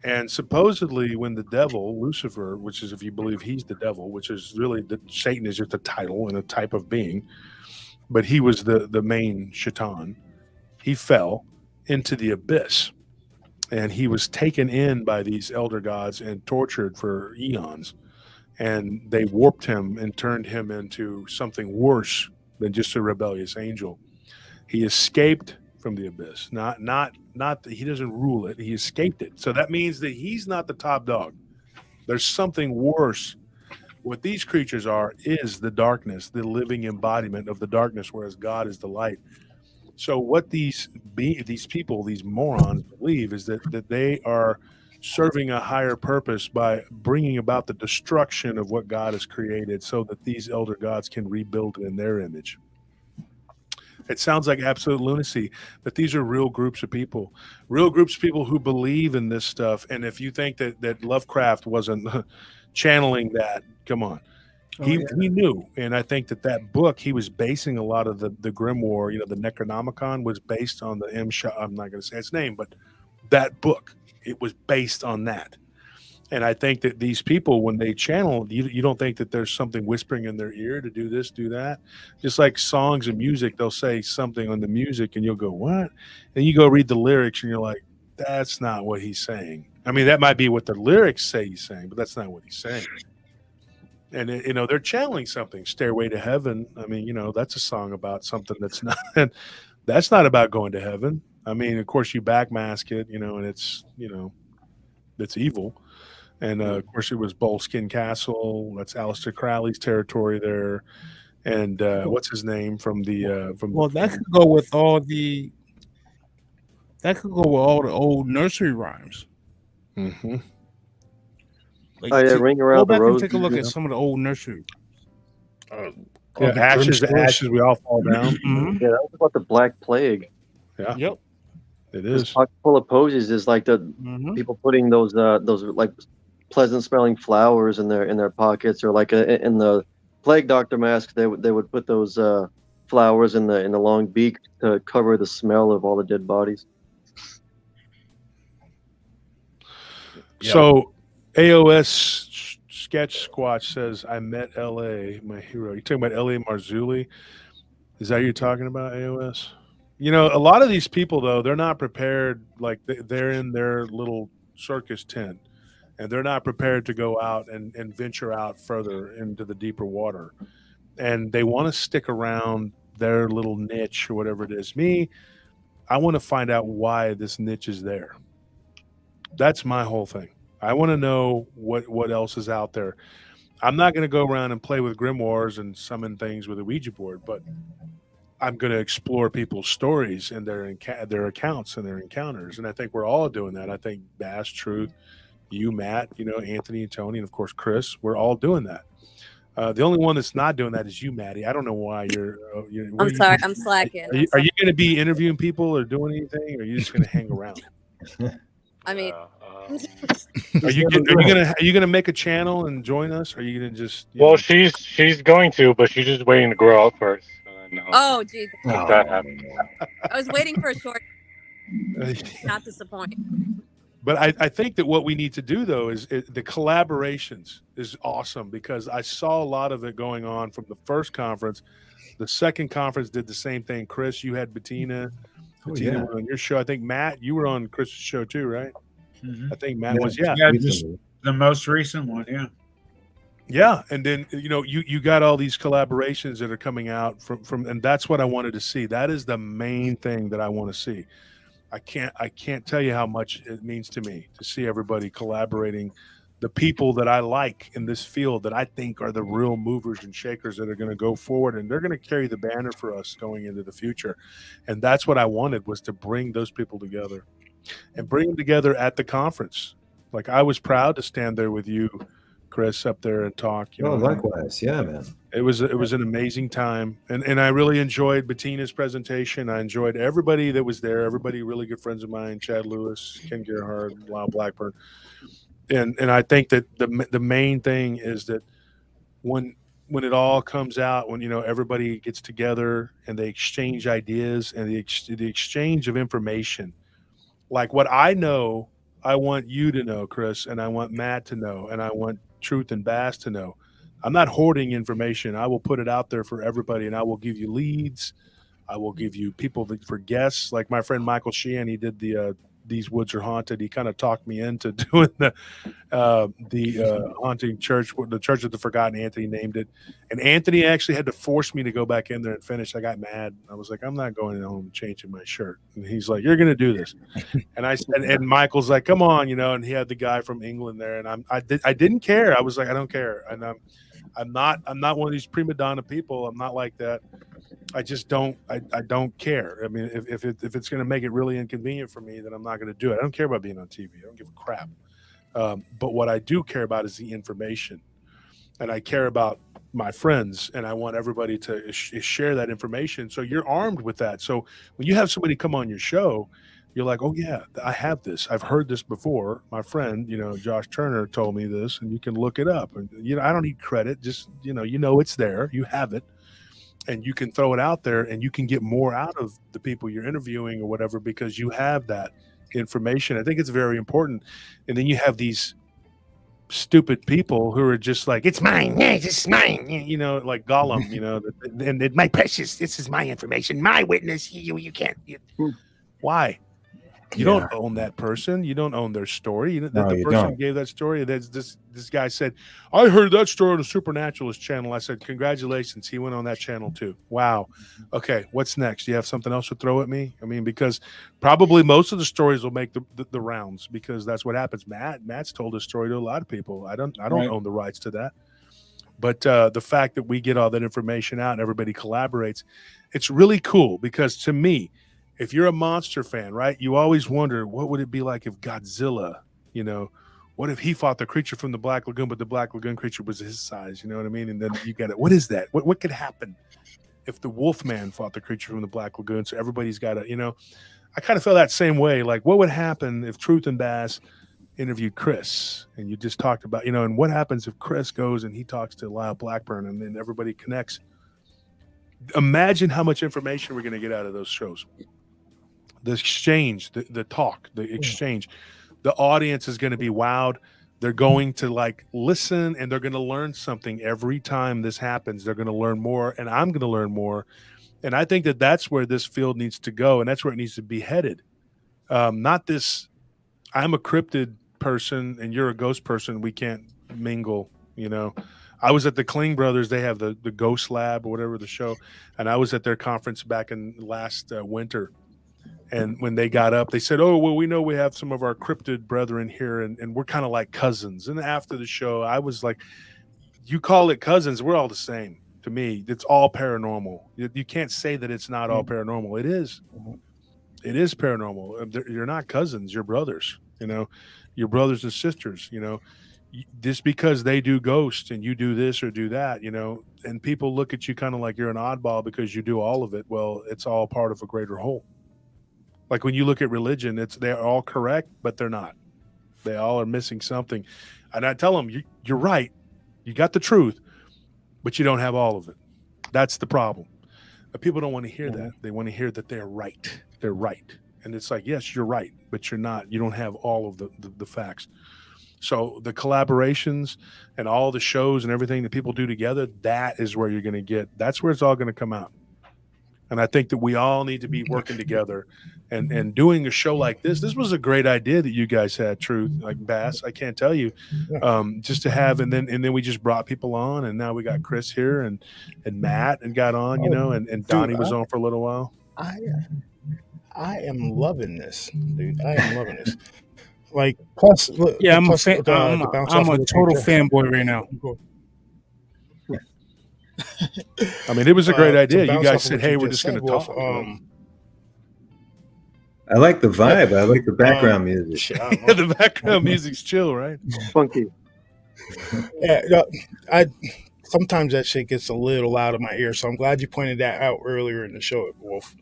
And supposedly when the devil, Lucifer, which is if you believe he's the devil, which is really Satan is just a title and a type of being, but he was the main shaitan, he fell into the abyss, and he was taken in by these elder gods and tortured for eons. And they warped him and turned him into something worse than just a rebellious angel. He escaped from the abyss. Not that he doesn't rule it. He escaped it. So that means that he's not the top dog. There's something worse. What these creatures are is the darkness, the living embodiment of the darkness, whereas God is the light. So what these people, these morons believe is that they are serving a higher purpose by bringing about the destruction of what God has created so that these elder gods can rebuild it in their image. It sounds like absolute lunacy, but these are real groups of people who believe in this stuff. And if you think that Lovecraft wasn't channeling that, come on. He knew. And I think that book, he was basing a lot of the grimoire, the Necronomicon was based on I'm not going to say its name, but that book, it was based on that. And I think that these people, when they channel, you don't think that there's something whispering in their ear to do this, do that. Just like songs and music, they'll say something on the music and you'll go, what? And you go read the lyrics and you're like, that's not what he's saying. I mean, that might be what the lyrics say he's saying, but that's not what he's saying. And, they're channeling something. Stairway to Heaven. I mean, that's a song about something that's not about going to heaven. I mean, of course, you backmask it, and it's, it's evil. And of course, it was Boleskine Castle. That's Aleister Crowley's territory there. And what's his name from the from? Well, that could go with all the old nursery rhymes. Mm-hmm. Like, Ring Around go back the and Roses, take a look at some of the old nursery. Ashes to ashes, we all fall down. Mm-hmm. Yeah, that was about the Black Plague. Yeah. Yep. It is. Pocket full of posies is like the people putting those like pleasant smelling flowers in their pockets, or like in the plague doctor mask, they would put those flowers in the long beak to cover the smell of all the dead bodies. So AOS Sketch Squatch says, I met LA, my hero. You talking about LA Marzulli? Is that what you're talking about, AOS? A lot of these people, though, they're not prepared. Like, they're in their little circus tent, and they're not prepared to go out and venture out further into the deeper water. And they want to stick around their little niche or whatever it is. Me, I want to find out why this niche is there. That's my whole thing. I want to know what else is out there. I'm not going to go around and play with grimoires and summon things with a Ouija board, but I'm going to explore people's stories and their accounts and their encounters. And I think we're all doing that. I think Bass, Truth, you, Matt, Anthony and Tony, and of course, Chris, we're all doing that. The only one that's not doing that is you, Maddie. I don't know why you're I'm sorry. I'm slacking. Are you going to be interviewing people or doing anything, or are you just going to hang around? I mean, are you gonna make a channel and join us? Or are you gonna just? Well, she's going to, but she's just waiting to grow up first. Oh, geez. If that happens. I was waiting for a short. Not disappoint. But I think that what we need to do, though, is the collaborations is awesome, because I saw a lot of it going on from the first conference. The second conference did the same thing. Chris, you had Bettina. Bettina were on your show. I think, Matt, you were on Chris's show too, right? Mm-hmm. I think Matt was, just the most recent one, Yeah, and then you got all these collaborations that are coming out from, and that's what I wanted to see. That is the main thing that I want to see. I can't tell you how much it means to me to see everybody collaborating, the people that I like in this field that I think are the real movers and shakers that are going to go forward, and they're going to carry the banner for us going into the future. And that's what I wanted, was to bring those people together and bring them together at the conference. Like, I was proud to stand there with you, Chris, up there and talk. Likewise. Yeah, man. It was an amazing time. And I really enjoyed Bettina's presentation. I enjoyed everybody that was there, everybody really good friends of mine, Chad Lewis, Ken Gerhard, Lyle Blackburn. And I think that the main thing is that when it all comes out, when everybody gets together and they exchange ideas and the exchange of information, like what I know, I want you to know, Chris, and I want Matt to know, and I want Truth and Bass to know. I'm not hoarding information. I will put it out there for everybody, and I will give you leads. I will give you people for guests, like my friend Michael Sheehan. He did the These Woods Are Haunted. He kind of talked me into doing the haunting church, the Church of the Forgotten. Anthony named it, and Anthony actually had to force me to go back in there and finish. I got mad. I was like, I'm not going home and changing my shirt. And he's like, you're going to do this. And I said, and Michael's like, come on, and he had the guy from England there, and I didn't care. I was like, I don't care, and I'm not one of these prima donna people. I'm not like that. I just don't. I don't care. I mean, if it's going to make it really inconvenient for me, then I'm not going to do it. I don't care about being on TV. I don't give a crap. But what I do care about is the information, and I care about my friends, and I want everybody to share that information. So you're armed with that. So when you have somebody come on your show, you're like, oh yeah, I have this. I've heard this before. My friend, Josh Turner told me this, and you can look it up. And I don't need credit. Just it's there. You have it. And you can throw it out there, and you can get more out of the people you're interviewing or whatever, because you have that information. I think it's very important. And then you have these stupid people who are just like, it's mine, yeah, this is mine, you know, like Gollum, you know, and my precious, this is my information, my witness, you can't. Why? You don't own that person. You don't own their story. The you person don't. gave that story. This guy said, I heard that story on the Supernaturalist channel. I said, congratulations. He went on that channel too. Wow. Okay. What's next? Do you have something else to throw at me? I mean, because probably most of the stories will make the rounds, because that's what happens. Matt's told his story to a lot of people. I don't own the rights to that. But the fact that we get all that information out and everybody collaborates, it's really cool, because to me, if you're a monster fan, right, you always wonder, what would it be like if Godzilla, you know, what if he fought the creature from the Black Lagoon, but the Black Lagoon creature was his size, you know what I mean? And then you got it. What is that? What could happen if the Wolfman fought the creature from the Black Lagoon? So everybody's got to, you know, I kind of feel that same way. Like, what would happen if Truth and Bass interviewed Chris, and you just talked about, you know, and what happens if Chris goes and he talks to Lyle Blackburn, and then everybody connects? Imagine how much information we're going to get out of those shows. The exchange, the talk, the exchange, the audience is going to be wowed. They're going to like listen, and they're going to learn something every time this happens. They're going to learn more, and I'm going to learn more. And I think that that's where this field needs to go, and that's where it needs to be headed. Not this, I'm a cryptid person and you're a ghost person, we can't mingle, you know. I was at the Kling Brothers, they have the Ghost Lab or whatever the show, and I was at their conference back in last winter. And when they got up, they said, oh, well, we know we have some of our cryptid brethren here, and we're kind of like cousins. And after the show, I was like, you call it cousins, we're all the same. To me, it's all paranormal. You can't say that it's not all paranormal. It is. It is paranormal. You're not cousins, you're brothers, you know, you're brothers and sisters, you know. Just because they do ghosts and you do this or do that, you know, and people look at you kind of like you're an oddball because you do all of it. Well, it's all part of a greater whole. Like when you look at religion, they're all correct, but they're not. They all are missing something. And I tell them, you're right. You got the truth, but you don't have all of it. That's the problem. But people don't want to hear that. They want to hear that they're right. They're right. And it's like, yes, you're right, but you're not. You don't have all of the facts. So the collaborations and all the shows and everything that people do together, that is where you're going to get. That's where it's all going to come out. And I think that we all need to be working together and doing a show like this. This was a great idea that you guys had, Truth, like Bass. I can't tell you, just to have, and then we just brought people on, and now we got Chris here and Matt and got on, you know, and Donnie was on for a little while. I am loving this, dude. I am loving this. Like, plus, yeah, I'm a total fanboy right now. I mean, it was a great idea. You guys said, "Hey, we're just going to talk." I like the vibe. I like the background music. The background music's chill, right? Funky. Yeah, sometimes that shit gets a little loud in my ear, so I'm glad you pointed that out earlier in the show, Wolf.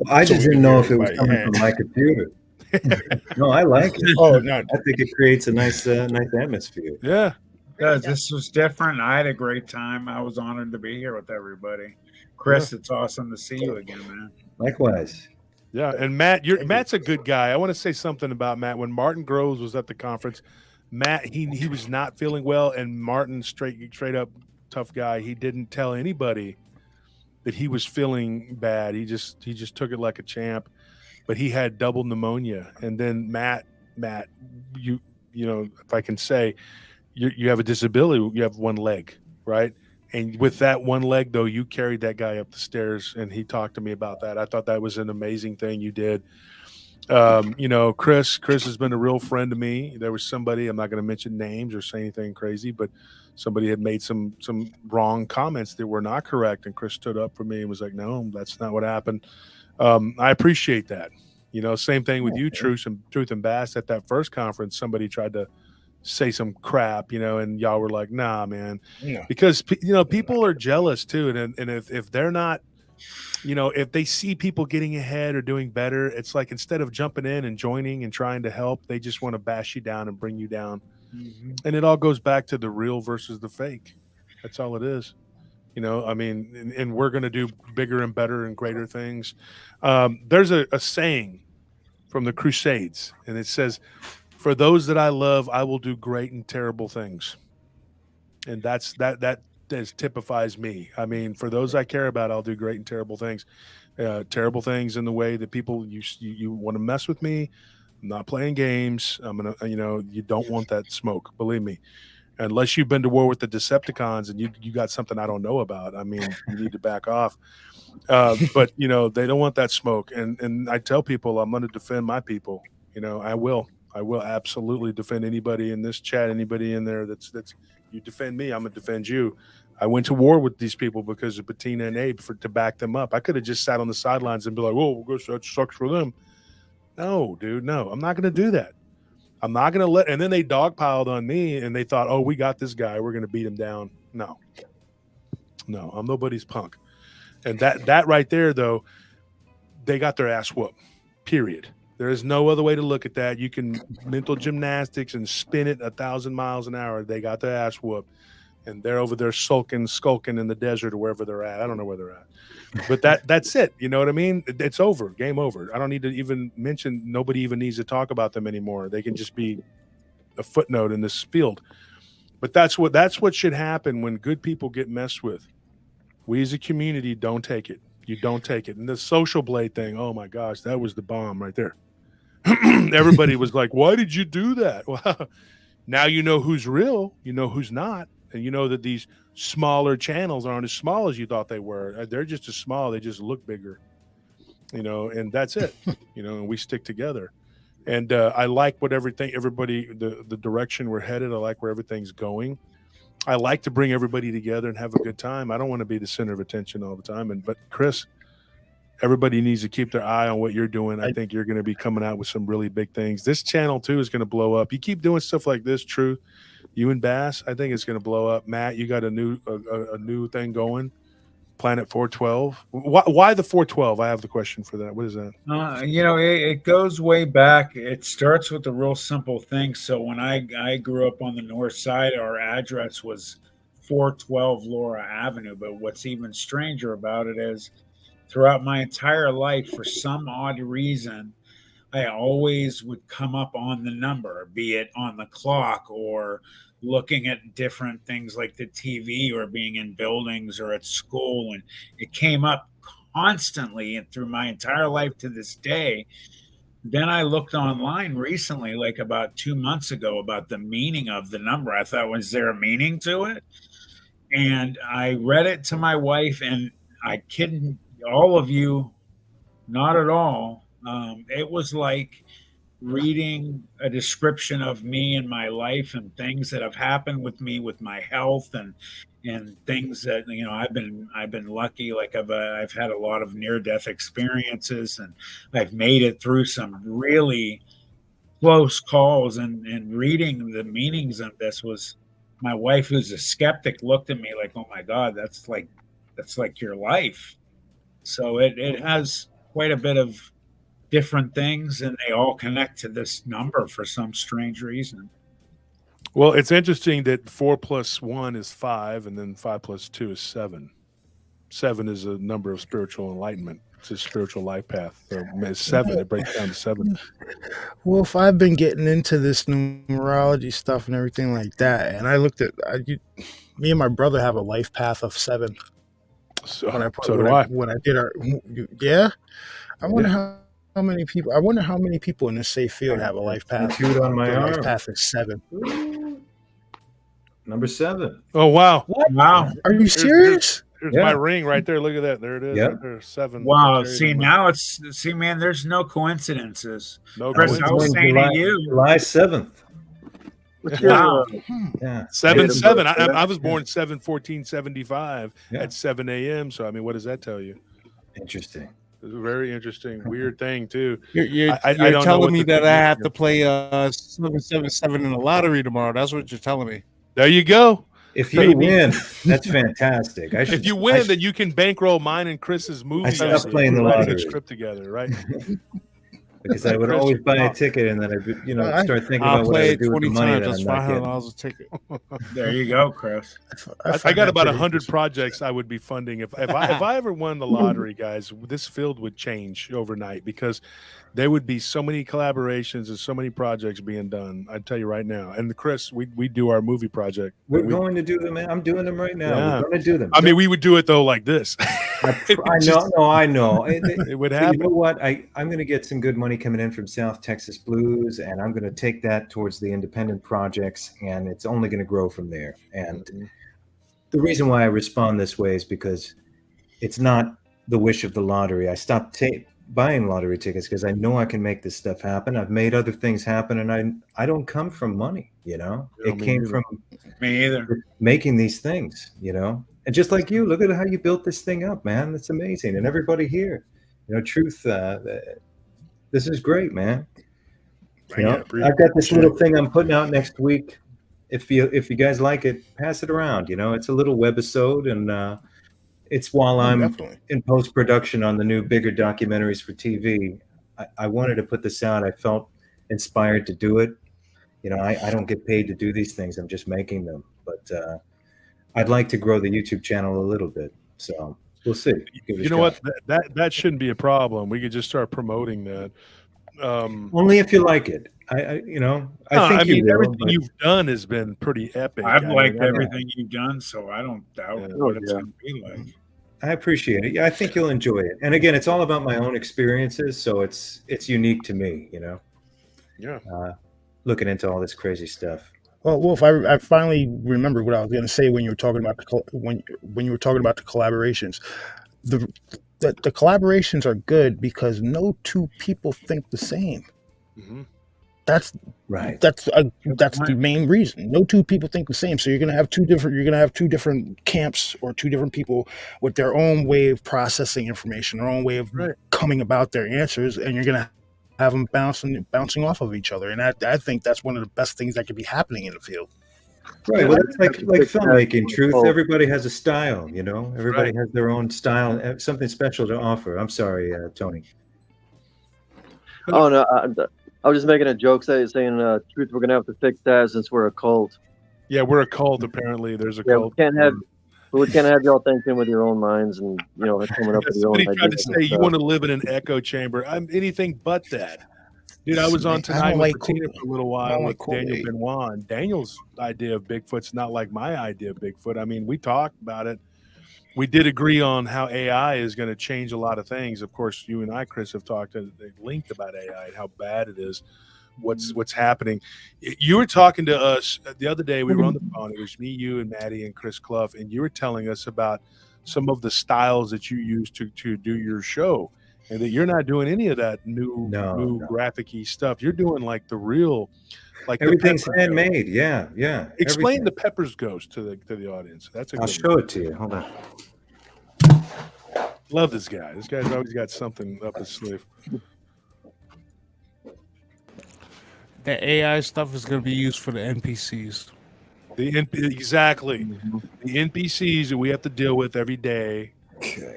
I just didn't know if it was coming from my computer. No, I like it. Oh no, I think it creates a nice atmosphere. Yeah. Because this was different. I had a great time. I was honored to be here with everybody. Chris, it's awesome to see you again, man. Likewise. Yeah, and Matt's a good guy. I want to say something about Matt. When Martin Groves was at the conference, Matt he was not feeling well, and Martin, straight up tough guy. He didn't tell anybody that he was feeling bad. He just took it like a champ. But he had double pneumonia, and then Matt, you know, if I can say. You have a disability. You have one leg, right? And with that one leg, though, you carried that guy up the stairs, and he talked to me about that. I thought that was an amazing thing you did. You know, Chris has been a real friend to me. There was somebody, I'm not going to mention names or say anything crazy, but somebody had made some wrong comments that were not correct, and Chris stood up for me and was like, no, that's not what happened. I appreciate that. You know, same thing with you, Truth and Bass. At that first conference, somebody tried to say some crap, you know, and y'all were like, nah, man, because, you know, people are jealous too. And if they're not, you know, if they see people getting ahead or doing better, it's like, instead of jumping in and joining and trying to help, they just want to bash you down and bring you down. And it all goes back to the real versus the fake. That's all it is. You know, I mean, and we're going to do bigger and better and greater things. There's a saying from the Crusades, and it says, For those that I love, I will do great and terrible things. And that typifies me. I mean, for those I care about, I'll do great and terrible things. Terrible things in the way that people you want to mess with me. I'm not playing games. I'm gonna, you don't want that smoke. Believe me, unless you've been to war with the Decepticons and you got something I don't know about. I mean, you need to back off. But they don't want that smoke. And I tell people I'm going to defend my people. I will absolutely defend anybody in this chat, anybody in there that's you defend me, I'm gonna defend you. I went to war with these people because of Bettina and Abe to back them up. I could have just sat on the sidelines and be like, "Whoa, that sucks for them." No, dude, no, I'm not gonna do that. I'm not gonna let. And then they dogpiled on me, and they thought, "Oh, we got this guy. We're gonna beat him down." No, I'm nobody's punk. And that right there, though, they got their ass whooped. Period. There is no other way to look at that. You can mental gymnastics and spin it 1,000 miles an hour. They got their ass whooped, and they're over there skulking in the desert or wherever they're at. I don't know where they're at, but that's it. You know what I mean? It's over. Game over. I don't need to even mention. Nobody even needs to talk about them anymore. They can just be a footnote in this field. But that's what should happen when good people get messed with. We as a community don't take it. You don't take it. And the social blade thing, oh my gosh, that was the bomb right there. Everybody was like, why did you do that? Well, now you know who's real, you know who's not, and you know that these smaller channels aren't as small as you thought they were. They're just as small, they just look bigger, and that's it. And we stick together. And I like the direction we're headed. I like where everything's going. I like to bring everybody together and have a good time. I don't want to be the center of attention all the time. But Chris, everybody needs to keep their eye on what you're doing. I think you're going to be coming out with some really big things. This channel too is going to blow up. You keep doing stuff like this, Truth, you and Bass, I think it's going to blow up. Matt, you got a new thing going, Planet 412. Why the 412? I have the question for that. What is that? It goes way back. It starts with a real simple thing. So when I grew up on the north side, our address was 412 Laura Avenue. But what's even stranger about it is throughout my entire life, for some odd reason, I always would come up on the number, be it on the clock or looking at different things like the TV or being in buildings or at school. And it came up constantly and through my entire life to this day. Then I looked online recently, like about 2 months ago, about the meaning of the number. I thought, was there a meaning to it? And I read it to my wife, and I kid all of you, not at all. It was like reading a description of me and my life and things that have happened with me with my health and things that I've been lucky. Like I've had a lot of near-death experiences, and I've made it through some really close calls. And reading the meanings of this, was my wife, who's a skeptic, looked at me like, oh my God, that's like your life. So it has quite a bit of different things, and they all connect to this number for some strange reason. Well, it's interesting that 4 + 1 is 5, and then 5 + 2 is 7. 7 is a number of spiritual enlightenment. It's a spiritual life path. So it's 7. It breaks down to 7. Well, if I've been getting into this numerology stuff and everything like that, and I looked at me and my brother have a life path of 7. So do I. When I did I wonder how many people. I wonder how many people in the safe field have a life path. On my arm. Life path is 7. Number 7. Oh wow! What? Wow! Are you serious? Here's my ring right there. Look at that. There it is. Yep. Right there, 7. Wow. See, man, there's no coincidences. No Chris, I was saying to you, July 7th. Wow. Yeah. 7/7. I was born 7/14/75 at 7 a.m. So I mean, what does that tell you? Interesting. It's a very interesting, weird thing too. You're telling me that I have to play 777 in the lottery tomorrow. That's what you're telling me. There you go. If you win, that's fantastic. If you win, then you can bankroll mine and Chris's movie. I stopped playing the lottery. Script together, right? because I would Chris, always buy a ticket and then I start thinking I'll about what I play would it do with 20 the money times. that That's I'm not getting. $500 a ticket. There you go, Chris. I got about 100 projects I would be funding if I ever won the lottery, guys. This field would change overnight because there would be so many collaborations and so many projects being done. I tell you right now. And Chris, we do our movie project. We're going to do them, man. I'm doing them right now. Yeah. We're going to do them. I mean, we would do it though like this. I know. It would So happen. you know what? I'm going to get some good money coming in from South Texas Blues, and I'm going to take that towards the independent projects, and it's only going to grow from there. And the reason why I respond this way is because it's not the wish of the lottery. I stopped buying lottery tickets because I know I can make this stuff happen. I've made other things happen, and I don't come from money, it came from Me either. making these things, and just like you, look at how you built this thing up, man. That's amazing. And everybody here, Truth, this is great, man. I've got this little thing I'm putting out next week. If you guys like it, pass it around. It's a little webisode, and it's while I'm in post-production on the new bigger documentaries for TV. I wanted to put this out. I felt inspired to do it. I don't get paid to do these things. I'm just making them. But I'd like to grow the YouTube channel a little bit. So we'll see. You know what? That shouldn't be a problem. We could just start promoting that. Only if you like it. I think you will, everything but you've done has been pretty epic. I've liked everything you've done, so I don't doubt what it's Yeah. going to be like. I appreciate it. Yeah, I think you'll enjoy it. And again, it's all about my own experiences, so it's unique to me, Yeah. Looking into all this crazy stuff. Well, Wolf, I finally remembered what I was going to say when you were talking about when you were talking about the collaborations. The collaborations are good because no two people think the same. Mm-hmm. That's right. That's the main reason. No two people think the same. So you're gonna have two different camps or two different people with their own way of processing information, their own way of coming about their answers, and you're gonna have them bouncing off of each other. And I think that's one of the best things that could be happening in the field. Right. Well, it's like filmmaking, Truth. Everybody has a style, Everybody has their own style, something special to offer. I'm sorry, Tony. Oh no, I was just making a joke saying, Truth, we're gonna have to fix that since we're a cult. Yeah, we're a cult. Apparently, there's a cult. We can't have y'all thinking with your own minds and coming up with your own Somebody tried to ideas. say you want to live in an echo chamber. I'm anything but that. Dude, I was on Tonight with Tina for a little while with Daniel Benoit. And Daniel's idea of Bigfoot's not like my idea of Bigfoot. I mean, we talked about it. We did agree on how AI is going to change a lot of things. Of course, you and I, Chris, have talked at length about AI and how bad it is. What's happening? You were talking to us the other day. We were on the phone. It was me, you, and Maddie and Chris Clough, and you were telling us about some of the styles that you use to do your show, and that you're not doing any of that new graphic-y stuff. You're doing like the real, like everything's handmade. Yeah. Explain everything. the Peppers Ghost to the audience. I'll show it to you. Hold on. Love this guy. This guy's always got something up his sleeve. The AI stuff is going to be used for the NPCs. Exactly. The NPCs that we have to deal with every day. Okay.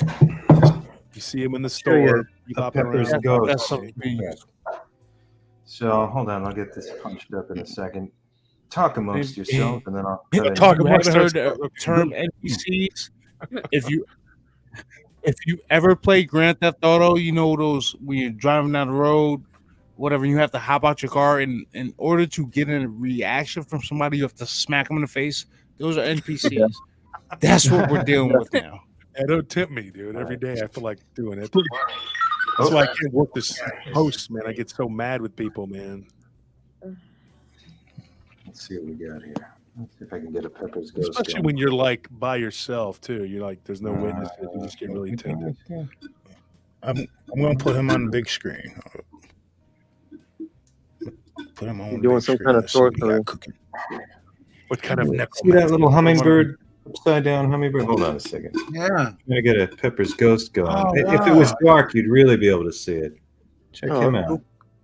You see them in the store. So hold on, I'll get this punched up in a second. Talk amongst yourselves, and then I'll talk amongst heard the term NPCs. If you ever play Grand Theft Auto, you know those when you're driving down the road, whatever, you have to hop out your car, and in order to get a reaction from somebody, you have to smack them in the face. Those are NPCs. That's what we're dealing with now. Yeah, don't tempt me, dude. Every day I feel like doing it. That's why I can't work this host, man. I get so mad with people, man. Let's see what we got here. Let's see if I can get a Pepper's Ghost. Especially when you're like by yourself too. You're like, there's no witnesses. You just get really tempted. I'm going to put him on the big screen. Put him on. Doing some kind of sorcery. What kind of see that little hummingbird? Upside down hummingbird. Hold on a second. Yeah. I'm gonna get a Pepper's Ghost going. Oh, if it was dark, you'd really be able to see it. Check him out.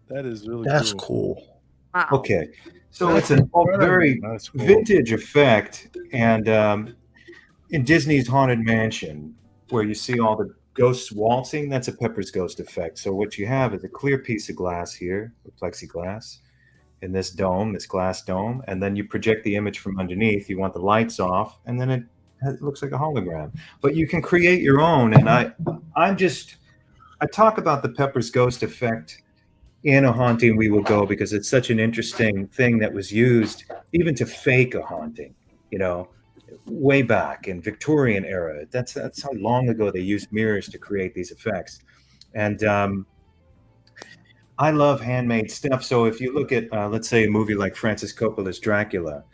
That is really cool. Wow. Okay, so it's a very vintage effect, and in Disney's Haunted Mansion, where you see all the ghosts waltzing, that's a Pepper's Ghost effect. So what you have is a clear piece of glass here, plexiglass, in this dome, this glass dome, and then you project the image from underneath. You want the lights off, and then it looks like a hologram. But you can create your own. And I talk about the Pepper's Ghost effect in A Haunting We Will Go because it's such an interesting thing that was used even to fake a haunting, way back in Victorian era. That's how long ago they used mirrors to create these effects. And I love handmade stuff. So if you look at, let's say, a movie like Francis Coppola's Dracula,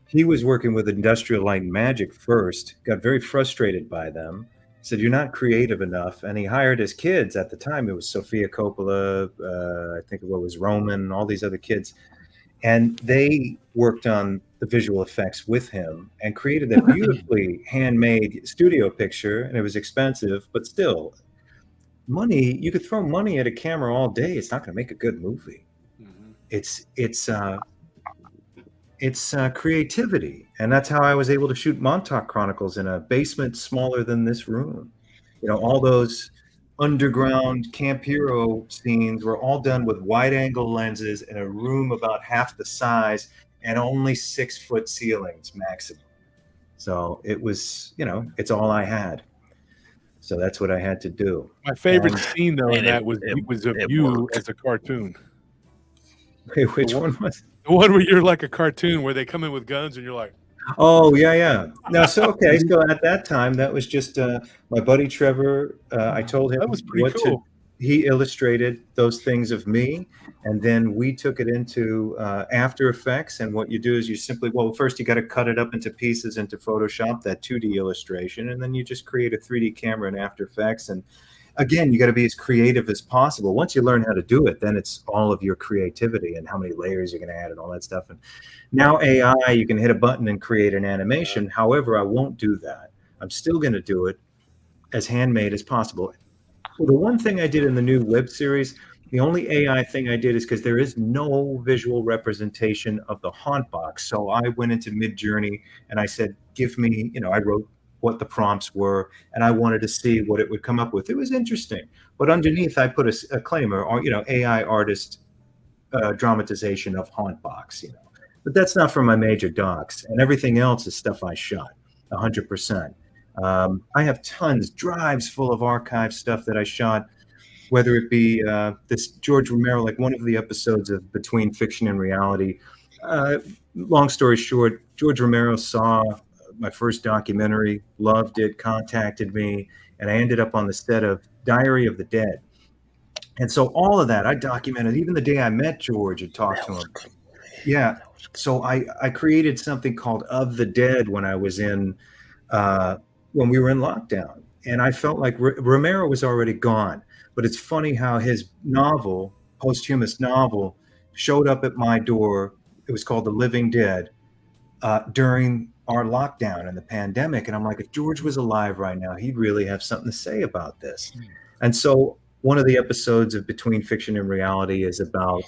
he was working with Industrial Light and Magic first, got very frustrated by them, said, "You're not creative enough." And he hired his kids at the time. It was Sofia Coppola, I think it was Roman, all these other kids. And they worked on the visual effects with him and created that beautifully handmade studio picture. And it was expensive, but still, money, you could throw money at a camera all day. It's not going to make a good movie. It's creativity. And that's how I was able to shoot Montauk Chronicles in a basement smaller than this room. All those underground Camp Hero scenes were all done with wide angle lenses in a room about half the size and only 6-foot ceilings maximum. So it was, it's all I had. So that's what I had to do. My favorite scene though in that was of you as a cartoon. Wait, which one was? The one where you're like a cartoon where they come in with guns and you're like, oh yeah. No, so at that time that was just my buddy Trevor. I told him that was pretty cool. He illustrated those things of me, and then we took it into After Effects. And what you do is you simply, first you got to cut it up into pieces into Photoshop, that 2D illustration, and then you just create a 3D camera in After Effects. And again, you got to be as creative as possible. Once you learn how to do it, then it's all of your creativity and how many layers you're going to add and all that stuff. And now AI, you can hit a button and create an animation. However, I won't do that. I'm still going to do it as handmade as possible. Well, the one thing I did in the new web series, the only AI thing I did is because there is no visual representation of the haunt box. So I went into Midjourney and I said, give me, I wrote what the prompts were, and I wanted to see what it would come up with. It was interesting, but underneath I put a claimer, or AI artist dramatization of haunt box, But that's not from my major docs, and everything else is stuff I shot, 100%. I have tons, drives full of archive stuff that I shot, whether it be this George Romero, like one of the episodes of Between Fiction and Reality. Long story short, George Romero saw my first documentary, loved it, contacted me, and I ended up on the set of Diary of the Dead. And so all of that, I documented, even the day I met George and talked to him. Yeah. So I created something called Of the Dead when I was in, when we were in lockdown. And I felt like Romero was already gone. But it's funny how his novel, posthumous novel, showed up at my door. It was called The Living Dead during our lockdown and the pandemic. And I'm like, if George was alive right now, he'd really have something to say about this. And so one of the episodes of Between Fiction and Reality is about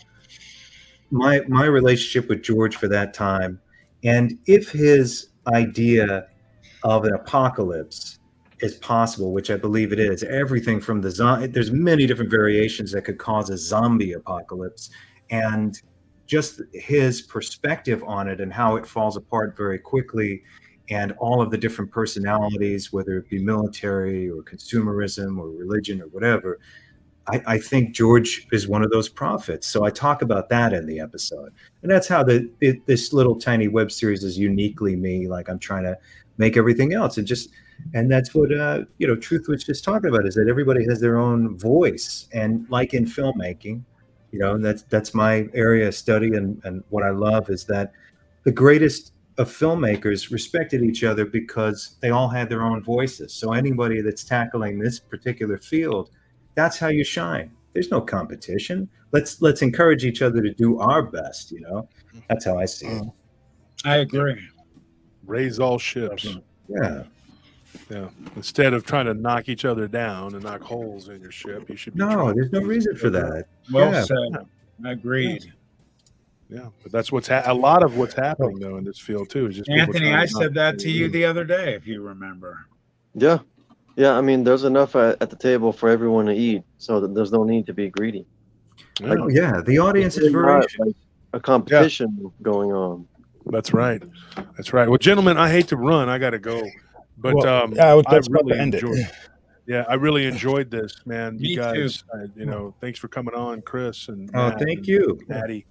my relationship with George for that time. And if his idea of an apocalypse is possible, which I believe it is, everything from there's many different variations that could cause a zombie apocalypse, and just his perspective on it and how it falls apart very quickly, and all of the different personalities, whether it be military or consumerism or religion or whatever. I think George is one of those prophets. So I talk about that in the episode. And that's how this little tiny web series is uniquely me. Like I'm trying to make everything else. And that's what, Truth was just talking about, is that everybody has their own voice. And like in filmmaking, that's my area of study. And what I love is that the greatest of filmmakers respected each other because they all had their own voices. So anybody that's tackling this particular field, that's how you shine. There's no competition. Let's encourage each other to do our best. That's how I see it. I agree. Raise all ships. Yeah. Instead of trying to knock each other down and knock holes in your ship, you should be. No, there's no reason for that. Well said. Agreed. Yeah, but that's a lot of what's happening though in this field too. Is just Anthony, I said that to you the other day, if you remember. Yeah. Yeah, I mean, there's enough at the table for everyone to eat, so that there's no need to be greedy. Oh yeah, the audience is There's not voracious. like a competition going on. That's right. That's right. Well, gentlemen, I hate to run. I got to go. But Well, yeah, I was I just about really to end it. enjoyed. Yeah, I really enjoyed this, man. Me You too. guys, thanks for coming on, Chris and Oh, Matt thank and you. Maddie.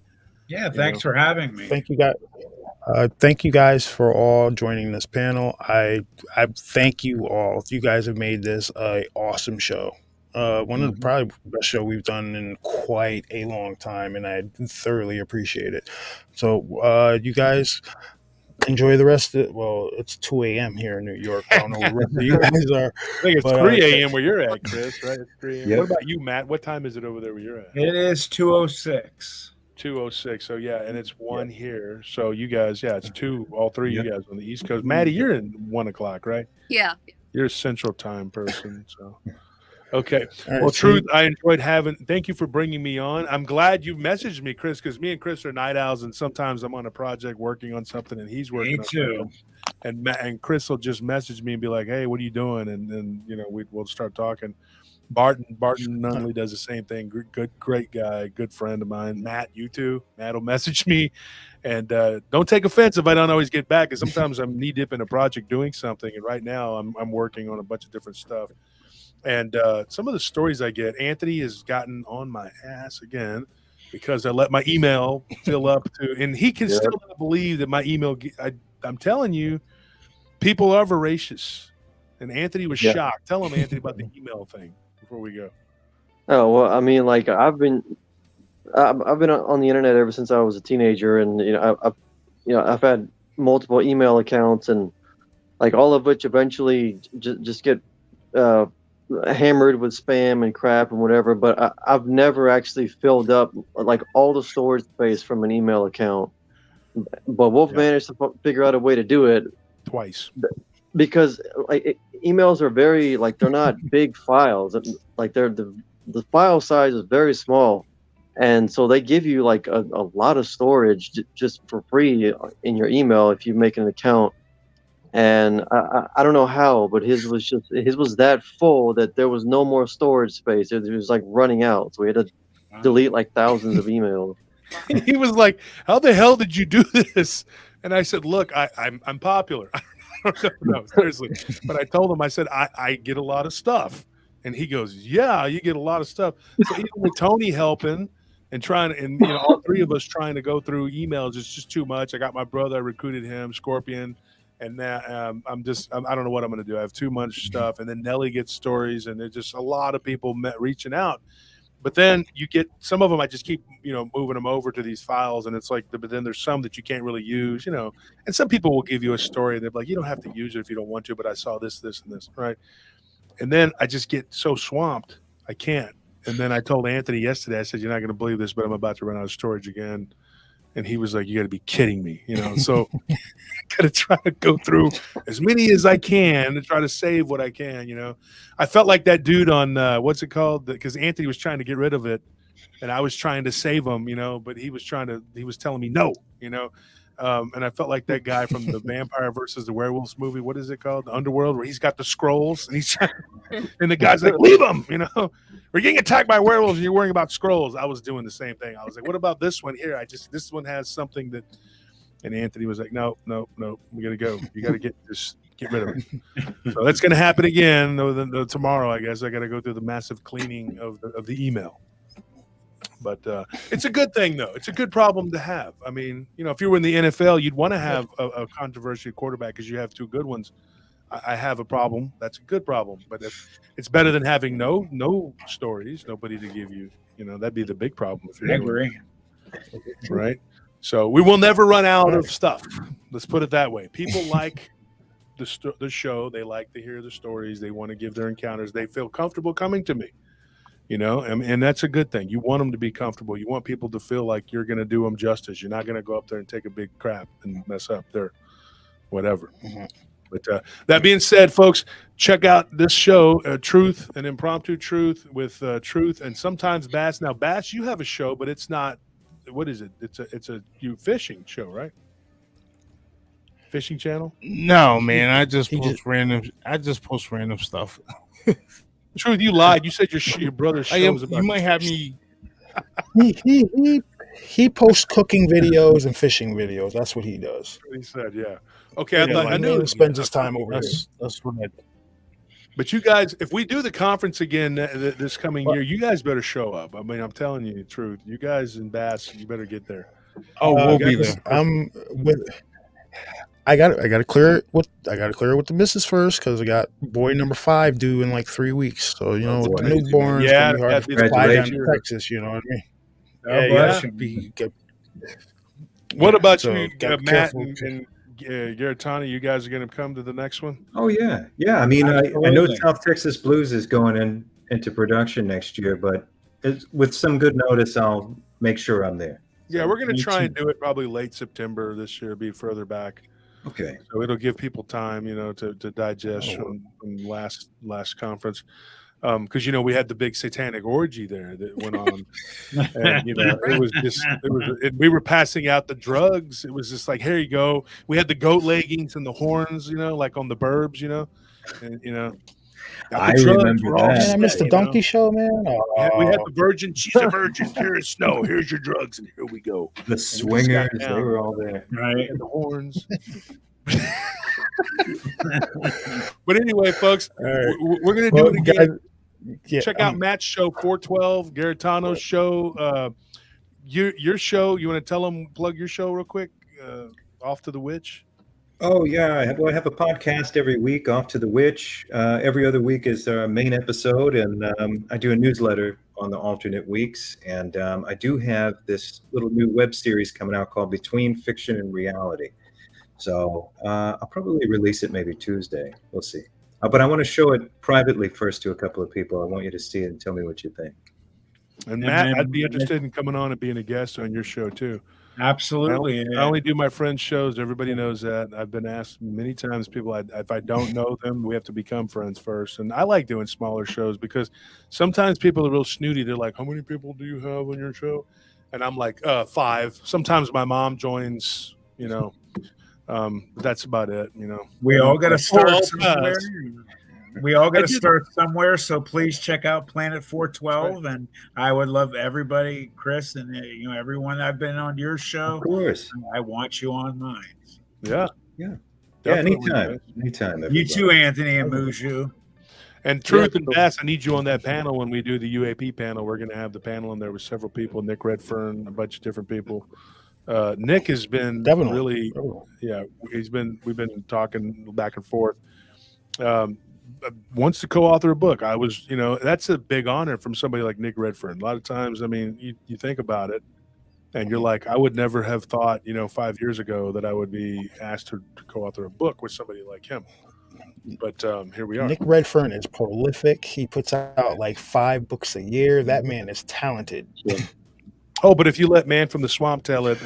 Yeah, thanks for having me. Thank you guys. Thank you guys for all joining this panel. I thank you all. You guys have made this a awesome show. One of the probably best show we've done in quite a long time, and I thoroughly appreciate it. So, you guys enjoy the rest of it. Well, it's 2 a.m. here in New York. I don't know where the rest of you guys are. I think it's but, 3 a.m. where you're at, Chris, right? It's 3 a.m. Yep. What about you, Matt? What time is it over there where you're at? It is 2:06. 2:06. So yeah, and it's 1 here. So you guys, yeah, it's 2. All three of you guys on the East Coast. Maddie, you're in 1 o'clock, right? Yeah. You're a Central Time person. So okay. All right, Well, so Truth, I enjoyed having. Thank you for bringing me on. I'm glad you messaged me, Chris, because me and Chris are night owls, and sometimes I'm on a project working on something, and he's working Me on too. something. And Matt and Chris will just message me and be like, "Hey, what are you doing?" And then we'll start talking. Barton Nunley does the same thing. Great guy, good friend of mine. Matt, you too. Matt will message me, and don't take offense if I don't always get back. Because sometimes I'm knee deep in a project doing something, and right now I'm working on a bunch of different stuff. And some of the stories I get, Anthony has gotten on my ass again because I let my email fill up to, and he can still not believe that my email. I'm telling you, people are voracious, and Anthony was shocked. Tell him, Anthony, about the email thing before we go. Oh well, I mean, like I've been on the internet ever since I was a teenager, and I've had multiple email accounts, and like all of which eventually just get hammered with spam and crap and whatever. But I've never actually filled up like all the storage space from an email account. But Wolf managed to figure out a way to do it twice because like emails are very like they're not big files. Like the file size is very small, and so they give you like a lot of storage just for free in your email if you make an account. And I don't know how, but his was that full that there was no more storage space. It was like running out, so we had to delete like thousands of emails. He was like, "How the hell did you do this?" And I said, "Look, I'm popular." No, seriously. But I told him, I said, I get a lot of stuff. And he goes, "Yeah, you get a lot of stuff." So even with Tony helping and trying, and all three of us trying to go through emails, it's just too much. I got my brother, I recruited him, Scorpion, and now I don't know what I'm going to do. I have too much stuff. And then Nelly gets stories, and there's just a lot of people reaching out. But then you get some of them. I just keep moving them over to these files, and it's like. But then there's some that you can't really use, And some people will give you a story, and they're like, "You don't have to use it if you don't want to." But I saw this, and this, right? And then I just get so swamped, I can't. And then I told Anthony yesterday. I said, "You're not going to believe this, but I'm about to run out of storage again." And he was like, "You got to be kidding me," So got to try to go through as many as I can to try to save what I can. I felt like that dude on what's it called? Because Anthony was trying to get rid of it, and I was trying to save him. But he was telling me no. And I felt like that guy from the Vampire versus the Werewolves movie. What is it called? The Underworld, where he's got the scrolls and he's trying, and the guy's like, "Leave him!" We're getting attacked by werewolves, and you're worrying about scrolls. I was doing the same thing. I was like, "What about this one here? This one has something that." And Anthony was like, "No, we gotta go. You gotta get rid of it." So that's gonna happen again. Tomorrow, I guess I gotta go through the massive cleaning of the email. But it's a good thing, though. It's a good problem to have. I mean, if you were in the NFL, you'd want to have a controversial quarterback because you have two good ones. I have a problem. That's a good problem. But if it's better than having no stories, nobody to give you, that'd be the big problem. I agree. Right? So we will never run out of stuff. Let's put it that way. People like the show. They like to hear the stories. They want to give their encounters. They feel comfortable coming to me. And that's a good thing. You want them to be comfortable. You want people to feel like you're going to do them justice. You're not going to go up there and take a big crap and mess up their whatever. Mm-hmm. But that being said, folks, check out this show, Truth, an Impromptu Truth with Truth and sometimes Bass. Now, Bass, you have a show, but it's not. What is it? It's a you fishing show, right? fishing channel? No, man. I just post random stuff. Truth, you lied. You said your brother's show was about. You might have me. He posts cooking videos and fishing videos. That's what he does. He said, "Yeah, okay." I knew he spends his time over here. That's what I do. But you guys, if we do the conference again this coming year, you guys better show up. I mean, I'm telling you the truth. You guys in Bass, you better get there. Oh, we'll be there. I got to clear it with the missus first because I got boy number 5 due in like 3 weeks. So with the newborn, it's gonna be hard to fly down to Texas. You know what I mean? What about you, Matt and Garetani? You guys are going to come to the next one? Oh yeah. I mean, I know South Texas Blues is going into production next year, but with some good notice, I'll make sure I'm there. Yeah, we're going to try and do it probably late September this year, be further back. Okay. So it'll give people time, to digest from last conference. Because we had the big satanic orgy there that went on, and we were passing out the drugs. It was just like, here you go. We had the goat leggings and the horns, like on the Burbs, and I remember that. Man, I missed the donkey show, man. We had the virgin. She's a virgin. Here's snow. Here's your drugs, and here we go. The swingers, they were all there, right? And the horns. But anyway, folks, we're gonna do it again. Check out Matt's show 412, Garetano's show. Your show. You want to plug your show real quick? Off to the Witch. Oh yeah, I have a podcast every week, Off to the Witch. Every other week is our main episode, and I do a newsletter on the alternate weeks. And I do have this little new web series coming out called Between Fiction and Reality. So I'll probably release it maybe Tuesday. We'll see. But I want to show it privately first to a couple of people. I want you to see it and tell me what you think. And Matt, I'd be interested in coming on and being a guest on your show too. Absolutely. I only do my friends' shows. Everybody knows that. I've been asked many times, people, if I don't know them, we have to become friends first. And I like doing smaller shows because sometimes people are real snooty. They're like, how many people do you have on your show? And I'm like, 5. Sometimes my mom joins, that's about it, We all got to start somewhere. We all got to start somewhere. So please check out Planet 412. Right. And I would love everybody, Chris, and everyone I've been on your show. Of course. I want you on mine. Yeah. Anytime. You too, Anthony and Mushu. And Truth and Bass, I need you on that panel when we do the UAP panel. We're going to have the panel, and there was several people, Nick Redfern, a bunch of different people. Nick has been we've been talking back and forth. Wants to co-author a book. I was, that's a big honor from somebody like Nick Redfern. A lot of times, I mean, you think about it and you're like, I would never have thought, 5 years ago that I would be asked to co-author a book with somebody like him. But here we are. Nick Redfern is prolific. He puts out like 5 books a year. That man is talented. Oh, but if you let Man from the Swamp tell it,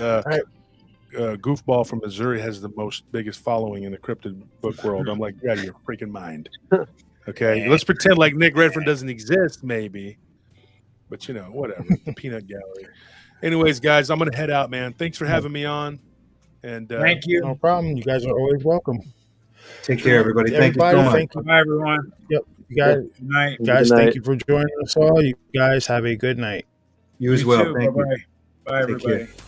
Goofball from Missouri has the biggest following in the cryptid book world. I'm like, you're out of your freaking mind. Okay, let's pretend like Nick Redfern doesn't exist, maybe. But whatever. The peanut gallery. Anyways, guys, I'm gonna head out, man. Thanks for having me on. And thank you. No problem. You guys are always welcome. Take care, everybody. Thank you so much. Thank you. Bye, everyone. Yep. You guys, good night. Guys, thank you for joining us all. You guys have a good night. You as well. Thank you. Bye, everybody. Take care.